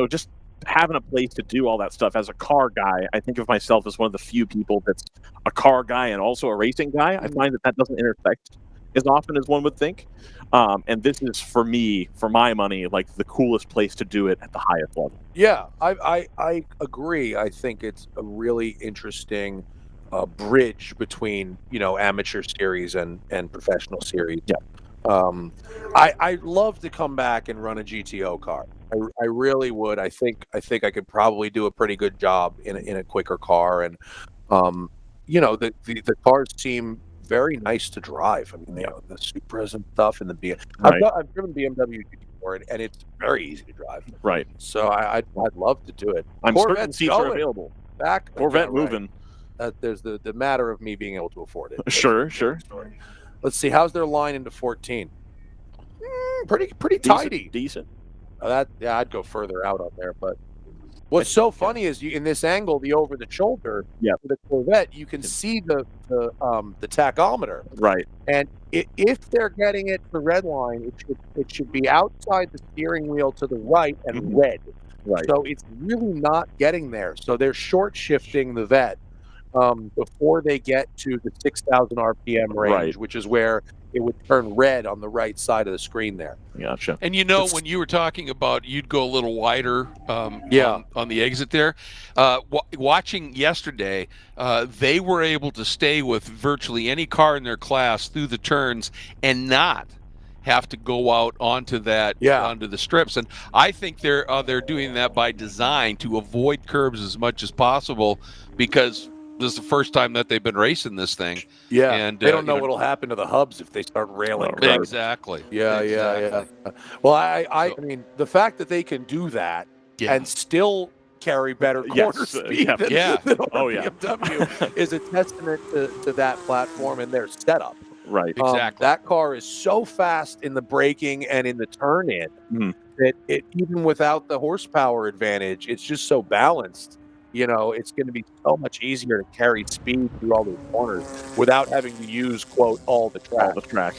S2: just having a place to do all that stuff. As a car guy, I think of myself as one of the few people that's a car guy and also a racing guy. I find that doesn't intersect as often as one would think. And this is, for me, for my money, like the coolest place to do it at the highest level.
S10: Yeah, I agree. I think it's a really interesting bridge between, amateur series and professional series.
S2: Yeah.
S10: I love to come back and run a GTO car. I really would. I think I could probably do a pretty good job in a quicker car, and the cars seem very nice to drive. I mean, the Supras and stuff, and the BMW. I've driven BMW before, and it's very easy to drive.
S2: Right.
S10: So I'd love to do it.
S2: I'm certain seats are available.
S10: Back
S2: Corvette moving.
S10: There's the matter of me being able to afford it.
S2: Sure.
S10: Let's see. How's their line into 14? Pretty tidy.
S2: Decent.
S10: I'd go further out on there, but what's so funny is in this angle, the over the shoulder, for the Corvette, you can see the tachometer.
S2: Right.
S10: And if they're getting it to red line, it should be outside the steering wheel to the right and red.
S2: Right.
S10: So it's really not getting there. So they're short shifting the vet before they get to the 6,000 RPM range, which is where it would turn red on the right side of the screen there.
S2: Gotcha.
S1: And when you were talking about you'd go a little wider on the exit there, watching yesterday, they were able to stay with virtually any car in their class through the turns and not have to go out onto the strips. And I think they're doing that by design to avoid curbs as much as possible, because this is the first time that they've been racing this thing.
S10: Yeah,
S1: and
S10: they don't know what'll happen to the hubs if they start railing.
S1: Exactly.
S10: Yeah. Well, I mean, the fact that they can do that and still carry better corner speed than BMW is a testament to that platform and their setup.
S2: Right.
S1: Exactly.
S10: That car is so fast in the braking and in the turn-in that it, even without the horsepower advantage, it's just so balanced. It's going to be so much easier to carry speed through all those corners without having to use, quote, all the track.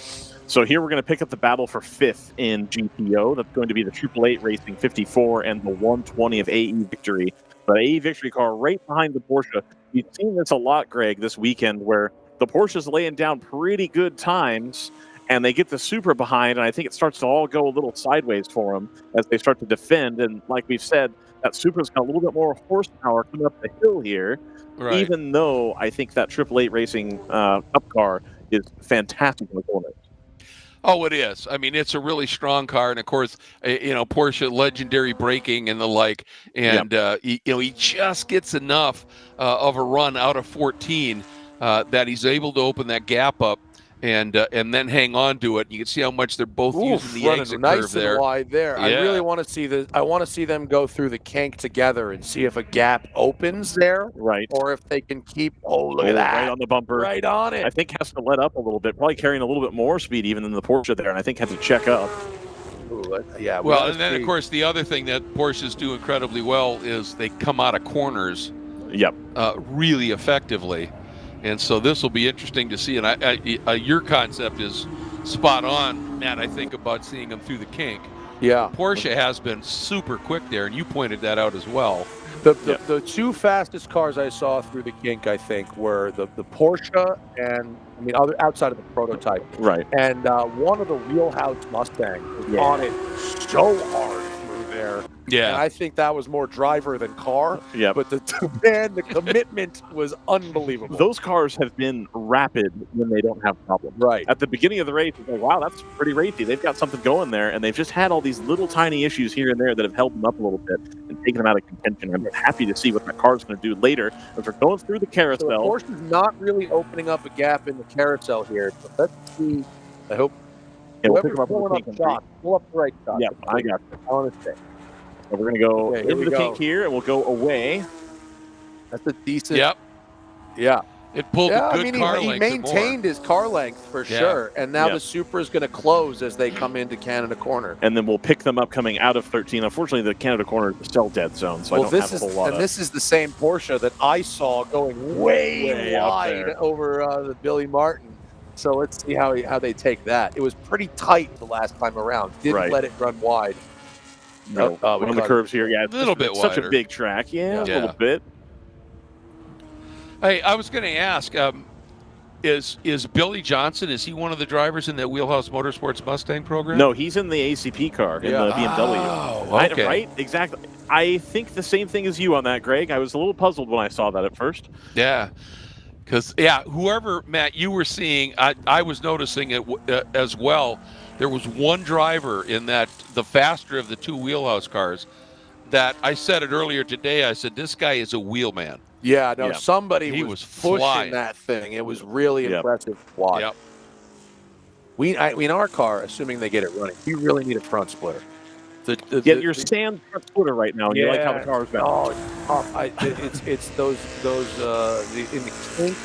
S2: So here we're going to pick up the battle for 5th in GTO. That's going to be the 888 Racing 54 and the 120 of AE Victory. The AE Victory car right behind the Porsche. You've seen this a lot, Greg, this weekend, where the Porsche's laying down pretty good times, and they get the Supra behind, and I think it starts to all go a little sideways for them as they start to defend. And like we've said, that Supra's got a little bit more horsepower coming up the hill here, even though I think that 888 Racing Cup car is fantastic in the corners.
S1: Oh, it is. I mean, it's a really strong car, and of course, Porsche legendary braking and the like. And he just gets enough of a run out of 14 that he's able to open that gap up and then hang on to it. You can see how much they're both using the exit curve there.
S10: And wide there.
S1: Yeah.
S10: I really want to see I want to see them go through the kink together and see if a gap opens there, or if they can keep. Oh, look at that!
S2: Right on the bumper,
S10: right on it.
S2: I think has to let up a little bit, probably carrying a little bit more speed even than the Porsche there, and I think has to check up.
S10: Ooh, yeah.
S1: Well, and then of course the other thing that Porsches do incredibly well is they come out of corners. Really effectively. And so this will be interesting to see. And your concept is spot on, Matt, I think, about seeing them through the kink.
S10: Yeah.
S1: Porsche has been super quick there, and you pointed that out as well.
S10: The two fastest cars I saw through the kink, I think, were the Porsche and, outside of the prototype.
S2: Right.
S10: And one of the Wheelhouse Mustangs was on it so hard through there.
S1: Yeah.
S10: And I think that was more driver than car.
S2: Yeah.
S10: But the commitment was unbelievable.
S2: Those cars have been rapid when they don't have problems.
S10: Right.
S2: At the beginning of the race, it's like, wow, that's pretty racy. They've got something going there, and they've just had all these little tiny issues here and there that have held them up a little bit and taken them out of contention. I'm happy to see what that car's going to do later as we're going through the carousel.
S10: So Porsche's not really opening up a gap in the carousel here. So let's see. I hope.
S2: Yeah, we'll
S10: Whoever's
S2: pick them up
S10: pulling
S2: with
S10: up
S2: the kink
S10: shots, pull up the right shot.
S2: Yeah, I got you.
S10: I want to say.
S2: So we're going to go
S10: Okay, here
S2: into
S10: we
S2: the
S10: go.
S2: kink here, and we'll go away.
S10: That's a decent.
S1: Yep.
S10: Yeah.
S1: It pulled
S10: Yeah,
S1: a good
S10: I mean,
S1: car
S10: he
S1: length or more.
S10: maintained his car length for
S1: Yeah.
S10: sure. And now
S2: Yeah.
S10: the Supra is going to close as they come into Canada Corner.
S2: And then we'll pick them up coming out of 13. Unfortunately, the Canada corner is the cell dead zone, so I don't
S10: this
S2: have
S10: is
S2: a whole lot of...
S10: this is the same Porsche that I saw going way
S2: up
S10: wide
S2: there.
S10: over the Billy Martin. So let's see how they take that. It was pretty tight the last time around. Didn't
S2: Right.
S10: let it run wide.
S2: No,
S10: Oh,
S2: one of the
S10: we
S2: curves here, yeah.
S1: A little bit
S2: it's such a
S1: wider.
S2: big track. Yeah, a
S1: Yeah.
S2: little bit.
S1: Hey, I was going to ask, is Billy Johnson, is he one of the drivers in that Wheelhouse Motorsports Mustang program?
S2: No, he's in the ACP car, in the BMW.
S1: Oh, okay.
S2: Right? Exactly. I think the same thing as you on that, Greg. I was a little puzzled when I saw that at first.
S1: Yeah. Because, whoever, Matt, you were seeing, I was noticing it as well. There was one driver in that, the faster of the two Wheelhouse cars, that I said it earlier today. I said, this guy is a wheelman.
S10: Yeah, no,
S2: Yeah.
S10: somebody
S1: He
S10: was
S1: was
S10: pushing
S1: flying.
S10: that thing. It was really
S2: Yep.
S10: impressive to watch.
S1: Yep.
S10: We in our car, assuming they get it running, we really need a front splitter.
S2: Yet you're sand front footer right now, and you like how the car's back.
S10: Oh, it's tough. It's those in the kink,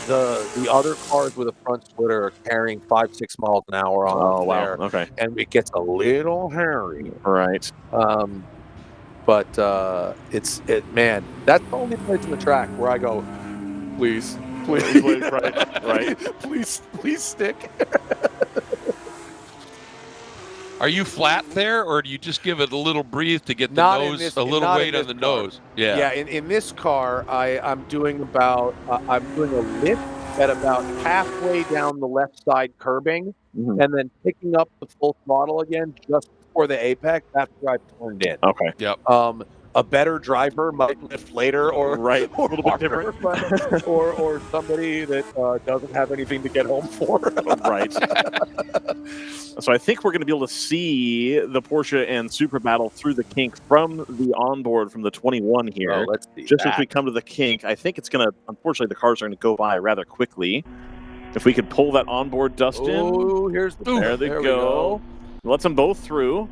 S10: the other cars with a front splitter are carrying 5-6 miles an hour on
S2: Oh, wow.
S10: there,
S2: Okay.
S10: and it gets a little hairy.
S2: Right.
S10: But man, that's the only place in the track where I go, please,
S2: right.
S10: please stick.
S1: Are you flat there, or do you just give it a little breathe to get the
S10: Not in
S1: nose,
S10: this-
S1: a little
S10: not in
S1: weight on
S10: this
S1: the
S10: car.
S1: nose? Yeah.
S10: Yeah, in this car, I'm doing a lift at about halfway down the left side curbing,
S2: Mhm.
S10: and then picking up the full throttle again just before the apex. That's where I've turned in.
S2: Okay.
S1: Yep.
S10: A better driver might lift later, or
S2: Right.
S10: or
S2: A little bit
S10: harder,
S2: different.
S10: but- or somebody that doesn't have anything to get home for.
S2: Right. So I think we're going to be able to see the Porsche and Supra battle through the kink from the onboard from the 21 here.
S10: Oh, let's see
S2: Just as
S10: that.
S2: we come to the kink, I think it's going to, unfortunately, the cars are going to go by rather quickly. If we could pull that onboard dust in.
S10: Oh, here's the
S2: There they
S10: there we
S2: go. Let's them both through.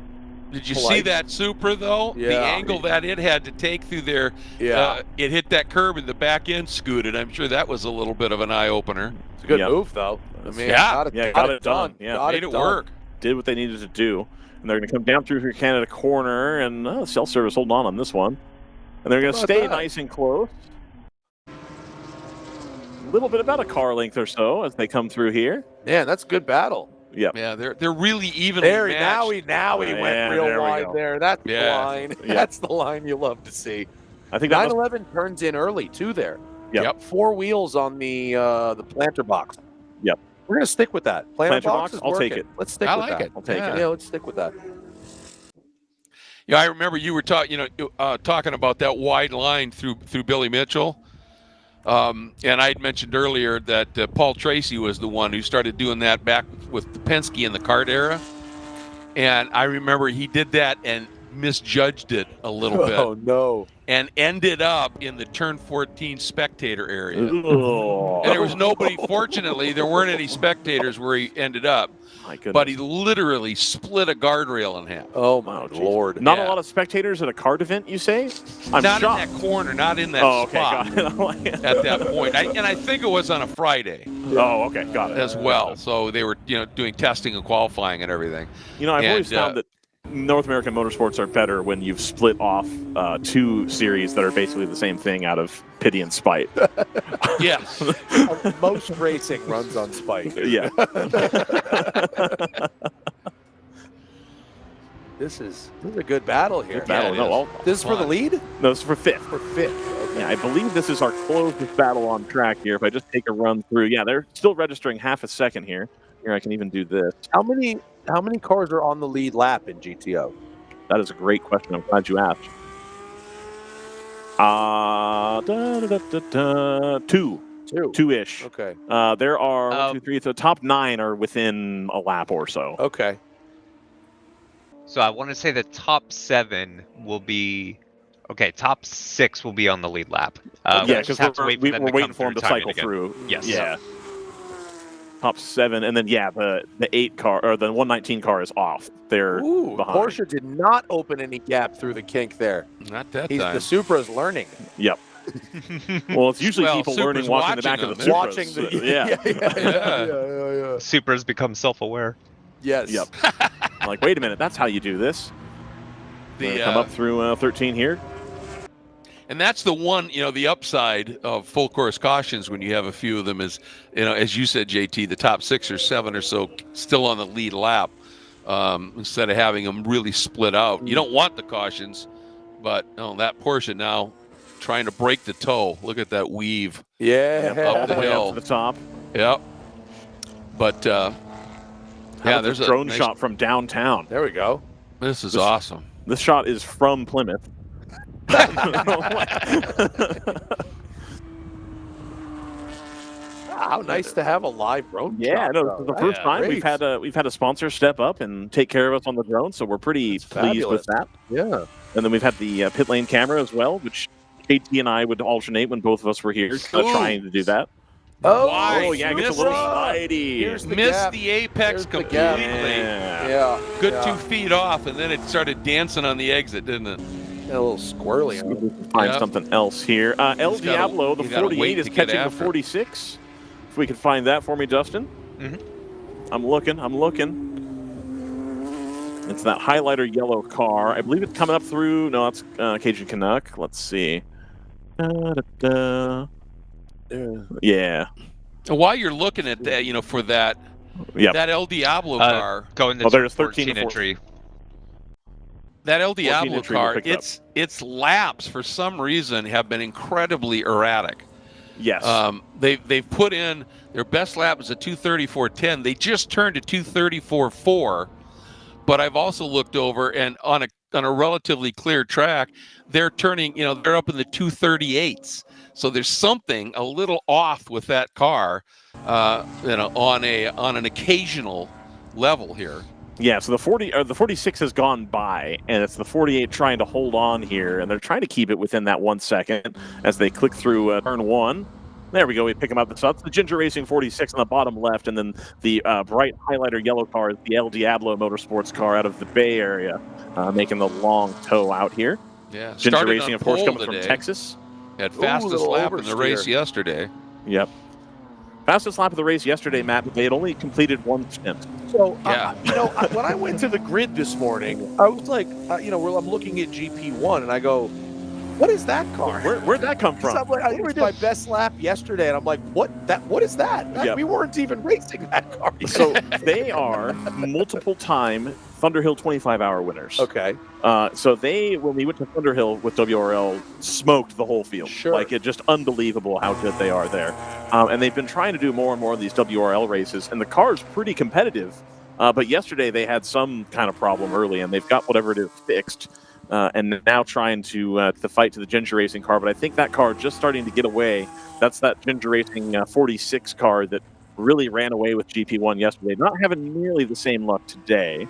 S1: Did you see
S10: Polite.
S1: that Supra, though? The
S10: Yeah.
S1: angle that it had to take through there,
S10: Yeah,
S1: it hit that curb and the back end scooted. I'm sure that was a little bit of an eye-opener.
S10: it's a good
S2: Yep.
S10: move though. I mean,
S1: Yeah.
S10: got it,
S2: Yeah,
S10: got
S2: got
S10: it
S2: it done. Yeah.
S10: Got
S1: Made it
S10: done.
S1: work.
S2: Did what they needed to do. And they're going to come down through here, Canada corner, and cell service holding on this one. And they're going to
S10: How about
S2: stay
S10: that?
S2: nice and close. A little bit about a car length or so as they come through here.
S10: Man, that's a good battle.
S2: Yep.
S1: Yeah, they're really evenly
S10: There,
S1: matched.
S10: now he
S2: Yeah,
S10: went real
S2: there we
S10: wide
S2: go.
S10: there. That's the
S1: Yeah.
S10: line.
S2: Yeah.
S10: That's the line you love to see.
S2: I think that was
S10: 911 turns in early too there.
S2: Yep.
S10: 4 wheels on the planter box.
S2: Yep.
S10: We're gonna stick with that.
S2: Planter
S10: box
S2: box?
S10: is
S2: I'll take
S10: working.
S2: it.
S10: Let's stick
S1: I
S10: with
S1: like
S10: that.
S1: it.
S2: I'll take it.
S10: Yeah, let's stick with that.
S1: Yeah, I remember you were talking about that wide line through Billy Mitchell. And I had mentioned earlier that Paul Tracy was the one who started doing that back with the Penske in the kart era. And I remember he did that and misjudged it a little bit
S10: Oh no.
S1: and ended up in the turn 14 spectator area.
S2: Ugh.
S1: And there was nobody, fortunately, there weren't any spectators where he ended up,
S2: My goodness.
S1: but he literally split a guardrail in half.
S10: Oh my
S2: Oh, geez.
S10: lord.
S2: Not
S1: Yeah.
S2: a lot of spectators at a kart event, you say? I'm
S1: Not
S2: shocked.
S1: in that corner, not in that
S2: Oh, okay,
S1: spot
S2: got it.
S1: at that point. And I think it was on a Friday
S2: Oh, okay, got it.
S1: as well. So they were, doing testing and qualifying and everything.
S2: You know, I've always
S1: And,
S2: found that North American motorsports are better when you've split off 2 series that are basically the same thing out of pity and spite.
S1: Yes.
S10: Most racing runs on spike.
S2: Yeah.
S10: This is a good battle here.
S2: Good battle.
S1: it
S2: No,
S1: is.
S2: all,
S10: This is for the
S1: Fun.
S10: lead?
S2: no, this is for 5th.
S10: For 5th. Okay.
S2: Yeah, I believe this is our closest battle on track here. If I just take a run through, yeah, they're still registering half a second here. Here, I can even do this.
S10: How many cars are on the lead lap in GTO?
S2: That is a great question. I'm glad you asked. Two-ish.
S10: Okay.
S2: There are 1, 2, 3. So the top 9 are within a lap or so.
S10: Okay.
S3: So I want to say the top 7 will be. Okay, top 6 will be on the lead lap.
S2: Yeah,
S3: because
S2: we're waiting for them to cycle through.
S3: Yes.
S2: Yeah. Top 7, and then the 8 car or the 119 car is off. They're behind.
S10: Porsche did not open any gap through the kink there.
S1: Not that time.
S10: The Supra's learning.
S2: Yep. Well, it's usually people learning watching the back of the Supras.
S10: Watching the yeah.
S3: Supra's become self-aware.
S10: Yes.
S2: Yep. I'm like, wait a minute, that's how you do this. Come up through 13 here.
S1: And that's the one, the upside of full course cautions when you have a few of them is, as you said, JT, the top 6 or 7 or so still on the lead lap instead of having them really split out. You don't want the cautions, but that Porsche now trying to break the toe. Look at that weave.
S10: Yeah.
S1: Up the hill.
S2: Up to the top.
S1: Yep. But, there's a
S2: drone
S1: nice
S2: shot from downtown.
S10: There we go.
S1: This is awesome.
S2: This shot is from Plymouth.
S10: How nice to have a live drone.
S2: Yeah, no, this is the first time we've had a sponsor step up and take care of us on the drone, so we're pretty pleased with that.
S10: Yeah.
S2: And then we've had the pit lane camera as well, which JT and I would alternate when both of us were here, trying to do that.
S1: Oh,
S2: yeah, it gets a little slidey.
S1: Missed the apex completely.
S10: Yeah.
S1: Good 2 feet off, and then it started dancing on the exit, didn't it?
S10: A little squirrely.
S2: Find something else here. El Diablo, the 48 is catching the 46. If we can find that for me, Dustin.
S3: Mm-hmm.
S2: I'm looking. It's that highlighter yellow car. I believe it's coming up through. No, it's Cajun Canuck. Let's see. Yeah.
S1: While you're looking at that, for that, that El Diablo car.
S3: Going to
S2: there's
S3: 13 entry.
S1: That El Diablo car, its laps for some reason have been incredibly erratic.
S2: Yes.
S1: They've put in their best lap is a 2:34.10. They just turned to 2:34.4. But I've also looked over and on a relatively clear track, they're turning, they're up in the 2:38s. So there's something a little off with that car, on an occasional level here.
S2: Yeah, so the 46 has gone by, and it's the 48 trying to hold on here, and they're trying to keep it within that 1 second as they click through turn 1. There we go. We pick them up. So that's the Ginger Racing 46 on the bottom left, and then the bright highlighter yellow car is the El Diablo Motorsports car out of the Bay Area, making the long tow out here.
S1: Yeah,
S2: Ginger Racing, of course, coming from Texas.
S1: Had fastest lap in the race yesterday.
S2: Yep. Fastest lap of the race yesterday, Matt, but they had only completed 1 stint.
S10: So, when I went to the grid this morning, I was like, I'm looking at GP1, and I go, what is that car?
S2: Where'd that come from?
S10: I'm like, it was my best lap yesterday, and I'm like, what is that? We weren't even racing that car yet.
S2: So they are multiple-time Thunderhill 25-hour winners.
S10: Okay.
S2: So when we went to Thunderhill with WRL, smoked the whole field.
S10: Sure.
S2: Like, it's just unbelievable how good they are there. And they've been trying to do more and more of these WRL races, and the car's pretty competitive. But yesterday they had some kind of problem early, and they've got whatever it is fixed. And now trying to fight to the Ginger Racing car. But I think that car just starting to get away. That's that Ginger Racing 46 car that really ran away with GP1 yesterday. Not having nearly the same luck today.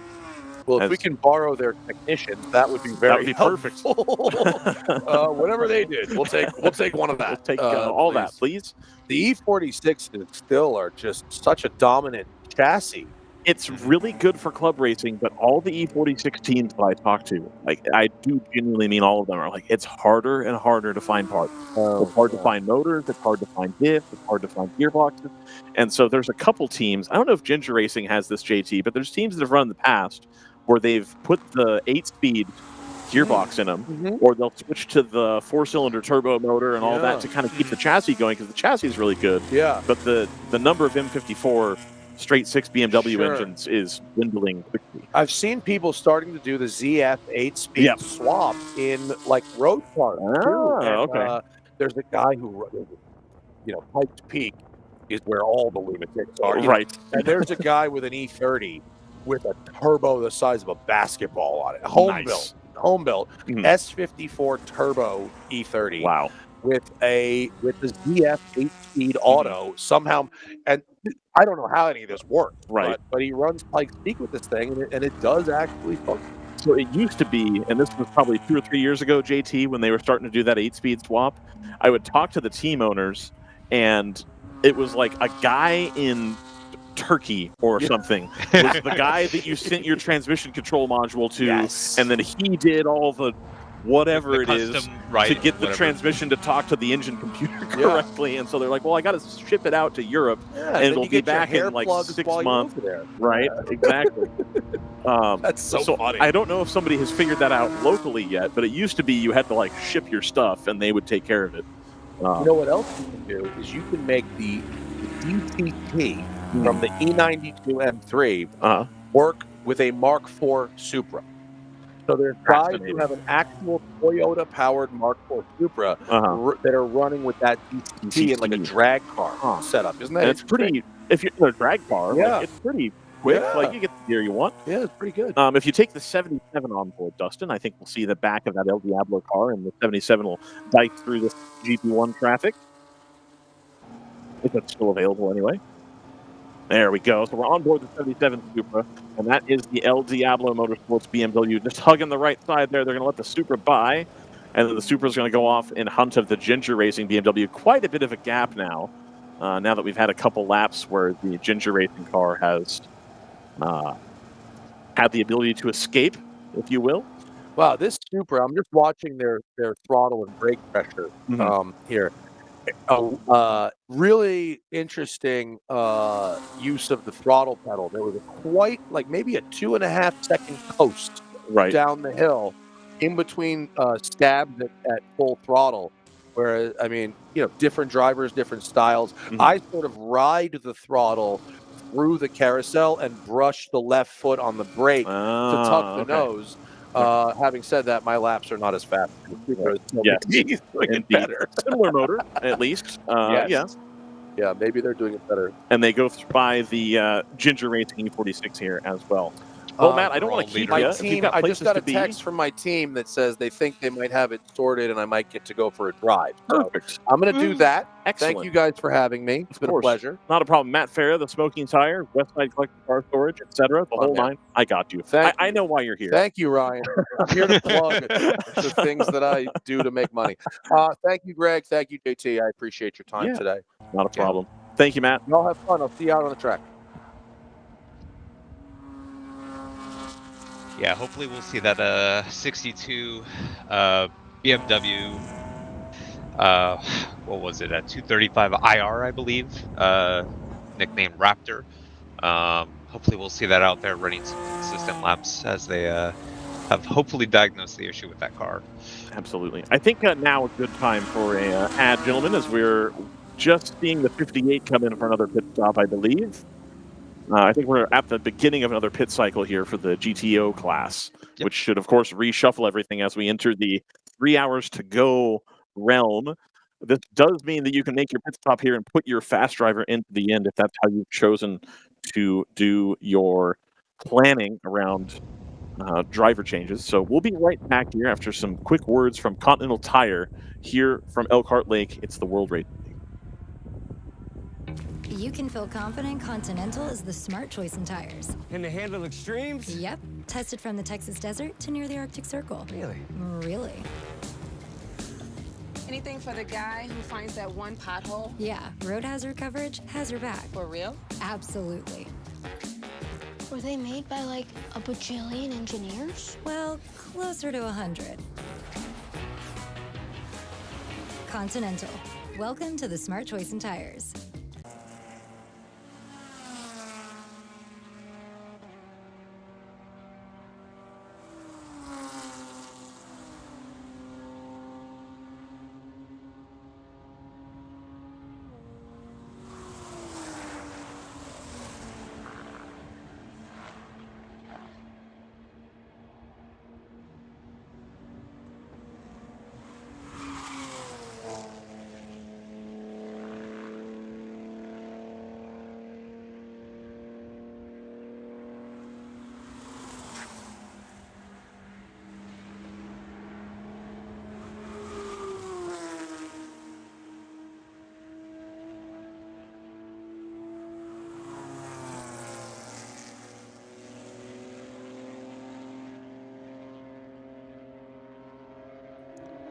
S10: Well, if we can borrow their technicians, that would be very
S2: perfect.
S10: Whatever they did, we'll take one of that.
S2: We'll take all
S10: please.
S2: that, please.
S10: The E46s still are just such a dominant chassis.
S2: It's really good for club racing, but all the E46 teams that I talk to, like, I do genuinely mean all of them, are like, it's harder and harder to find parts. It's hard to find motors, it's hard to find diffs, it's hard to find gearboxes. And so there's a couple teams, I don't know if Ginger Racing has this, JT, but there's teams that have run in the past where they've put the 8-speed gearbox in them, or they'll switch to the 4-cylinder turbo motor and all that to kind of keep the chassis going, because the chassis is really good.
S10: Yeah.
S2: But the number of M54 straight 6 BMW engines is dwindling quickly.
S10: I've seen people starting to do the ZF 8-speed swap in like road cars.
S2: Okay.
S10: There's a guy who, Pikes Peak is where all the lunatics are.
S2: Right.
S10: And there's a guy with an E30 with a turbo the size of a basketball on it. Home built. S54 turbo E30.
S2: Wow.
S10: With the ZF 8-speed auto somehow, and I don't know how any of this works,
S2: Right.
S10: but he runs Pikes Peak with this thing, and it does actually function.
S2: So it used to be, and this was probably 2 or 3 years ago, JT, when they were starting to do that 8-speed swap. I would talk to the team owners, and it was like a guy in Turkey or something was the guy that you sent your transmission control module to, and then he did all the whatever it is to get the transmission to talk to the engine computer correctly. And so they're like, well, I got to ship it out to Europe, and it'll be back in like 6 months. Right? Exactly.
S10: That's so funny.
S2: I don't know if somebody has figured that out locally yet, but it used to be you had to like ship your stuff and they would take care of it.
S10: You know what else you can do is you can make the DTT from the E92 M3 work with a Mark IV Supra. So there's guys who have an actual Toyota-powered Mark IV Supra that are running with that DTT in like a drag car setup. Isn't that?
S2: And it's pretty. If you're in a drag car, like, it's pretty quick. Like you get the gear you want.
S10: Yeah, it's pretty good.
S2: If you take the 77 on board, Dustin, I think we'll see the back of that El Diablo car, and the 77 will dice through this GP1 traffic. If it's still available anyway. There we go. So we're on board the 77 Supra, and that is the El Diablo Motorsports BMW. Just hugging the right side there. They're going to let the Supra by, and then the Supra is going to go off in hunt of the Ginger Racing BMW. Quite a bit of a gap now, now that we've had a couple laps where the Ginger Racing car has had the ability to escape, if you will.
S10: Wow, this Supra, I'm just watching their throttle and brake pressure here. Really interesting use of the throttle pedal. There was maybe a 2.5 second coast down the hill in between stabs at full throttle. Where, I mean, different drivers, different styles. I sort of ride the throttle through the carousel and brush the left foot on the brake to tuck the nose. Having said that, my laps are not as fast.
S2: Yes, better. Similar motor, at least.
S10: Yeah, maybe they're doing it better.
S2: And they go by the Ginger Racing E46 here as well. Well, Matt, I don't want to keep
S10: my team. I just got a text from my team that says they think they might have it sorted, and I might get to go for a drive.
S2: Perfect.
S10: So I'm going to do that.
S2: Excellent.
S10: Thank you guys for having me. It's been a pleasure.
S2: Not a problem. Matt Farah, the Smoking Tire, Westside Collective Car Storage, etc. The whole nine. I got you. I know why you're here.
S10: Thank you, Ryan. I'm here to plug the things that I do to make money. Thank you, Greg. Thank you, JT. I appreciate your time today.
S2: Not a problem. Thank you, Matt.
S10: Y'all have fun. I'll see you out on the track.
S3: Yeah, hopefully we'll see that 62 BMW, what was it, a 235 IR, I believe, nicknamed Raptor. Hopefully we'll see that out there running some consistent laps as they have hopefully diagnosed the issue with that car.
S2: Absolutely. I think now is a good time for a ad, gentlemen, as we're just seeing the 58 come in for another pit stop, I believe. I think we're at the beginning of another pit cycle here for the GTO class, which should, of course, reshuffle everything as we enter the 3 hours to go realm. This does mean that you can make your pit stop here and put your fast driver into the end if that's how you've chosen to do your planning around driver changes. So we'll be right back here after some quick words from Continental Tire here from Elkhart Lake. It's the World Race.
S5: You can feel confident Continental is the smart choice in tires.
S11: Can they handle extremes?
S5: Yep. Tested from the Texas desert to near the Arctic Circle.
S11: Really?
S5: Really.
S7: Anything for the guy who finds that one pothole?
S5: Yeah, road hazard coverage has your back.
S7: For real?
S5: Absolutely.
S8: Were they made by like a bajillion engineers?
S5: Well, closer to 100. Continental. Welcome to the smart choice in tires.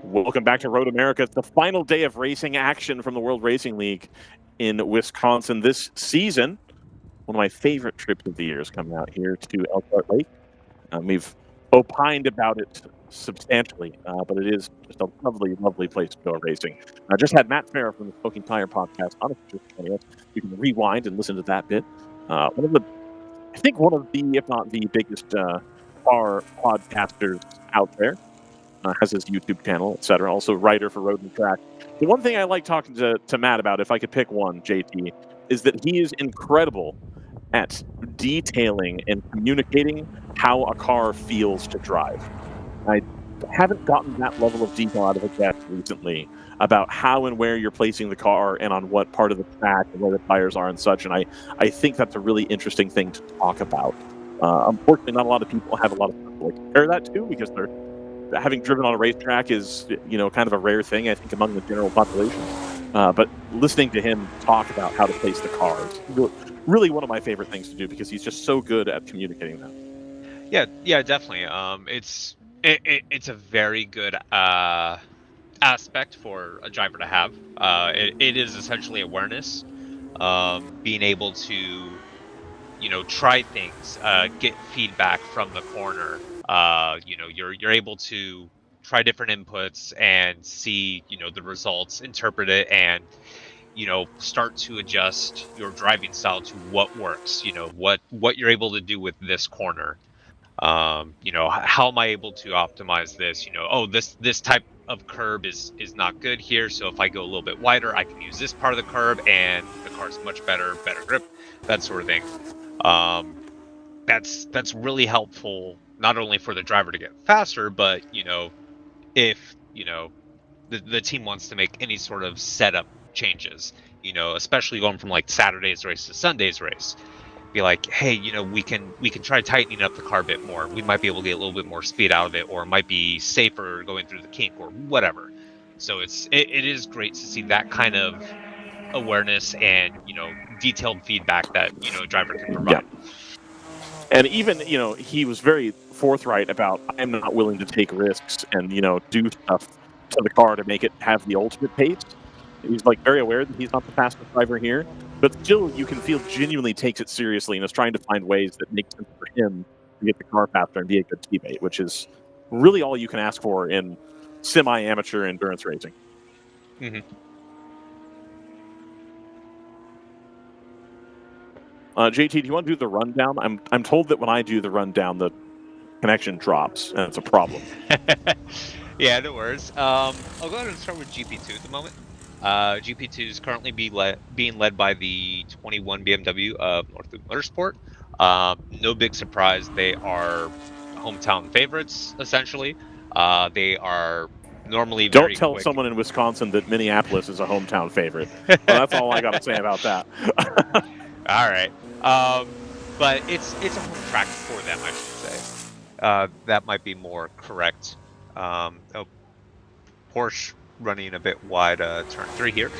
S2: Welcome back to Road America. It's the final day of racing action from the World Racing League in Wisconsin this season. One of my favorite trips of the year is coming out here to Elkhart Lake. We've opined about it substantially, but it is just a lovely, lovely place to go racing. I just had Matt Farah from the Smoking Tire podcast on it. You can rewind and listen to that bit. I think one of the, if not the biggest car podcasters out there. Has his YouTube channel, etc. Also writer for Road and Track. The one thing I like talking to Matt about, if I could pick one, JT, is that he is incredible at detailing and communicating how a car feels to drive. I haven't gotten that level of detail out of a guest recently about how and where you're placing the car and on what part of the track and where the tires are and such. And I think that's a really interesting thing to talk about. Unfortunately, not a lot of people have a lot of people to compare that to because they're having driven on a racetrack is, kind of a rare thing, I think, among the general population. But listening to him talk about how to place the car is really one of my favorite things to do because he's just so good at communicating that.
S3: Yeah, definitely. It's a very good aspect for a driver to have. It is essentially awareness, being able to, try things, get feedback from the corner. You're able to try different inputs and see, the results, interpret it, and, start to adjust your driving style to what works, what you're able to do with this corner. How am I able to optimize this? This type of curb is not good here. So if I go a little bit wider, I can use this part of the curb and the car's much better grip, that sort of thing. That's really helpful, not only for the driver to get faster, but if the team wants to make any sort of setup changes, especially going from like Saturday's race to Sunday's race, be like, hey, we can try tightening up the car a bit more. We might be able to get a little bit more speed out of it, or it might be safer going through the kink or whatever. So it is great to see that kind of awareness and detailed feedback that a driver can provide.
S2: Yeah. And even, he was very forthright about, I'm not willing to take risks and, do stuff to the car to make it have the ultimate pace. He's very aware that he's not the fastest driver here, but still you can feel genuinely takes it seriously and is trying to find ways that make sense for him to get the car faster and be a good teammate, which is really all you can ask for in semi-amateur endurance racing.
S3: Mm-hmm.
S2: JT, do you want to do the rundown? I'm told that when I do the rundown, the connection drops, and it's a problem.
S3: Yeah, no worries. I'll go ahead and start with GP2 at the moment. GP2 is currently being led by the 21 BMW of Northwood Motorsport. No big surprise, they are hometown favorites, essentially. They are normally very
S2: Don't tell
S3: quick.
S2: someone in Wisconsin that Minneapolis is a hometown favorite. Well, that's all I got to say about that.
S3: All right. But it's a home track for them, I should say. That might be more correct. Porsche running a bit wide turn 3 here.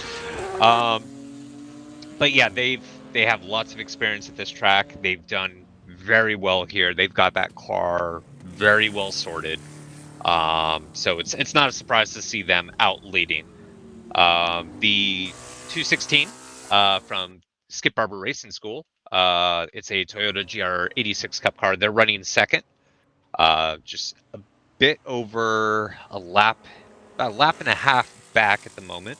S3: But yeah, they have lots of experience at this track. They've done very well here. They've got that car very well sorted. So it's not a surprise to see them out leading. The 216 from Skip Barber Racing School. It's a Toyota GR86 Cup car. They're running second. Just a bit over about a lap and a half back at the moment.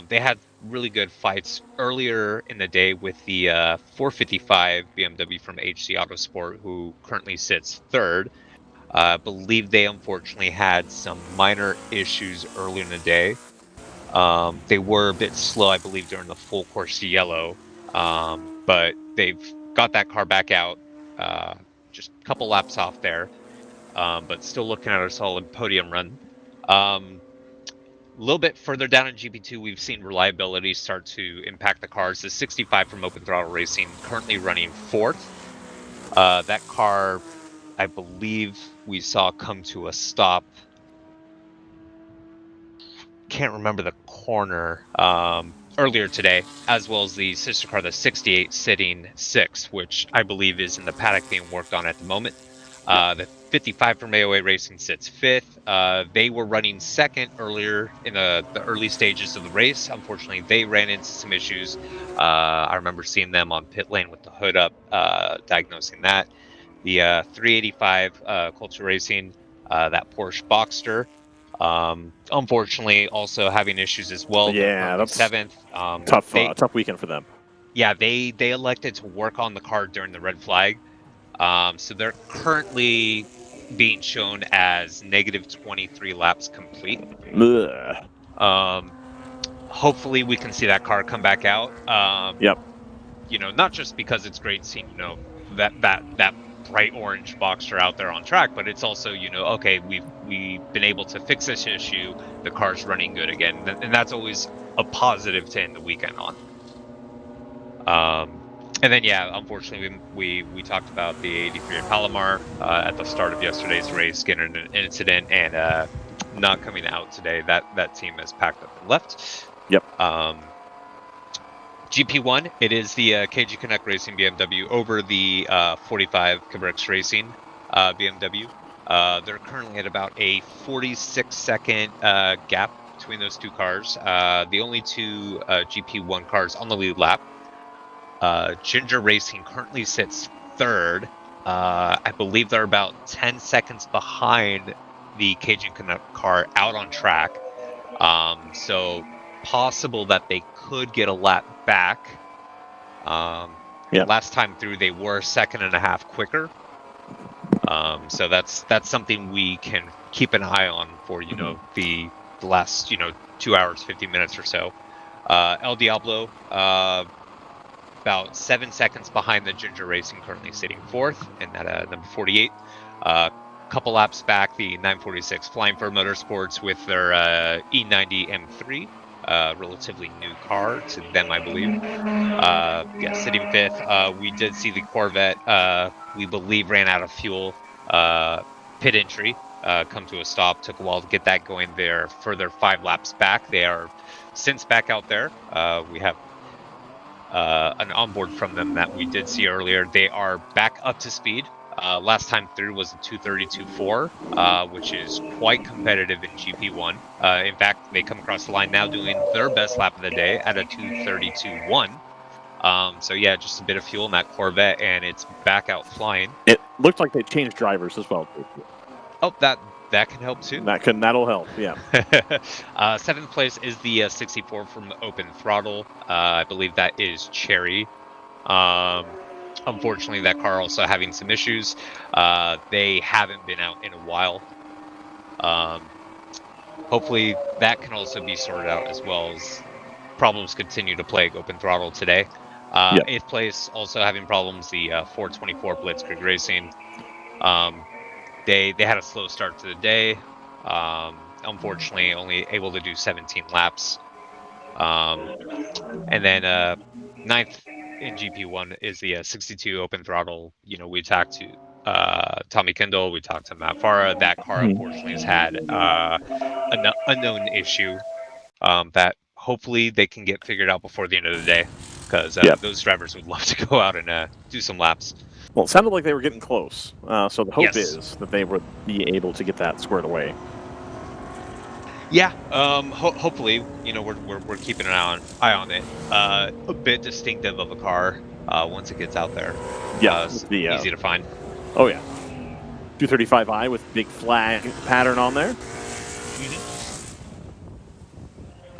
S3: They had really good fights earlier in the day with the 455 BMW from HC Autosport, who currently sits third. I believe they unfortunately had some minor issues earlier in the day. They were a bit slow, I believe, during the full course yellow, but they've got that car back out, just a couple laps off there, but still looking at a solid podium run. A little bit further down in GP2, we've seen reliability start to impact the cars. The 65 from Open Throttle Racing currently running fourth. That car, I believe we saw come to a stop. Can't remember the corner earlier today, as well as the sister car, the 68, sitting sixth, which I believe is in the paddock being worked on at the moment. The 55 from AOA Racing sits 5th. They were running 2nd earlier in the early stages of the race. Unfortunately, they ran into some issues. I remember seeing them on pit lane with the hood up, diagnosing that. The 385 Culture Racing, that Porsche Boxster, unfortunately also having issues as well.
S2: Yeah, that's
S3: 7th.
S2: Tough weekend for them.
S3: Yeah, they elected to work on the car during the red flag. So they're currently being shown as negative 23 laps complete. Hopefully we can see that car come back out.
S2: Yep.
S3: You know, not just because it's great seeing, you know, that bright orange Boxster out there on track, but it's also, you know, okay, we've been able to fix this issue. The car's running good again, and that's always a positive to end the weekend on. And then, yeah, unfortunately, we talked about the 83 at Palomar at the start of yesterday's race, getting an incident and not coming out today. That team has packed up and left.
S2: Yep.
S3: GP1, it is the KG Connect Racing BMW over the 45 Cabrix Racing BMW. They're currently at about a 46-second gap between those two cars. The only two GP1 cars on the lead lap. Ginger Racing currently sits 3rd. I believe they're about 10 seconds behind the Cajun Canuck car out on track. So possible that they could get a lap back. Last time through, they were 1.5 seconds quicker. So that's something we can keep an eye on for, you know, the last, you know, 2 hours, 50 minutes or so. El Diablo, about 7 seconds behind the Ginger Racing, currently sitting 4th, and at number 48. Couple laps back, the 946 Flying Fur Motorsports with their E90 M3, relatively new car to them, I believe. Yeah, sitting 5th. We did see the Corvette, we believe, ran out of fuel. Pit entry, come to a stop. Took a while to get that going. They're further 5 laps back. They are since back out there. We have an onboard from them that we did see earlier. They are back up to speed. Last time through was a 2:32.4, which is quite competitive in GP1. In fact, they come across the line now doing their best lap of the day at a 2:32.1. So yeah, just a bit of fuel in that Corvette, and it's back out flying.
S2: It looked like they changed drivers as well.
S3: Oh, that can help too.
S2: That'll help. Yeah.
S3: 7th place is the 64 from Open Throttle. I believe that is Cherry. Unfortunately, that car also having some issues. They haven't been out in a while. Hopefully, that can also be sorted out, as well as problems continue to plague Open Throttle today. 8th place, also having problems, the 424 Blitzkrieg Racing. They had a slow start to the day. Unfortunately, only able to do 17 laps. And then 9th in GP1 is the 62 Open Throttle. You know, we talked to Tommy Kendall, we talked to Matt Farah. That car, unfortunately, has had an unknown issue that hopefully they can get figured out before the end of the day, because those drivers would love to go out and do some laps.
S2: Well, it sounded like they were getting close. So the hope is that they would be able to get that squared away.
S3: Yeah, hopefully, you know, we're keeping an eye on it. A bit distinctive of a car once it gets out there.
S2: Yeah,
S3: easy to find.
S2: Oh yeah, 235i with big flag pattern on there.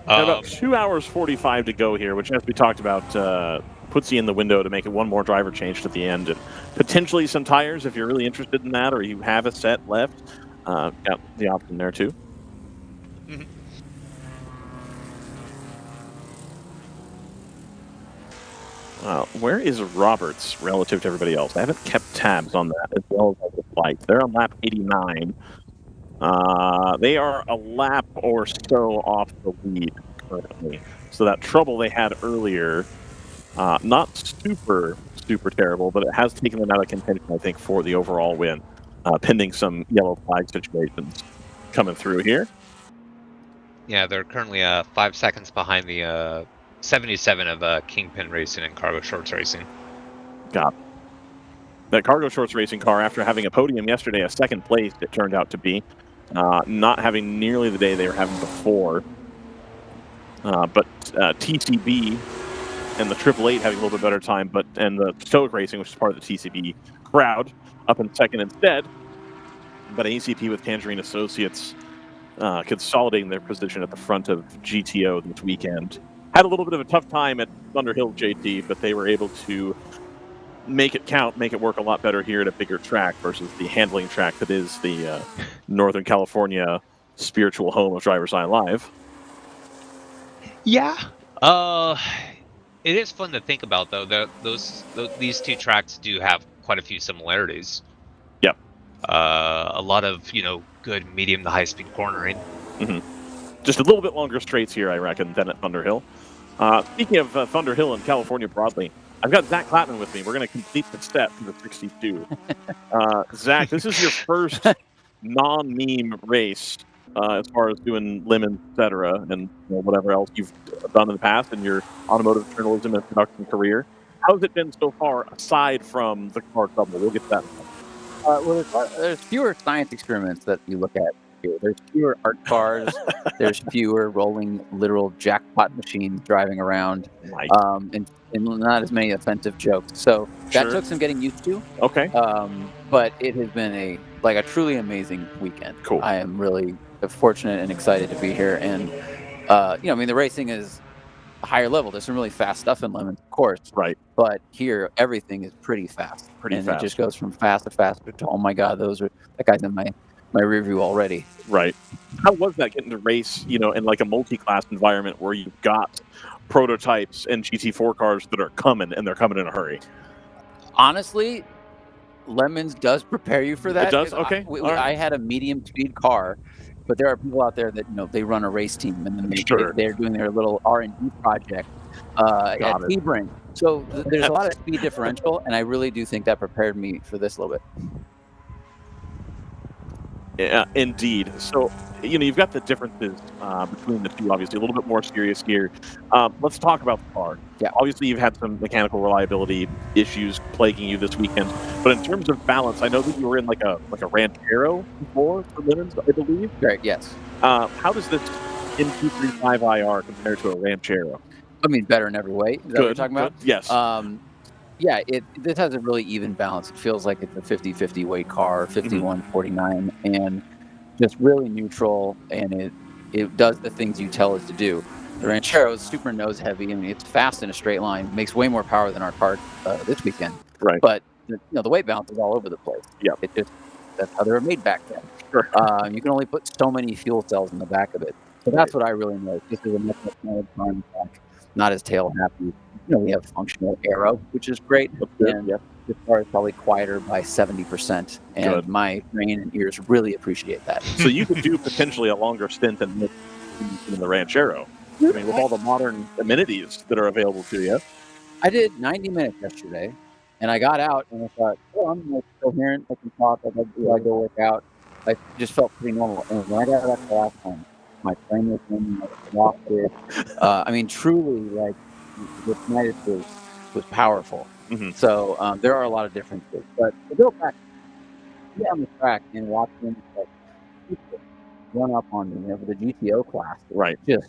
S2: About 2 hours 45 to go here, which, as we talked about, puts you in the window to make it one more driver change at the end, and potentially some tires if you're really interested in that, or you have a set left. Got the option there too. Where is Roberts relative to everybody else? I haven't kept tabs on that as well as I would like. They're on lap 89. They are a lap or so off the lead currently. So that trouble they had earlier, not super terrible, but it has taken them out of contention, I think, for the overall win, pending some yellow flag situations coming through here.
S3: Yeah, they're currently 5 seconds behind the 77 of Kingpin Racing and Cargo Shorts Racing.
S2: Got That Cargo Shorts racing car, after having a podium yesterday, a second place it turned out to be, not having nearly the day they were having before. But TCB and the 888 having a little bit better time, and the Stoic Racing, which is part of the TCB crowd, up in second instead. But ACP with Tangerine Associates consolidating their position at the front of GTO this weekend. Had a little bit of a tough time at Thunderhill, JT, but they were able to make it count, make it work a lot better here at a bigger track versus the handling track that is the Northern California spiritual home of DriversEye Live.
S3: Yeah. It is fun to think about, though, that these two tracks do have quite a few similarities.
S2: Yep.
S3: A lot of, good medium to high-speed cornering.
S2: Mm-hmm. Just a little bit longer straights here, I reckon, than at Thunderhill. Speaking of Thunderhill and California broadly, I've got Zach Clapman with me. We're going to complete the step to the 62. Zach, this is your first non-meme race as far as doing lemons, etc., and whatever else you've done in the past in your automotive journalism and production career. How's it been so far, aside from the car trouble? We'll get to that.
S11: Well, there's fewer science experiments that you look at here. There's fewer art cars. There's fewer rolling literal jackpot machines driving around, and not as many offensive jokes. So that took some getting used to.
S2: Okay.
S11: But it has been a truly amazing weekend.
S2: Cool.
S11: I am really fortunate and excited to be here. And the racing is a higher level. There's some really fast stuff in Lemons, of course.
S2: Right.
S11: But here, everything is pretty fast. It just goes from fast to faster to, oh my God, that guy's in my rear view already.
S2: Right. How was that getting to race, in like a multi-class environment where you've got prototypes and GT4 cars that are coming, and they're coming in a hurry?
S11: Honestly, Lemons does prepare you for that.
S2: It does? Okay.
S11: I had a medium speed car, but there are people out there that they run a race team, and then they're doing their little R&D project at Sebring. So there's a lot of speed differential, and I really do think that prepared me for this a little bit.
S2: Yeah, indeed. So, you've got the differences between the two, obviously, a little bit more serious here. Let's talk about the car.
S11: Yeah.
S2: Obviously, you've had some mechanical reliability issues plaguing you this weekend. But in terms of balance, I know that you were in like a Ranchero before for Lemons, I believe.
S11: Right, yes.
S2: How does this M235IR compare to a Ranchero?
S11: I mean, better in every way. Is that what you're talking about?
S2: Yes.
S11: This has a really even balance. It feels like it's a 50-50 weight car, 51-49, and just really neutral, and it does the things you tell it to do. The Ranchero is super nose heavy, and it's fast in a straight line. Makes way more power than our car this weekend.
S2: Right.
S11: But the weight balance is all over the place.
S2: Yeah.
S11: That's how they were made back then.
S2: Sure.
S11: You can only put so many fuel cells in the back of it. So that's what I really know. This is a much more fun track, not as tail happy. We have functional aero, which is great. And this car is probably quieter by 70%. And my brain and ears really appreciate that.
S2: So you could do potentially a longer stint than in the Ranchero. I mean, with all the modern amenities that are available to you.
S11: I did 90 minutes yesterday, and I got out and I thought, I'm coherent. I can talk. I go work out. I just felt pretty normal. And when I got out the last time, my brain was in, I walked it. Truly, this night was powerful.
S2: Mm-hmm.
S11: So there are a lot of differences. But to go back, on the track and watch them people run up on me over the GTO class.
S2: Right.
S11: Just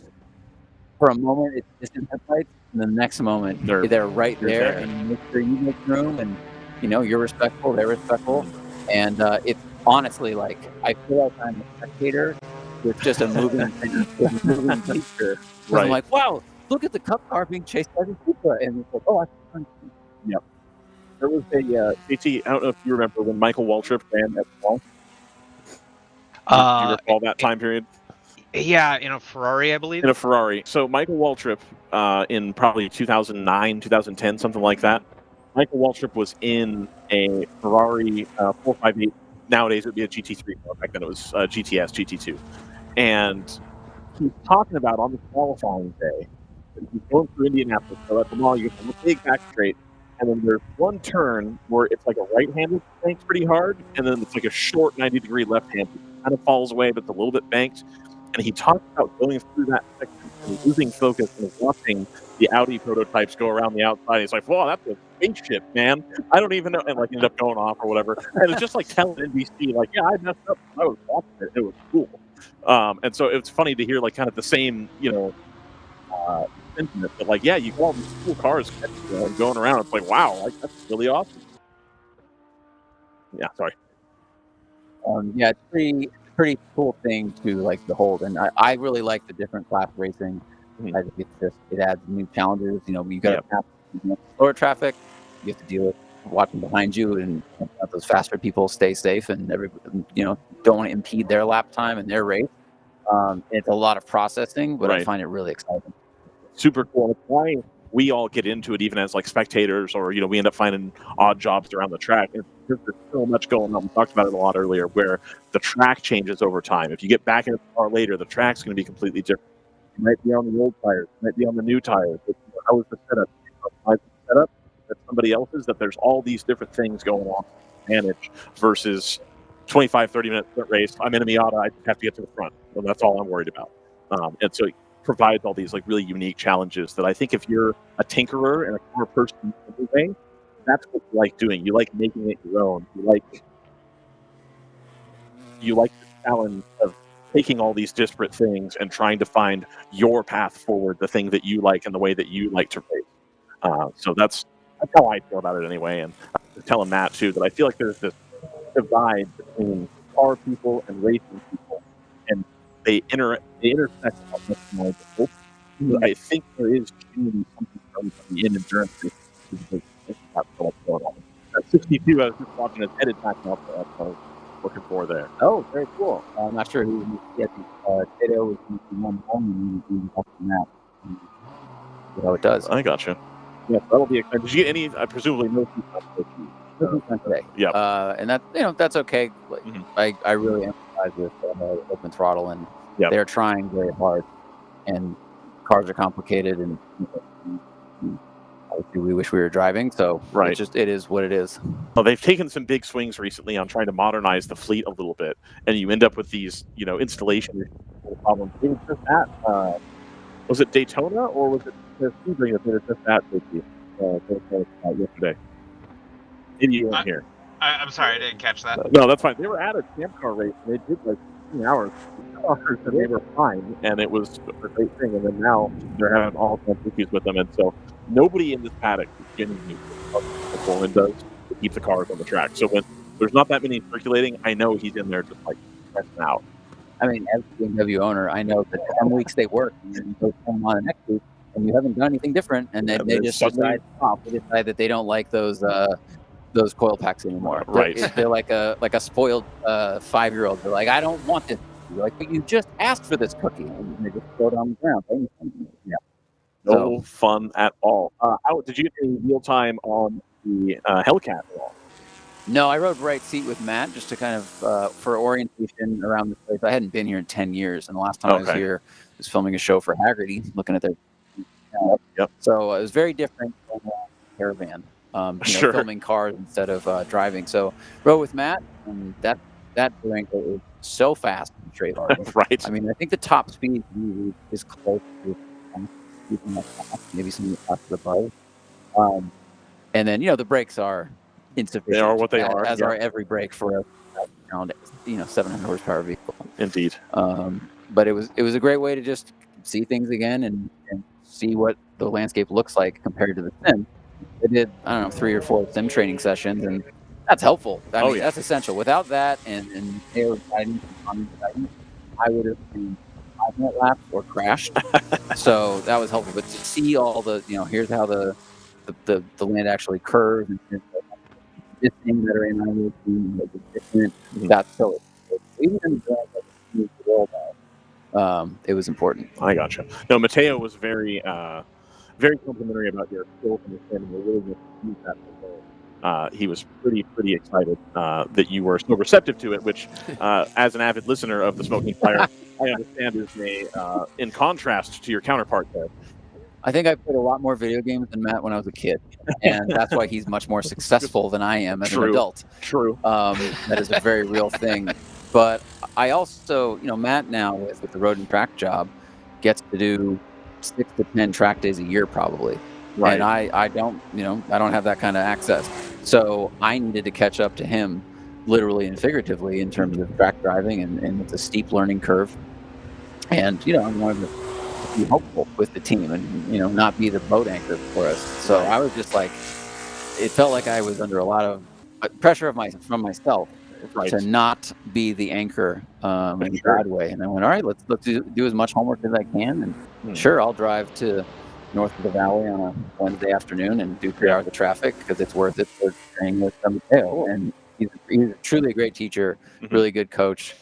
S11: for a moment, it's distant headlights, and the next moment they're right there, and you make sure you make room, and you're respectful, they're respectful, and it's honestly I feel like I'm a spectator with just a moving picture.
S2: Right.
S11: I'm like, wow. Look at the Cup car being chased by the Supra, and it's like,
S2: yeah. There was a JT. I don't know if you remember when Michael Waltrip ran at the wall. Do you recall that time period?
S3: Yeah, in a Ferrari, I believe.
S2: In a Ferrari. So Michael Waltrip, in probably 2009, 2010, something like that. Michael Waltrip was in a Ferrari 458. Nowadays it would be a GT3. Back then it was GTS, GT2, and he's talking about on the qualifying day. He's going through Indianapolis, so at the mall, you get a big back straight, and then there's one turn where it's like a right-handed banked pretty hard, and then it's like a short 90-degree left-handed. Kind of falls away, but it's a little bit banked. And he talked about going through that section and losing focus and watching the Audi prototypes go around the outside. He's like, "Whoa, that's a spaceship, man! I don't even know," and like ended up going off or whatever. And it's just like telling NBC, like, "Yeah, I messed up. I was watching it. It was cool." And so it's funny to hear like kind of the same, sentiment. But like, yeah, you got all these cool cars going around. It's like, wow, like that's really awesome. Yeah, sorry.
S11: Yeah, it's pretty cool thing to like behold, and I really like the different class racing.
S2: Mhm.
S11: I think it adds new challenges. You got to have slower traffic. You have to deal with watching behind you and let those faster people stay safe, and don't want to impede their lap time and their race. It's a lot of processing, but I
S2: Right.
S11: find it really exciting.
S2: Super cool. It's why we all get into it, even as like spectators, or we end up finding odd jobs around the track. It's because there's so much going on. We talked about it a lot earlier, where the track changes over time. If you get back in the car later, the track's going to be completely different. You might be on the old tires, you might be on the new tires. How is the setup? Setup that somebody else's, that there's all these different things going on to manage versus 25-30 minute sprint race. I'm in a Miata, I just have to get to the front, and that's all I'm worried about. And so it provides all these like really unique challenges that I think if you're a tinkerer and a car person anyway, that's what you like doing. You like making it your own. You like the challenge of taking all these disparate things and trying to find your path forward, the thing that you like and the way that you like to race. So that's how I feel about it anyway. And I was telling Matt too that I feel like there's this divide between car people and racing people, and they intersect a lot much more than both. I think there is genuinely something for everybody in endurance racing because that's what's going on. At 62, I was just watching his headed back now, so that's what I was looking for there.
S11: Oh, very cool. I'm not sure who. Yeah, Tato was one home and watching that. How it does.
S2: I gotcha. Yeah, that'll be exciting. Did you get any? Presumably no feedback
S11: today.
S2: Yeah,
S11: and that's okay.
S2: Mhm.
S11: I really empathize with Open Throttle, and they're trying very hard. And cars are complicated, and obviously we wish we were driving. So
S2: Right.
S11: it is what it is.
S2: Well, they've taken some big swings recently on trying to modernize the fleet a little bit, and you end up with these, installation problems. It was just that. Was it Daytona or was it the Sebring that they were just at yesterday? Maybe you weren't here.
S3: I'm sorry, I didn't catch that.
S2: No, that's fine. They were at a camp car race, and they did like 2 hours, and they were fine, and it was a great thing. And then now they're having all kinds of issues with them, and so nobody in this paddock is genuinely and does to keep the cars on the track. So when there's not that many circulating, I know he's in there just like pressing out.
S11: I mean, as a BMW owner, I know that 10 weeks they work, and then you come on the next week, and you haven't done anything different, and then they just decide that they don't like those coil packs anymore.
S2: Right.
S11: They're like a spoiled 5-year-old. They're like, I don't want this. You're like, but you just asked for this cookie, and they just throw it on the ground. Yeah.
S2: No fun at all. How did you get any real time on the Hellcat at all?
S11: No, I rode right seat with Matt just to kind of for orientation around the place. I hadn't been here in 10 years, and the last time I was here, I was filming a show for Haggerty, looking at their. So it was very different from a caravan. Filming cars instead of driving. So rode with Matt, and that Durango is so fast and straight line.
S2: Right.
S11: I mean, I think the top speed is close to maybe some of the above. And then the brakes are insufficient.
S2: They are what they are,
S11: as are every brake for a 700 horsepower vehicle.
S2: Indeed.
S11: But it was a great way to just see things again and see what the landscape looks like compared to the sim. I did 3 or 4 sim training sessions, and that's helpful. I mean, that's essential. Without that and air guidance and guidance, I would have been 5-minute laps or crashed. So that was helpful. But to see all the here's how the land actually curves, and this thing that are in our different. That's so even in it was important.
S2: I gotcha. No, Mateo was very complimentary about your skills and understanding your willingness to use that. He was pretty excited that you were so receptive to it, which, as an avid listener of the Smoking Fire, I understand is in contrast to your counterpart there.
S11: I think I played a lot more video games than Matt when I was a kid, and that's why he's much more successful than I am as an adult.
S2: True.
S11: That is a very real thing. But I also, Matt now with the road and track job gets to do 6 to 10 track days a year probably.
S2: Right.
S11: And I don't, I don't have that kind of access. So I needed to catch up to him literally and figuratively in terms of track driving, and it's a steep learning curve. And, I wanted to be hopeful with the team and, not be the boat anchor for us. So I was just like, it felt like I was under a lot of pressure from myself to not be the anchor in a bad way. And I went, all right, let's do as much homework as I can. And sure, I'll drive to north of the valley on a Wednesday afternoon and do 3 hours of traffic because it's worth it for training with Mateo. And he's truly a great teacher, really good coach.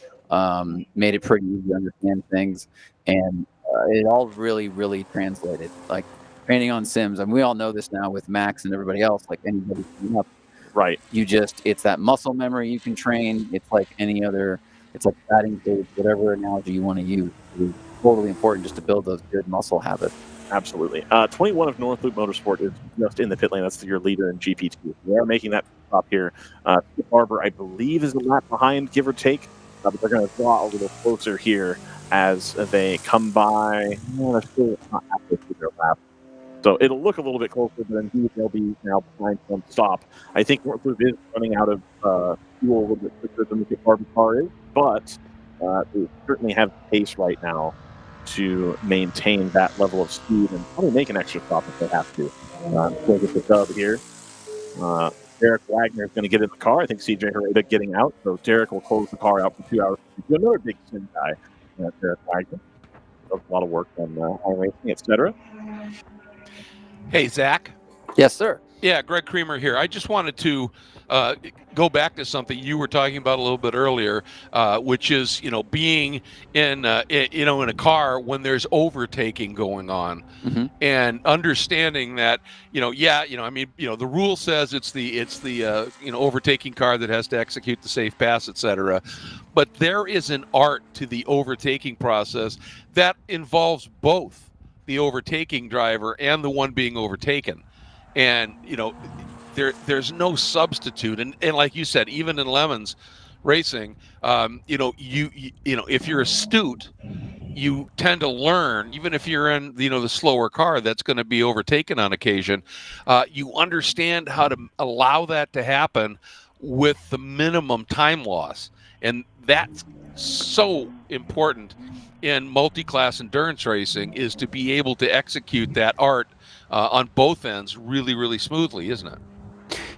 S11: Made it pretty easy to understand things. And it all really, really translated. Like training on sims, and we all know this now with Max and everybody else, like anybody coming up.
S2: Right.
S11: It's that muscle memory you can train. It's like any other, it's like batting cage, whatever analogy you want to use. It's totally important just to build those good muscle habits.
S2: Absolutely. 21 of North Loop Motorsport is just in the pit lane. That's your leader in GP2. They are making that stop here. Barber, I believe, is a lap behind, give or take. But they're going to draw a little closer here as they come by. They're still not halfway through their lap. So it'll look a little bit closer, but indeed they'll be now behind some stop. I think North Loop is running out of fuel a little bit quicker than the Barber car is, but they certainly have the pace right now to maintain that level of speed and probably make an extra stop if they have to. We'll get the dub here. Derek Wagner is going to get in the car. I think CJ Herrera getting out, so Derek will close the car out for 2 hours. Another big sim guy, Derek Wagner. Does a lot of work on iRacing, etc.
S1: Hey, Zach.
S11: Yes, sir.
S1: Yeah, Greg Creamer here. I just wanted to go back to something you were talking about a little bit earlier, which is being in a car when there's overtaking going on, and understanding that the rule says it's the overtaking car that has to execute the safe pass, etc. But there is an art to the overtaking process that involves both the overtaking driver and the one being overtaken. And there's no substitute, and like you said, even in Lemons racing, if you're astute, you tend to learn. Even if you're in the slower car that's going to be overtaken on occasion, you understand how to allow that to happen with the minimum time loss, and that's so important in multi-class endurance racing, is to be able to execute that art on both ends really, really smoothly, isn't it?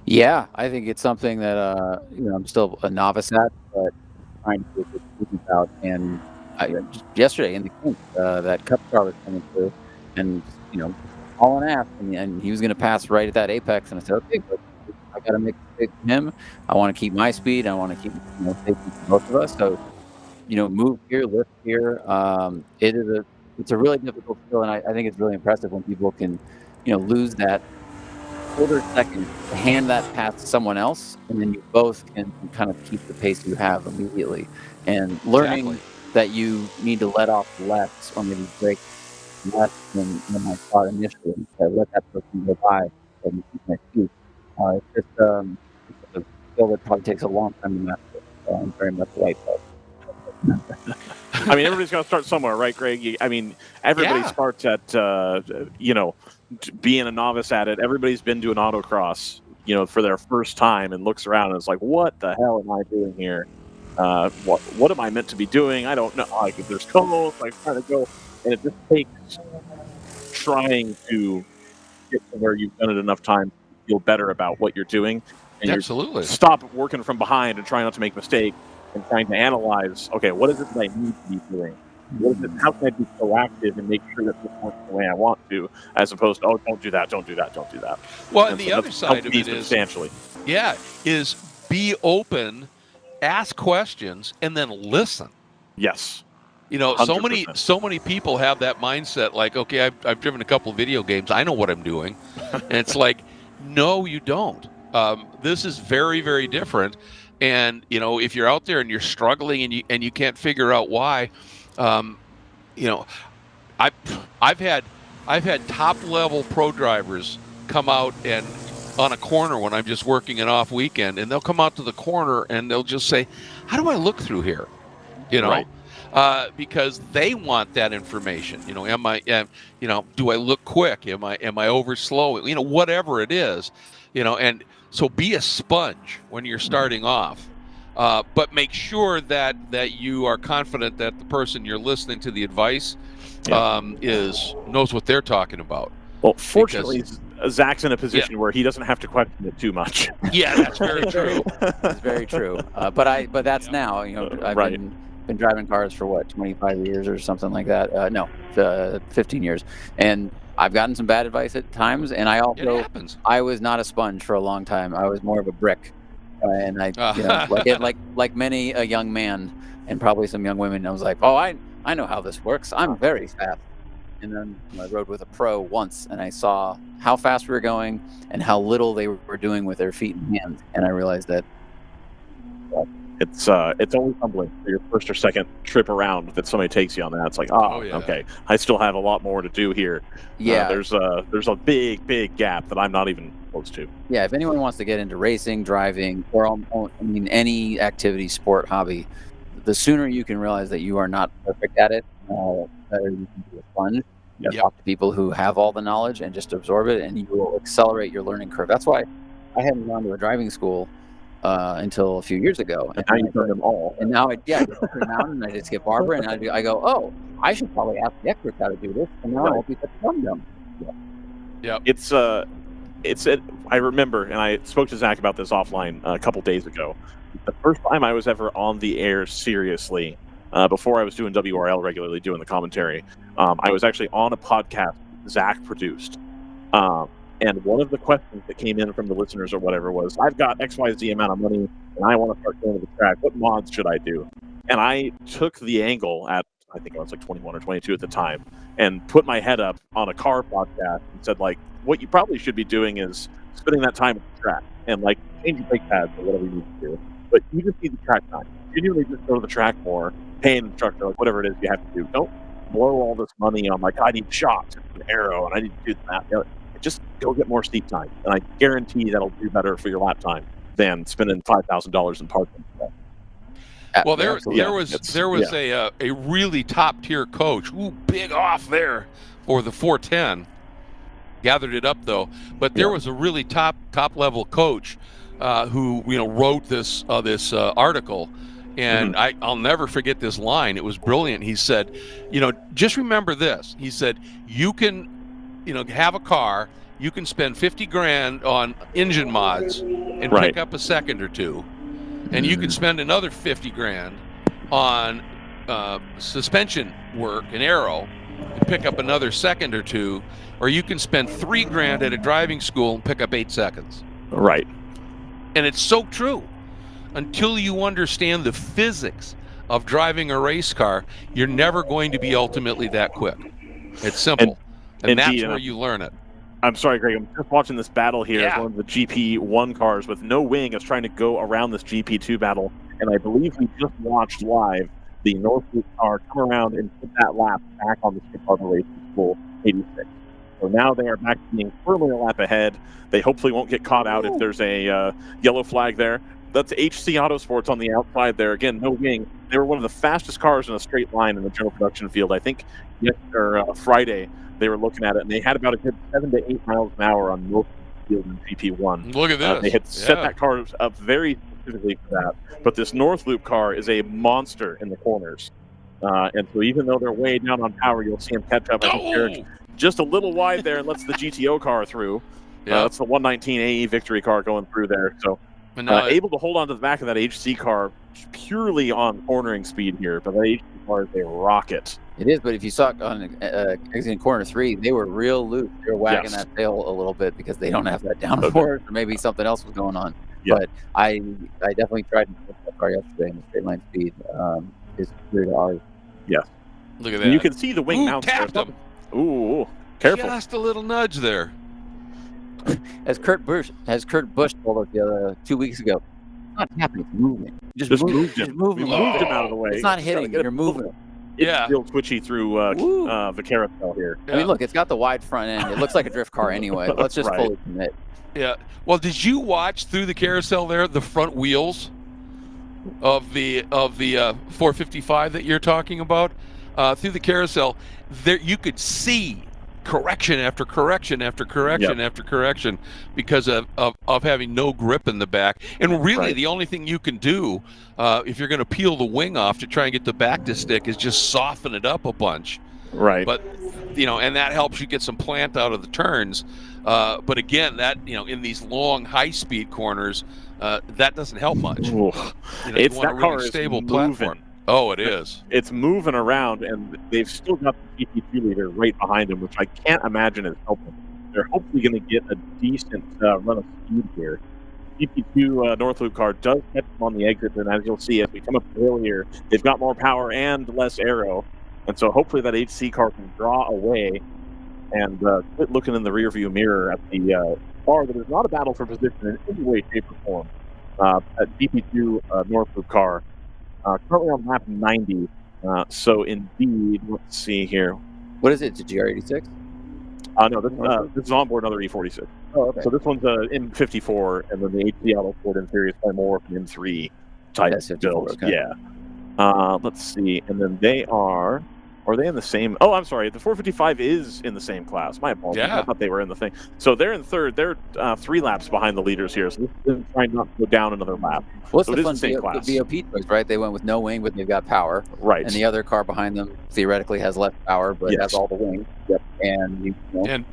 S11: Yeah, I think it's something that I'm still a novice at, but trying to get about. And just yesterday in the camp, that Cup car was coming through, and all in ass, and he was going to pass right at that apex, and I said, okay, but I got to make a mistake for him. I want to keep my speed. I want to keep safety for both of us. So move here, lift here. It's a really difficult skill, and I think it's really impressive when people can lose that quarter second to hand that pass to someone else, and then you both can kind of keep the pace you have immediately. And learning that you need to let off less, or maybe brake less than I thought initially. To let that person go by and keep my speed. It's just it's a skill that probably takes a long time to master. I'm very much right.
S2: I mean, everybody's got to start somewhere, right, Greg? Everybody starts at, being a novice at it. Everybody's been to an autocross, for their first time, and looks around and is like, what the hell am I doing here? What am I meant to be doing? I don't know. Like, if there's cones, like, trying to go. And it just takes trying to get to where you've done it enough time to feel better about what you're doing. And
S1: Absolutely.
S2: Stop working from behind and try not to make mistakes, and trying to analyze, okay, what is it that I need to be doing? How can I be proactive and make sure that this works the way I want to, as opposed to, oh, don't do that, don't do that, don't do that.
S1: Well, and the other side of it
S2: substantially.
S1: is be open, ask questions, and then listen.
S2: Yes.
S1: 100%. so many people have that mindset, like, okay, I've driven a couple of video games, I know what I'm doing. And it's like, no, you don't. This is very, very different. And if you're out there and you're struggling and you can't figure out why, I've had top level pro drivers come out and on a corner when I'm just working an off weekend, and they'll come out to the corner and they'll just say, "How do I look through here?" You know,
S2: Right.
S1: because they want that information. You know, do I look quick? Am I over slow? You know, whatever it is, you know, and so be a sponge when you're starting off. But make sure that you are confident that the person you're listening to the advice knows what they're talking about.
S2: Well, fortunately, Zach's in a position where he doesn't have to question it too much.
S1: Yeah, that's very true.
S11: It's very true. But that's now. You know, I've been driving cars for what, 25 years or something like that. 15 years, and I've gotten some bad advice at times. And I was not a sponge for a long time. I was more of a brick, and like many a young man and probably some young women. I was like, oh, I know how this works. I'm very fast. And then I rode with a pro once, and I saw how fast we were going and how little they were doing with their feet and hands. And I realized that
S2: it's always humbling for your first or second trip around that somebody takes you on that. It's like, okay, I still have a lot more to do here.
S11: Yeah,
S2: there's a big gap that I'm not even close to.
S11: Yeah, if anyone wants to get into racing, driving, or any activity, sport, hobby, the sooner you can realize that you are not perfect at it, better you can be a sponge. Talk to people who have all the knowledge and just absorb it, and you will accelerate your learning curve. That's why I hadn't gone to a driving school until a few years ago.
S2: And now you've done them all.
S11: And now I get around and I just get Barbara, and I go, oh, I should probably ask the experts how to do this, and now I won't be such a dumb.
S1: Yeah.
S2: I remember, and I spoke to Zach about this offline a couple days ago. The first time I was ever on the air seriously, before I was doing WRL regularly, doing the commentary, I was actually on a podcast Zach produced. And one of the questions that came in from the listeners or whatever was, I've got XYZ amount of money and I want to start going to the track. What mods should I do? And I took the angle at, I think I was like 21 or 22 at the time, and put my head up on a car podcast and said, like, what you probably should be doing is spending that time at the track and like change your brake pads or whatever you need to do. But you just need the track time. Genuinely just go to the track more, pay an instructor, like whatever it is you have to do. Don't blow all this money on like, I need shots and an arrow and I need to do that. You know, just go get more seat time. And I guarantee that'll do better for your lap time than spending $5,000 in parking.
S1: Well, there was a really top tier coach. Ooh, big off there for the 410. Gathered it up though, but there was a really top level coach who wrote this article, and I'll never forget this line. It was brilliant. He said, just remember this. He said, you can, have a car. You can spend $50,000 on engine mods and pick up a second or two. And you can spend another $50,000 on suspension work and aero and pick up another second or two, or you can spend $3,000 at a driving school and pick up 8 seconds.
S2: Right.
S1: And it's so true. Until you understand the physics of driving a race car, you're never going to be ultimately that quick. It's simple. And that's where you learn it.
S2: I'm sorry, Greg. I'm just watching this battle here. Yeah. One of the GP1 cars with no wing is trying to go around this GP2 battle. And I believe we just watched live the Northwood car come around and put that lap back on the Skip Harbor Racing School 86. So now they are back to being firmly a lap ahead. They hopefully won't get caught out if there's a yellow flag there. That's HC Autosports on the outside there. Again, no wing. They were one of the fastest cars in a straight line in the general production field. I think Friday they were looking at it, and they had about a good 7 to 8 miles an hour on most field in GP1.
S1: Look at this.
S2: They had set that car up very specifically for that. But this North Loop car is a monster in the corners. And so even though they're way down on power, you'll see them catch up. I think Eric just a little wide there and lets the GTO car through. That's the 119 AE victory car going through there. So able to hold on to the back of that HC car purely on cornering speed here. But that HC car is a rocket.
S11: It is, but if you saw on exiting corner 3, they were real loose. They were wagging that tail a little bit because they don't have that downforce, or maybe something else was going on. Yeah. But I definitely tried to push that car yesterday in the straight line speed. Is superior to ours.
S2: Yes.
S1: Look at that.
S2: And you can see the wing mounts.
S1: Tapped him.
S2: Ooh, careful.
S1: Just a little nudge there.
S11: As Kurt Busch told us 2 weeks ago, it's not happening, it's moving. Just
S2: moved him.
S11: Move him.
S2: We moved him out of the way.
S11: It's not hitting, you're moving.
S2: it's
S1: Yeah.
S2: real twitchy through the carousel here.
S11: I mean, look, it's got the wide front end. It looks like a drift car anyway. Let's just
S2: Right.
S11: fully commit.
S1: Yeah. Well, did you watch through the carousel there the front wheels of the 455 that you're talking about? Through the carousel, there you could see correction after correction after correction after correction because of having no grip in the back. And really, the only thing you can do if you're going to peel the wing off to try and get the back to stick is just soften it up a bunch.
S2: Right.
S1: But and that helps you get some plant out of the turns. But again, that in these long high-speed corners, that doesn't help much.
S2: Ooh.
S1: You want
S2: that
S1: a
S2: car
S1: really
S2: is
S1: stable
S2: moving.
S1: platform. Oh, it is.
S2: It's moving around, and they've still got the GP2 leader right behind them, which I can't imagine is helping. They're hopefully going to get a decent run of speed here. GP2 North Loop car does catch them on the exit, and as you'll see, as we come up the hill here, they've got more power and less aero, and so hopefully that HC car can draw away and quit looking in the rearview mirror at the car that is not a battle for position in any way, shape, or form. At GP2 North Loop car. Currently on lap 90. So indeed, let's see here.
S11: What is it? The GR86?
S2: No, this is on board another E46.
S11: Oh, okay.
S2: So this one's M54, and then the HC Auto Sport interior is by more of an M3 type build.
S11: Okay.
S2: Yeah. Let's see, and then they are they in the same? Oh, I'm sorry. The 455 is in the same class. My apologies.
S1: Yeah.
S2: I thought they were in the thing. So they're in third. They're 3 laps behind the leaders here. So this is trying not to go down another lap.
S11: What's
S2: so
S11: the
S2: it
S11: fun
S2: is the same class.
S11: BOP choice, right? They went with no wing, but they've got power.
S2: Right.
S11: And the other car behind them theoretically has less power, but has all the wing.
S2: Yep.
S11: And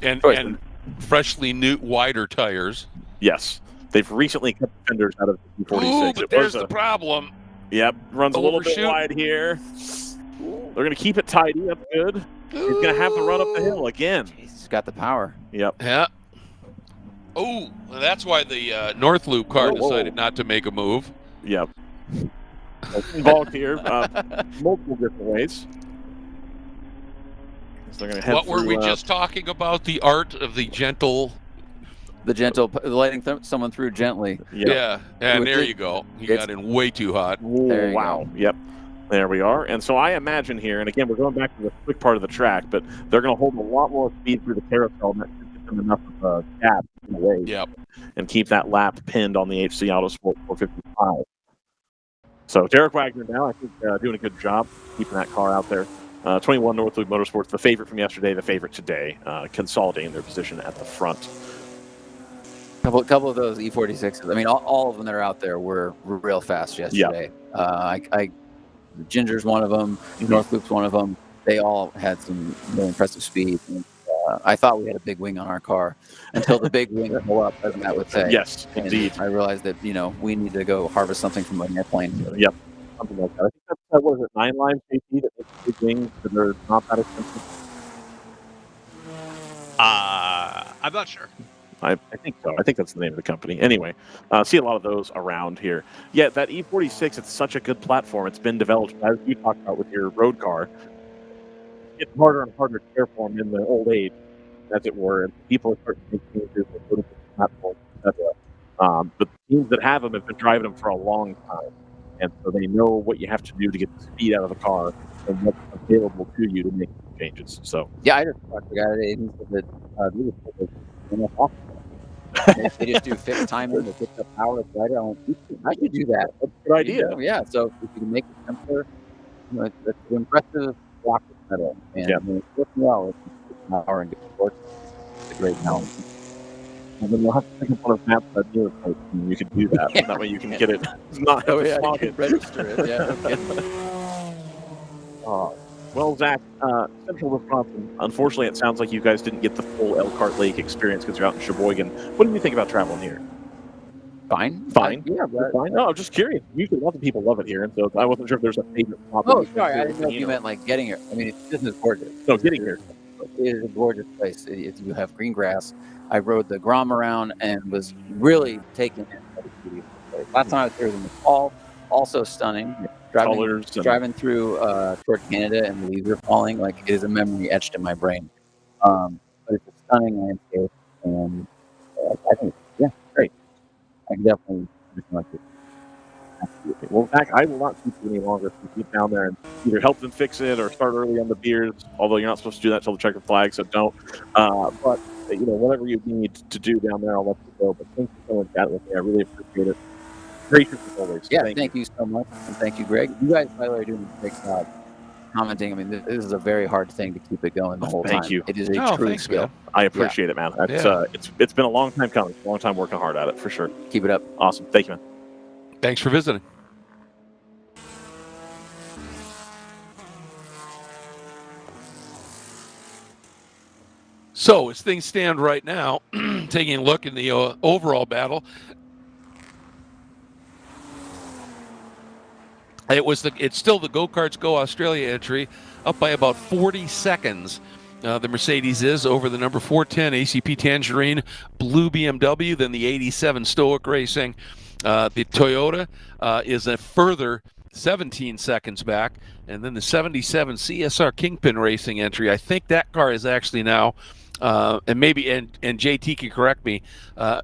S1: and freshly new wider tires.
S2: Yes. They've recently cut the fenders out of the E46.
S1: Ooh, but there's the problem.
S2: Yep. Runs a little bit
S1: Overshoot.
S2: wide here. They're going to keep it tidy up good. He's going to have to run up the hill again.
S11: He's got the power.
S2: Yep.
S1: Yeah. Oh, well, that's why the North Loop car decided not to make a move.
S2: Yep. Involved here, multiple different ways. So they're gonna head
S1: What were we
S2: through,
S1: just talking about? The art of the gentle.
S11: Letting someone through gently.
S1: Yeah, and there you go. He got in way too hot.
S2: Wow. Yep. There we are. And so I imagine here, and again, we're going back to the quick part of the track, but they're going to hold a lot more speed through the carousel, and that should give them enough of a gap in the way.
S1: Yep.
S2: And keep that lap pinned on the HC Autosport 455. So Derek Wagner now, I think, doing a good job keeping that car out there. 21 North Loop Motorsports, the favorite from yesterday, the favorite today, consolidating their position at the front.
S11: Couple of those E46s. I mean, all of them that are out there were real fast yesterday. Ginger's one of them. North Loop's one of them. They all had some really impressive speed. And, I thought we had a big wing on our car until the big wing blew up, as Matt would say.
S2: Yes,
S11: and
S2: indeed.
S11: I realized that we need to go harvest something from an airplane.
S2: Yep, something like that. I think that's what is it, 9 line JT that makes big wings that are not that expensive.
S3: I'm not sure.
S2: I think so. I think that's the name of the company. Anyway, see a lot of those around here. Yeah, that E46, it's such a good platform. It's been developed, as you talked about with your road car. It's harder and harder to care for them in the old age, as it were, and people are starting to make changes and put it in the platform, etc. But the teams that have them have been driving them for a long time, and so they know what you have to do to get the speed out of the car and what's available to you to make changes. So
S11: yeah, I just talked to the guy today, and he said that they just do fixed timing, they fix the power, it's right. I should do that.
S2: That's a good idea.
S11: Yeah, so if you can make it simpler, it's an impressive block of metal. And I mean, it's working well. It's power and good work. It's a great balance.
S2: And then you'll have to pick up one of Matt's ideas, and you can do that. And that way you can get it. Not
S11: you can register it. Yeah, no kidding.
S2: Well, Zach, Central Wisconsin, unfortunately, it sounds like you guys didn't get the full Elkhart Lake experience because you're out in Sheboygan. What do you think about traveling here?
S11: Fine.
S2: Fine?
S11: Yeah, but,
S2: fine. No, I'm just curious. Usually lots of people love it here, and so I wasn't sure if there's a favorite spot.
S11: Oh, sorry. I didn't know if you meant like getting here. I mean, this is gorgeous.
S2: No, getting here.
S11: It is a gorgeous place. You have green grass. I rode the Grom around and was really taken in by the beauty of the place. Last time I was here was in the fall. Also stunning. Driving through toward Canada and the leaves are falling, like it is a memory etched in my brain. But it's a stunning landscape, and I think, yeah, great. I can definitely recommend it.
S2: Well, Zach, I will not keep you any longer. So get down there and either help them fix it or start early on the beers. Although you're not supposed to do that until the checkered flag, so don't. But whatever you need to do down there, I'll let you go. But thanks for coming and chatting with me. I really appreciate it. Gracious as always.
S11: Yeah, thank you so much, and thank you, Greg. You guys, by the way, are doing a great job commenting. I mean, this is a very hard thing to keep it going the whole time.
S2: Thank you.
S11: It is a true skill.
S2: Man. I appreciate it, man. It's been a long time coming. A long time working hard at it, for sure.
S11: Keep it up.
S2: Awesome. Thank you, man.
S1: Thanks for visiting. So as things stand right now, taking a look in the overall battle, it's still the Go-Karts Go Australia entry, up by about 40 seconds. The Mercedes is over the number 410 ACP Tangerine Blue BMW, then the 87 Stoic Racing. The Toyota is a further 17 seconds back, and then the 77 CSR Kingpin Racing entry. I think that car is actually now, and maybe and JT can correct me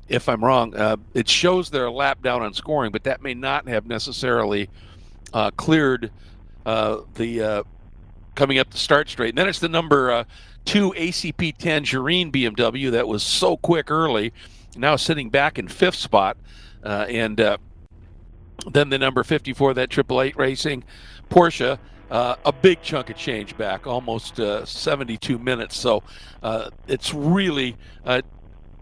S1: if I'm wrong. It shows they're a lap down on scoring, but that may not have necessarily cleared the coming up the start straight. And then it's the number 2 ACP Tangerine BMW that was so quick early, now sitting back in 5th spot. And then the number 54, that 888 Racing Porsche, a big chunk of change back, almost 72 minutes. So it's really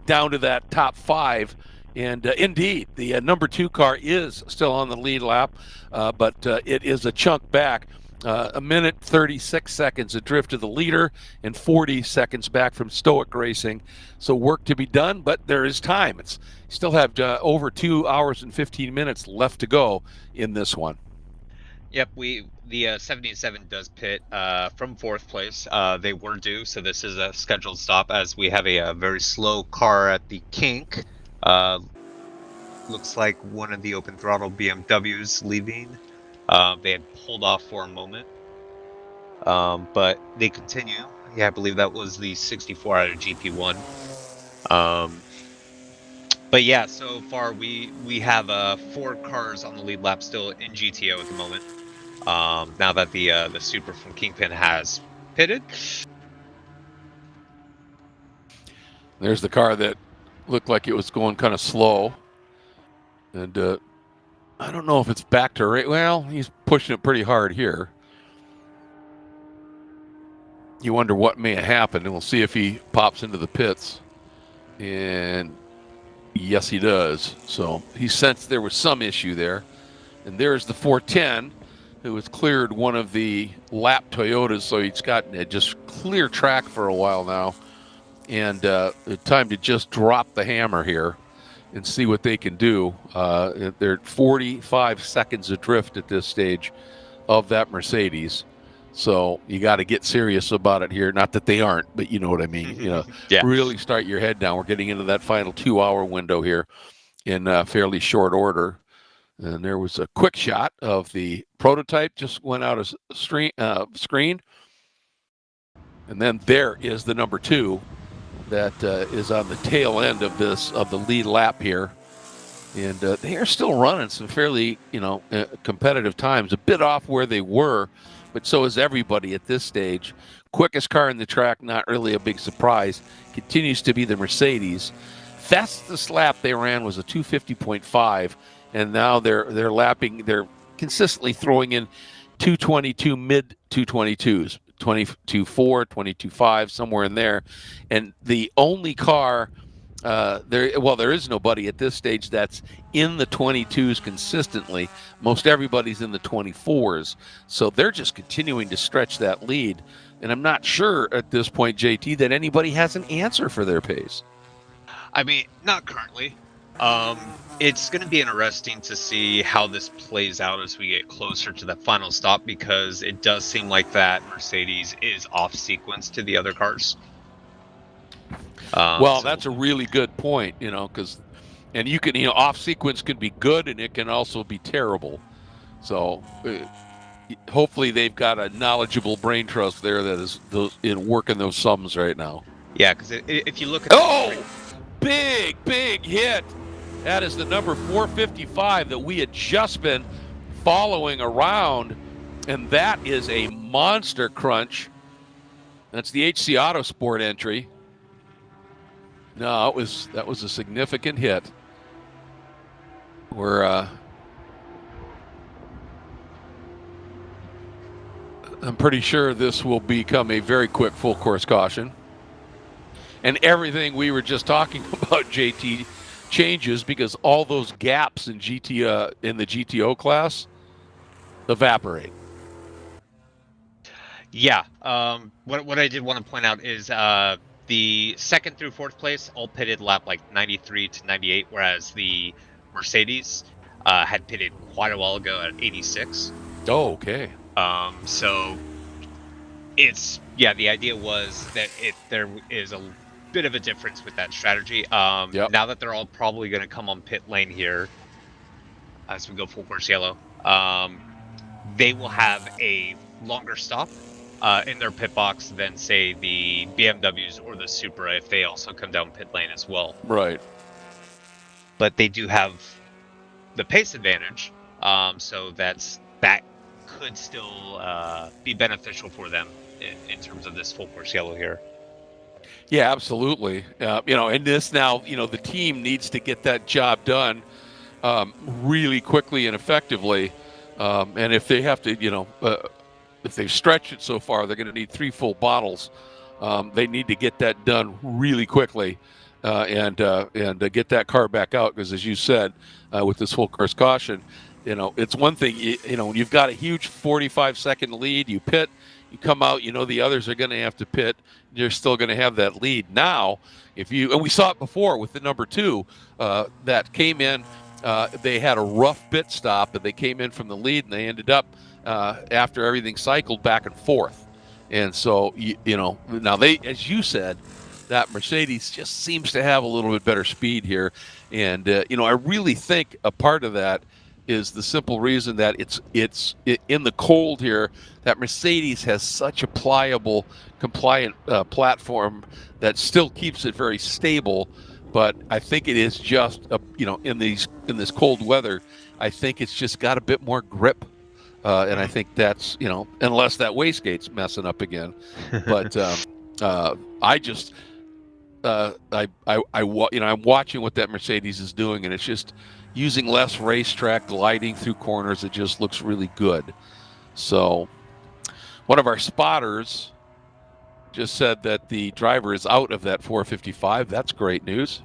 S1: down to that top 5. And indeed, the number 2 car is still on the lead lap, but it is a chunk back. A minute 36 seconds adrift to the leader and 40 seconds back from Stoic Racing. So work to be done, but there is time. It's still have over 2 hours and 15 minutes left to go in this one.
S3: Yep, the 77 does pit from 4th place. They were due, so this is a scheduled stop as we have a very slow car at the kink. Looks like one of the open throttle BMWs leaving. They had pulled off for a moment, but they continue. Yeah, I believe that was the 64 out of GP1. But yeah, so far we have 4 cars on the lead lap still in GTO at the moment. Now that the Supra from Kingpin has pitted.
S1: There's the car that looked like it was going kind of slow, and I don't know if it's back to rate. Well, he's pushing it pretty hard here. You wonder what may have happened, and we'll see if he pops into the pits. And yes, he does. So he sensed there was some issue there. And there's the 410, who has cleared one of the lap Toyotas, so he's got just clear track for a while now. And time to just drop the hammer here and see what they can do. They're 45 seconds adrift at this stage of that Mercedes. So you got to get serious about it here. Not that they aren't, but you know what I mean. Really start your head down. We're getting into that final 2-hour window here in fairly short order. And there was a quick shot of the prototype, just went out of screen. And then there is the number 2 that is on the tail end of the lead lap here. And they are still running some fairly, competitive times, a bit off where they were, but so is everybody at this stage. Quickest car in the track, not really a big surprise, continues to be the Mercedes. Fastest lap they ran was a 250.5, and now they're lapping, they're consistently throwing in 222, mid 222s. 22.4, 22.5, somewhere in there. And the only car, there is nobody at this stage that's in the 22s consistently. Most everybody's in the 24s. So they're just continuing to stretch that lead. And I'm not sure at this point, JT, that anybody has an answer for their pace.
S3: I mean, not currently. It's going to be interesting to see how this plays out as we get closer to the final stop, because it does seem like that Mercedes is off sequence to the other cars.
S1: That's a really good point, because, and you can, off sequence can be good and it can also be terrible. So hopefully they've got a knowledgeable brain trust there that is in working those sums right now.
S3: Yeah, because if you look at
S1: big hit. That is the number 455 that we had just been following around, and that is a monster crunch. That's the HC Autosport entry. No, that was a significant hit. I'm pretty sure this will become a very quick full course caution. And everything we were just talking about, JT, changes because all those gaps in the GTO class evaporate.
S3: Yeah. What I did want to point out is the second through fourth place all pitted lap like 93 to 98, whereas the Mercedes had pitted quite a while ago at 86.
S1: Oh, okay.
S3: So the idea was that there is a bit of a difference with that strategy. Now that they're all probably going to come on pit lane here as we go full course yellow, they will have a longer stop in their pit box than, say, the BMWs or the Supra if they also come down pit lane as well.
S1: Right.
S3: But they do have the pace advantage, so that could still be beneficial for them in terms of this full course yellow here.
S1: Yeah, absolutely. And this now, the team needs to get that job done really quickly and effectively. And if they have to, if they've stretched it so far, they're going to need 3 full bottles. They need to get that done really quickly and get that car back out. Because as you said, with this full course caution, it's one thing, when you've got a huge 45-second lead, you pit, you come out, the others are going to have to pit. You're still going to have that lead. Now, and we saw it before with the number 2 that came in, they had a rough pit stop, and they came in from the lead, and they ended up, after everything cycled, back and forth. And so, now they, as you said, that Mercedes just seems to have a little bit better speed here. And, I really think a part of that is the simple reason that it's in the cold here, that Mercedes has such a pliable, compliant platform that still keeps it very stable. But I think it is just, in this cold weather, I think it's just got a bit more grip. And I think that's, unless that wastegate's messing up again. But I'm watching what that Mercedes is doing, and it's just using less racetrack, gliding through corners. It just looks really good. So one of our spotters just said that the driver is out of that 455. That's great news.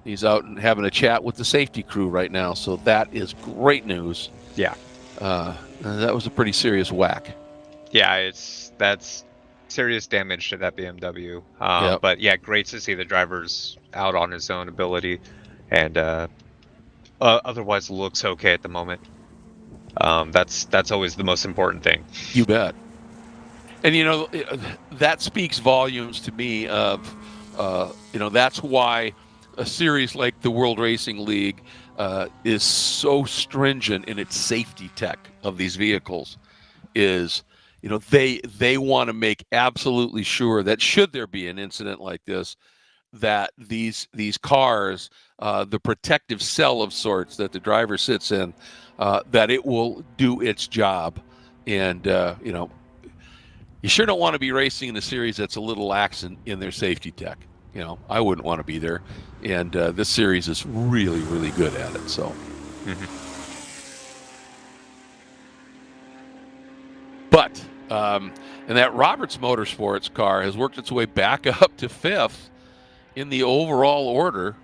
S1: He's out and having a chat with the safety crew right now. So that is great news.
S3: Yeah.
S1: That was a pretty serious whack.
S3: Yeah, that's serious damage to that BMW.
S1: Yep.
S3: But yeah, great to see the driver's out on his own ability, and otherwise looks okay at the moment. That's always the most important thing.
S1: You bet. And that speaks volumes to me of that's why a series like the World Racing League is so stringent in its safety tech of these vehicles. Is they want to make absolutely sure that should there be an incident like this, that these cars, the protective cell of sorts that the driver sits in, that it will do its job. And you sure don't want to be racing in a series that's a little lax in their safety tech. I wouldn't want to be there. And this series is really, really good at it. So.
S3: Mm-hmm.
S1: But, and that Roberts Motorsports car has worked its way back up to 5th in the overall order.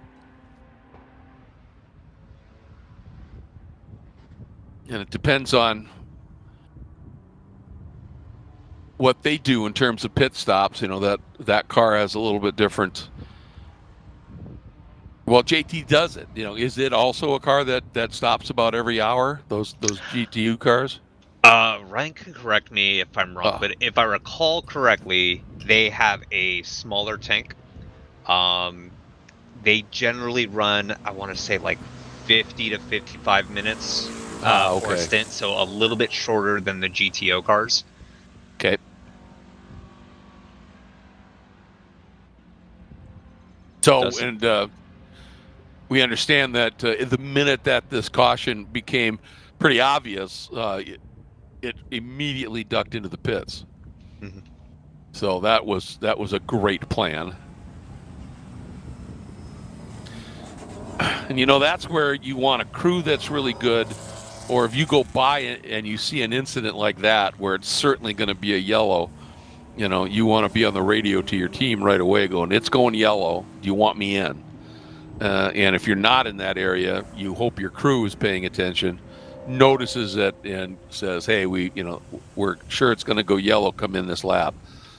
S1: And it depends on what they do in terms of pit stops. That car has a little bit different. Well, JT does it. Is it also a car that stops about every hour? Those GTU cars?
S3: Ryan can correct me if I'm wrong, but if I recall correctly, they have a smaller tank. They generally run, I want to say, like 50 to 55 minutes for a stint, so a little bit shorter than the GTO cars.
S1: Okay. So, We understand that the minute that this caution became pretty obvious, it immediately ducked into the pits.
S3: Mm-hmm.
S1: So that was a great plan. And that's where you want a crew that's really good, or if you go by and you see an incident like that where it's certainly going to be a yellow, you want to be on the radio to your team right away going, it's going yellow. Do you want me in? And if you're not in that area, you hope your crew is paying attention, notices it, and says, hey, we're sure it's going to go yellow, come in this lap.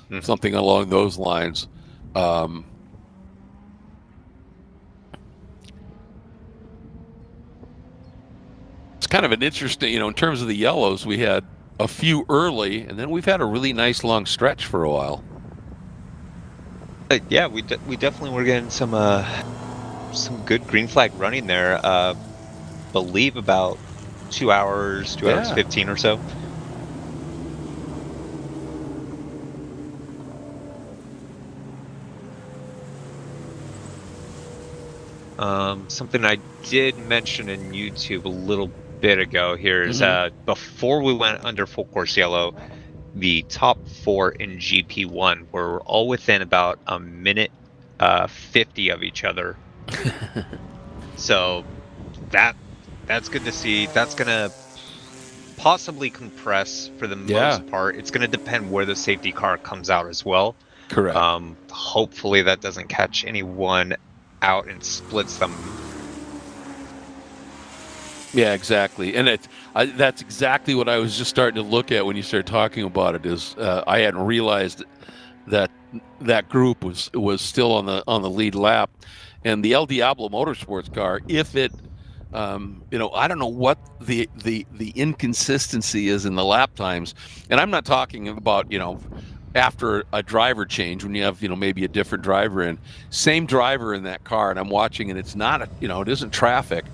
S3: Mm-hmm.
S1: Something along those lines. It's kind of an interesting, in terms of the yellows, we had a few early, and then we've had a really nice long stretch for a while.
S3: Yeah, we definitely were getting some good green flag running there. Believe about 2 hours, 2 hours 15 or so. Something I did mention in YouTube a little bit ago here is before we went under full course yellow, the top 4 in GP1 were all within about a minute 50 of each other. So that's good to see. That's gonna possibly compress for the most part. It's gonna depend where the safety car comes out as well.
S1: Correct.
S3: Hopefully that doesn't catch anyone out and splits them.
S1: Yeah, exactly. And that's exactly what I was just starting to look at when you started talking about it. Is I hadn't realized that group was still on the lead lap, and the El Diablo Motorsports car, if it, I don't know what the inconsistency is in the lap times, and I'm not talking about after a driver change when you have maybe a different driver in, same driver in that car, and I'm watching, and it's not it isn't traffic.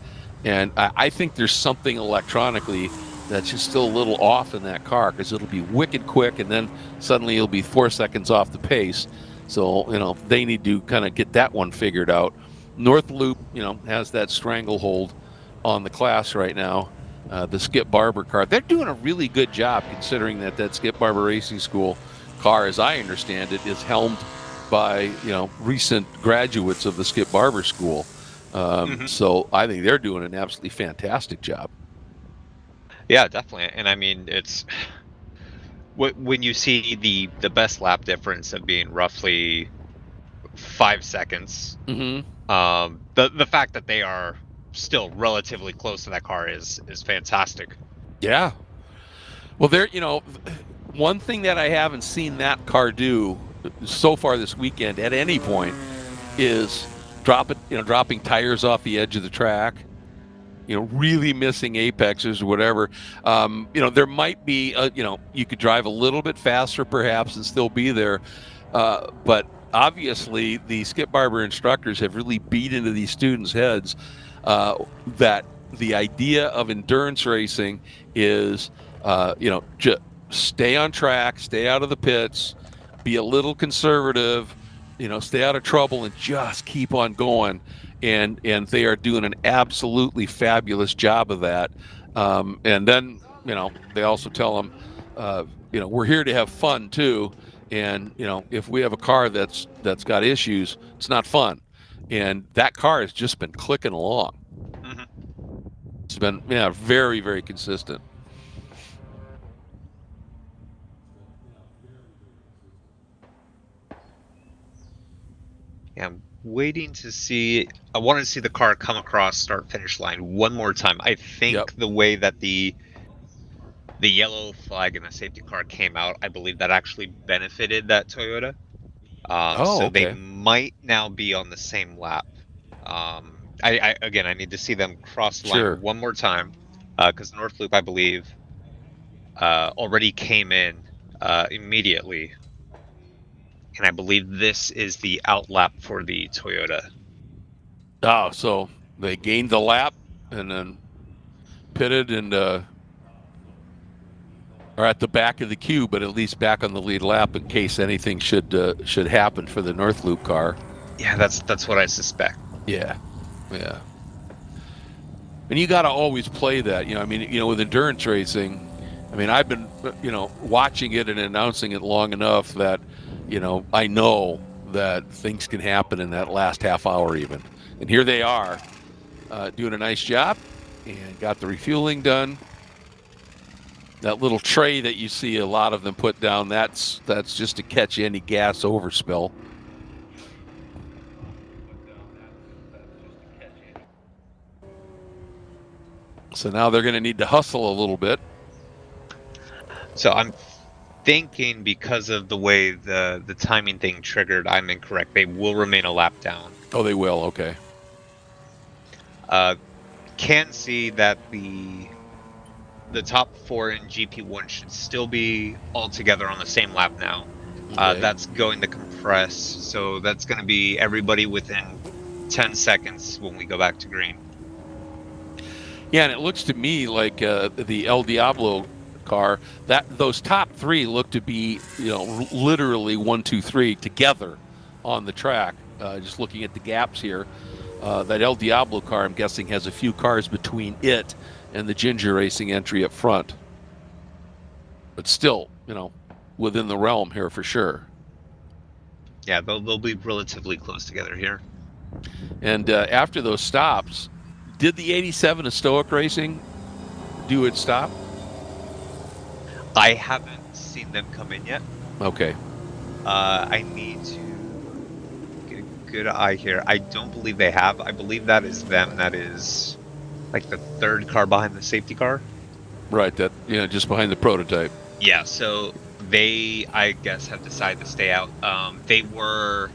S1: And I think there's something electronically that's just still a little off in that car, because it'll be wicked quick and then suddenly it'll be 4 seconds off the pace. So, they need to kind of get that one figured out. North Loop, has that stranglehold on the class right now. The Skip Barber car, they're doing a really good job, considering that Skip Barber Racing School car, as I understand it, is helmed by, recent graduates of the Skip Barber School. So I think they're doing an absolutely fantastic job.
S3: Yeah, definitely. And I mean, it's when you see the best lap difference of being roughly 5 seconds. The fact that they are still relatively close to that car is fantastic.
S1: Yeah. Well, one thing that I haven't seen that car do so far this weekend at any point is dropping tires off the edge of the track, really missing apexes or whatever. There might be, you could drive a little bit faster perhaps and still be there. But obviously the Skip Barber instructors have really beat into these students' heads that the idea of endurance racing is, just stay on track, stay out of the pits, be a little conservative, stay out of trouble and just keep on going. And they are doing an absolutely fabulous job of that. And then, they also tell them, we're here to have fun too. And, if we have a car that's got issues, it's not fun. And that car has just been clicking along. It's been, very, very consistent.
S3: Yeah, I'm waiting to see. I want to see the car come across start-finish line one more time. I think the way that the yellow flag and the safety car came out, I believe that actually benefited that Toyota. So they might now be on the same lap. I need to see them cross the line one more time, because North Loop, I believe, already came in immediately. And I believe this is the out lap for the Toyota.
S1: Oh, so they gained the lap and then pitted and are at the back of the queue, but at least back on the lead lap in case anything should happen for the North Loop car.
S3: Yeah, that's what I suspect.
S1: Yeah. And you got to always play that. I mean, with endurance racing, I mean, I've been, watching it and announcing it long enough that, I know that things can happen in that last half hour even. And here they are doing a nice job and got the refueling done. That little tray that you see a lot of them put down, that's just to catch any gas overspill. So now they're going to need to hustle a little bit.
S3: So I'm thinking because of the way the timing thing triggered, I'm incorrect. They will remain a lap down.
S1: Oh, they will. Okay.
S3: Can see that the top 4 in GP1 should still be all together on the same lap now.
S1: Okay.
S3: That's going to compress, so that's going to be everybody within 10 seconds when we go back to green.
S1: Yeah, and it looks to me like the El Diablo car, that those top 3 look to be, literally 1, 2, 3 together on the track. Just looking at the gaps here, that El Diablo car, I'm guessing, has a few cars between it and the Ginger Racing entry up front. But still, within the realm here for sure.
S3: Yeah, they'll be relatively close together here.
S1: And after those stops, did the 87 of Stoic Racing do its stop?
S3: I haven't seen them come in yet.
S1: Okay.
S3: I need to get a good eye here. I don't believe they have. I believe that is them. That is like the 3rd car behind the safety car.
S1: Right, that just behind the prototype.
S3: Yeah, so they, I guess, have decided to stay out. They were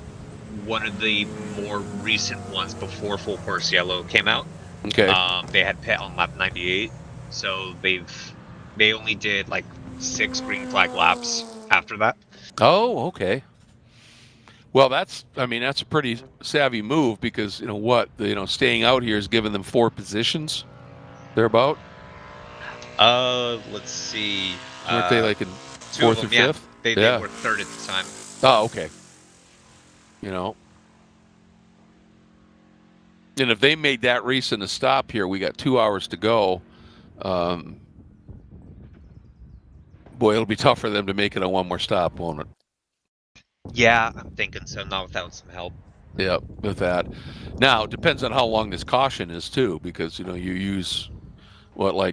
S3: one of the more recent ones before Full Course Yellow came out.
S1: Okay.
S3: They had pit on lap 98, so they only did like 6 green flag laps after that.
S1: Oh, okay. Well, that's a pretty savvy move because staying out here is giving them 4 positions. They're about.
S3: Let's see.
S1: Weren't they like in 4th or 5th?
S3: Yeah. They were 3rd at the time.
S1: Oh, okay. And if they made that recent a stop here, we got 2 hours to go. Boy, it'll be tough for them to make it on one more stop, won't it?
S3: Yeah, I'm thinking so. Not without some help.
S1: Yeah, with that. Now, it depends on how long this caution is, too, because, you use, a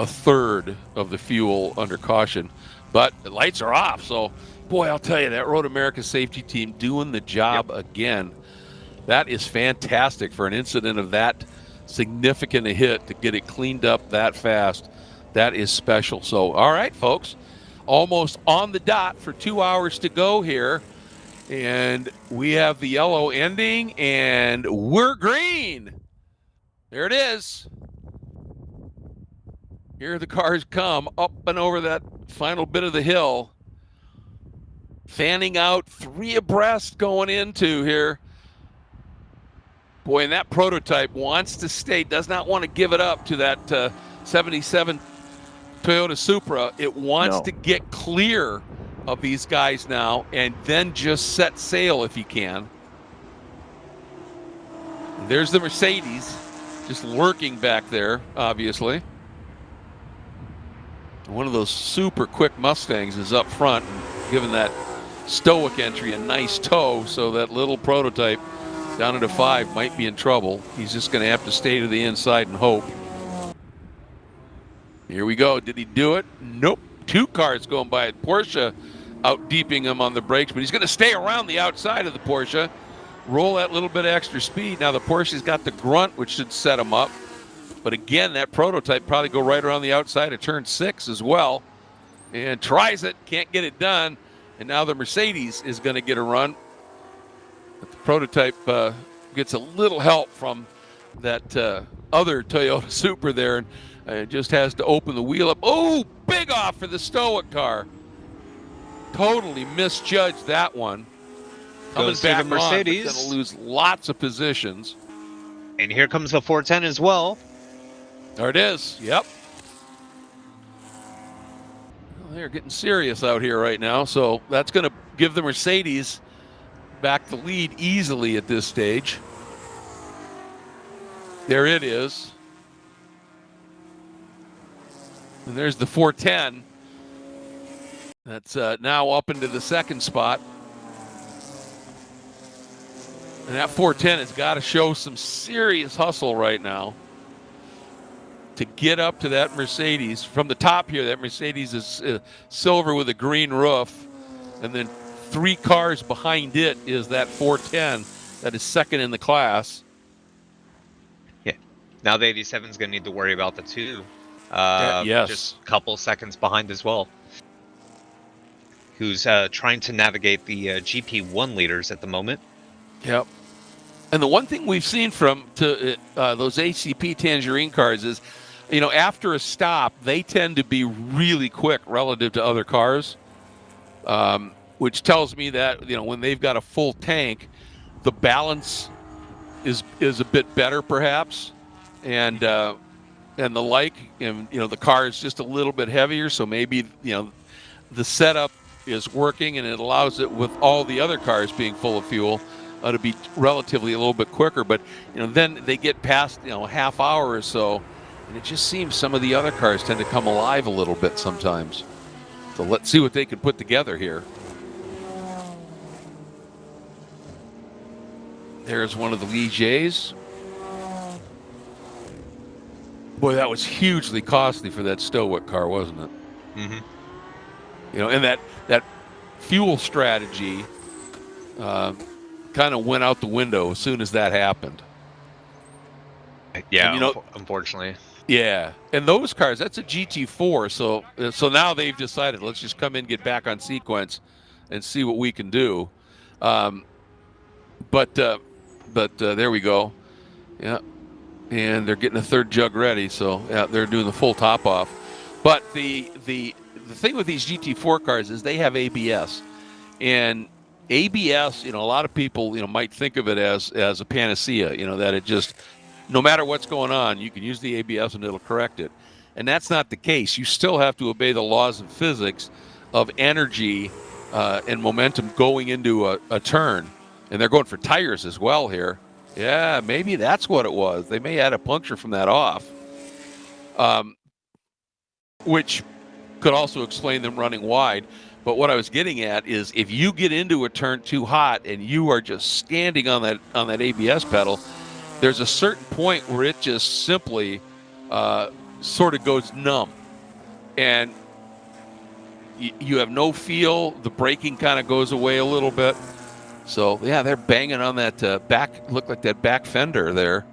S1: third of the fuel under caution. But the lights are off, so, boy, I'll tell you, that Road America safety team doing the job again. That is fantastic for an incident of that significant a hit to get it cleaned up that fast. That is special. So, all right, folks, almost on the dot for 2 hours to go here. And we have the yellow ending, and we're green. There it is. Here the cars come up and over that final bit of the hill. Fanning out 3 abreast going into here. Boy, and that prototype wants to stay, does not want to give it up to that 77 Toyota Supra. It wants to get clear of these guys now and then just set sail if he can. There's the Mercedes just lurking back there, obviously. One of those super quick Mustangs is up front, giving that Stoic entry a nice tow, so that little prototype down at a 5 might be in trouble. He's just going to have to stay to the inside and hope. Here we go. Did he do it? Nope. 2 cars going by it. Porsche out deeping him on the brakes, but he's going to stay around the outside of the Porsche. Roll that little bit of extra speed. Now the Porsche's got the grunt, which should set him up. But again, that prototype probably go right around the outside of turn 6 as well. And tries it, can't get it done. And now the Mercedes is going to get a run. But the prototype gets a little help from that other Toyota Supra there, and just has to open the wheel up. Oh, big off for the Stoic car. Totally misjudged that one. Coming back
S3: the Mercedes.
S1: Going to lose lots of positions.
S3: And here comes the 410 as well.
S1: There it is. Yep. Well, they're getting serious out here right now, so that's going to give the Mercedes back the lead easily at this stage. There it is. And there's the 410. That's now up into the second spot. And that 410 has got to show some serious hustle right now to get up to that Mercedes. From the top here, that Mercedes is silver with a green roof. And then 3 cars behind it is that 410 that is second in the class.
S3: Yeah. Now the 87 is going to need to worry about the 2.
S1: Yes.
S3: Just a couple seconds behind as well. Who's trying to navigate the GP1 leaders at the moment.
S1: Yep. And the one thing we've seen from those ACP Tangerine cars is, after a stop, they tend to be really quick relative to other cars, which tells me that, when they've got a full tank, the balance is a bit better perhaps. And the like, and, the car is just a little bit heavier. So maybe, the setup is working and it allows it, with all the other cars being full of fuel, to be relatively a little bit quicker. But then they get past a half hour or so, and it just seems some of the other cars tend to come alive a little bit sometimes. So let's see what they can put together here. There's one of the Ligiers. Boy, that was hugely costly for that Stowick car, wasn't it?
S3: Mm-hmm.
S1: And that fuel strategy kind of went out the window as soon as that happened.
S3: Yeah,
S1: and,
S3: unfortunately.
S1: Yeah, and those cars, that's a GT4, so now they've decided, let's just come in, get back on sequence, and see what we can do. But there we go. Yeah, and they're getting a third jug ready, so yeah, they're doing the full top off. But the thing with these GT4 cars is they have ABS, and ABS, a lot of people, might think of it as a panacea, that it just, no matter what's going on, you can use the ABS and it'll correct it. And that's not the case. You still have to obey the laws of physics of energy and momentum going into a turn. And they're going for tires as well here. Yeah, maybe that's what it was. They may have had a puncture from that off, which could also explain them running wide. But what I was getting at is, if you get into a turn too hot and you are just standing on that ABS pedal, there's a certain point where it just simply sort of goes numb, and you have no feel. The braking kind of goes away a little bit. So yeah, they're banging on that back. Looked like that back fender there.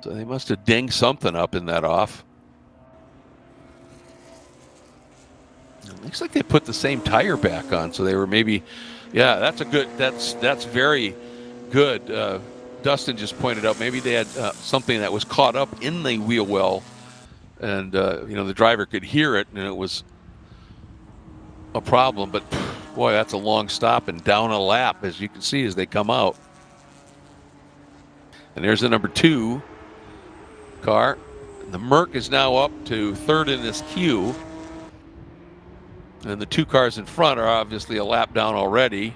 S1: So they must have dinged something up in that off. It looks like they put the same tire back on, so they were maybe, yeah, that's very good. Dustin just pointed out maybe they had something that was caught up in the wheel well, and the driver could hear it, and it was a problem. But boy, that's a long stop and down a lap, as you can see as they come out. And there's the number 2 car. The Merc is now up to third in this queue. And the 2 cars in front are obviously a lap down already.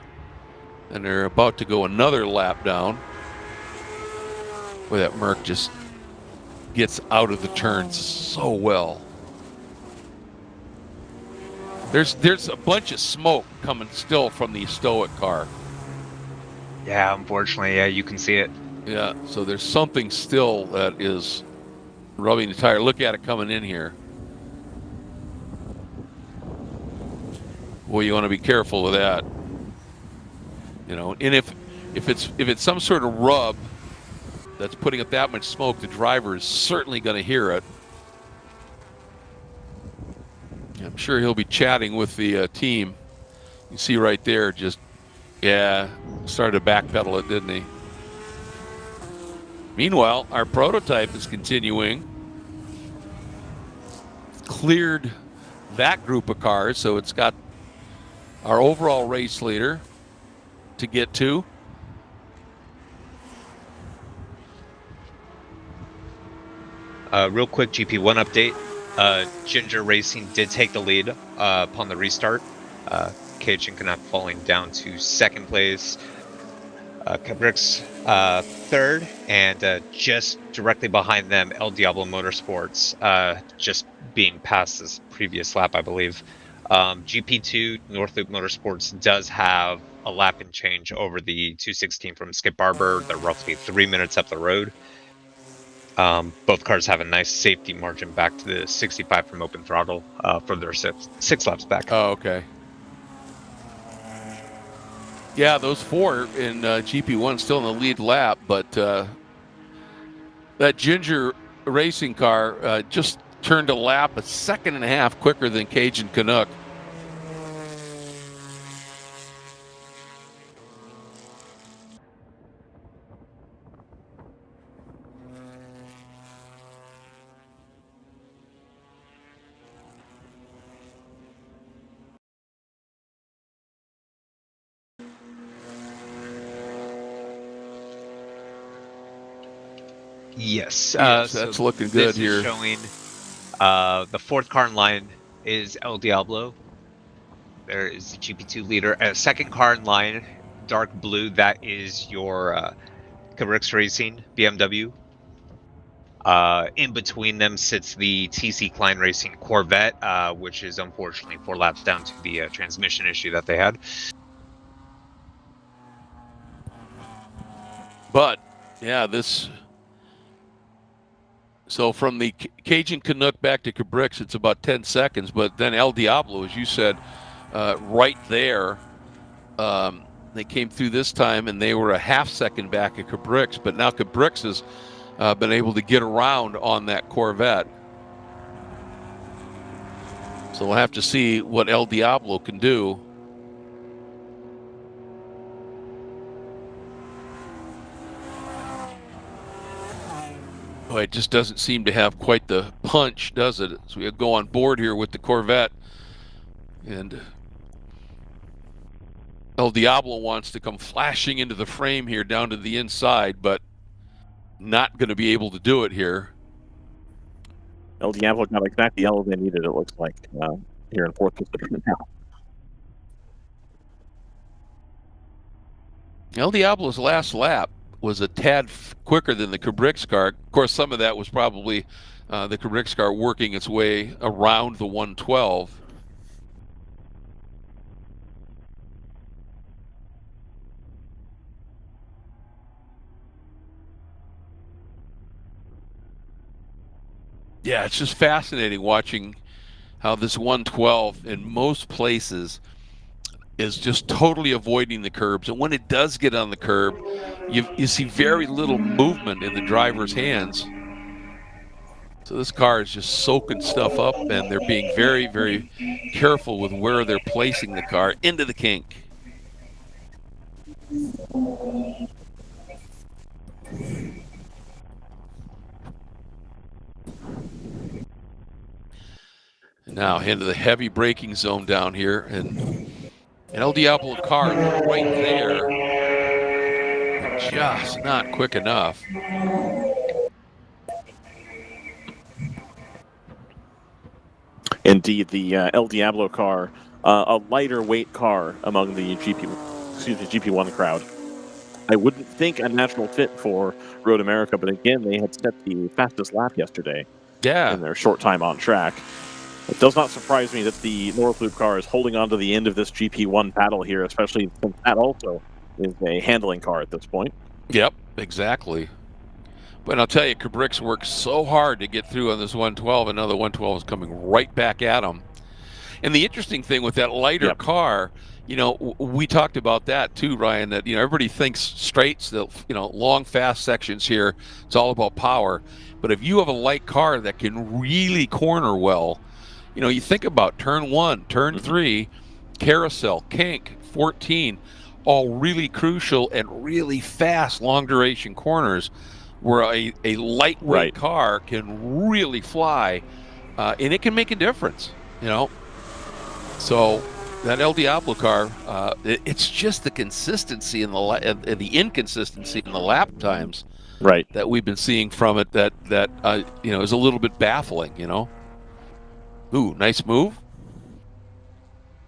S1: And they're about to go another lap down. Boy, that Merc just gets out of the turns so well. There's a bunch of smoke coming still from the Stowick car.
S3: Yeah, unfortunately, yeah, you can see it.
S1: Yeah, so there's something still that is rubbing the tire. Look at it coming in here. Well, you want to be careful with that, And if it's some sort of rub that's putting up that much smoke, the driver is certainly going to hear it. I'm sure he'll be chatting with the team. You see right there, just started to backpedal it, didn't he? Meanwhile, our prototype is continuing. Cleared that group of cars, so it's got our overall race leader to get to.
S3: Real quick GP1 update. Ginger Racing did take the lead upon the restart. Cage and Knapp falling down to second place. Cabrix third, and just directly behind them, El Diablo Motorsports just being past this previous lap, I believe. GP2 North Loop Motorsports does have a lap and change over the 216 from Skip Barber. They're roughly 3 minutes up the road. Both cars have a nice safety margin back to the 65 from open throttle for their six laps back.
S1: Oh, okay. Yeah, those 4 in GP1 still in the lead lap, but that Ginger racing car just turned a lap a second and a half quicker than Cajun Canuck.
S3: Yes,
S1: Yes, that's looking good
S3: this
S1: here.
S3: Is showing the 4th car in line is El Diablo. There is the GP2 leader. Second car in line, dark blue. That is your Cabrix Racing BMW. In between them sits the TC Klein Racing Corvette, which is unfortunately 4 laps down to the transmission issue that they had.
S1: But yeah, so from the Cajun Canuck back to Cabrix, it's about 10 seconds. But then El Diablo, as you said, right there, they came through this time, and they were a half second back at Cabrix. But now Cabrix has been able to get around on that Corvette. So we'll have to see what El Diablo can do. Boy, it just doesn't seem to have quite the punch, does it? So we go on board here with the Corvette, and El Diablo wants to come flashing into the frame here down to the inside, but not going to be able to do it here.
S2: El Diablo got exactly all they needed, it looks like, here in 4th position now.
S1: El Diablo's last lap was a tad quicker than the Cabrix car. Of course, some of that was probably the Cabrix car working its way around the 112. Yeah, it's just fascinating watching how this 112 in most places is just totally avoiding the curbs. And when it does get on the curb, you see very little movement in the driver's hands. So this car is just soaking stuff up, and they're being very, very careful with where they're placing the car into the kink. Now into the heavy braking zone down here, and an El Diablo car right there, just not quick enough.
S2: Indeed, the El Diablo car, a lighter weight car among the GP1 crowd. I wouldn't think a natural fit for Road America, but again, they had set the fastest lap yesterday.
S1: Yeah.
S2: In their short time on track. It does not surprise me that the North Loop car is holding on to the end of this GP1 battle here, especially since that also is a handling car at this point.
S1: Yep, exactly. But I'll tell you, Cabrix worked so hard to get through on this 112, and now the 112 is coming right back at them. And the interesting thing with that lighter car, you know, we talked about that too, Ryan, that, you know, everybody thinks straights, that, you know, long, fast sections here, it's all about power. But if you have a light car that can really corner well, you know, you think about turn 1, turn 3, carousel, kink, 14, all really crucial and really fast long duration corners where a lightweight car can really fly, and it can make a difference, you know. So that El Diablo car, it's just the consistency and the inconsistency in the lap times that we've been seeing from it that you know, is a little bit baffling, you know. Ooh, nice move.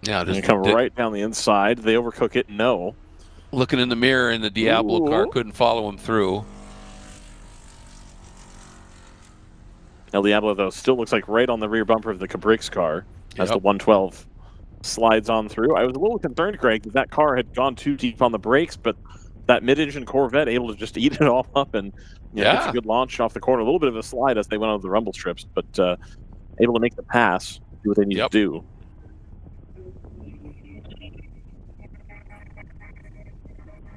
S1: Yeah,
S2: they come right down the inside. They overcook it. No.
S1: Looking in the mirror, and the Diablo car couldn't follow him through.
S2: El Diablo, though, still looks like right on the rear bumper of the Cabrix car as the 112 slides on through. I was a little concerned, Greg, that car had gone too deep on the brakes, but that mid-engine Corvette able to just eat it all up and gets a good launch off the corner. A little bit of a slide as they went on the rumble strips, but able to make the pass, do what they need to do.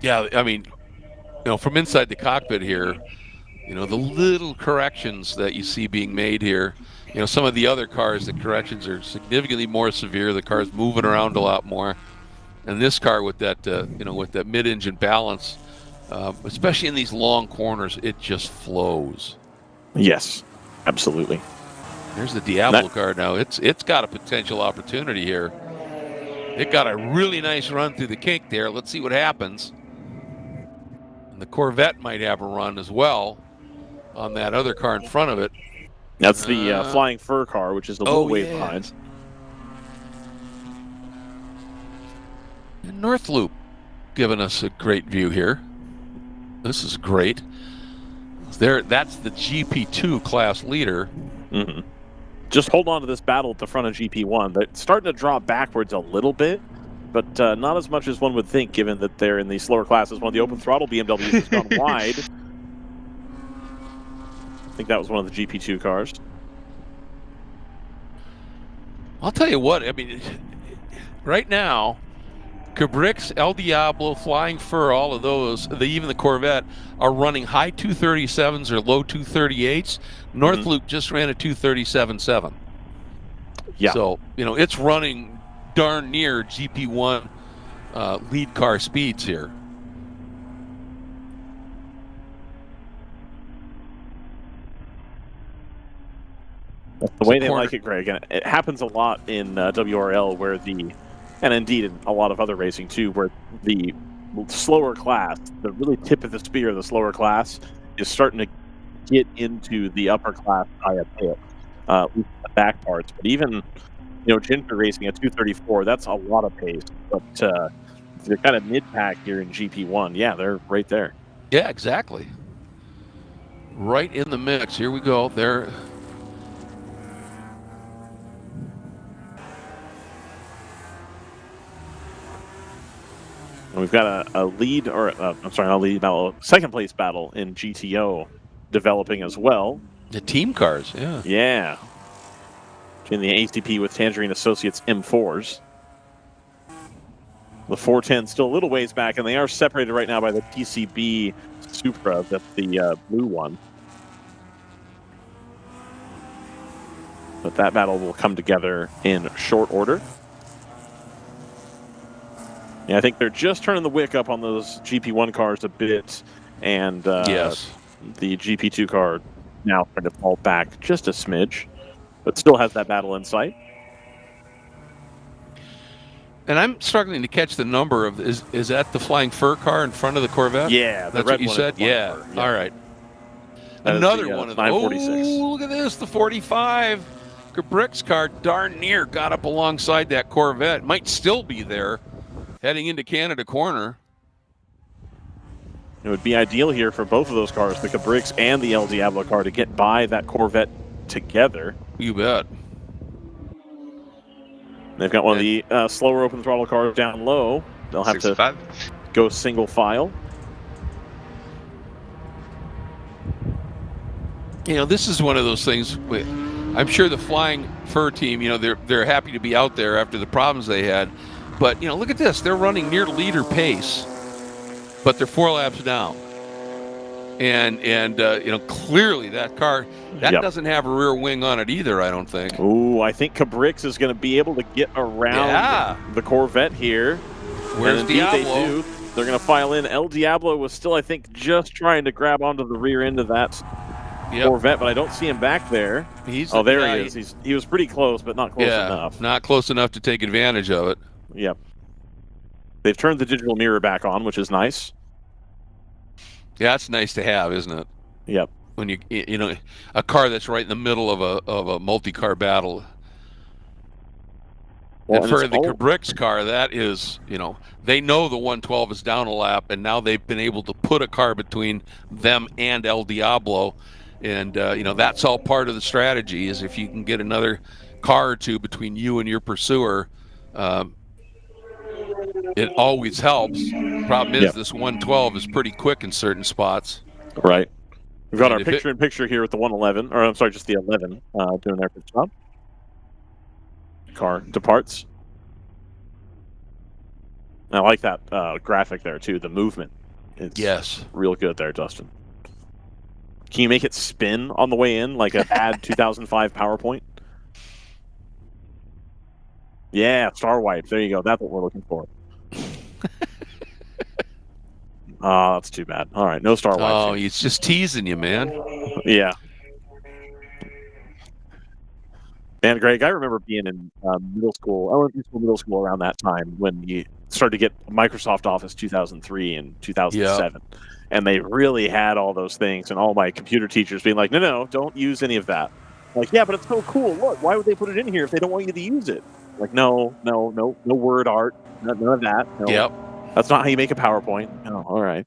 S1: Yeah, I mean, from inside the cockpit here, the little corrections that you see being made here, some of the other cars, the corrections are significantly more severe. The car's moving around a lot more. And this car with that, with that mid-engine balance, especially in these long corners, it just flows.
S2: Yes, absolutely.
S1: There's the Diablo car now. It's got a potential opportunity here. It got a really nice run through the kink there. Let's see what happens. And the Corvette might have a run as well on that other car in front of it.
S2: That's the Flying Fur car, which is a little way behind.
S1: And North Loop giving us a great view here. This is great. That's the GP2 class leader.
S2: Mm-hmm. Just hold on to this battle at the front of GP1. They're starting to drop backwards a little bit, but not as much as one would think, given that they're in the slower classes. One of the open throttle BMWs has gone wide. I think that was one of the GP2 cars.
S1: I'll tell you what, I mean, right now, Cabrix, El Diablo, Flying Fur, all of those, even the Corvette, are running high 237s or low 238s. North Loop just ran a 237.7.
S2: Yeah.
S1: So, it's running darn near GP1 lead car speeds here.
S2: That's the way they like it, Greg. And it happens a lot in WRL where and indeed in a lot of other racing too, where the slower class, the really tip of the spear of the slower class, is starting to get into the upper class by a bit, at least the back parts. But even, Ginger racing at 234, that's a lot of pace. But they're kind of mid-pack here in GP1. Yeah, they're right there.
S1: Yeah, exactly. Right in the mix. Here we go. They're...
S2: We've got a lead, or I'm sorry, not a lead battle, second place battle in GTO developing as well.
S1: The team cars, yeah.
S2: Yeah. In the ATP with Tangerine Associates M4s. The 410 still a little ways back, and they are separated right now by the PCB Supra, that's the blue one. But that battle will come together in short order. Yeah, I think they're just turning the wick up on those GP1 cars a bit, and
S1: yes,
S2: the GP2 car now trying to fall back just a smidge, but still has that battle in sight.
S1: And I'm struggling to catch the number of is that the Flying Fur car in front of the Corvette?
S2: Yeah,
S1: that's what you said. Yeah. All right. Another one of those. Oh, look at this, the 45 Cabrix car, darn near got up alongside that Corvette. Might still be there. Heading into Canada corner.
S2: It would be ideal here for both of those cars, the Cabrix and the El Diablo car, to get by that Corvette together.
S1: You bet.
S2: They've got one of the slower open throttle cars down low. They'll have 65. To go single file.
S1: This is one of those things. I'm sure the Flying Fur team, they're happy to be out there after the problems they had. But, look at this. They're running near leader pace, but they're 4 laps down. And clearly that car, doesn't have a rear wing on it either, I don't think.
S2: Ooh, I think Cabrix is going to be able to get around the Corvette here.
S1: Where's Diablo?
S2: They do. They're going to file in. El Diablo was still, I think, just trying to grab onto the rear end of that Corvette, but I don't see him back there. There he is. He was pretty close, but not close enough.
S1: Not close enough to take advantage of it.
S2: Yep. They've turned the digital mirror back on, which is nice.
S1: Yeah, it's nice to have, isn't it?
S2: Yep.
S1: When a car that's right in the middle of a multi-car battle. Well, and for the Cabrix car, that is, they know the 112 is down a lap, and now they've been able to put a car between them and El Diablo. And that's all part of the strategy. Is if you can get another car or two between you and your pursuer, it always helps. Problem is, this 112 is pretty quick in certain spots.
S2: Right. We've got
S1: And
S2: our picture-in-picture here with the 111, or I'm sorry, just the 11, doing their good job. Car departs. I like that graphic there too. The movement. It's real good there, Dustin. Can you make it spin on the way in like a bad 2005 PowerPoint? Yeah, star wipe. There you go. That's what we're looking for. Oh, that's too bad. All right, no star wipe.
S1: Oh, he's just teasing you, man.
S2: Yeah. Man, Greg, I remember being in middle school, elementary school, middle school around that time when you started to get Microsoft Office 2003 and 2007. Yep. And they really had all those things, and all my computer teachers being like, no, don't use any of that. Like, yeah, but it's so cool. Look, why would they put it in here if they don't want you to use it? Like, no word art, none of that. No.
S1: Yep.
S2: That's not how you make a PowerPoint. Oh, all right.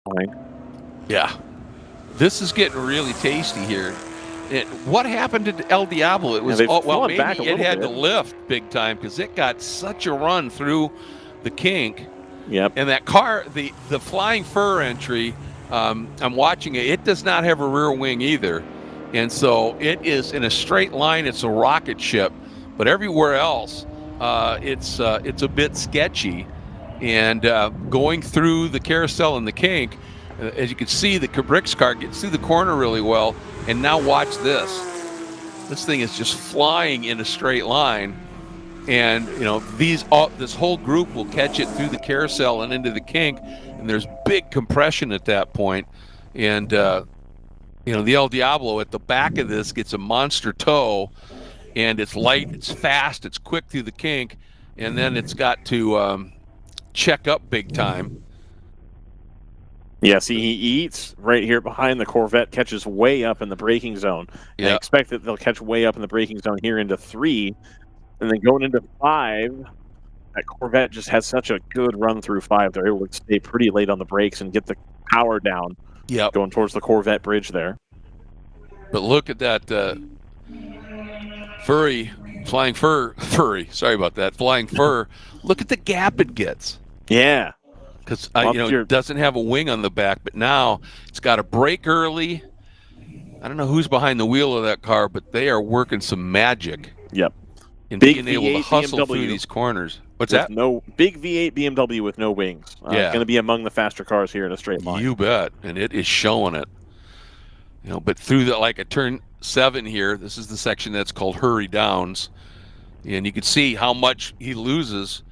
S2: Fine.
S1: Yeah. This is getting really tasty here. What happened to El Diablo? It was maybe it had to lift big time because it got such a run through the kink.
S2: Yep.
S1: And that car, the Flying Fur entry, I'm watching it. It does not have a rear wing either, and so it is in a straight line. It's a rocket ship, but everywhere else, it's a bit sketchy. And going through the carousel and the kink, as you can see, the Cabrix car gets through the corner really well. And now watch this. This thing is just flying in a straight line. And, this whole group will catch it through the carousel and into the kink. And there's big compression at that point. And, the El Diablo at the back of this gets a monster toe. And it's light, it's fast, it's quick through the kink. And then it's got to check up big time.
S2: Yeah, see, he eats right here behind the Corvette, catches way up in the braking zone. And I expect that they'll catch way up in the braking zone here into 3. And then going into 5, that Corvette just has such a good run through 5. They're able to stay pretty late on the brakes and get the power down.
S1: Yep.
S2: Going towards the Corvette bridge there.
S1: But look at that Flying Fur. Look at the gap it gets.
S2: Yeah.
S1: Because it doesn't have a wing on the back, but now it's got to brake early. I don't know who's behind the wheel of that car, but they are working some magic.
S2: Yep.
S1: In being able to hustle through these corners. What's that?
S2: No big V8 BMW with no wings. Going to be among the faster cars here in a straight line.
S1: You bet, and it is showing it. But through a turn 7 here, this is the section that's called Hurry Downs, and you can see how much he loses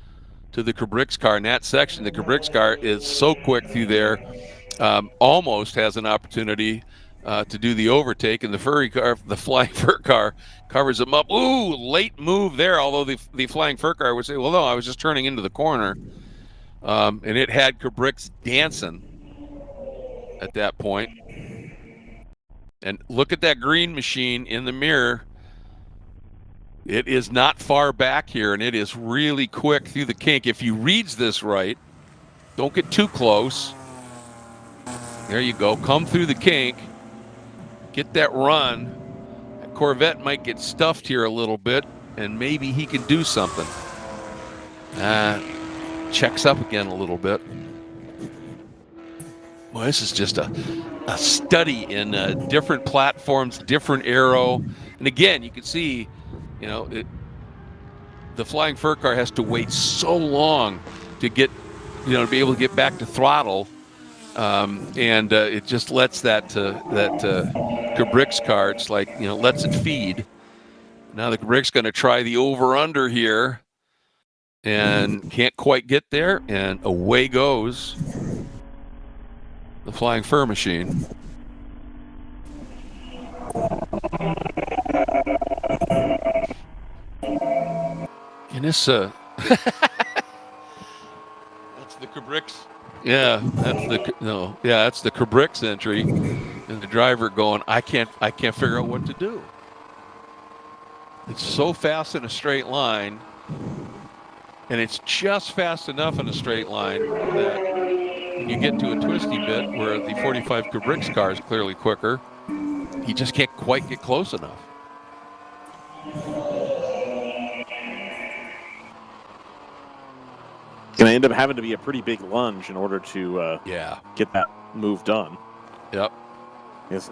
S1: to the Cabrix car in that section. The Cabrix car is so quick through there, almost has an opportunity to do the overtake, and the Flying Fur car covers him up. Ooh, late move there, although the Flying Fur car would say, well, no, I was just turning into the corner. And it had Cabrix dancing at that point. And look at that green machine in the mirror. It is not far back here, and it is really quick through the kink. If he reads this right, don't get too close. There you go. Come through the kink. Get that run. That Corvette might get stuffed here a little bit, and maybe he can do something. Checks up again a little bit. Well, this is just a study in different platforms, different aero. And again, you can see, the Flying Fur car has to wait so long to get, to be able to get back to throttle. And it just lets that Cabrix car, it's like, lets it feed. Now the Cabrix going to try the over-under here and can't quite get there, and away goes the Flying Fur machine. And this, that's the Cabrix. Yeah, that's the Cabrix entry, and the driver going, I can't figure out what to do. It's so fast in a straight line, and it's just fast enough in a straight line that when you get to a twisty bit where the 45 Kubrick's car is clearly quicker, he just can't quite get close enough.
S2: Going to end up having to be a pretty big lunge in order to get that move done.
S1: Yep.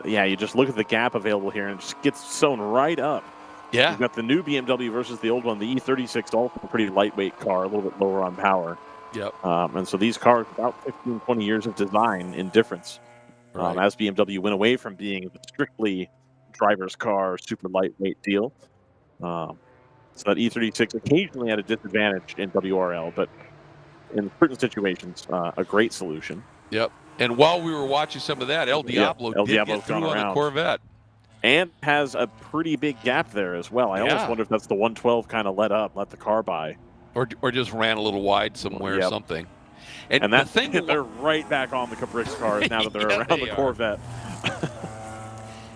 S2: Yeah, you just look at the gap available here and it just gets sewn right up.
S1: Yeah.
S2: You've got the new BMW versus the old one. The E36 also a pretty lightweight car, a little bit lower on power.
S1: Yep.
S2: And so these cars, about 15, 20 years of design in difference.
S1: Right.
S2: As BMW went away from being the strictly driver's car, super lightweight deal. So that E36 occasionally had a disadvantage in WRL, but in certain situations, a great solution.
S1: Yep. And while we were watching some of that, El Diablo did get through on the Corvette.
S2: And has a pretty big gap there as well. I almost wonder if that's the 112 kind of let the car by.
S1: Or just ran a little wide somewhere or something.
S2: And that thing they're right back on the Kubrick's cars now that they're around the Corvette.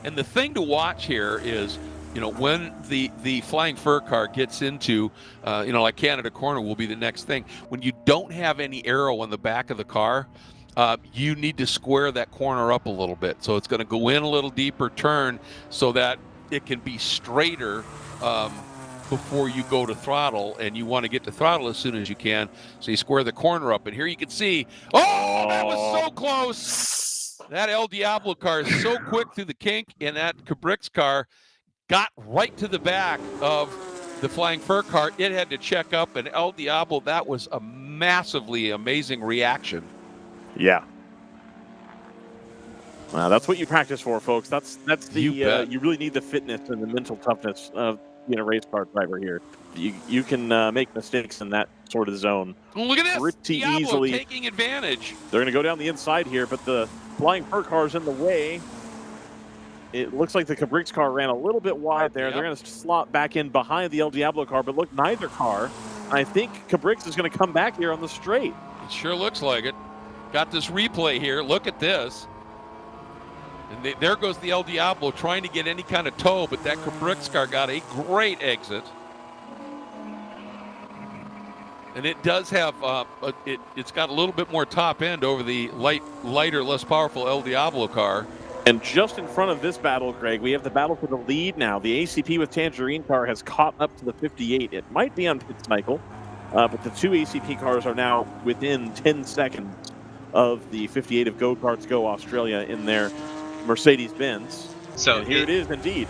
S1: And the thing to watch here is, when the Flying Fur car gets into, like Canada Corner will be the next thing. When you don't have any aero on the back of the car, you need to square that corner up a little bit. So it's going to go in a little deeper turn so that it can be straighter before you go to throttle. And you want to get to throttle as soon as you can. So you square the corner up. And here you can see, that was so close. That El Diablo car is so quick through the kink, and that Kubrick's car got right to the back of the Flying Fur car. It had to check up, and El Diablo, that was a massively amazing reaction.
S2: Yeah. That's what you practice for, folks. That's the you really need the fitness and the mental toughness of being a race car driver here. You can make mistakes in that sort of zone.
S1: Look at this,
S2: pretty
S1: Diablo
S2: easily.
S1: Taking advantage.
S2: They're going to go down the inside here, but the Flying Fur car's in the way. It looks like the Kubrick's car ran a little bit wide there. Yep. They're going to slot back in behind the El Diablo car, but look, neither car. I think Kubrick's is going to come back here on the straight.
S1: It sure looks like it. Got this replay here. Look at this. And there goes the El Diablo trying to get any kind of tow, but that Kubrick's car got a great exit. And it does have, it's got a little bit more top end over the lighter, less powerful El Diablo car.
S2: And just in front of this battle, Greg, we have the battle for the lead now. The ACP with Tangerine car has caught up to the 58. It might be on pit cycle, but the two ACP cars are now within 10 seconds of the 58 of Go Karts Go Australia in their Mercedes-Benz.
S3: So
S2: and here it is indeed.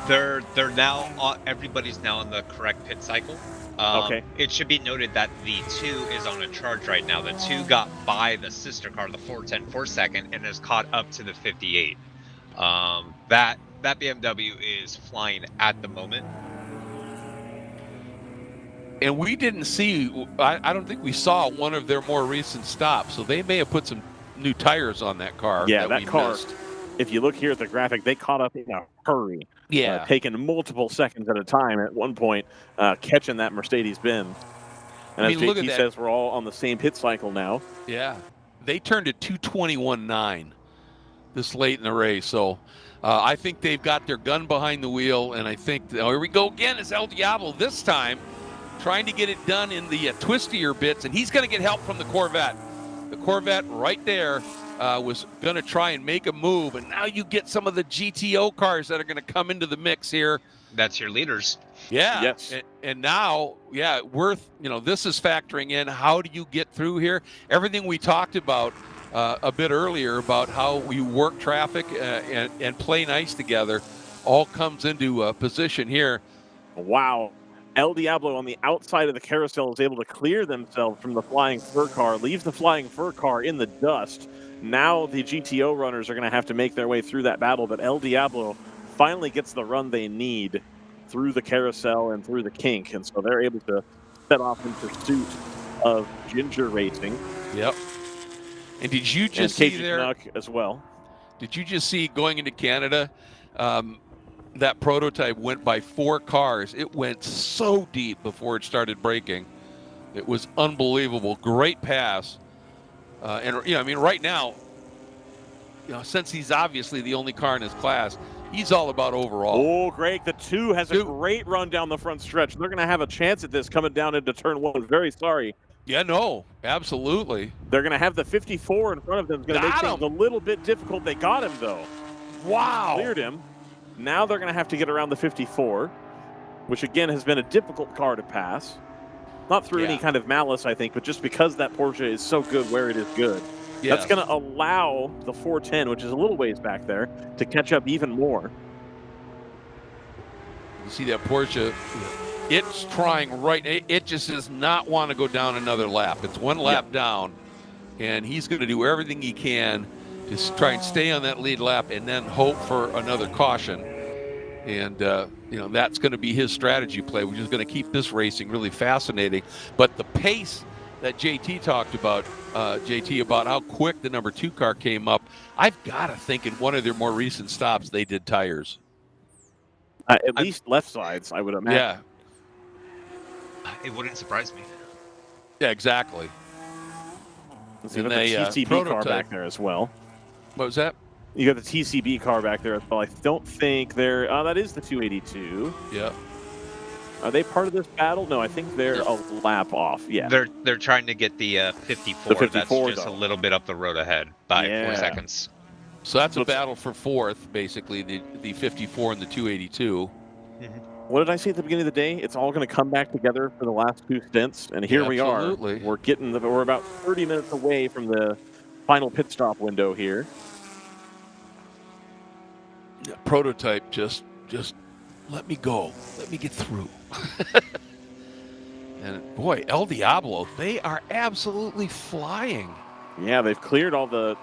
S3: They're now, everybody's now on the correct pit cycle.
S2: Okay.
S3: It should be noted that the 2 is on a charge right now. The 2 got by the sister car, the 410 for second, and is caught up to the 58. That BMW is flying at the moment.
S1: And we didn't see, I don't think we saw one of their more recent stops, so they may have put some new tires on that car.
S2: Yeah, that car,
S1: missed.
S2: If you look here at the graphic, they caught up in a hurry.
S1: Yeah.
S2: Taking multiple seconds at a time at one point, catching that Mercedes-Benz. And as JT says, we're all on the same pit cycle now.
S1: Yeah. They turned to 2:21.9 this late in the race. So I think they've got their gun behind the wheel, and I think, here we go again, it's El Diablo this time, trying to get it done in the twistier bits, and he's going to get help from the Corvette. The Corvette right there was going to try and make a move, and now you get some of the GTO cars that are going to come into the mix here.
S3: That's your leaders.
S1: Yeah.
S2: Yes.
S1: And now, this is factoring in, how do you get through here? Everything we talked about a bit earlier about how we work traffic and play nice together all comes into position here.
S2: Wow. El Diablo on the outside of the carousel is able to clear themselves from the Flying Fur car, leaves the Flying Fur car in the dust. Now the GTO runners are going to have to make their way through that battle, but El Diablo finally gets the run they need through the carousel and through the kink, and so they're able to set off in pursuit of Ginger Racing.
S1: Yep. And did you just see there
S2: Canuck as well?
S1: Did you just see going into Canada? That prototype went by 4 cars. It went so deep before it started braking. It was unbelievable. Great pass. Right now, since he's obviously the only car in his class, he's all about overall.
S2: Oh, Greg, the 2 has a great run down the front stretch. They're going to have a chance at this coming down into turn 1. Very sorry
S1: Yeah, no, absolutely.
S2: They're going to have the 54 in front of them. It's going to make
S1: Got
S2: things a little bit difficult. They got him, though.
S1: Wow.
S2: Cleared him. Now they're going to have to get around the 54, which, again, has been a difficult car to pass. Not through any kind of malice, I think, but just because that Porsche is so good where it is good.
S1: Yes.
S2: That's going to allow the 410, which is a little ways back there, to catch up even more.
S1: You see that Porsche, it's trying right. It just does not want to go down another lap. It's one lap down, and he's going to do everything he can to try and stay on that lead lap and then hope for another caution. And, you know, that's going to be his strategy play, which is going to keep this racing really fascinating. But the pace that JT talked about, about how quick the number 2 car came up, I've got to think in one of their more recent stops they did tires.
S2: At least left sides, I would imagine.
S3: Yeah. It wouldn't surprise me.
S1: Yeah, exactly.
S2: Let's see, the TCB car back there as well.
S1: What was that?
S2: You got the TCB car back there as well. I don't think they're... that is the 282.
S1: Yeah.
S2: Are they part of this battle? No, I think they're a lap off. Yeah.
S3: They're trying to get the 54.
S2: The 54,
S3: that's just a little bit up the road ahead by 4 seconds.
S1: So that's a battle for 4th, basically, the 54 and the 282.
S2: What did I say at the beginning of the day? It's all going to come back together for the last 2 stints, and here we are. We're about 30 minutes away from the final pit stop window here.
S1: Prototype just let me go. Let me get through. And boy, El Diablo, they are absolutely flying.
S2: Yeah, they've cleared the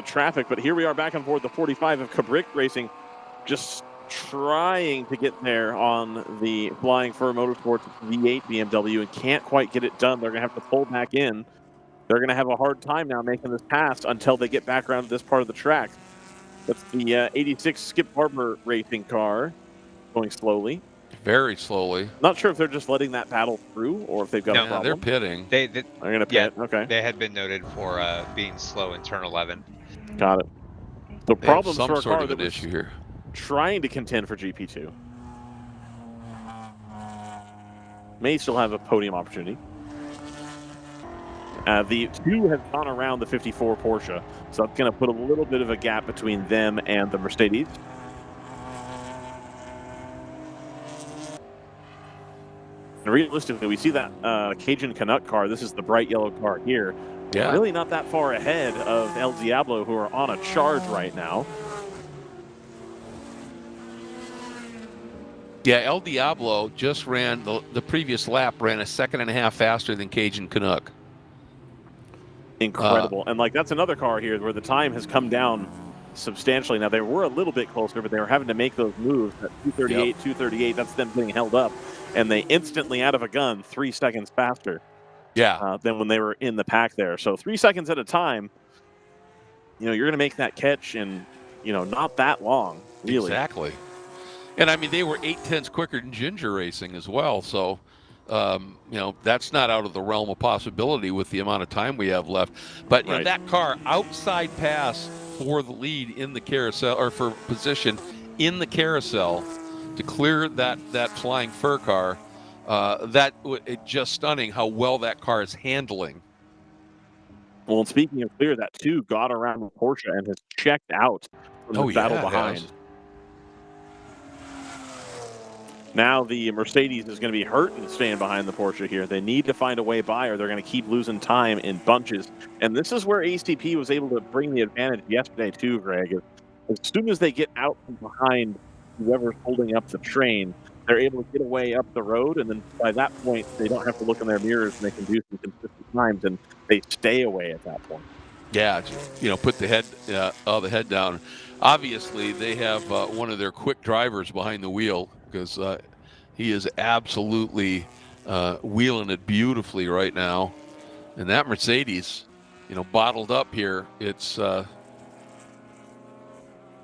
S2: traffic, but here we are back and forth. The 45 of Cabric Racing just trying to get there on the Flying Fur Motorsports V8 BMW and can't quite get it done. They're going to have to pull back in. They're going to have a hard time now making this pass until they get back around to this part of the track. That's the 86 Skip Barber Racing car going slowly.
S1: Very slowly.
S2: Not sure if they're just letting that battle through or if they've got a problem.
S1: They're pitting.
S3: They're
S2: going to pit. Okay.
S3: They had been noted for being slow in turn 11.
S2: Got it. The problems
S1: some
S2: for a
S1: sort
S2: car
S1: of
S2: that
S1: an
S2: was
S1: issue here.
S2: Trying to contend for GP2. May still have a podium opportunity. The 2 have gone around the 54 Porsche, so that's going to put a little bit of a gap between them and the Mercedes. And realistically, we see that Cajun Canuck car. This is the bright yellow car here.
S1: Yeah.
S2: Really not that far ahead of El Diablo, who are on a charge right now.
S1: Yeah, El Diablo just ran the previous lap, ran a 1.5 seconds faster than Cajun Canuck.
S2: Incredible. And like that's another car here where the time has come down substantially. Now they were a little bit closer, but they were having to make those moves at 238, 238. That's them getting held up. And they instantly out of a gun 3 seconds faster.
S1: Yeah.
S2: Than when they were in the pack there. So 3 seconds at a time, you know, you're going to make that catch in, you know, not that long, really.
S1: Exactly. And I mean, they were 0.8 quicker than Ginger Racing as well. So, you know, that's not out of the realm of possibility with the amount of time we have left. But you know, that car outside pass for the lead in the carousel, or for position in the carousel to clear that Flying Fur car. It's just stunning how well that car is handling.
S2: Well, and speaking of clear, that 2 got around the Porsche and has checked out from the battle behind. Now the Mercedes is going to be hurt and staying behind the Porsche here. They need to find a way by, or they're going to keep losing time in bunches. And this is where ACP was able to bring the advantage yesterday too, Greg. As soon as they get out from behind whoever's holding up the train, they're able to get away up the road, and then by that point, they don't have to look in their mirrors, and they can do some consistent times, and they stay away at that point.
S1: Yeah, just, you know, put the head down. Obviously, they have one of their quick drivers behind the wheel, because he is absolutely wheeling it beautifully right now. And that Mercedes, you know, bottled up here. It's, you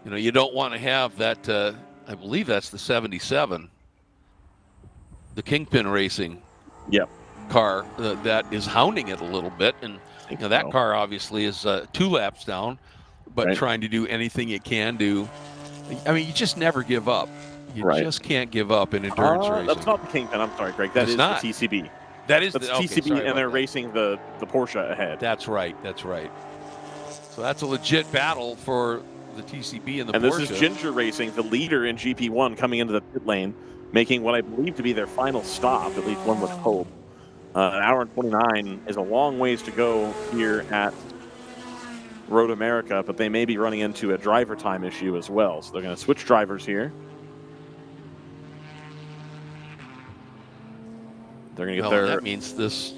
S1: know, you don't want to have that, I believe that's the 77, the Kingpin Racing car that is hounding it a little bit. And you know, that car obviously is 2 laps down, but trying to do anything it can do. I mean, you just never give up. You just can't give up in endurance racing.
S2: That's not the Kingpin. I'm sorry, Greg. That is the TCB.
S1: That is
S2: That's
S1: okay,
S2: TCB,
S1: sorry
S2: and
S1: about
S2: they're
S1: that.
S2: racing the Porsche ahead.
S1: That's right. That's right. So that's a legit battle for the TCB and the
S2: And
S1: Porsche.
S2: this is Ginger Racing, the leader in GP1, coming into the pit lane, making what I believe to be their final stop, at least one would hope. An hour and 29 is a long ways to go here at Road America, but they may be running into a driver time issue as well. So they're going to switch drivers here. They're going to get
S1: Well,
S2: their...
S1: that means this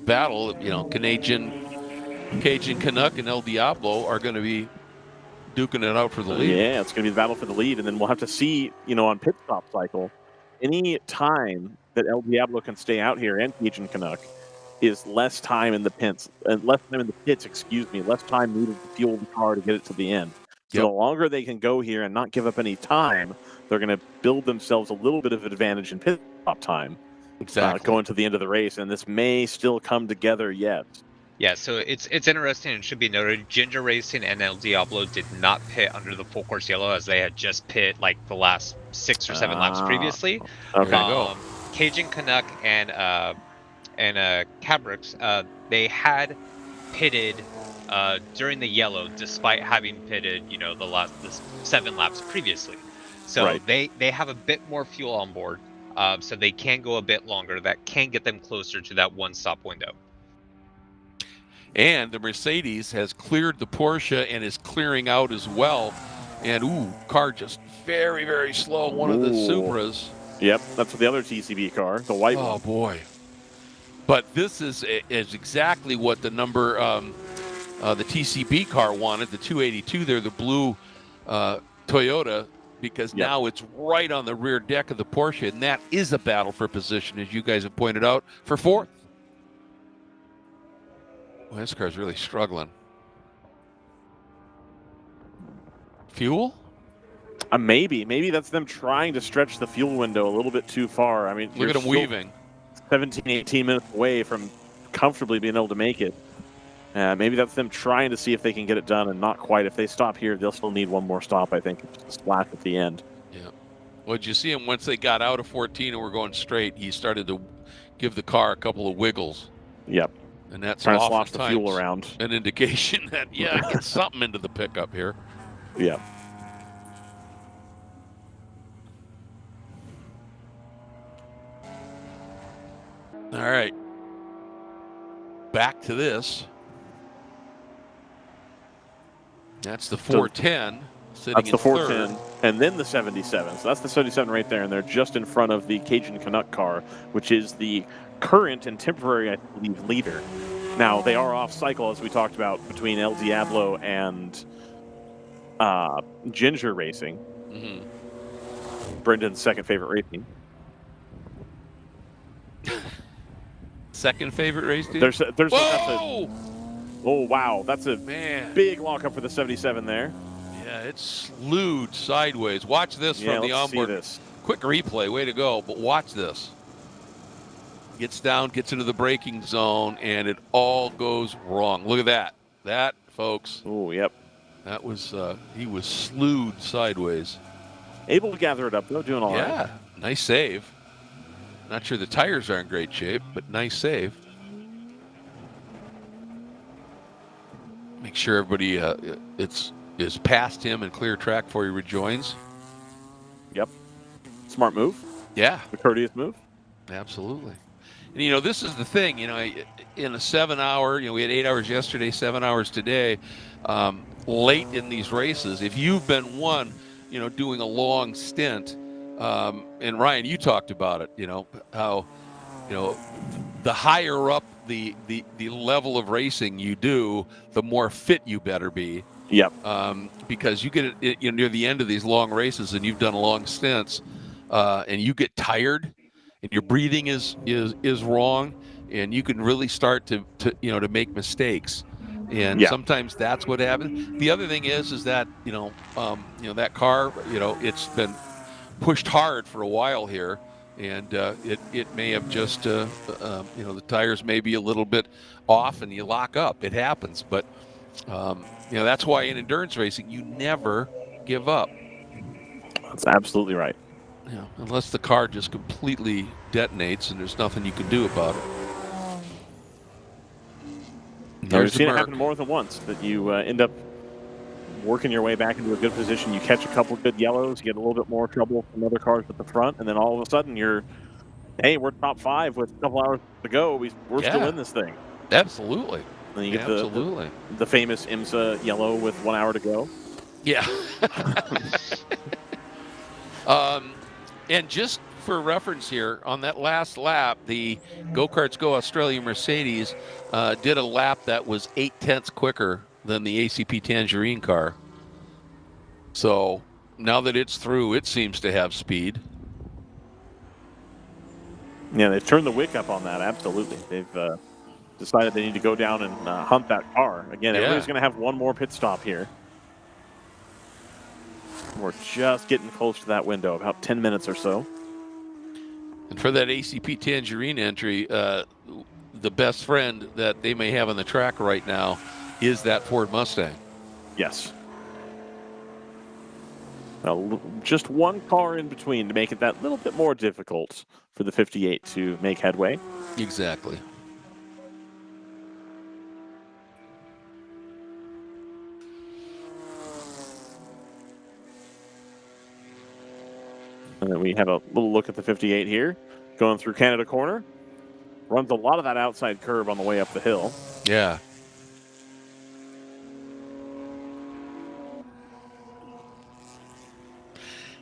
S1: battle, Cajun Canuck and El Diablo are going to be duking it out for the lead.
S2: Yeah, it's going to be the battle for the lead, and then we'll have to see, on pit stop cycle, any time that El Diablo can stay out here and Cajun Canuck is less time in the pits, less time needed to fuel the car to get it to the end. So the longer they can go here and not give up any time, they're going to build themselves a little bit of advantage in pit stop time.
S1: Exactly.
S2: Going to the end of the race, and this may still come together yet.
S3: Yeah, so it's interesting and should be noted, Ginger Racing and El Diablo did not pit under the full course yellow as they had just pit like the last 6 or 7 laps previously.
S2: Okay.
S3: Cajun Canuck and Cabrix, they had pitted during the yellow despite having pitted, the 7 laps previously. So they have a bit more fuel on board, so they can go a bit longer. That can get them closer to that one stop window.
S1: And the Mercedes has cleared the Porsche and is clearing out as well. And, car just very, very slow. One of the Supras.
S2: Yep, that's the other TCB car, the white one.
S1: Oh, boy. But this is exactly what the number, the TCB car wanted, the 282 there, the blue Toyota, because now it's right on the rear deck of the Porsche, and that is a battle for position, as you guys have pointed out, for fourth. Well, this car's really struggling. Fuel?
S2: Maybe that's them trying to stretch the fuel window a little bit too far. I mean,
S1: look at them weaving.
S2: 17, 18 minutes away from comfortably being able to make it. Maybe that's them trying to see if they can get it done, and not quite. If they stop here, they'll still need one more stop, I think, just a splash at the end.
S1: Yeah. Well, did you see him once they got out of 14 and were going straight, he started to give the car a couple of wiggles.
S2: Yep.
S1: And that's
S2: trying to slosh the fuel around.
S1: An indication that, get something into the pickup here.
S2: Yeah.
S1: All right. Back to this. That's the 410 sitting
S2: That's
S1: in
S2: the 410,
S1: third.
S2: and then the 77. So that's the 77 right there, and they're just in front of the Cajun Canuck car, which is the current and temporary, I believe, leader. Now, they are off cycle, as we talked about, between El Diablo and Ginger Racing.
S1: Mm-hmm.
S2: Brendan's second favorite racing.
S1: Second favorite race, dude?
S2: Oh, wow. That's a big lockup for the 77 there.
S1: Yeah, it's slewed sideways. Watch this from the onboard.
S2: See this.
S1: Quick replay. Way to go. But watch this. Gets down, gets into the braking zone, and it all goes wrong. Look at that. That, folks.
S2: Oh, yep.
S1: That was, he was slewed sideways.
S2: Able to gather it up, though, doing all right.
S1: Yeah, nice save. Not sure the tires are in great shape, but nice save. Make sure everybody is past him and clear track before he rejoins.
S2: Yep. Smart move.
S1: Yeah.
S2: A courteous move.
S1: Absolutely. And, this is the thing, in a 7-hour, we had 8 hours yesterday, 7 hours today, late in these races, if you've been doing a long stint, and Ryan, you talked about it, how, the higher up the level of racing you do, the more fit you better be.
S2: Yep.
S1: Because you get it near the end of these long races and you've done long stints, and you get tired, and your breathing is wrong, and you can really start to make mistakes. And sometimes that's what happens. The other thing is that that car, it's been pushed hard for a while here, and it may have just the tires may be a little bit off, and you lock up. It happens, but that's why in endurance racing you never give up.
S2: That's absolutely right.
S1: Unless the car just completely detonates and there's nothing you can do about it. There's
S2: I've seen
S1: the
S2: it
S1: Merc.
S2: happen more than once, that you end up working your way back into a good position. You catch a couple good yellows, you get a little bit more trouble from other cars at the front, and then all of a sudden hey, we're top 5 with a couple hours to go. We're still in this thing.
S1: Absolutely.
S2: And you get
S1: Absolutely.
S2: the famous IMSA yellow with 1 hour to go.
S1: Yeah. And just for reference here, on that last lap, the Go-Karts Go Australia Mercedes did a lap that was 0.8 quicker than the ACP Tangerine car. So now that it's through, it seems to have speed.
S2: Yeah, they've turned the wick up on that, absolutely. They've decided they need to go down and hunt that car. Again, everybody's going to have one more pit stop here. We're just getting close to that window, about 10 minutes or so.
S1: And for that ACP Tangerine entry, the best friend that they may have on the track right now is that Ford Mustang.
S2: Yes. Just one car in between to make it that little bit more difficult for the 58 to make headway.
S1: Exactly.
S2: And then we have a little look at the 58 here, going through Canada Corner. Runs a lot of that outside curve on the way up the hill.
S1: Yeah.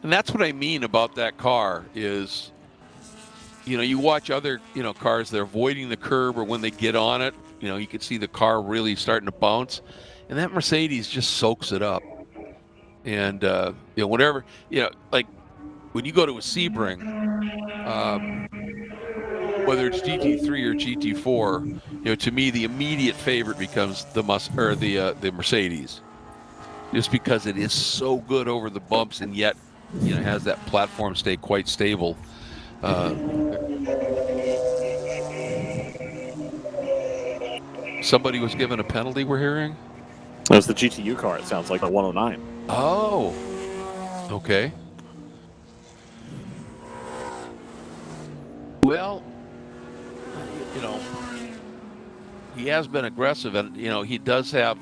S1: And that's what I mean about that car is, you watch other, cars, they're avoiding the curb, or when they get on it, you can see the car really starting to bounce. And that Mercedes just soaks it up. And, whatever, like when you go to a Sebring, whether it's GT3 or GT4, to me, the immediate favorite becomes the Mercedes. Just because it is so good over the bumps and yet, has that platform stay quite stable. Somebody was given a penalty, we're hearing?
S2: That was the GTU car, it sounds like, the 109.
S1: Oh, okay. Well, he has been aggressive, and, he does have,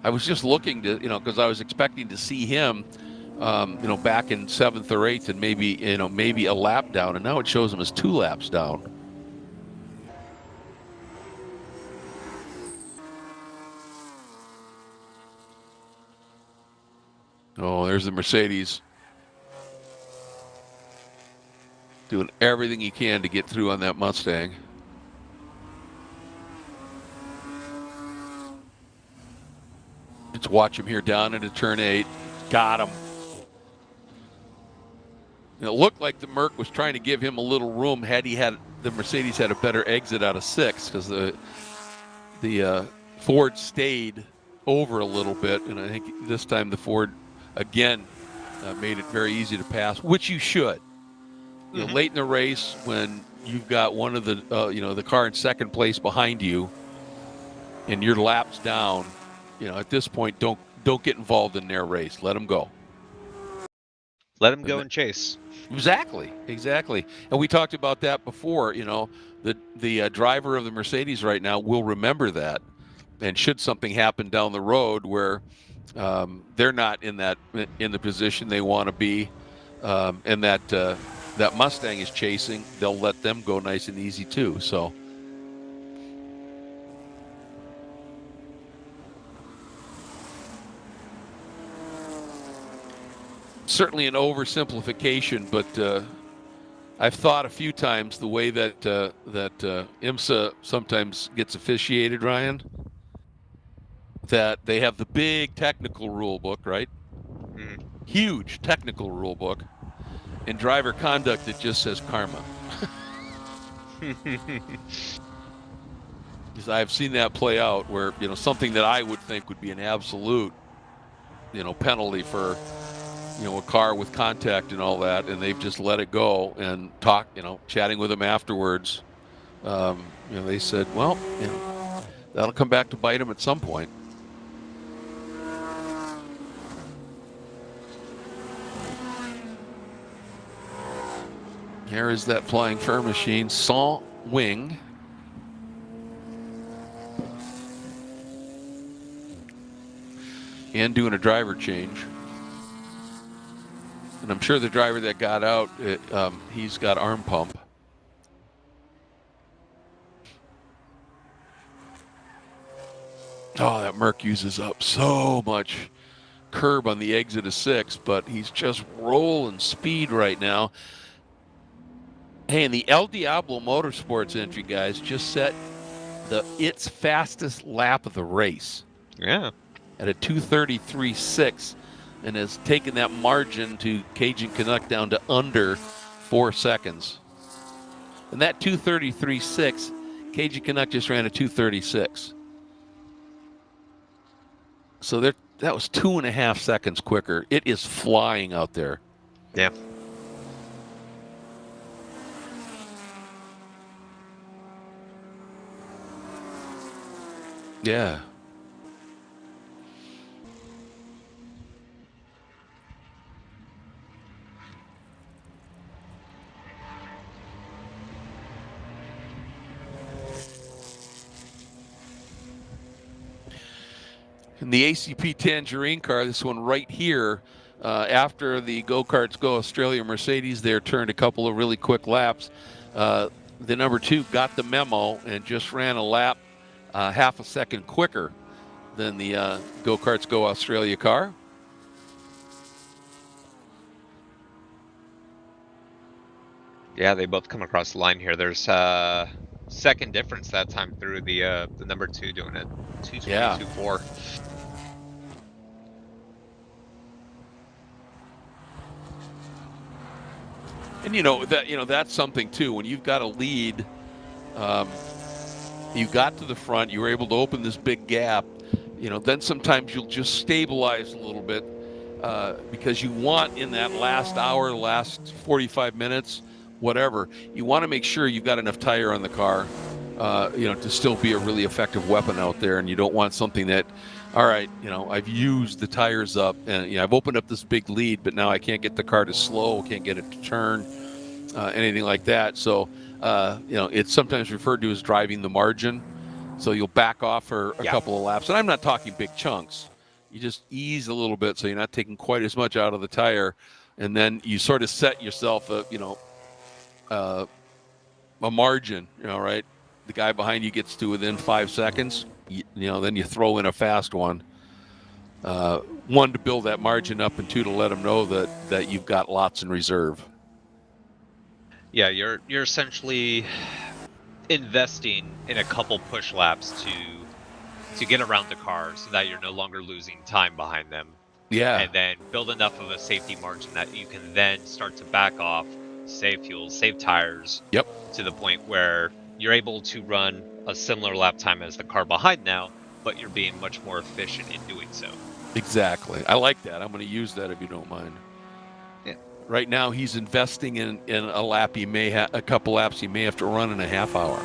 S1: I was just looking to, because I was expecting to see him, back in 7th or 8th and maybe a lap down, and now it shows him as 2 laps down. Oh, there's the Mercedes. Doing everything he can to get through on that Mustang. Let's watch him here down into turn 8. Got him. It looked like the Merc was trying to give him a little room had the Mercedes had a better exit out of 6, because the Ford stayed over a little bit, and I think this time the Ford again made it very easy to pass, which you should. Late in the race, when you've got one of the the car in second place behind you, and your lap's down, at this point, don't get involved in their race. Let them go.
S3: Let them go and chase.
S1: Exactly. And we talked about that before. The driver of the Mercedes right now will remember that, and should something happen down the road where they're not in the position they want to be, and that Mustang is chasing, they'll let them go nice and easy too. So. Certainly an oversimplification, but I've thought a few times the way that IMSA sometimes gets officiated, Ryan, that they have the big technical rule book, right? Huge technical rule book, and driver conduct that just says karma. Because I've seen that play out where, something that I would think would be an absolute, penalty for, a car with contact and all that, and they've just let it go and talk, chatting with them afterwards. They said, well, that'll come back to bite them at some point. Here is that flying fur machine, sans wing. and doing a driver change. And I'm sure the driver that got out, he's got arm pump. Oh, that Merc uses up so much curb on the exit of 6, but he's just rolling speed right now. Hey, and the El Diablo Motorsports entry, guys, just set its fastest lap of the race.
S3: Yeah.
S1: At a 2:33.6, and has taken that margin to Cajun Canuck down to under 4 seconds. And that 2:33.6, Cajun Canuck just ran a 2:36. So that was 2.5 seconds quicker. It is flying out there.
S3: Yeah.
S1: Yeah. In the ACP Tangerine car, this one right here, after the Go-Karts Go Australia Mercedes there turned a couple of really quick laps, the number 2 got the memo and just ran a lap half a second quicker than the Go-Karts Go Australia car.
S3: Yeah, they both come across the line here. There's second difference that time through the number 2 doing it. 2:22.4.
S1: And that's something too. When you've got a lead, you got to the front, you were able to open this big gap. Then sometimes you'll just stabilize a little bit because you want in that last hour, last 45 minutes, whatever, you want to make sure you've got enough tire on the car, to still be a really effective weapon out there. And you don't want something that, all right, I've used the tires up and I've opened up this big lead, but now I can't get the car to slow, can't get it to turn, anything like that. So, it's sometimes referred to as driving the margin. So you'll back off for a couple of laps. And I'm not talking big chunks. You just ease a little bit so you're not taking quite as much out of the tire. And then you sort of set yourself a margin, right? The guy behind you gets to within 5 seconds, then you throw in a fast one. One, to build that margin up, and 2, to let them know that you've got lots in reserve.
S3: Yeah, you're essentially investing in a couple push laps to get around the car so that you're no longer losing time behind them.
S1: Yeah.
S3: And then build enough of a safety margin that you can then start to back off, save fuel, save tires.
S1: Yep.
S3: To the point where you're able to run a similar lap time as the car behind now, but you're being much more efficient in doing so.
S1: Exactly. I like that. I'm going to use that if you don't mind.
S3: Yeah.
S1: Right now, he's investing in a lap a couple laps he may have to run in a half hour.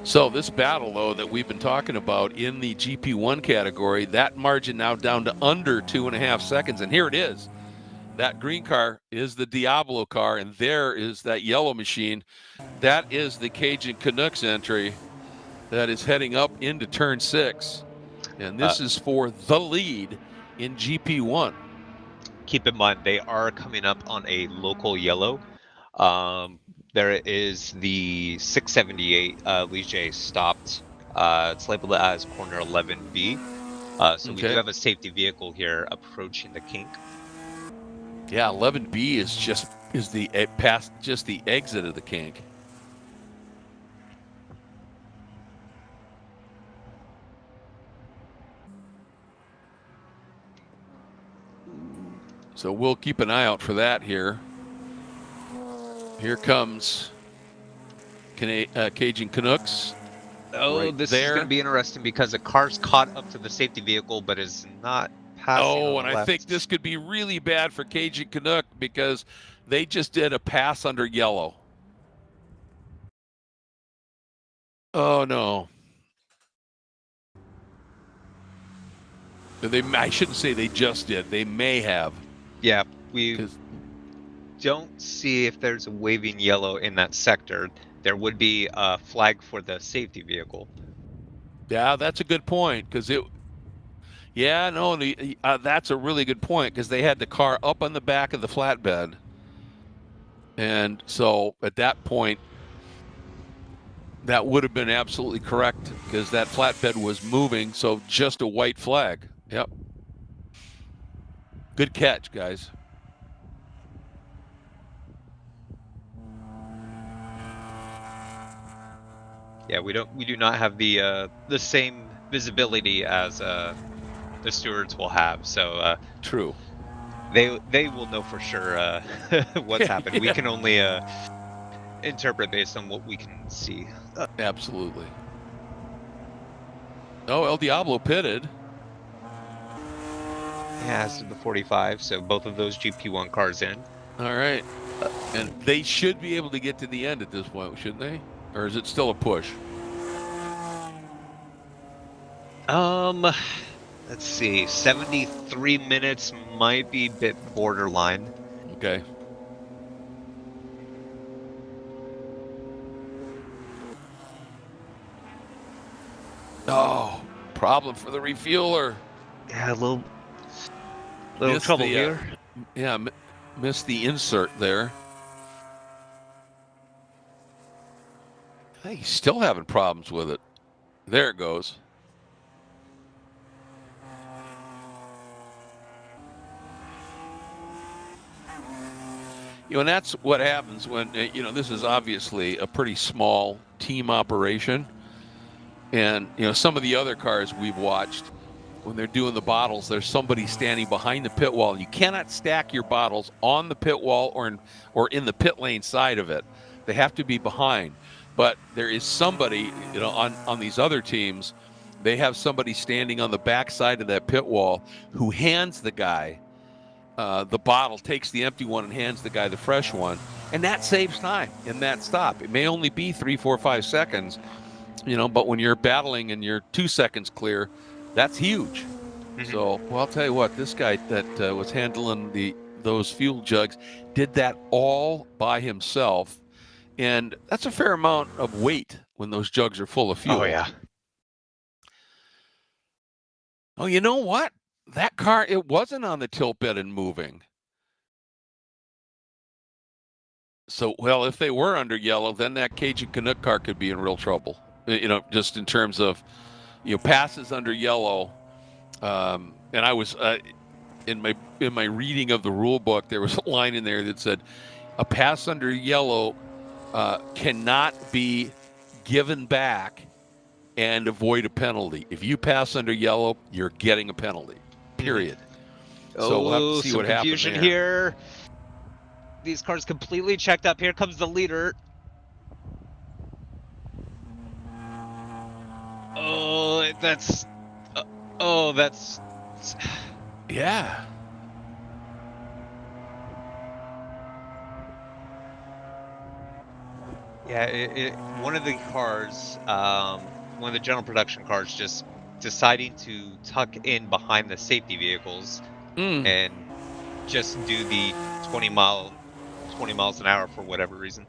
S1: So this battle, though, that we've been talking about in the GP1 category, that margin now down to under 2.5 seconds. And here it is. That green car is the Diablo car, and there is that yellow machine. That is the Cajun Canucks entry that is heading up into turn 6. And this is for the lead in GP1.
S3: Keep in mind, they are coming up on a local yellow. There is the 678 Ligier stopped. It's labeled as corner 11B. So we do have a safety vehicle here approaching the kink.
S1: Yeah, 11B is the past just the exit of the kink. So we'll keep an eye out for that here. Here comes Cajun Canucks.
S3: Oh,
S1: right
S3: this
S1: there.
S3: is going to be interesting because the car's caught up to the safety vehicle, but is not passing.
S1: Oh,
S3: on
S1: and
S3: the
S1: I
S3: left.
S1: think this could be really bad for Cajun Canuck because they just did a pass under yellow. Oh, no. I shouldn't say they just did. They may have.
S3: Yeah, don't see if there's a waving yellow in that sector. There would be a flag for the safety vehicle.
S1: Yeah, that's a good point because it. Yeah, no, that's a really good point because they had the car up on the back of the flatbed, and so at that point, that would have been absolutely correct because that flatbed was moving. So just a white flag. Yep. Good catch, guys.
S3: Yeah, we do not have the same visibility as the stewards will have. So
S1: true.
S3: They will know for sure what's happened. We can only interpret based on what we can see.
S1: Absolutely. Oh, El Diablo pitted.
S3: Yeah, so the 45. So both of those GP1 cars in.
S1: All right. And they should be able to get to the end at this point, shouldn't they? Or is it still a push?
S3: Let's see. 73 minutes might be a bit borderline.
S1: Okay. Oh, problem for the refueler.
S3: Yeah, a little trouble here.
S1: Yeah, missed the insert there. Hey, he's still having problems with it. There it goes. And that's what happens when, this is obviously a pretty small team operation. And, some of the other cars we've watched, when they're doing the bottles, there's somebody standing behind the pit wall. You cannot stack your bottles on the pit wall or in the pit lane side of it. They have to be behind. But there is somebody, on these other teams, they have somebody standing on the back side of that pit wall who hands the guy the bottle, takes the empty one and hands the guy the fresh one. And that saves time in that stop. It may only be 3, 4, 5 seconds, but when you're battling and you're 2 seconds clear, that's huge. Mm-hmm. So, well, I'll tell you what, this guy that was handling those fuel jugs did that all by himself. And that's a fair amount of weight when those jugs are full of fuel.
S3: Oh, yeah.
S1: Oh, you know what? That car, it wasn't on the tilt bed and moving. So, well, if they were under yellow, then that Cajun Canuck car could be in real trouble. Just in terms of, passes under yellow. And I was in my reading of the rule book, there was a line in there that said, a pass under yellow cannot be given back and avoid a penalty. If you pass under yellow, you're getting a penalty. Period. So we'll have to see what happens
S3: confusion here. These cars completely checked up. Here comes the leader. Oh, that's.
S1: Yeah.
S3: Yeah, one of the cars, one of the general production cars, just deciding to tuck in behind the safety vehicles and just do the 20 miles an hour for whatever reason.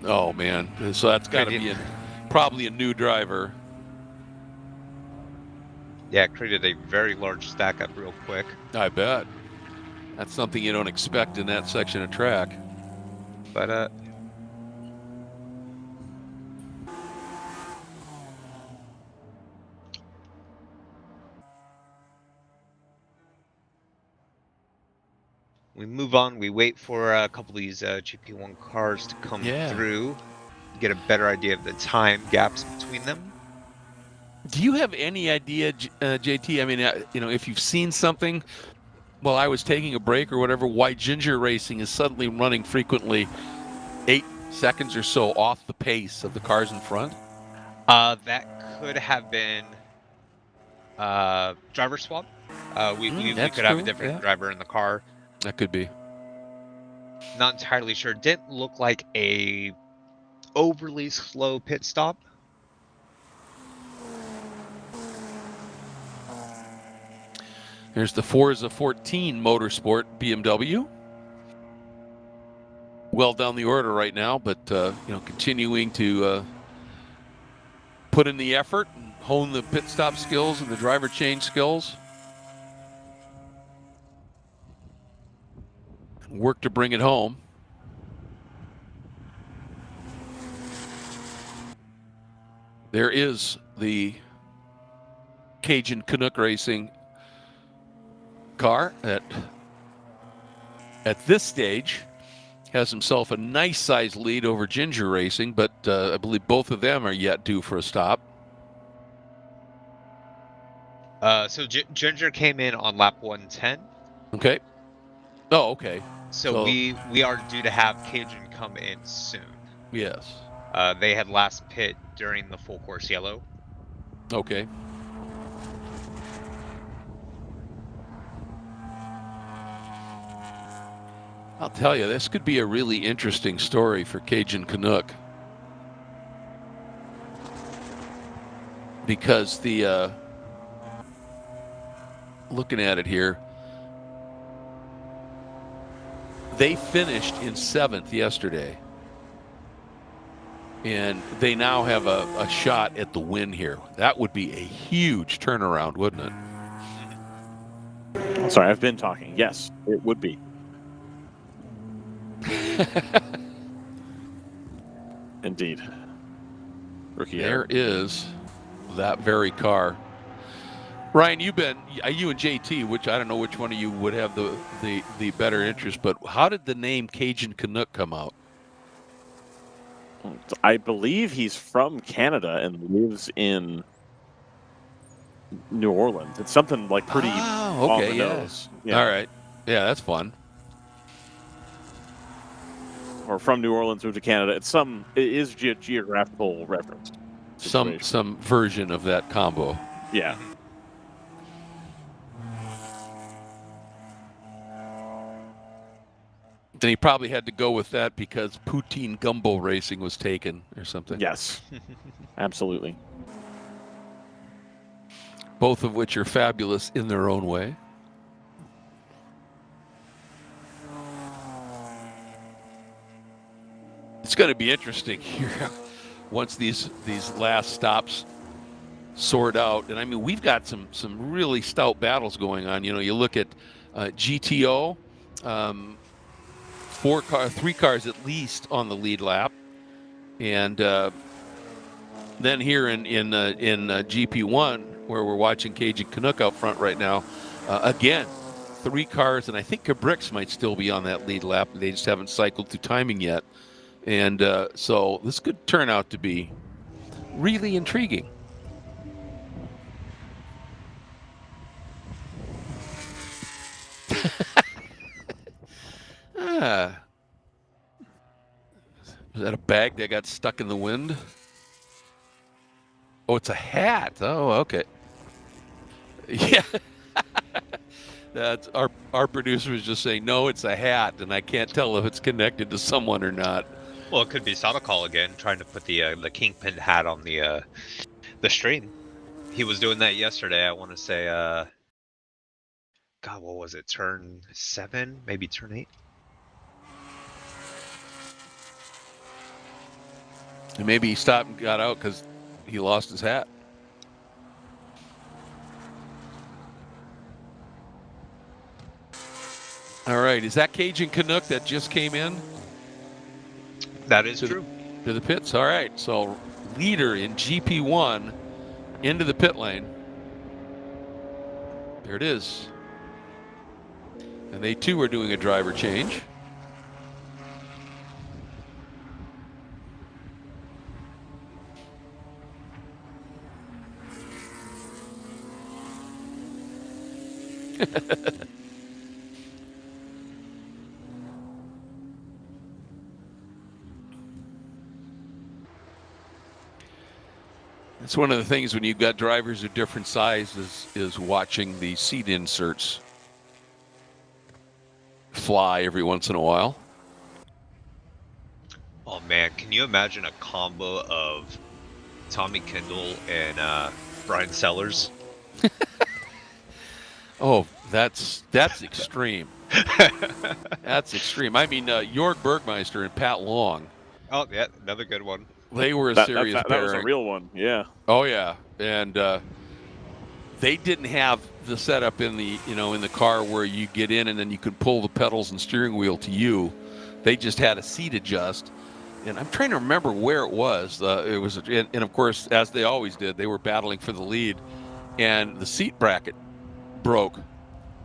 S1: Oh man, so that's got to be probably a new driver.
S3: Yeah, it created a very large stack up real quick.
S1: I bet. That's something you don't expect in that section of track.
S3: But we move on. We wait for a couple of these GP1 cars to come through, get a better idea of the time gaps between them.
S1: Do you have any idea, JT? I mean, if you've seen something while I was taking a break or whatever, why Ginger Racing is suddenly running frequently 8 seconds or so off the pace of the cars in front?
S3: That could have been driver swap. We could have a different driver in the car.
S1: That could be.
S3: Not entirely sure. Didn't look like a overly slow pit stop.
S1: There's the Forza 14 Motorsport BMW. well down the order right now, but continuing to put in the effort and hone the pit stop skills and the driver change skills. Work to bring it home. There is the Cajun Canuck Racing car at this stage has himself a nice sized lead over Ginger Racing, but I believe both of them are yet due for a stop.
S3: So Ginger came in on lap 110.
S1: Okay. Oh, okay.
S3: So we are due to have Cajun come in soon.
S1: Yes.
S3: They had last pit during the full course yellow.
S1: Okay. I'll tell you, this could be a really interesting story for Cajun Canuck. Because the, looking at it here, they finished in 7th yesterday. And they now have a shot at the win here. That would be a huge turnaround, wouldn't it?
S2: Sorry, I've been talking. Yes, it would be. Indeed. Rookie
S1: there is that very car. Ryan, you and JT, which I don't know which one of you would have the better interest, but how did the name Cajun Canuck come out?
S2: I believe he's from Canada and lives in New Orleans. It's something like pretty on the nose. Yeah.
S1: All right. Yeah, that's fun.
S2: Or from New Orleans moved to Canada. It is geographical reference.
S1: Some version of that combo.
S2: Yeah.
S1: Then he probably had to go with that because Poutine Gumbo Racing was taken or something.
S2: Yes, absolutely.
S1: Both of which are fabulous in their own way. It's going to be interesting here once these last stops sort out. And I mean, we've got some really stout battles going on. You look at GTO. 3 cars at least on the lead lap, and then here in GP1 where we're watching Cajun Canuck out front right now, again 3 cars, and I think Cabrix might still be on that lead lap. They just haven't cycled through timing yet, and so this could turn out to be really intriguing. Is that a bag that got stuck in the wind? Oh, it's a hat. Oh, okay. Yeah. That's our producer was just saying, no, it's a hat, and I can't tell if it's connected to someone or not.
S3: Well, it could be Sabakal again, trying to put the kingpin hat on the stream. He was doing that yesterday. I want to say, God, what was it? Turn 7, maybe turn 8.
S1: And maybe he stopped and got out because he lost his hat. All right, is that Cajun Canuck that just came in?
S3: That is true.
S1: To the pits. All right, so leader in GP1 into the pit lane. There it is. And they too are doing a driver change. It's one of the things when you've got drivers of different sizes is watching the seat inserts fly every once in a while.
S3: Oh man, can you imagine a combo of Tommy Kendall and Brian Sellers?
S1: Oh, that's extreme. That's extreme. I mean, Jorg Bergmeister and Pat Long.
S3: Oh, yeah, another good one.
S1: They were a
S2: That
S1: serious
S2: was a
S1: pairing.
S2: real one. Yeah.
S1: Oh yeah, and they didn't have the setup in the in the car where you get in and then you could pull the pedals and steering wheel to you. They just had a seat adjust, and I'm trying to remember where it was. It was, and of course, as they always did, they were battling for the lead, and the seat bracket broke.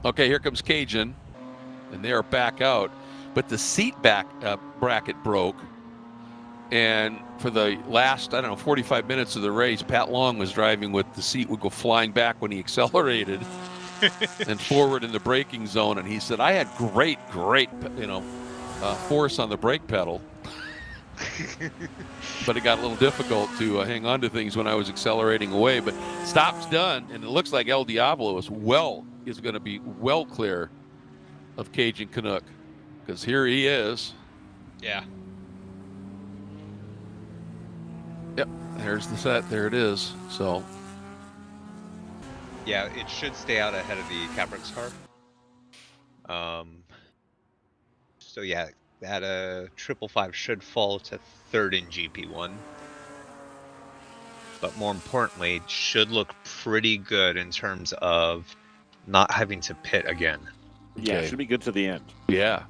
S1: Okay, here comes Cajun, and they are back out, but the seat bracket broke. And for the last, 45 minutes of the race, Pat Long was driving with the seat would go flying back when he accelerated and forward in the braking zone. And he said, I had great, force on the brake pedal. But it got a little difficult to hang on to things when I was accelerating away. But stop's done, and it looks like El Diablo is going to be well clear of Cajun Canuck, because here he is.
S3: Yeah.
S1: Yep, there's the set. There it is. So.
S3: Yeah, it should stay out ahead of the Caprix car. So yeah, that 555 should fall to third in GP1. But more importantly, should look pretty good in terms of not having to pit again.
S2: Yeah,
S1: Okay.
S2: it should be good to the end.
S1: Yeah.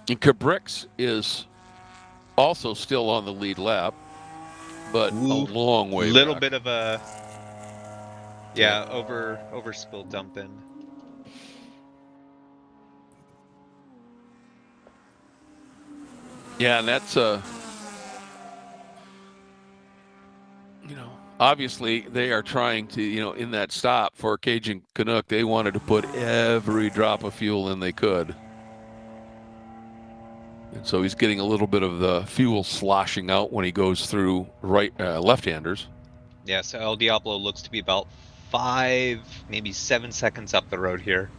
S1: And Cabrix is also still on the lead lap, but a long way
S3: Little
S1: back.
S3: bit of a overspill dump in.
S1: Yeah, and that's obviously they are trying to, in that stop for Cajun Canuck, they wanted to put every drop of fuel in they could. And so he's getting a little bit of the fuel sloshing out when he goes through left-handers.
S3: Yeah, so El Diablo looks to be about 5, maybe 7 seconds up the road here.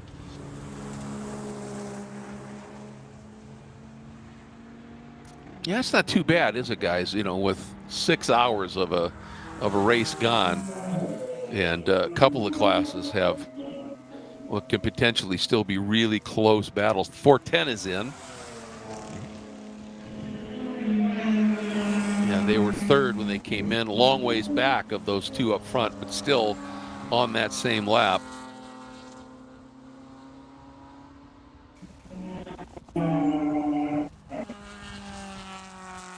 S1: Yeah, it's not too bad, is it, guys? With 6 hours of a race gone, and a couple of classes have what can potentially still be really close battles. 410 is in. Yeah, they were third when they came in, long ways back of those two up front, but still on that same lap.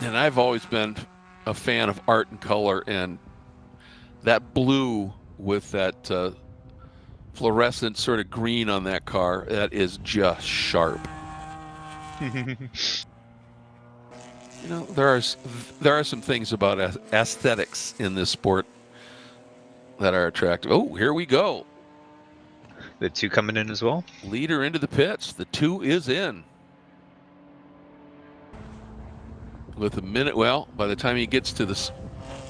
S1: And I've always been a fan of art and color, and that blue with that fluorescent sort of green on that car, that is just sharp. There are some things about aesthetics in this sport that are attractive. Oh, here we go.
S3: The 2 coming in as well.
S1: Leader into the pits. The 2 is in. With a minute, by the time he gets to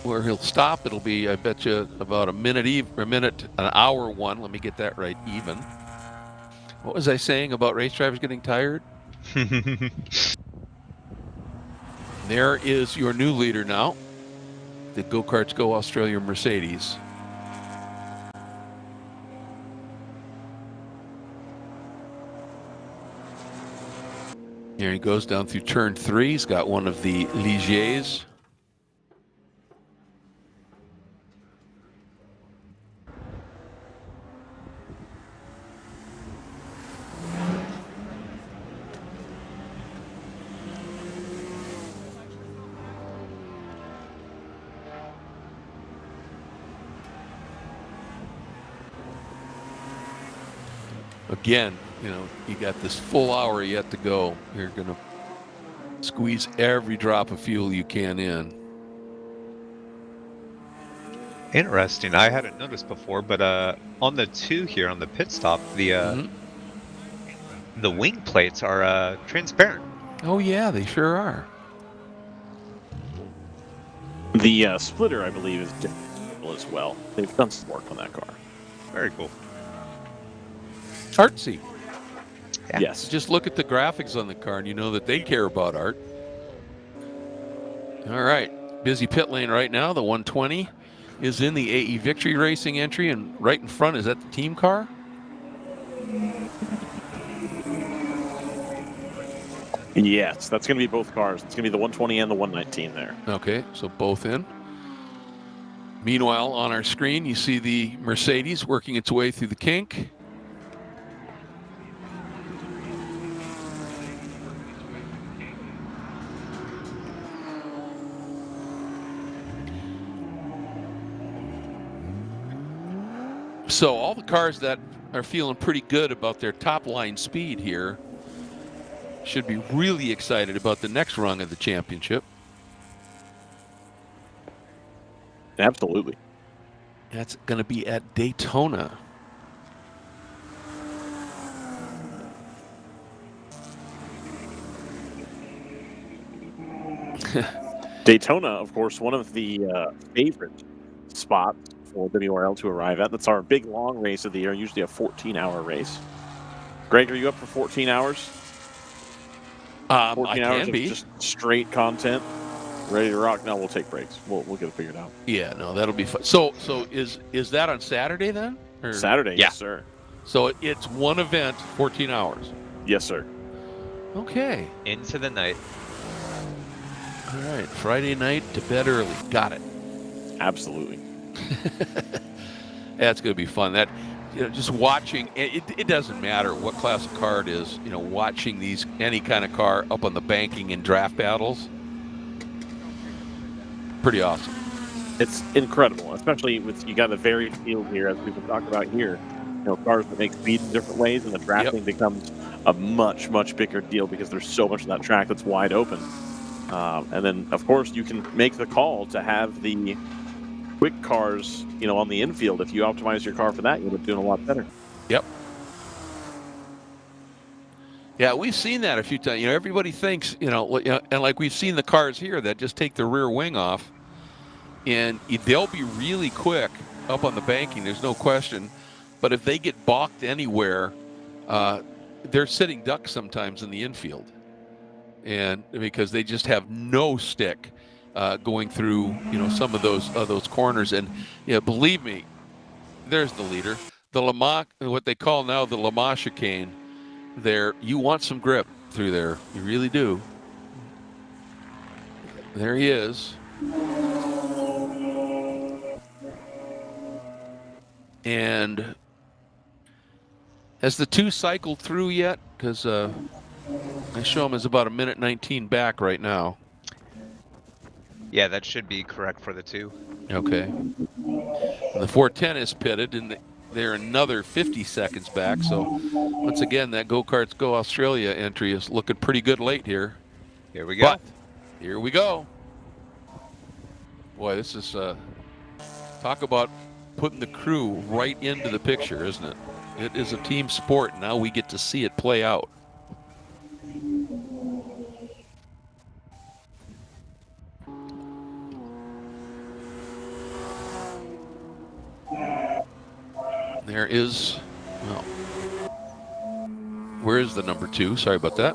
S1: where he'll stop, it'll be, I bet you, about an hour one. Let me get that right, even. What was I saying about race drivers getting tired? There is your new leader now, the Go Karts Go Australia Mercedes. Here he goes down through turn 3. He's got one of the Ligiers. Again, you got this full hour yet to go. You're going to squeeze every drop of fuel you can in.
S3: Interesting. I hadn't noticed before, but on the 2 here on the pit stop, the wing plates are transparent.
S1: Oh yeah, they sure are.
S2: The splitter, I believe, is different as well. They've done some work on that car.
S3: Very cool.
S1: Artsy.
S3: Yeah.
S2: Yes.
S1: Just look at the graphics on the car and you know that they care about art. All right. Busy pit lane right now, the 120. is in the AE Victory Racing entry, and right in front, is that the team car?
S2: Yes, that's going to be both cars. It's going to be the 120 and the 119 there.
S1: Okay, so both in. Meanwhile, on our screen, you see the Mercedes working its way through the kink. So all the cars that are feeling pretty good about their top line speed here should be really excited about the next rung of the championship.
S2: Absolutely.
S1: That's going to be at Daytona.
S2: Daytona, of course, one of the favorite spots for WRL to arrive at. That's our big long race of the year, usually a 14-hour race. Greg, are you up for 14 hours? 14
S1: I
S2: hours
S1: can
S2: of
S1: be.
S2: just straight content, ready to rock. No, we'll take breaks. We'll get it figured out.
S1: Yeah, no, that'll be fun. So is that on Saturday then? Or?
S2: Saturday,
S3: Yeah.
S2: yes, sir.
S1: So it's one event, 14 hours.
S2: Yes, sir.
S1: Okay.
S3: Into the night.
S1: All right. Friday night to bed early. Got it.
S2: Absolutely.
S1: That's going to be fun. That, just watching, it doesn't matter what class of car it is, watching any kind of car up on the banking in draft battles. Pretty awesome.
S2: It's incredible, especially with you got the varied field here, as we've been talking about here. Cars that make speed in different ways, and the drafting becomes a much, much bigger deal because there's so much of that track that's wide open. And then, of course, you can make the call to have the quick cars, on the infield. If you optimize your car for that, you'll end up doing a lot better.
S1: Yep. Yeah, we've seen that a few times. Everybody thinks, and like we've seen the cars here that just take the rear wing off, and they'll be really quick up on the banking. There's no question. But if they get balked anywhere, they're sitting ducks sometimes in the infield, and because they just have no stick going through, some of those corners. And believe me, there's the leader, the Le Mans, what they call now the Le Mans chicane. There, you want some grip through there, you really do. There he is. And has the two cycled through yet? Because I show him as about 1:19 back right now.
S3: Yeah, that should be correct for the two.
S1: Okay. And the 410 is pitted, and they're another 50 seconds back. So once again, that Go-Karts Go Australia entry is looking pretty good late here.
S3: Here we go.
S1: But here we go. Boy, this is talk about putting the crew right into the picture, isn't it? It is a team sport. Now we get to see it play out. There is, well, where is the number 2? Sorry about that.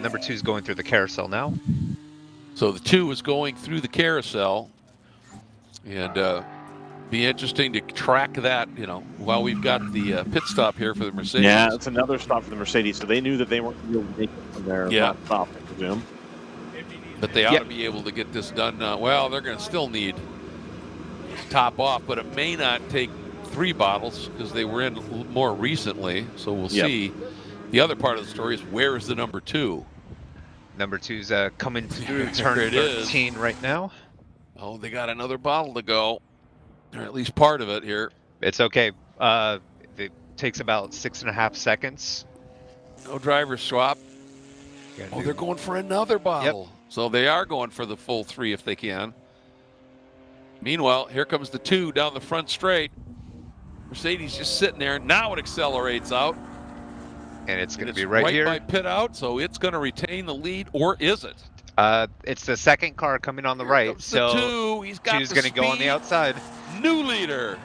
S3: Number 2 is going through the carousel now.
S1: So the 2 is going through the carousel, and be interesting to track that, while we've got the pit stop here for the Mercedes.
S2: Yeah, it's another stop for the Mercedes, so they knew that they weren't going to be able to make it from their last stop, I presume.
S1: But they ought to be able to get this done. Well, they're going to still need to top off, but it may not take 3 bottles because they were in more recently, so we'll see. The other part of the story is, where is the number 2?
S3: Number 2's coming through turn 13 right now.
S1: Oh, they got another bottle to go, or at least part of it here.
S3: It's okay. It takes about 6.5 seconds.
S1: No driver swap. Oh, they're going for another bottle. Yep. So they are going for the full 3 if they can. Meanwhile, here comes the 2 down the front straight. Mercedes just sitting there. Now it accelerates out.
S3: And it's going to be right here.
S1: By pit out, so it's going to retain the lead, or is it?
S3: It's the second car coming on the right. So
S1: the 2. He's got
S3: 2's going to go on the outside.
S1: New leader.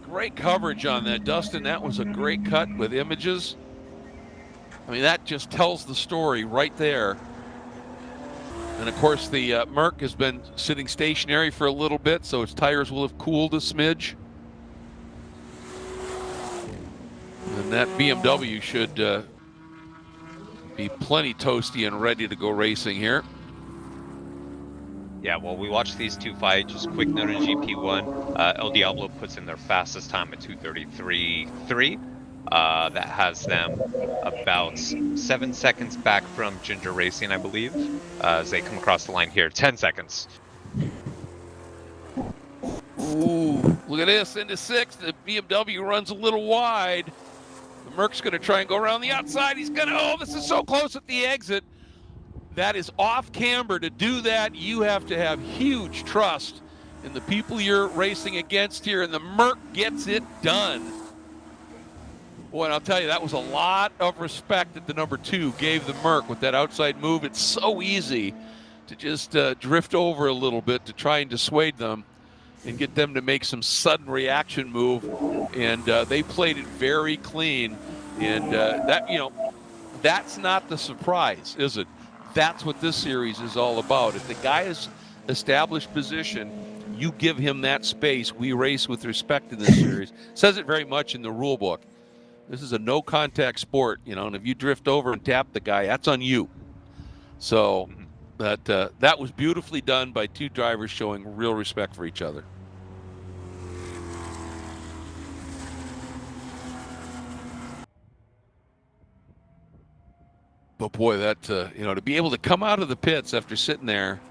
S1: Great coverage on that, Dustin. That was a great cut with images. I mean, that just tells the story right there. And of course, the Merc has been sitting stationary for a little bit, so its tires will have cooled a smidge. And that BMW should be plenty toasty and ready to go racing here.
S3: Yeah, well, we watched these two fight. Just quick note on GP1, El Diablo puts in their fastest time at 2:33.3. That has them about 7 seconds back from Ginger Racing, I believe, as they come across the line here. 10 seconds.
S1: Ooh, look at this, into 6th. The BMW runs a little wide. The Merc's going to try and go around the outside. He's going to, oh, this is so close at the exit. That is off camber. To do that, you have to have huge trust in the people you're racing against here, and the Merc gets it done. Boy, and I'll tell you, that was a lot of respect that the number 2 gave the Merc with that outside move. It's so easy to just drift over a little bit to try and dissuade them and get them to make some sudden reaction move. And they played it very clean. And that, you know, that's not the surprise, is it? That's what this series is all about. If the guy is established position, you give him that space. We race with respect in this series. It says it very much in the rule book. This is a no contact sport, you know, and if you drift over and tap the guy, that's on you. So that was beautifully done by 2 drivers showing real respect for each other. But boy, that, you know, to be able to come out of the pits after sitting there,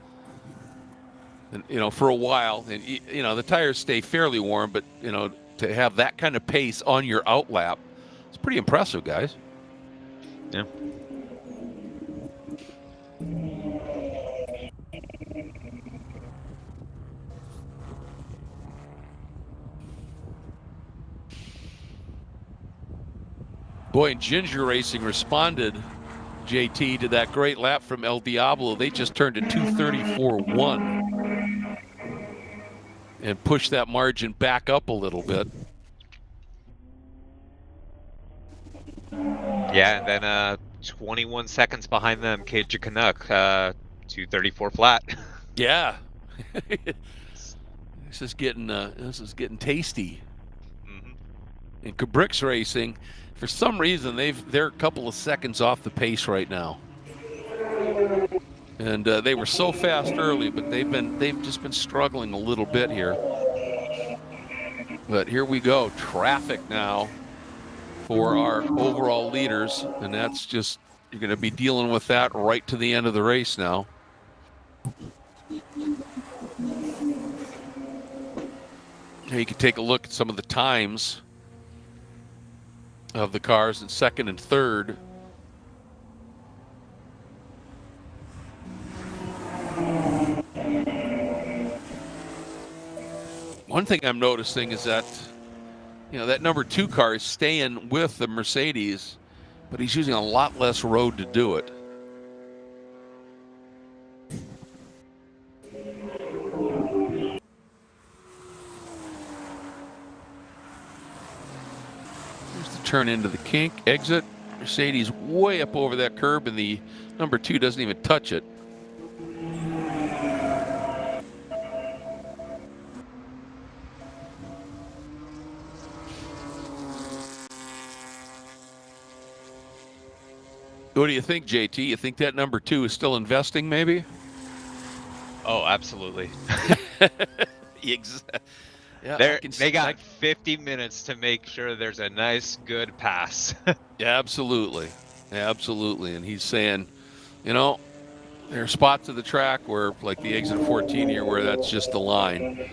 S1: and, you know, for a while, and, you know, the tires stay fairly warm, but, you know, to have that kind of pace on your outlap, it's pretty impressive, guys.
S3: Yeah.
S1: Boy, and Ginger Racing responded, JT, to that great lap from El Diablo. They just turned to 2:34.1 and pushed that margin back up a little bit.
S3: Yeah, and then 21 seconds behind them, KJ Canuck, 2:34 flat.
S1: Yeah. This is getting tasty.
S3: Mm-hmm.
S1: And Cabrix Racing, for some reason, they're a couple of seconds off the pace right now. And they were so fast early, but they've just been struggling a little bit here. But here we go, traffic now for our overall leaders, and that's just, you're going to be dealing with that right to the end of the race now. Here you can take a look at some of the times of the cars in 2nd and 3rd. One thing I'm noticing is that, you know, that number 2 car is staying with the Mercedes, but he's using a lot less road to do it. Turn into the kink, exit. Mercedes way up over that curb, and the number 2 doesn't even touch it. What do you think, JT? You think that number 2 is still investing, maybe?
S3: Oh, absolutely.
S1: Exactly.
S3: Yeah, they got 50 minutes to make sure there's a nice, good pass.
S1: Absolutely. Absolutely. And he's saying, you know, there are spots of the track where, like the exit 14 here, where that's just the line.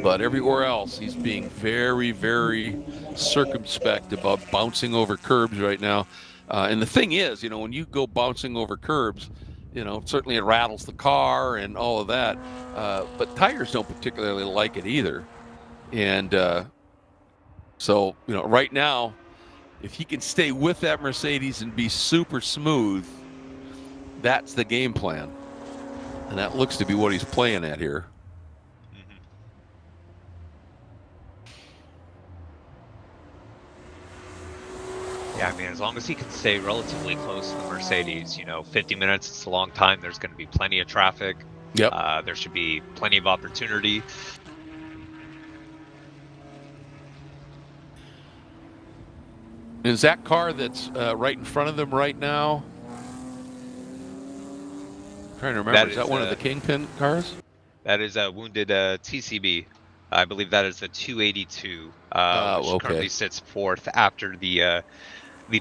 S1: But everywhere else, he's being very, very circumspect about bouncing over curbs right now. And the thing is, you know, when you go bouncing over curbs, you know, certainly it rattles the car and all of that. But tires don't particularly like it either. And so, you know, right now, if he can stay with that Mercedes and be super smooth, that's the game plan. And that looks to be what he's playing at here.
S3: Yeah, I mean, as long as he can stay relatively close to the Mercedes, 50 minutes, it's a long time. There's going to be plenty of traffic.
S1: Yep.
S3: There should be plenty of opportunity.
S1: Is that car that's right in front of them right now? I'm trying to remember. Is that one of the Kingpin cars?
S3: That is a wounded TCB. I believe that is the 282, which currently sits fourth after the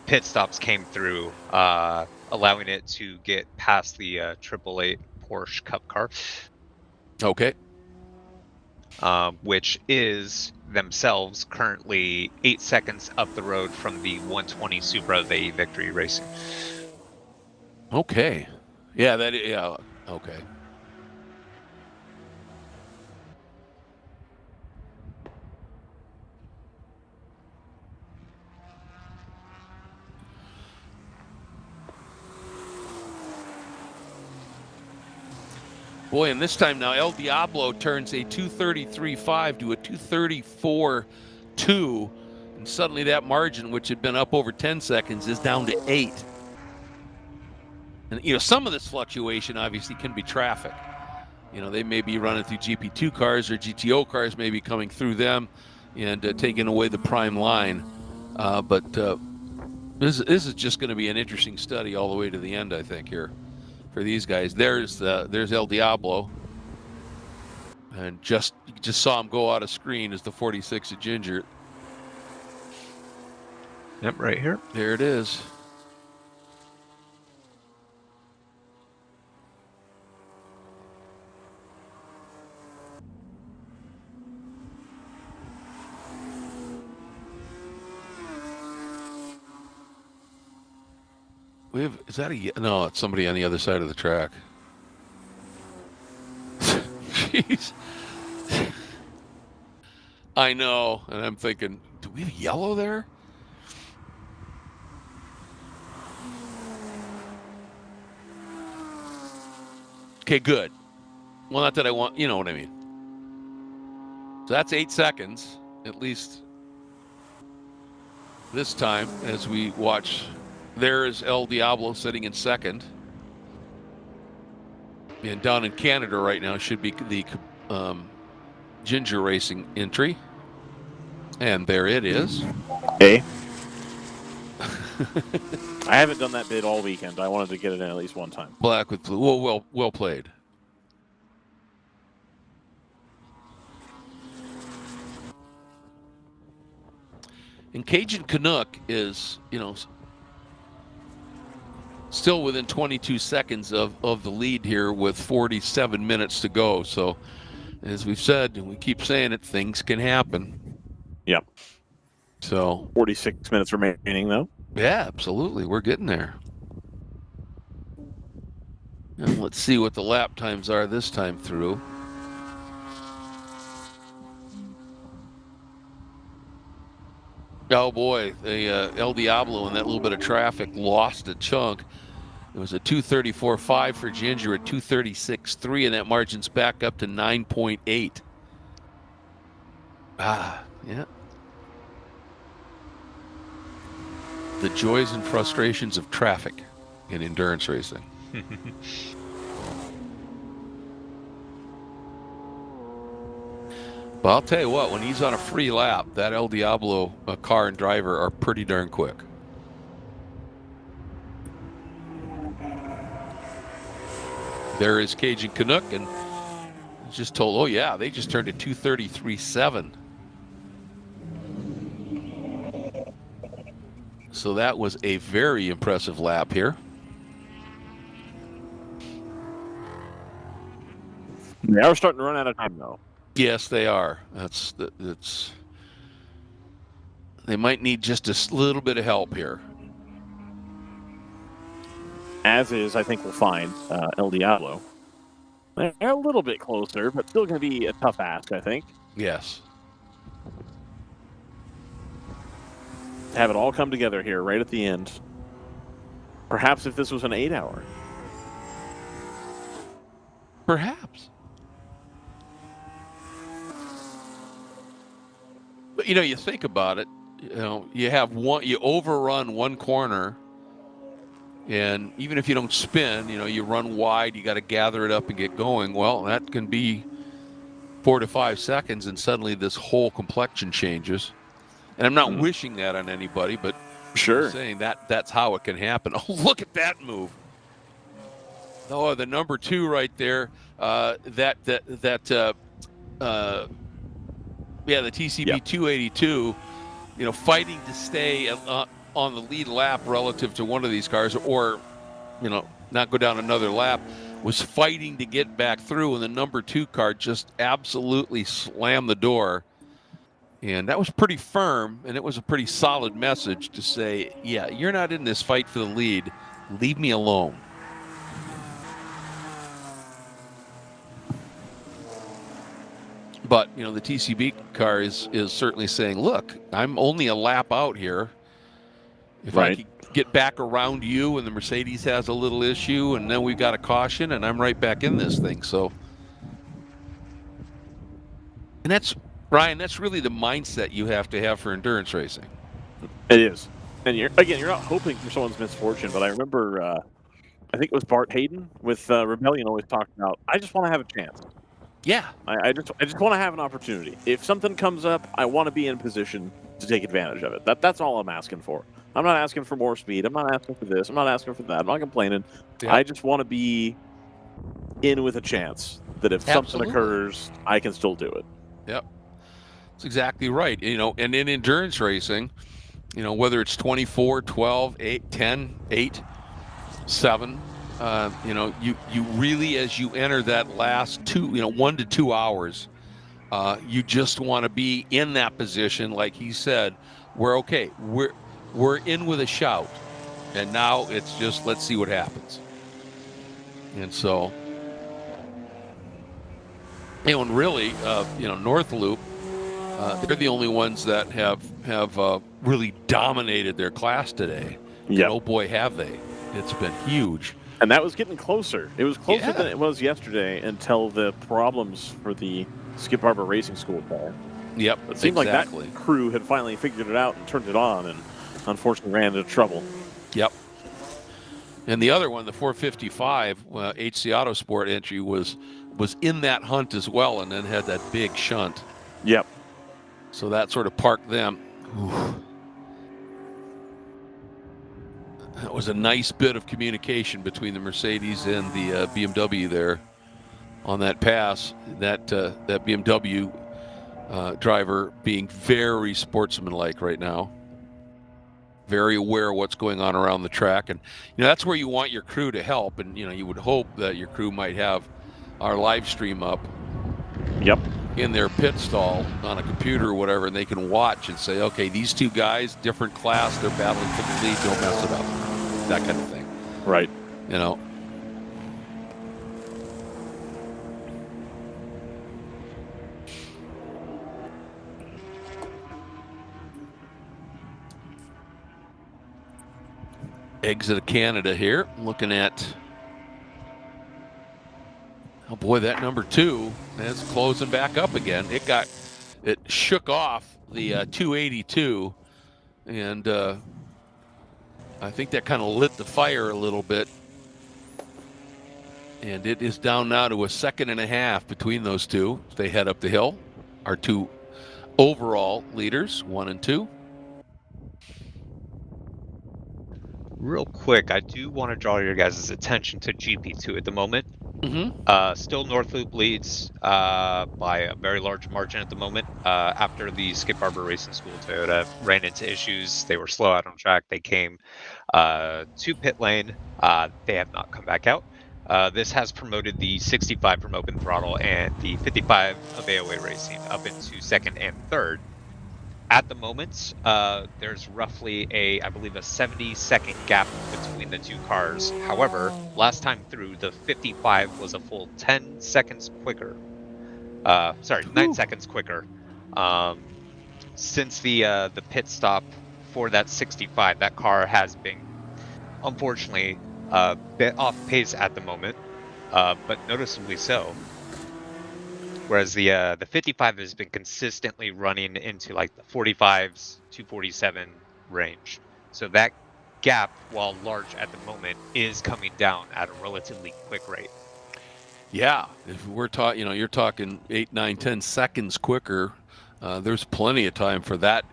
S3: pit stops came through, allowing it to get past the 888 Porsche Cup car.
S1: Okay.
S3: Which is themselves currently 8 seconds up the road from the 120 Supra of AE Victory Racing.
S1: Okay. Yeah, okay. Boy, and this time now, El Diablo turns a 233.5 to a 234.2, and suddenly that margin, which had been up over 10 seconds, is down to 8. And, some of this fluctuation obviously can be traffic. They may be running through GP2 cars, or GTO cars may be coming through them and taking away the prime line. But this is just going to be an interesting study all the way to the end, I think, here. For these guys, there's El Diablo, and you just saw him go out of screen as the 46 of Ginger.
S3: Yep, right here.
S1: There it is. Is that no, it's somebody on the other side of the track. Jeez. I know, and I'm thinking, do we have yellow there? Okay, good. Well, not that I want, you know what I mean. So that's 8 seconds, at least this time, as we watch. There is El Diablo sitting in second. And down in Canada right now should be the Ginger Racing entry. And there it is.
S2: Hey. I haven't done that bid all weekend. I wanted to get it in at least one time.
S1: Black with blue. Well played. And Cajun Canuck is, still within 22 seconds of the lead here with 47 minutes to go. So, as we've said, and we keep saying it, things can happen.
S2: Yep.
S1: So
S2: 46 minutes remaining, though.
S1: Yeah, absolutely. We're getting there. And let's see what the lap times are this time through. Oh boy, the El Diablo in that little bit of traffic lost a chunk. It was a 234.5 for Ginger, a 236.3, and that margin's back up to 9.8. Yeah. The joys and frustrations of traffic in endurance racing. But I'll tell you what, when he's on a free lap, that El Diablo car and driver are pretty darn quick. There is Cajun Canuck, and just told, oh yeah, they just turned a 233.7. So that was a very impressive lap here.
S2: They are starting to run out of time, though.
S1: Yes, they are. They might need just a little bit of help here.
S2: As is, I think we'll find El Diablo. They're a little bit closer, but still going to be a tough ask, I think.
S1: Yes.
S2: To have it all come together here right at the end. Perhaps if this was an 8-hour.
S1: Perhaps. But, you think about it, you have you overrun one corner, and even if you don't spin, you run wide, you got to gather it up and get going. Well, that can be 4 to 5 seconds, and suddenly this whole complexion changes. And I'm not wishing that on anybody, but I'm saying that's how it can happen. Oh, look at that move! Oh, the number 2 right there. The TCB 282. Fighting to stay on the lead lap relative to one of these cars, or not go down another lap, was fighting to get back through, and the number 2 car just absolutely slammed the door. And that was pretty firm, and it was a pretty solid message to say, yeah, you're not in this fight for the lead. Leave me alone. But, the TCB car is certainly saying, look, I'm only a lap out here. If I could get back around you and the Mercedes has a little issue, and then we've got a caution, and I'm right back in this thing. So, and that's, Brian, that's really the mindset you have to have for endurance racing.
S2: It is. And you're not hoping for someone's misfortune, but I remember, I think it was Bart Hayden with Rebellion always talked about, I just want to have a chance.
S1: Yeah.
S2: I just want to have an opportunity. If something comes up, I want to be in position to take advantage of it. That's all I'm asking for. I'm not asking for more speed. I'm not asking for this. I'm not asking for that. I'm not complaining. Yeah. I just want to be in with a chance that if something occurs, I can still do it.
S1: Yep. That's exactly right. And in endurance racing, whether it's 24, 12, 8, 10, 8, 7, you really, as you enter that last 1 to 2 hours, you just want to be in that position, like he said, we're okay. We're in with a shout, and now it's just, let's see what happens. And so, and really, North Loop, they're the only ones that have really dominated their class today. Yeah. And oh boy, have they! It's been huge.
S2: And that was getting closer. It was closer than it was yesterday until the problems for the Skip Barber Racing School car.
S1: Yep,
S2: it seemed like that crew had finally figured it out and turned it on, and unfortunately ran into trouble.
S1: Yep. And the other one, the 455 HC Autosport entry, was in that hunt as well, and then had that big shunt.
S2: Yep.
S1: So that sort of parked them. Ooh. That was a nice bit of communication between the Mercedes and the BMW there on that pass. That BMW driver being very sportsmanlike right now, very aware of what's going on around the track, and that's where you want your crew to help. And you would hope that your crew might have our live stream up.
S2: Yep.
S1: In their pit stall on a computer or whatever, and they can watch and say, okay, these 2 guys, different class, they're battling for the lead, don't mess it up. That kind of thing.
S2: Right.
S1: Exit of Canada here. Looking at, oh boy, that number 2 is closing back up again. It shook off the 282, and I think that kind of lit the fire a little bit. And it is down now to 1.5 seconds between those 2. They head up the hill. Our 2 overall leaders, 1 and 2.
S3: Real quick, I do want to draw your guys' attention to GP2 at the moment.
S1: Mm-hmm.
S3: Still North Loop leads by a very large margin at the moment. After the Skip Barber Racing School Toyota ran into issues, they were slow out on track. They came to pit lane. They have not come back out. This has promoted the 65 from Open Throttle and the 55 of AOA Racing up into second and third. At the moment, there's roughly I believe a 70-second gap between the 2 cars. However, last time through, the 55 was a full 10 seconds quicker. 9 seconds quicker. Since the pit stop for that 65, that car has been, unfortunately, a bit off pace at the moment, but noticeably so. whereas the 55 has been consistently running into like the 45s, 247 range. So that gap, while large at the moment, is coming down at a relatively quick rate.
S1: Yeah, if we're talking, you're talking 8, 9, 10 seconds quicker. There's plenty of time for that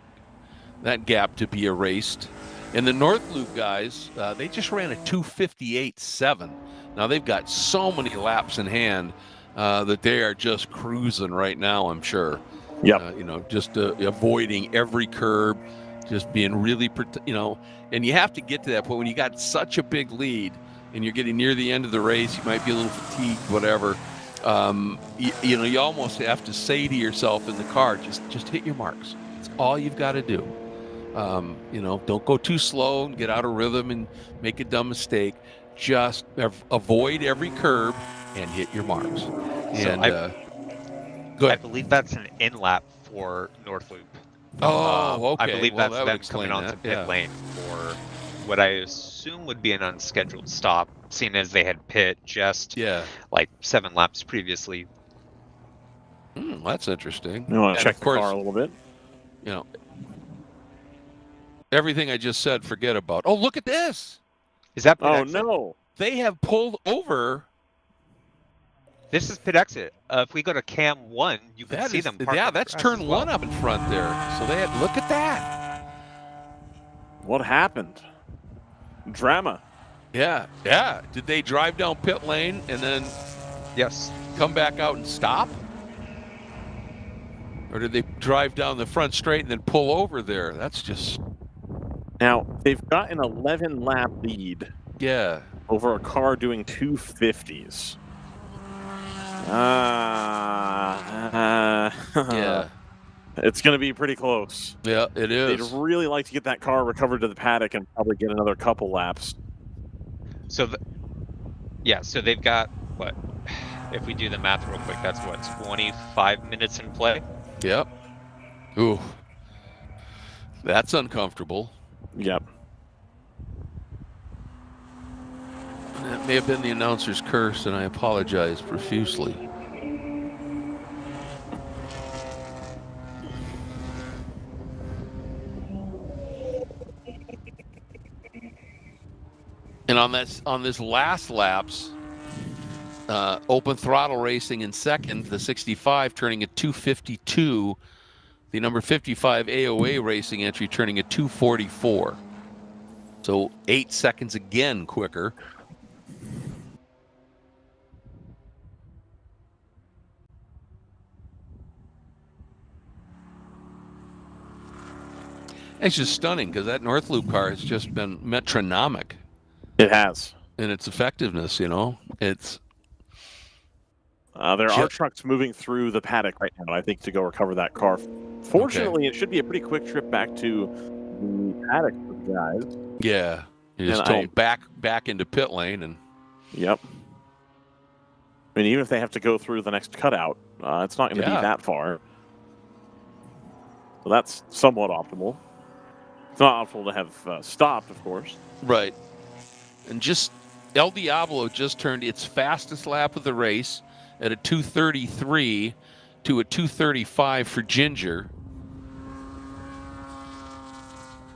S1: gap to be erased. And the North Loop guys, they just ran a 2:58.7. Now they've got so many laps in hand that they are just cruising right now, I'm sure.
S2: Yep.
S1: Just avoiding every curb, just being really, and you have to get to that point when you got such a big lead and you're getting near the end of the race, you might be a little fatigued, whatever. You almost have to say to yourself in the car, just hit your marks. It's all you've got to do. Don't go too slow and get out of rhythm and make a dumb mistake. Just avoid every curb and hit your marks.
S3: So I believe that's an in lap for North Loop.
S1: Oh, okay.
S3: I believe
S1: Well,
S3: that's
S1: that would
S3: them coming
S1: explain
S3: onto
S1: that,
S3: pit
S1: yeah.
S3: lane for what I assume would be an unscheduled stop, seeing as they had pit just like 7 laps previously.
S1: That's interesting.
S2: You want to
S1: And
S2: check
S1: of
S2: the
S1: course,
S2: car a little bit?
S1: Everything I just said, forget about. Oh, look at this.
S3: Is that pit
S2: Oh,
S3: exit?
S2: no.
S1: They have pulled over.
S3: This is pit exit. If we go to cam 1, you can see them parked on the
S1: that's
S3: grass
S1: turn
S3: as well.
S1: 1 up in front there. So they had, look at that.
S2: What happened? Drama.
S1: Yeah. Did they drive down pit lane and then come back out and stop? Or did they drive down the front straight and then pull over there? That's just...
S2: Now, they've got an 11-lap lead.
S1: Yeah.
S2: Over a car doing 250s.
S1: Yeah.
S2: It's going to be pretty close.
S1: Yeah, it is.
S2: They'd really like to get that car recovered to the paddock and probably get another couple laps.
S3: So, so they've got, what, if we do the math real quick, that's what, 25 minutes in play?
S1: Yep. Ooh. That's uncomfortable.
S2: Yep.
S1: That may have been the announcer's curse, and I apologize profusely. And on this last laps, open throttle racing in second, the 65 turning at 2:52. The number 55 AOA racing entry turning at 2:44. So 8 seconds again quicker. It's just stunning because that North Loop car has just been metronomic.
S2: It has.
S1: In its effectiveness, It's...
S2: There are trucks moving through the paddock right now, I think, to go recover that car. Fortunately, it should be a pretty quick trip back to the paddock for the guys.
S1: Yeah. You just told them back into pit lane. And
S2: Yep. I mean, even if they have to go through the next cutout, it's not going to be that far. So that's somewhat optimal. It's not optimal to have stopped, of course.
S1: Right. And just El Diablo just turned its fastest lap of the race at a 2:33 to a 2:35 for Ginger.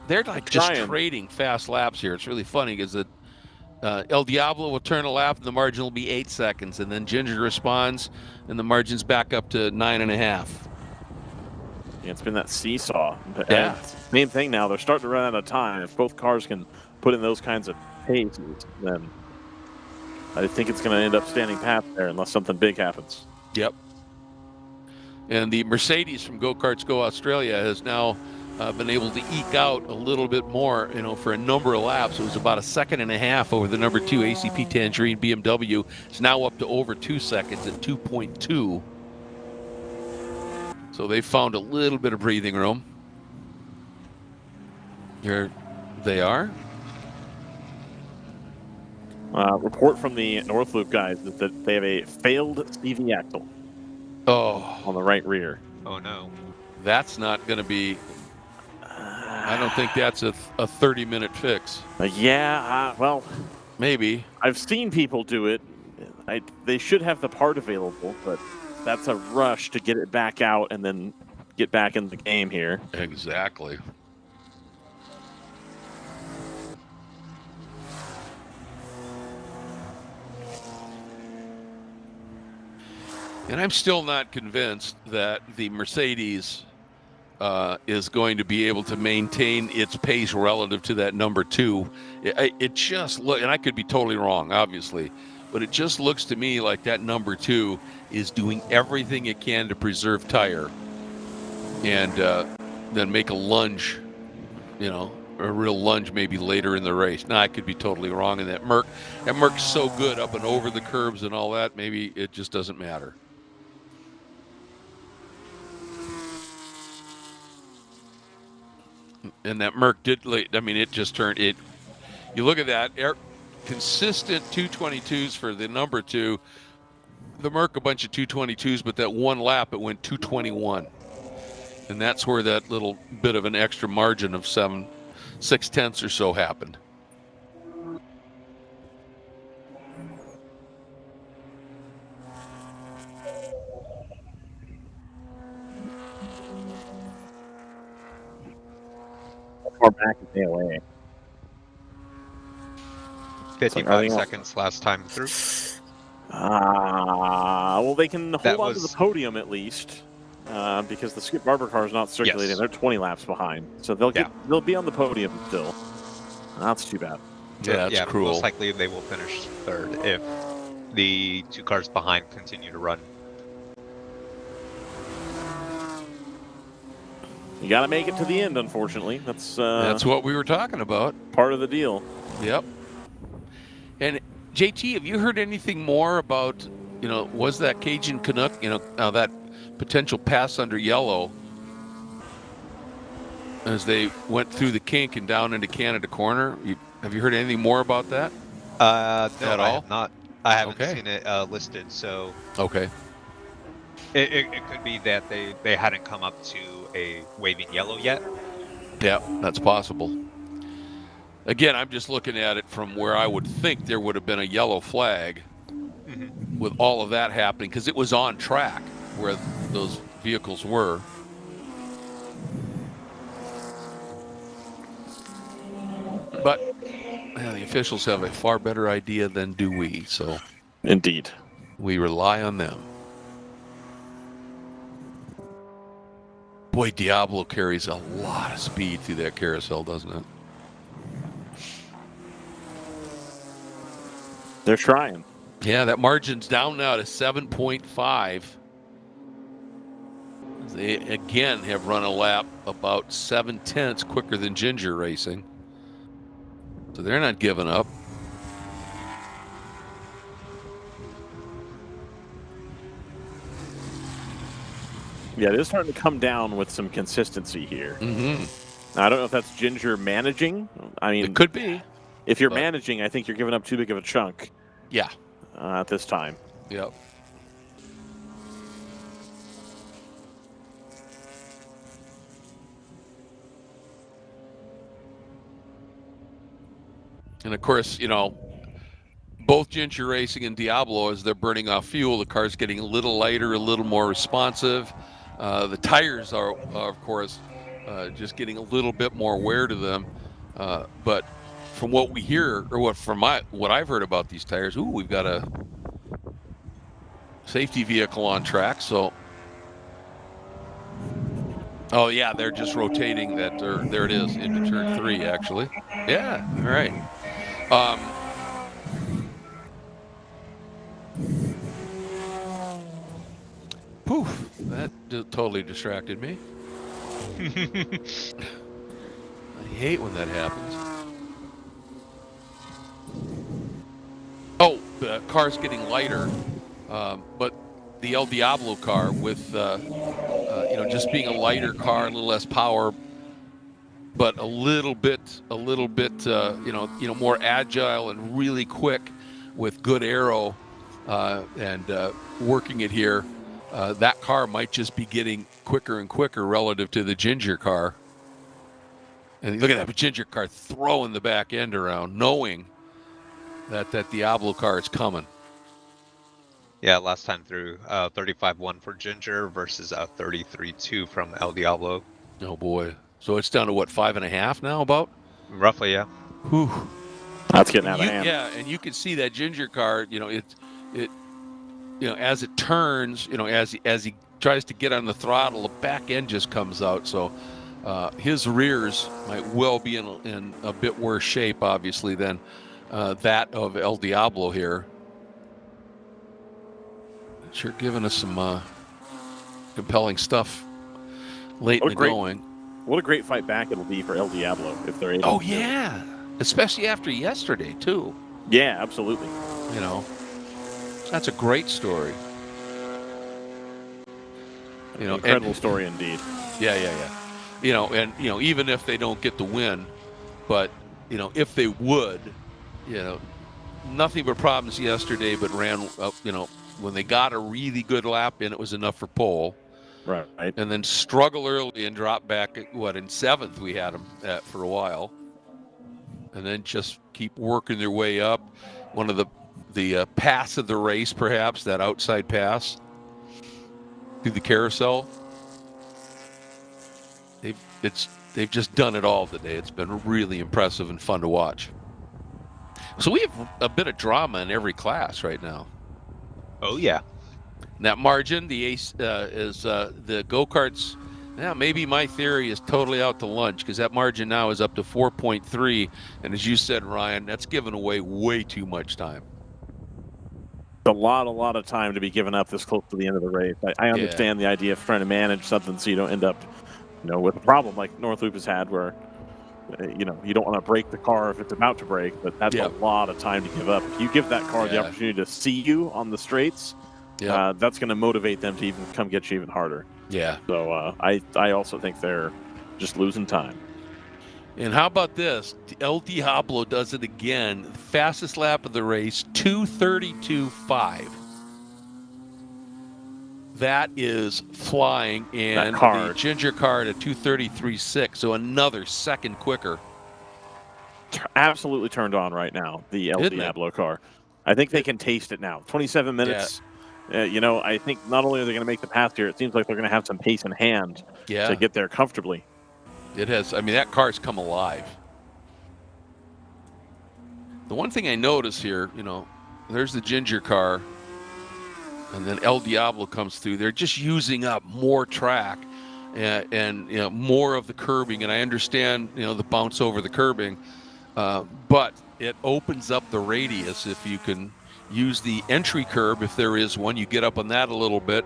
S1: They're like just trading fast laps here. It's really funny because El Diablo will turn a lap and the margin will be 8 seconds, and then Ginger responds and the margin's back up to 9.5.
S2: Yeah, it's been that seesaw.
S1: Yeah.
S2: Main thing now, they're starting to run out of time. If both cars can put in those kinds of paces, then I think it's going to end up standing pat there unless something big happens.
S1: Yep. And the Mercedes from Go Karts Go Australia has now been able to eke out a little bit more, for a number of laps. It was about 1.5 seconds over the number 2 ACP Tangerine BMW. It's now up to over 2 seconds at 2.2. So they found a little bit of breathing room. Here they are.
S2: Report from the North Loop guys is that they have a failed CV axle.
S1: Oh.
S2: On the right rear.
S3: Oh, no.
S1: That's not going to be... I don't think that's a 30-minute fix.
S2: Well...
S1: Maybe.
S2: I've seen people do it. They should have the part available, but that's a rush to get it back out and then get back in the game here.
S1: Exactly. And I'm still not convinced that the Mercedes is going to be able to maintain its pace relative to that number 2. It just look, and I could be totally wrong, obviously, but it just looks to me like that number 2 is doing everything it can to preserve tire, and then make a lunge, a real lunge maybe later in the race. Now I could be totally wrong in that. Merc's so good up and over the curbs and all that. Maybe it just doesn't matter. And that Merc did late. I mean, it just turned it. You look at that, consistent 222s for the number 2. The Merc a bunch of 222s, but that one lap it went 221, and that's where that little bit of an extra margin of 6/10 or so happened.
S2: Far back is AOA.
S3: 55 seconds last time through.
S2: Well, they can hold on to the podium at least, because the Skip Barber car is not circulating.
S3: Yes.
S2: They're 20 laps behind, so they'll be on the podium still. That's too bad.
S1: Yeah, that's cruel.
S3: Most likely they will finish third if the 2 cars behind continue to run.
S2: You got to make it to the end, unfortunately. That's
S1: what we were talking about.
S2: Part of the deal.
S1: Yep. And JT, have you heard anything more about, was that Cajun Canuck, that potential pass under yellow as they went through the kink and down into Canada Corner? Have you heard anything more about that?
S3: No,
S1: at all?
S3: I have not. I haven't seen it listed, so.
S1: Okay.
S3: It could be that they hadn't come up to a waving yellow yet.
S1: Yeah, that's possible. Again, I'm just looking at it from where I would think there would have been a yellow flag with all of that happening, because it was on track where those vehicles were. But the officials have a far better idea than do we, so.
S2: Indeed.
S1: We rely on them. Boy, Diablo carries a lot of speed through that carousel, doesn't it?
S2: They're trying.
S1: Yeah, that margin's down now to 7.5. They, again, have run a lap about 7/10 quicker than Ginger Racing. So they're not giving up.
S2: Yeah, they're starting to come down with some consistency here.
S1: Mm-hmm.
S2: Now, I don't know if that's Ginger managing. I mean,
S1: it could be.
S2: If you're managing, I think you're giving up too big of a chunk.
S1: Yeah.
S2: At this time.
S1: Yep. And of course, both Ginger Racing and Diablo, as they're burning off fuel, the car's getting a little lighter, a little more responsive. The tires are of course, just getting a little bit more wear to them. But from what we hear, or what I've heard about these tires, we've got a safety vehicle on track. So, oh yeah, they're just rotating that. There it is into turn 3, actually. Yeah, all right. Poof, that totally distracted me. I hate when that happens. Oh, the car's getting lighter, but the El Diablo car with, just being a lighter car, a little less power, but a little bit, more agile and really quick with good aero and working it here. That car might just be getting quicker and quicker relative to the Ginger car. And look at that Ginger car throwing the back end around, knowing that Diablo car is coming.
S3: Yeah, last time through 35-1 for Ginger versus 33-2 from El Diablo.
S1: Oh boy. So it's down to what, 5.5 now about?
S3: Roughly, yeah.
S1: Whew.
S2: That's getting out of hand.
S1: Yeah, and you can see that Ginger car, as it turns, as he tries to get on the throttle, the back end just comes out. So his rears might well be in a bit worse shape, obviously, than that of El Diablo here. Sure giving us some compelling stuff late in the going.
S2: What a great fight back it'll be for El Diablo if they're able
S1: Oh,
S2: to.
S1: yeah. Especially after yesterday, too.
S2: Yeah, absolutely.
S1: That's a great story.
S2: Incredible story indeed.
S1: Yeah. Even if they don't get the win, but, if they would, nothing but problems yesterday, but ran up, when they got a really good lap in, it was enough for pole.
S2: Right.
S1: And then struggle early and drop back at in 7th we had them at for a while. And then just keep working their way up. One of the pass of the race, perhaps, that outside pass through the carousel. They've just done it all today. It's been really impressive and fun to watch. So we have a bit of drama in every class right now.
S3: Oh, yeah.
S1: And that margin, the ace is the go-karts. Yeah, maybe my theory is totally out to lunch because that margin now is up to 4.3. And as you said, Ryan, that's giving away way too much time.
S2: A lot of time to be given up this close to the end of the race. I understand the idea of trying to manage something so you don't end up, with a problem like North Loop has had where, you don't want to break the car if it's about to break, but that's a lot of time to give up. If you give that car the opportunity to see you on the straights, that's going to motivate them to even come get you even harder.
S1: Yeah.
S2: So I also think they're just losing time.
S1: And how about this? El Diablo does it again. Fastest lap of the race, 2:32.5. That is flying. And the Ginger car at 2:33.6, so another second quicker.
S2: Absolutely turned on right now, the El Diablo car. I think they can taste it now. 27 minutes. Yeah. I think not only are they going to make the pass here, it seems like they're going to have some pace in hand to get there comfortably.
S1: It has. I mean, that car's come alive. The one thing I notice here, there's the Ginger car, and then El Diablo comes through. They're just using up more track and more of the curbing. And I understand, the bounce over the curbing, but it opens up the radius if you can use the entry curb. If there is one, you get up on that a little bit.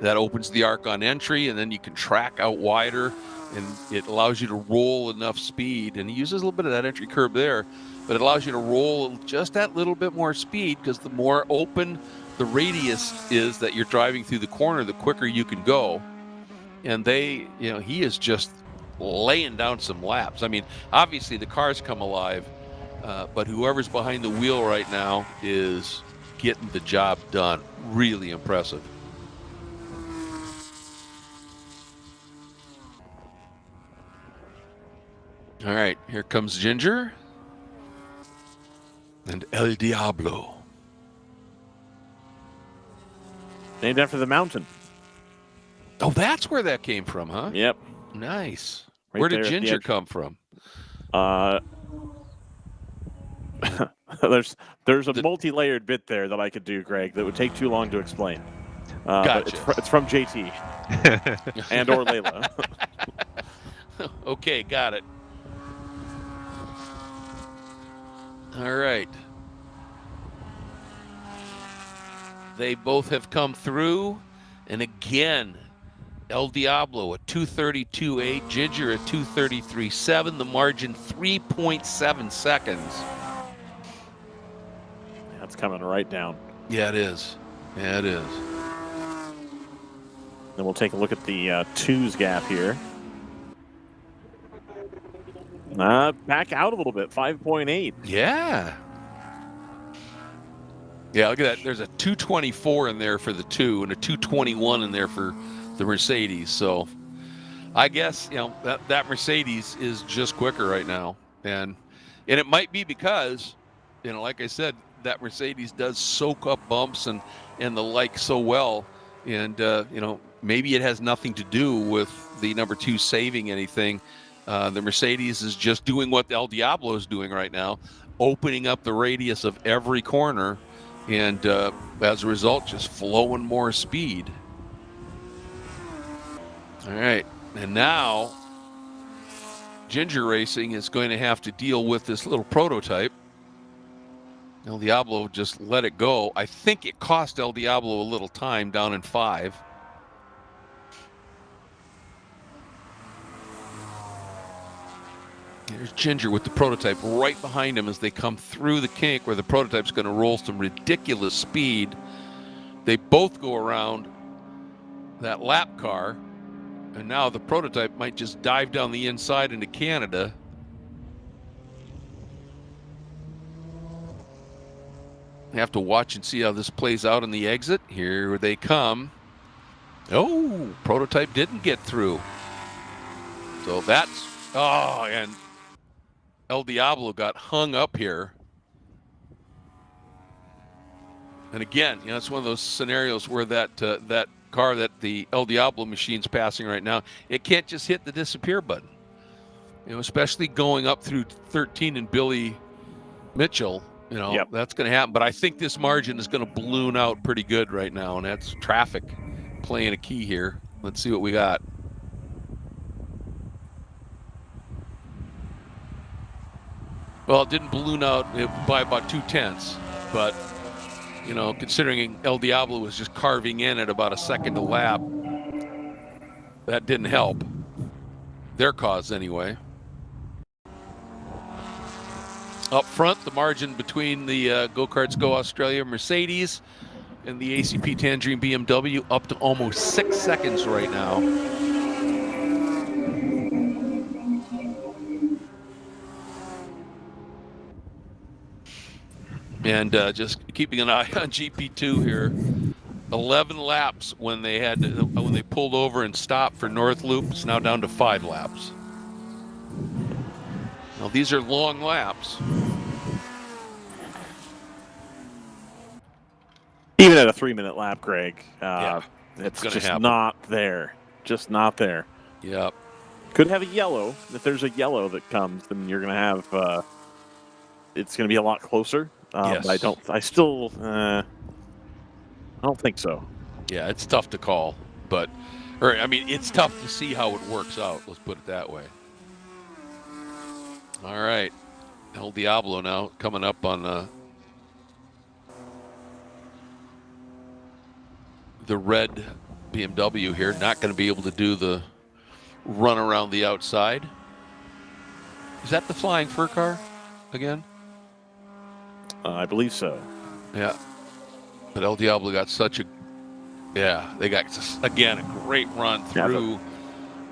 S1: That opens the arc on entry, and then you can track out wider. And it allows you to roll enough speed, and he uses a little bit of that entry curb there, but it allows you to roll just that little bit more speed because the more open the radius is that you're driving through the corner, the quicker you can go. And he is just laying down some laps. I mean, obviously the cars come alive, but whoever's behind the wheel right now is getting the job done. Really impressive. All right, here comes Ginger and El Diablo.
S2: Named after the mountain.
S1: Oh, that's where that came from, huh?
S2: Yep.
S1: Nice.
S2: Right,
S1: where did Ginger come from?
S2: There's a multi-layered bit there that I could do, Greg, that would take too long to explain.
S1: Gotcha.
S2: It's from JT and or Layla.
S1: Okay, got it. All right. They both have come through. And again, El Diablo at 2:32.8, Ginger at 2:33.7, the margin 3.7 seconds.
S2: That's coming right down.
S1: Yeah, it is. Yeah, it is.
S2: Then we'll take a look at the twos gap here. Back out a little bit, 5.8.
S1: Yeah. Yeah, look at that. There's a 224 in there for the two and a 221 in there for the Mercedes. So I guess, that Mercedes is just quicker right now. And it might be because, like I said, that Mercedes does soak up bumps and the like so well, and you know, maybe it has nothing to do with the number 2 saving anything. The Mercedes is just doing what El Diablo is doing right now, opening up the radius of every corner, and as a result, just flowing more speed. All right, and now Ginger Racing is going to have to deal with this little prototype. El Diablo just let it go. I think it cost El Diablo a little time down in 5. There's Ginger with the prototype right behind him as they come through the kink where the prototype's going to roll some ridiculous speed. They both go around that lap car, and now the prototype might just dive down the inside into Canada. You have to watch and see how this plays out in the exit. Here they come. Oh, prototype didn't get through. So that's, oh, and El Diablo got hung up here. And again, you know, it's one of those scenarios where that that car that the El Diablo machine's passing right now, it can't just hit the disappear button. You know, especially going up through 13 and Billy Mitchell, you know, that's going to happen. But I think this margin is going to balloon out pretty good right now, and that's traffic playing a key here. Let's see what we got. Well, it didn't balloon out by about 0.2, but, you know, considering El Diablo was just carving in at about a second a lap, that didn't help their cause anyway. Up front, the margin between the Go Karts Go Australia Mercedes and the ACP Tangerine BMW up to almost 6 seconds right now. And just keeping an eye on GP2 here. 11 laps when they had when they pulled over and stopped for North Loop. It's now down to 5 laps. Now these are long laps.
S2: Even at a 3-minute lap, Greg, it's just
S1: happen.
S2: not there. Just not there.
S1: Yep.
S2: Could have a yellow. If there's a yellow that comes, then you're going to have. It's going to be a lot closer.
S1: Yes.
S2: I don't think so.
S1: Yeah, it's tough to call, but, or I mean, it's tough to see how it works out. Let's put it that way. All right, El Diablo now coming up on the red BMW here. Not going to be able to do the run around the outside. Is that the flying fur car again?
S2: I believe so.
S1: Yeah. But El Diablo got such a, they got, again, a great run through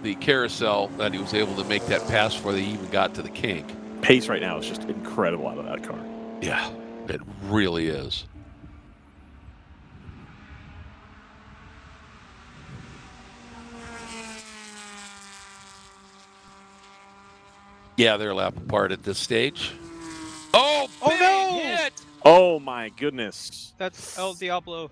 S1: the carousel that he was able to make that pass before they even got to the kink.
S2: Pace right now is just incredible out of that car.
S1: Yeah, it really is. Yeah, they're a lap apart at this stage. Oh, big hit!
S2: Oh my goodness.
S3: That's El Diablo.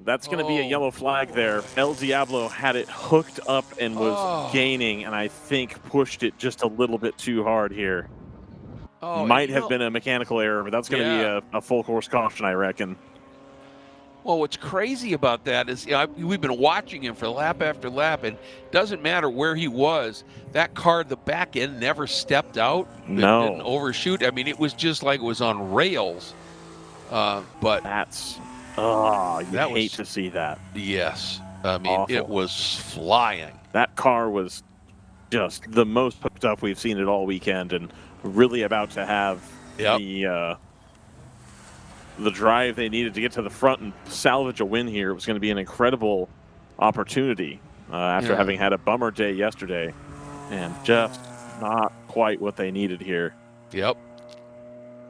S2: That's going to be a yellow flag there. El Diablo had it hooked up and was gaining, and I think pushed it just a little bit too hard here. Might have been a mechanical error, but that's going to be a full course caution, I reckon.
S1: Well, what's crazy about that is we've been watching him for lap after lap, and it doesn't matter where he was. That car, the back end, never stepped out.
S2: No.
S1: It didn't overshoot. I mean, it was just like it was on rails. But
S2: that's you hate to see that.
S1: Yes, I mean it was flying.
S2: That car was just the most hooked up we've seen it all weekend, and really about to have the drive they needed to get to the front and salvage a win here. It was going to be an incredible opportunity after having had a bummer day yesterday, and just not quite what they needed here.
S1: Yep.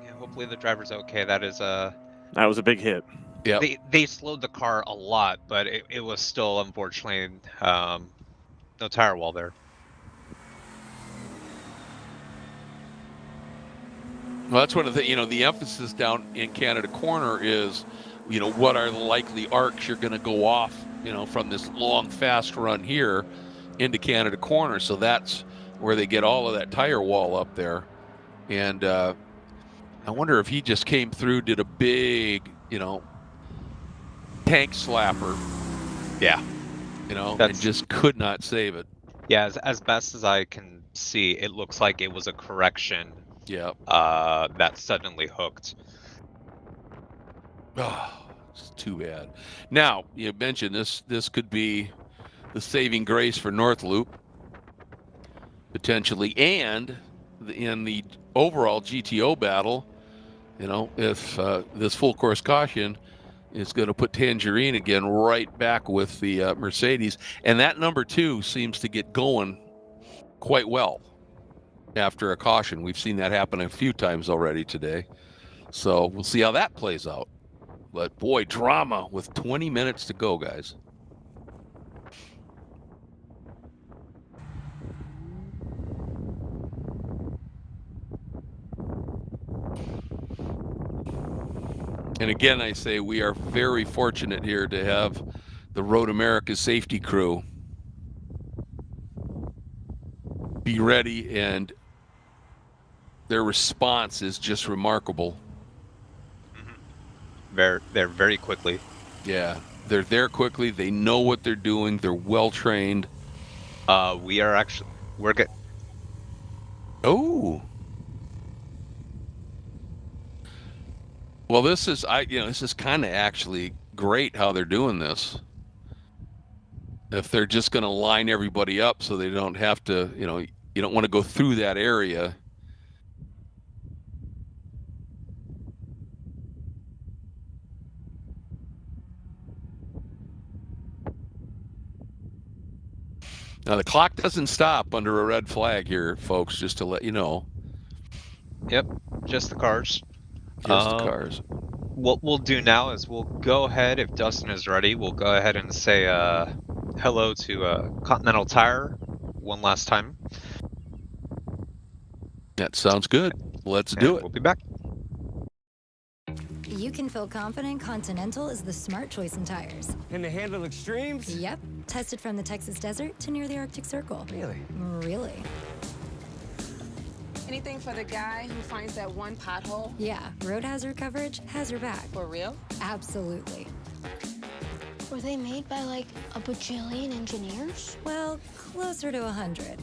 S3: Yeah, hopefully the driver's okay. That
S2: was a big hit.
S1: Yeah.
S3: They slowed the car a lot, but it was still, unfortunately, no tire wall there.
S1: Well, that's one of the, the emphasis down in Canada Corner is, what are the likely arcs you're going to go off, from this long, fast run here into Canada Corner. So that's where they get all of that tire wall up there. And I wonder if he just came through, did a big, tank slapper.
S3: Yeah.
S1: And just could not save it.
S3: Yeah, as best as I can see, it looks like it was a correction.
S1: Yeah.
S3: That suddenly hooked.
S1: Oh, it's too bad. Now, you mentioned this could be the saving grace for North Loop, potentially, and in the overall GTO battle, if this full course caution is going to put Tangerine again right back with the Mercedes, and that number 2 seems to get going quite well after a caution. We've seen that happen a few times already today, so we'll see how that plays out. But boy, drama with 20 minutes to go, guys. And again, I say we are very fortunate here to have the Road America safety crew be ready, and their response is just remarkable.
S3: They're very quickly.
S1: Yeah, they're there quickly. They know what they're doing. They're well trained.
S3: We're good.
S1: Oh. Well, this is kind of actually great how they're doing this. If they're just going to line everybody up so they don't have to, you don't want to go through that area. Now, the clock doesn't stop under a red flag here, folks, just to let you know.
S3: Yep, just the cars.
S1: Just the cars.
S3: What we'll do now is we'll go ahead, if Dustin is ready, we'll go ahead and say hello to Continental Tire one last time.
S1: That sounds good. Let's do it.
S3: We'll be back.
S5: You can feel confident Continental is the smart choice in tires.
S12: And they handle extremes?
S5: Yep. Tested from the Texas desert to near the Arctic Circle.
S12: Really?
S5: Really.
S7: Anything for the guy who finds that one pothole?
S5: Yeah, road hazard coverage has your back.
S7: For real?
S5: Absolutely.
S8: Were they made by like a bajillion engineers?
S5: Well, closer to 100.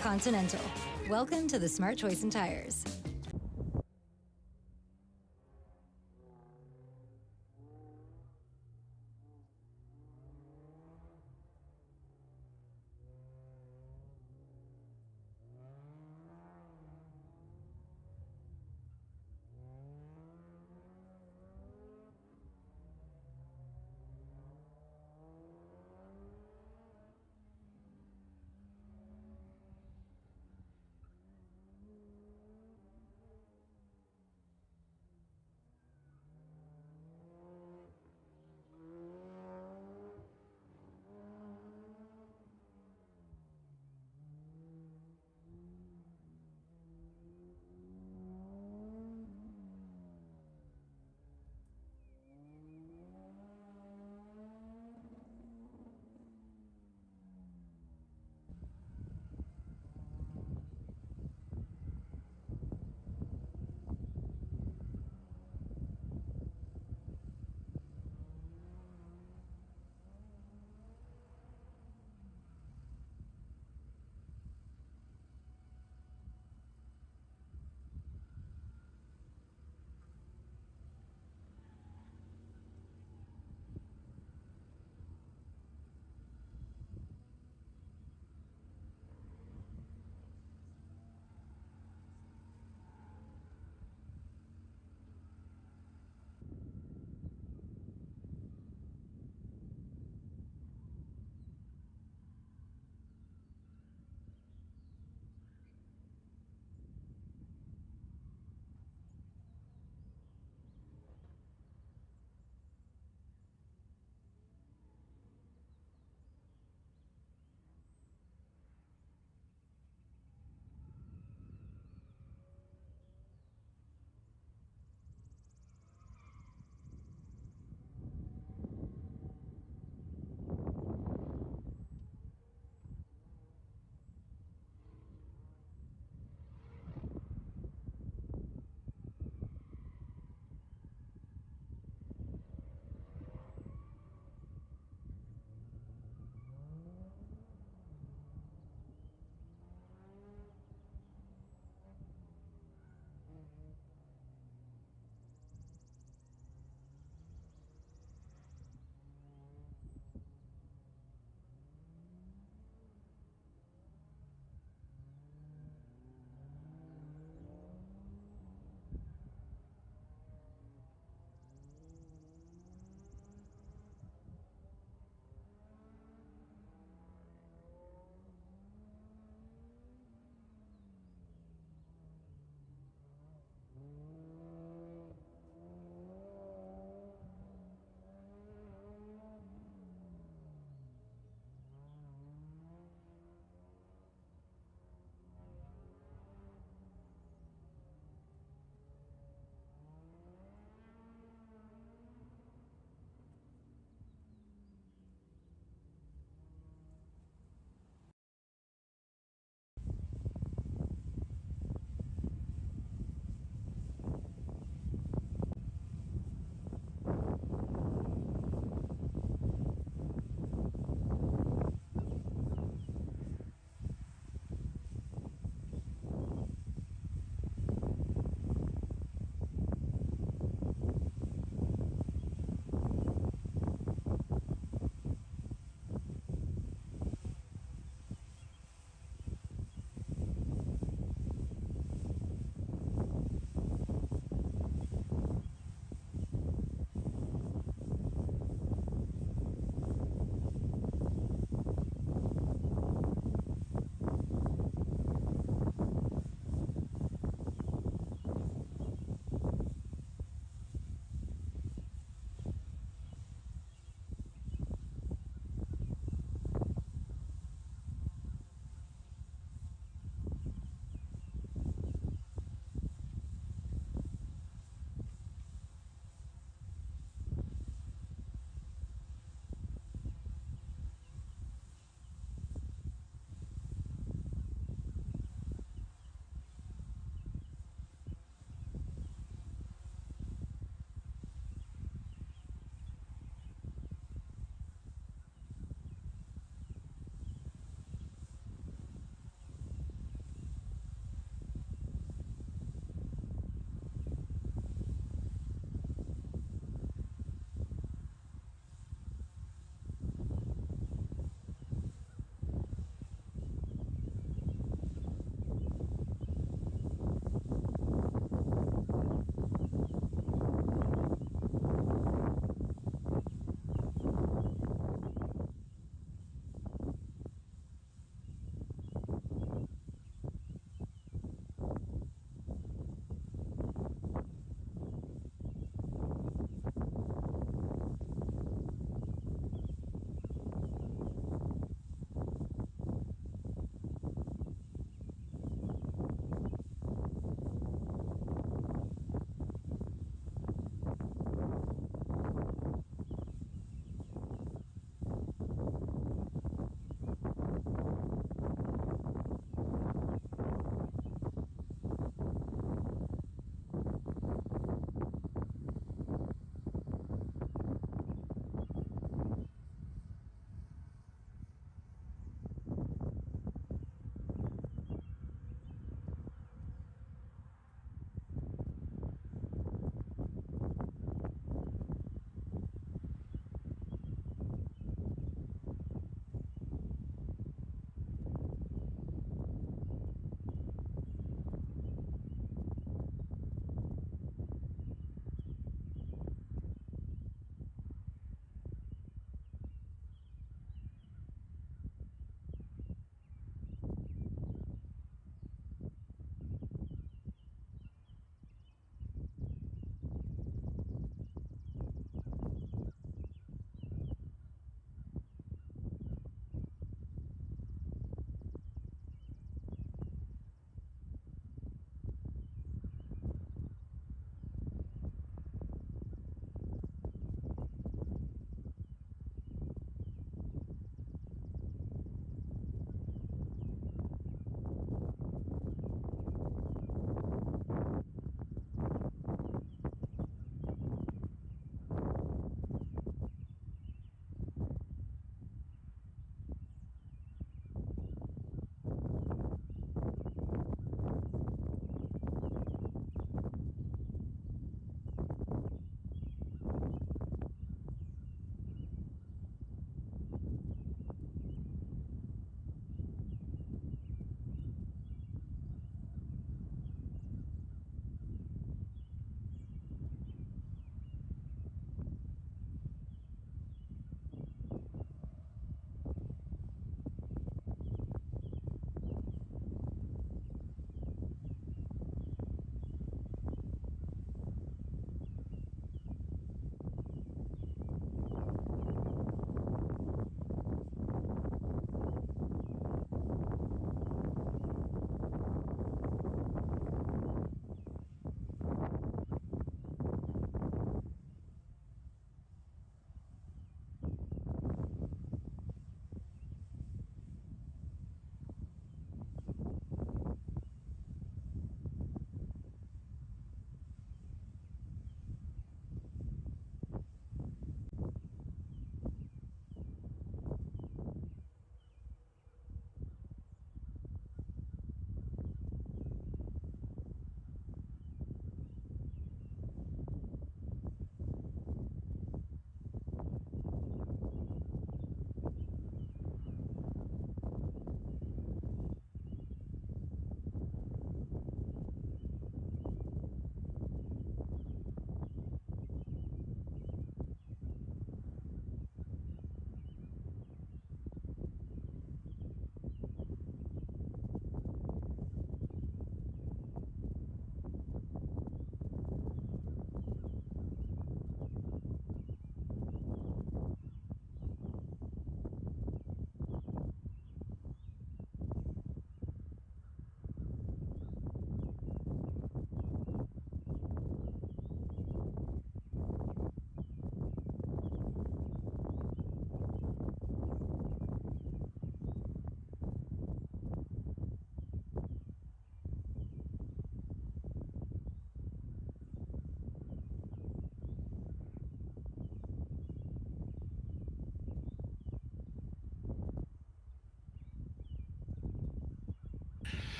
S5: Continental. Welcome to the smart choice in tires.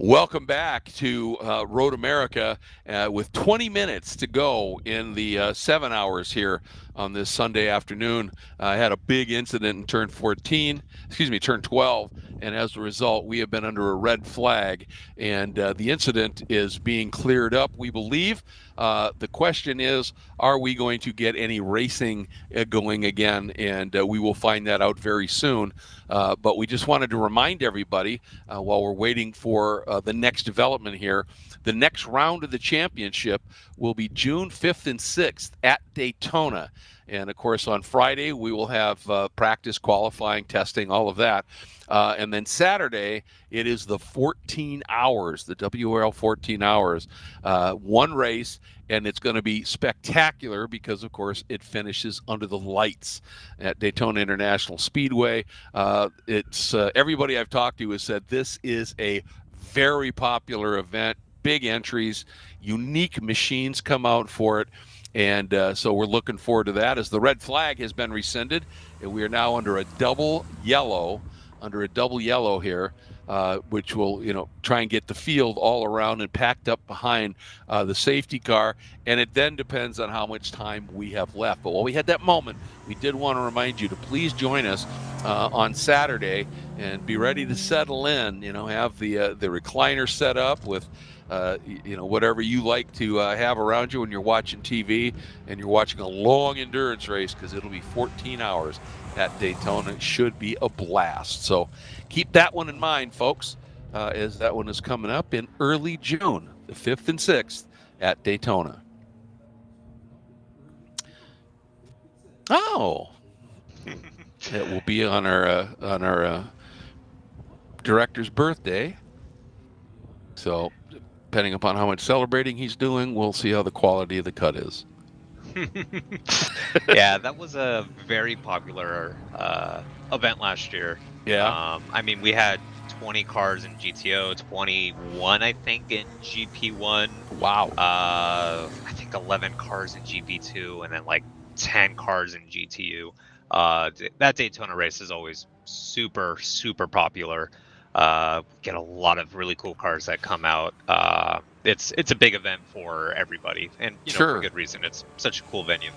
S1: Welcome back to Road America with 20 minutes to go in the 7 hours here on this Sunday afternoon. I had a big incident in turn 12, and as a result, we have been under a red flag, and the incident is being cleared up, we believe. The question is, are we going to get any racing going again? And we will find that out very soon. But we just wanted to remind everybody while we're waiting for the next development here, the next round of the championship will be June 5th and 6th at Daytona. And of course, on Friday, we will have practice, qualifying, testing, all of that. And then Saturday, it is the 14 hours, the WRL 14 hours, one race, and it's going to be spectacular because, of course, it finishes under the lights at Daytona International Speedway. It's everybody I've talked to has said this is a very popular event, big entries, unique machines come out for it. And so we're looking forward to that as the red flag has been rescinded. And we are now under a double yellow here, which will, try and get the field all around and packed up behind the safety car. And it then depends on how much time we have left. But while we had that moment, we did want to remind you to please join us on Saturday and be ready to settle in, have the recliner set up with whatever you like to have around you when you're watching TV and you're watching a long endurance race, because it'll be 14 hours at Daytona. It should be a blast. So keep that one in mind, folks, as that one is coming up in early June, the 5th and 6th at Daytona. Oh, it will be on our director's birthday. So depending upon how much celebrating he's doing, we'll see how the quality of the cut is.
S3: Yeah, that was a very popular event last year.
S1: Yeah.
S3: We had 20 cars in GTO, 21, I think, in GP1.
S1: Wow.
S3: I think 11 cars in GP2, and then like 10 cars in GTU. That Daytona race is always super, super popular. Get a lot of really cool cars that come out. It's a big event for everybody, and
S1: Sure.
S3: for good reason. It's such a cool venue.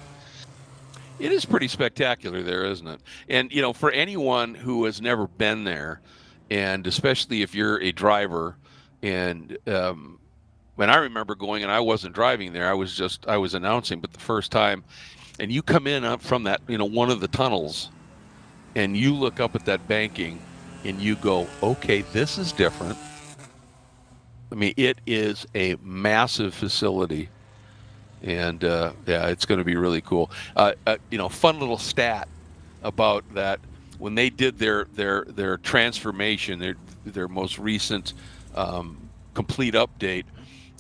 S1: It is pretty spectacular there, isn't it? And for anyone who has never been there, and especially if you're a driver, and when I remember going, and I wasn't driving there, I was announcing, but the first time, and you come in up from that one of the tunnels, and you look up at that banking, and you go, okay, this is different. It is a massive facility, and it's going to be really cool. Fun little stat about that: when they did their transformation, their most recent complete update,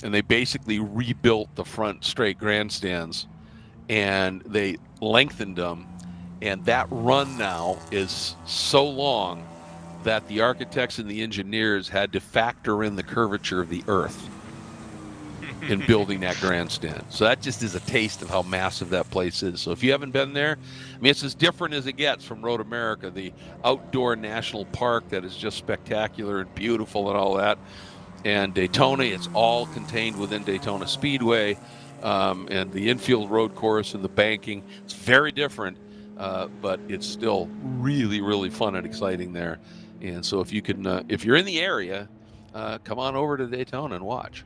S1: and they basically rebuilt the front straight grandstands, and they lengthened them, and that run now is so long that the architects and the engineers had to factor in the curvature of the earth in building that grandstand. So that just is a taste of how massive that place is. So if you haven't been there, it's as different as it gets from Road America, the outdoor national park that is just spectacular and beautiful and all that. And Daytona, it's all contained within Daytona Speedway, and the infield road course and the banking. It's very different, but it's still really, really fun and exciting there. And so if you can, if you're in the area, come on over to Daytona and watch.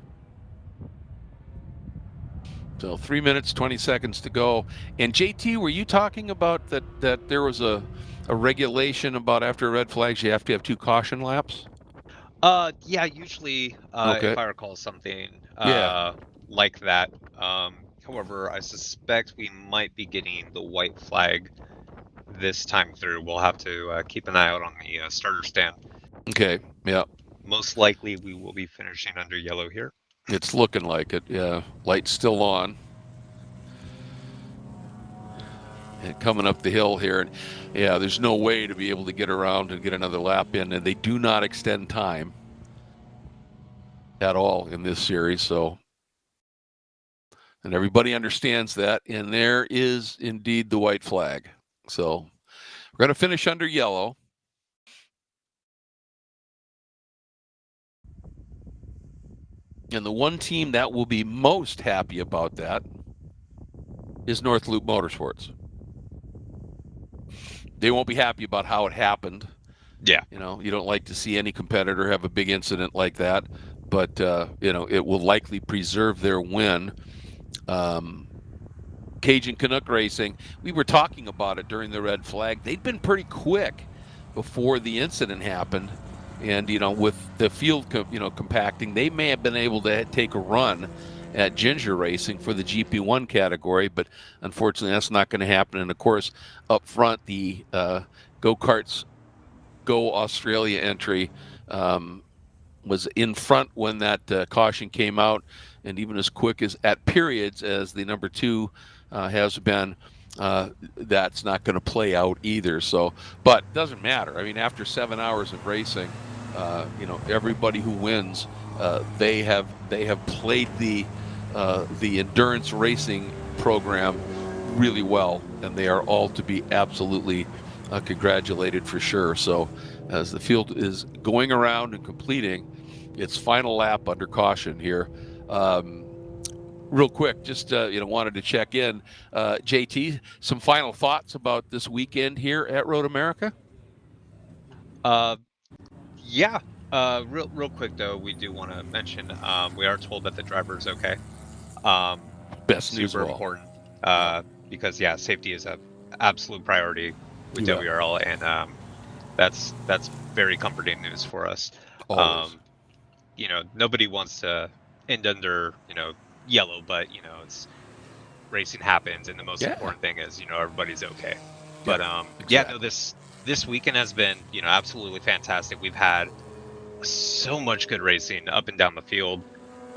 S1: So 3 minutes, 20 seconds to go. And JT, were you talking about that there was a regulation about after red flags, you have to have 2 caution laps?
S3: Yeah, usually,
S1: Okay.
S3: if I recall something
S1: Yeah.
S3: like that. However, I suspect we might be getting the white flag this time through. We'll have to keep an eye out on the starter stand.
S1: Okay, yeah.
S3: Most likely we will be finishing under yellow here.
S1: It's looking like it, yeah. Light's still on. And coming up the hill here, and yeah, there's no way to be able to get around and get another lap in, and they do not extend time at all in this series, so, and everybody understands that, and there is indeed the white flag. So we're going to finish under yellow. And the one team that will be most happy about that is North Loop Motorsports. They won't be happy about how it happened.
S3: Yeah.
S1: You know, you don't like to see any competitor have a big incident like that, but, you know, it will likely preserve their win. Cajun Canuck Racing, we were talking about it during the red flag. They'd been pretty quick before the incident happened. And, you know, with the field, compacting, they may have been able to take a run at Ginger Racing for the GP1 category, but unfortunately that's not going to happen. And, of course, up front, the Go-Karts Go Australia entry was in front when that caution came out, and even as quick as at periods as the number 2 has been, that's not going to play out either. So, but it doesn't matter. I mean, after 7 hours of racing, everybody who wins, they have played the endurance racing program really well, and they are all to be absolutely congratulated for sure. So, as the field is going around and completing its final lap under caution here. Real quick, just wanted to check in. JT, some final thoughts about this weekend here at Road America?
S3: Yeah. Real quick though, we do want to mention we are told that the driver is okay.
S1: Best news
S3: super
S1: of all.
S3: important because safety is a absolute priority with WRL, and that's very comforting news for us. Nobody wants to end under yellow, but it's racing happens, and the most important thing is everybody's okay. But this weekend has been absolutely fantastic. We've had so much good racing up and down the field,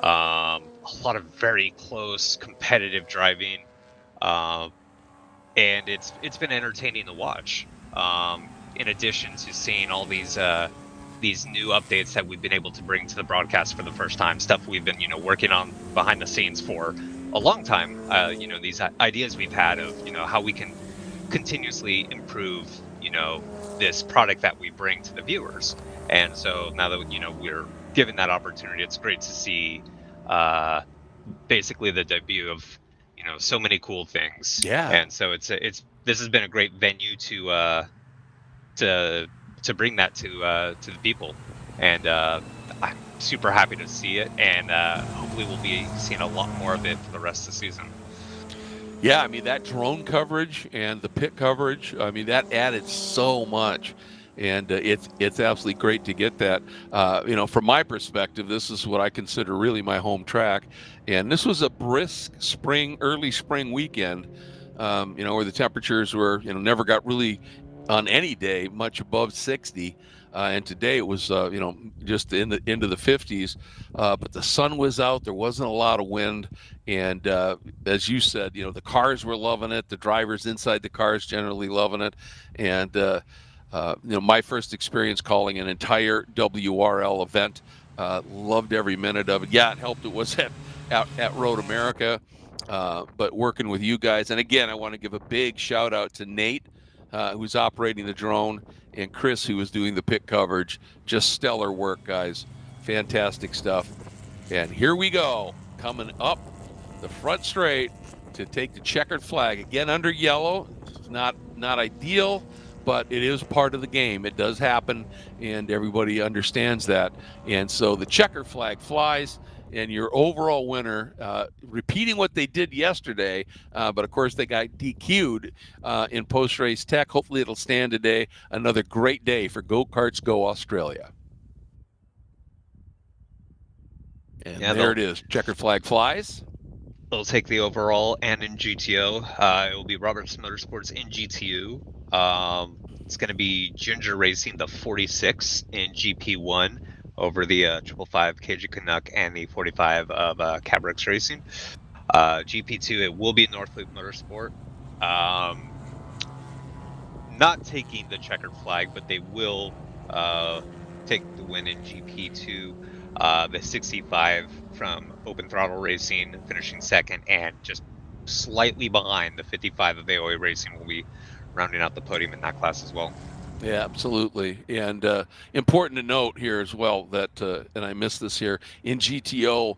S3: a lot of very close competitive driving, and it's been entertaining to watch, in addition to seeing all these new updates that we've been able to bring to the broadcast for the first time, stuff we've been working on behind the scenes for a long time. These ideas we've had of how we can continuously improve this product that we bring to the viewers. And so now that we're given that opportunity, it's great to see basically the debut of so many cool things. And so this has been a great venue to bring that to the people, and I'm super happy to see it, and hopefully we'll be seeing a lot more of it for the rest of the season.
S1: Yeah, I mean, that drone coverage and the pit coverage, I mean, that added so much. And it's absolutely great to get that. From my perspective, this is what I consider really my home track. And this was a brisk early spring weekend, where the temperatures were, never got really on any day much above 60. And today it was, just into the 50s. But the sun was out. There wasn't a lot of wind. And as you said, the cars were loving it. The drivers inside the cars generally loving it. And, my first experience calling an entire WRL event, loved every minute of it. Yeah, it helped it was at Road America, but working with you guys. And again, I want to give a big shout out to Nate, who's operating the drone, and Chris, who was doing the pit coverage. Just stellar work, guys. Fantastic stuff. And here we go, coming up the front straight to take the checkered flag. Again, under yellow. It's not ideal, but it is part of the game. It does happen, and everybody understands that. And so the checker flag flies, and your overall winner, repeating what they did yesterday, but of course they got DQ'd in post-race tech. Hopefully it'll stand today. Another great day for Go-Karts Go Australia. And there it is. Checker flag flies.
S3: They'll take the overall and in GTO. It will be Roberts Motorsports in GTU. It's going to be Ginger Racing the 46 in GP1 over the 555 Cajun Canuck and the 45 of Cabrix Racing. GP2, it will be North Loop Motorsport. Not taking the checkered flag, but they will take the win in GP2. The 65 from Open Throttle Racing finishing second, and just slightly behind the 55 of AOA Racing will be rounding out the podium in that class as well.
S1: Yeah, absolutely. And important to note here as well that, and I missed this here, in GTO,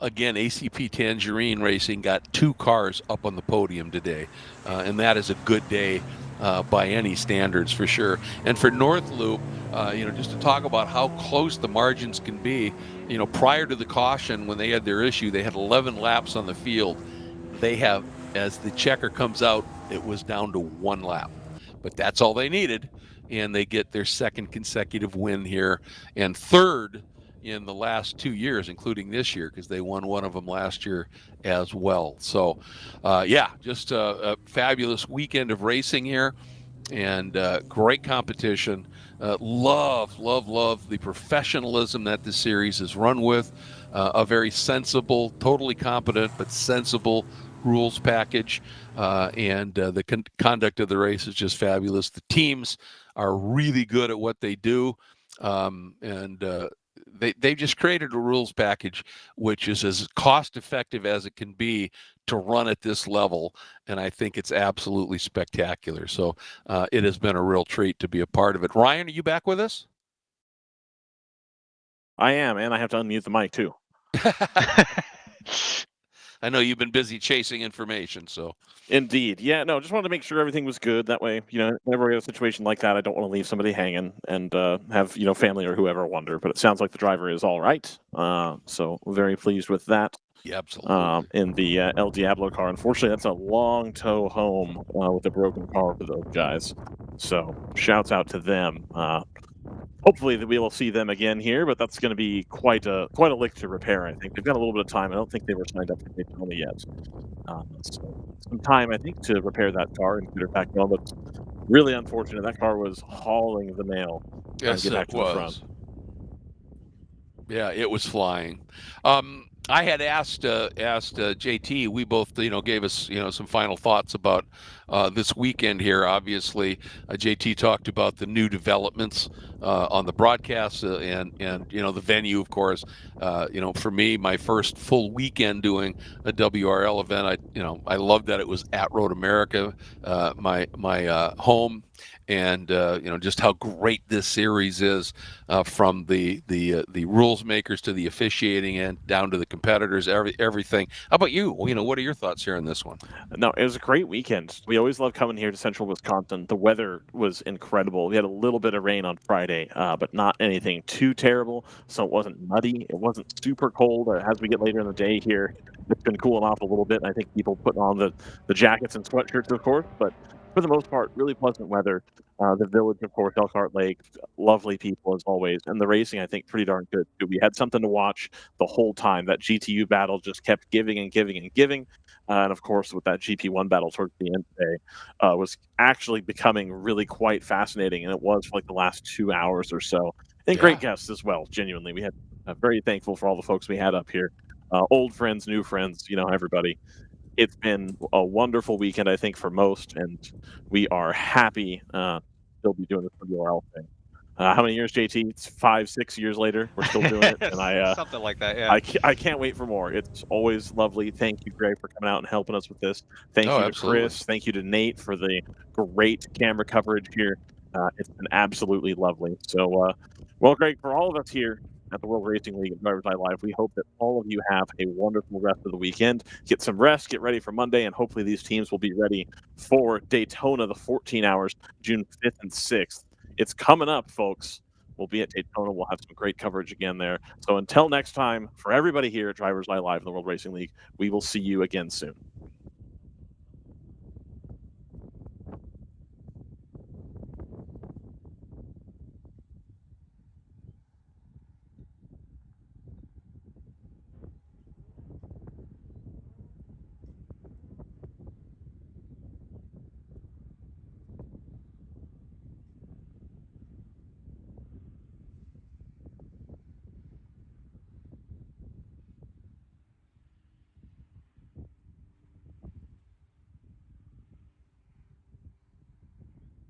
S1: again, ACP Tangerine Racing got 2 cars up on the podium today. And that is a good day by any standards for sure. And for North Loop, just to talk about how close the margins can be, prior to the caution, when they had their issue, they had 11 laps on the field. They have, as the checker comes out, it was down to 1 lap. But that's all they needed. And they get their 2nd consecutive win here and 3rd in the last 2 years, including this year, because they won one of them last year as well. So, just a fabulous weekend of racing here and great competition. Love the professionalism that this series is run with. A very sensible, totally competent, but sensible rules package. And the conduct of the race is just fabulous. The teams are really good at what they do. They just created a rules package which is as cost effective as it can be to run at this level, and I think it's absolutely spectacular. So it has been a real treat to be a part of it. Ryan, are you back with us?
S2: I am, and I have to unmute the mic too.
S1: I know you've been busy chasing information, so.
S2: Indeed. Yeah, no, just wanted to make sure everything was good. That way, whenever we have a situation like that, I don't want to leave somebody hanging and have, family or whoever wonder. But it sounds like the driver is all right. So very pleased with that.
S1: Yeah, absolutely.
S2: In the El Diablo car. Unfortunately, that's a long tow home with a broken car for those guys. So shouts out to them. Hopefully that we will see them again here, but that's going to be quite a lick to repair. I think they've got a little bit of time. I don't think they were signed up for Daytona yet. So some time, I think, to repair that car and get her back on. But really unfortunate. That car was hauling the mail.
S1: Yes,
S2: to get back
S1: it
S2: to
S1: was.
S2: the front.
S1: Yeah, it was flying. I had asked JT. We both, gave us, some final thoughts about this weekend here. Obviously, JT talked about the new developments on the broadcast and the venue, of course. For me, my first full weekend doing a WRL event, I loved that it was at Road America, my home. And just how great this series is, from the rules makers to the officiating and down to the competitors, everything. How about you? What are your thoughts here on this one?
S2: No, it was a great weekend. We always love coming here to Central Wisconsin. The weather was incredible. We had a little bit of rain on Friday, but not anything too terrible. So it wasn't muddy. It wasn't super cold. As we get later in the day here, it's been cooling off a little bit. I think people putting on the jackets and sweatshirts, of course, but for the most part, really pleasant weather. The village, of course, Elkhart Lake, lovely people as always. And the racing, I think, pretty darn good. We had something to watch the whole time. That GTU battle just kept giving and giving and giving. And of course, with that GP1 battle towards the end today, was actually becoming really quite fascinating. And it was for like the last 2 hours or so. And great guests as well, genuinely. We had very thankful for all the folks we had up here. Old friends, new friends, everybody. It's been a wonderful weekend, I think, for most, and we are happy to still be doing this WRL thing. How many years, JT? It's 5-6 years later. We're still doing it, and
S3: something like that. Yeah.
S2: I can't wait for more. It's always lovely. Thank you, Greg, for coming out and helping us with this. Thank you to
S1: absolutely.
S2: Chris. Thank you to Nate for the great camera coverage here. It's been absolutely lovely. So, well, Greg, for all of us here at the World Racing League at DriversEye Live, we hope that all of you have a wonderful rest of the weekend. Get some rest, get ready for Monday, and hopefully these teams will be ready for Daytona, the 14 hours, June 5th and 6th. It's coming up, folks. We'll be at Daytona. We'll have some great coverage again there. So until next time, for everybody here at DriversEye Live in the World Racing League, we will see you again soon.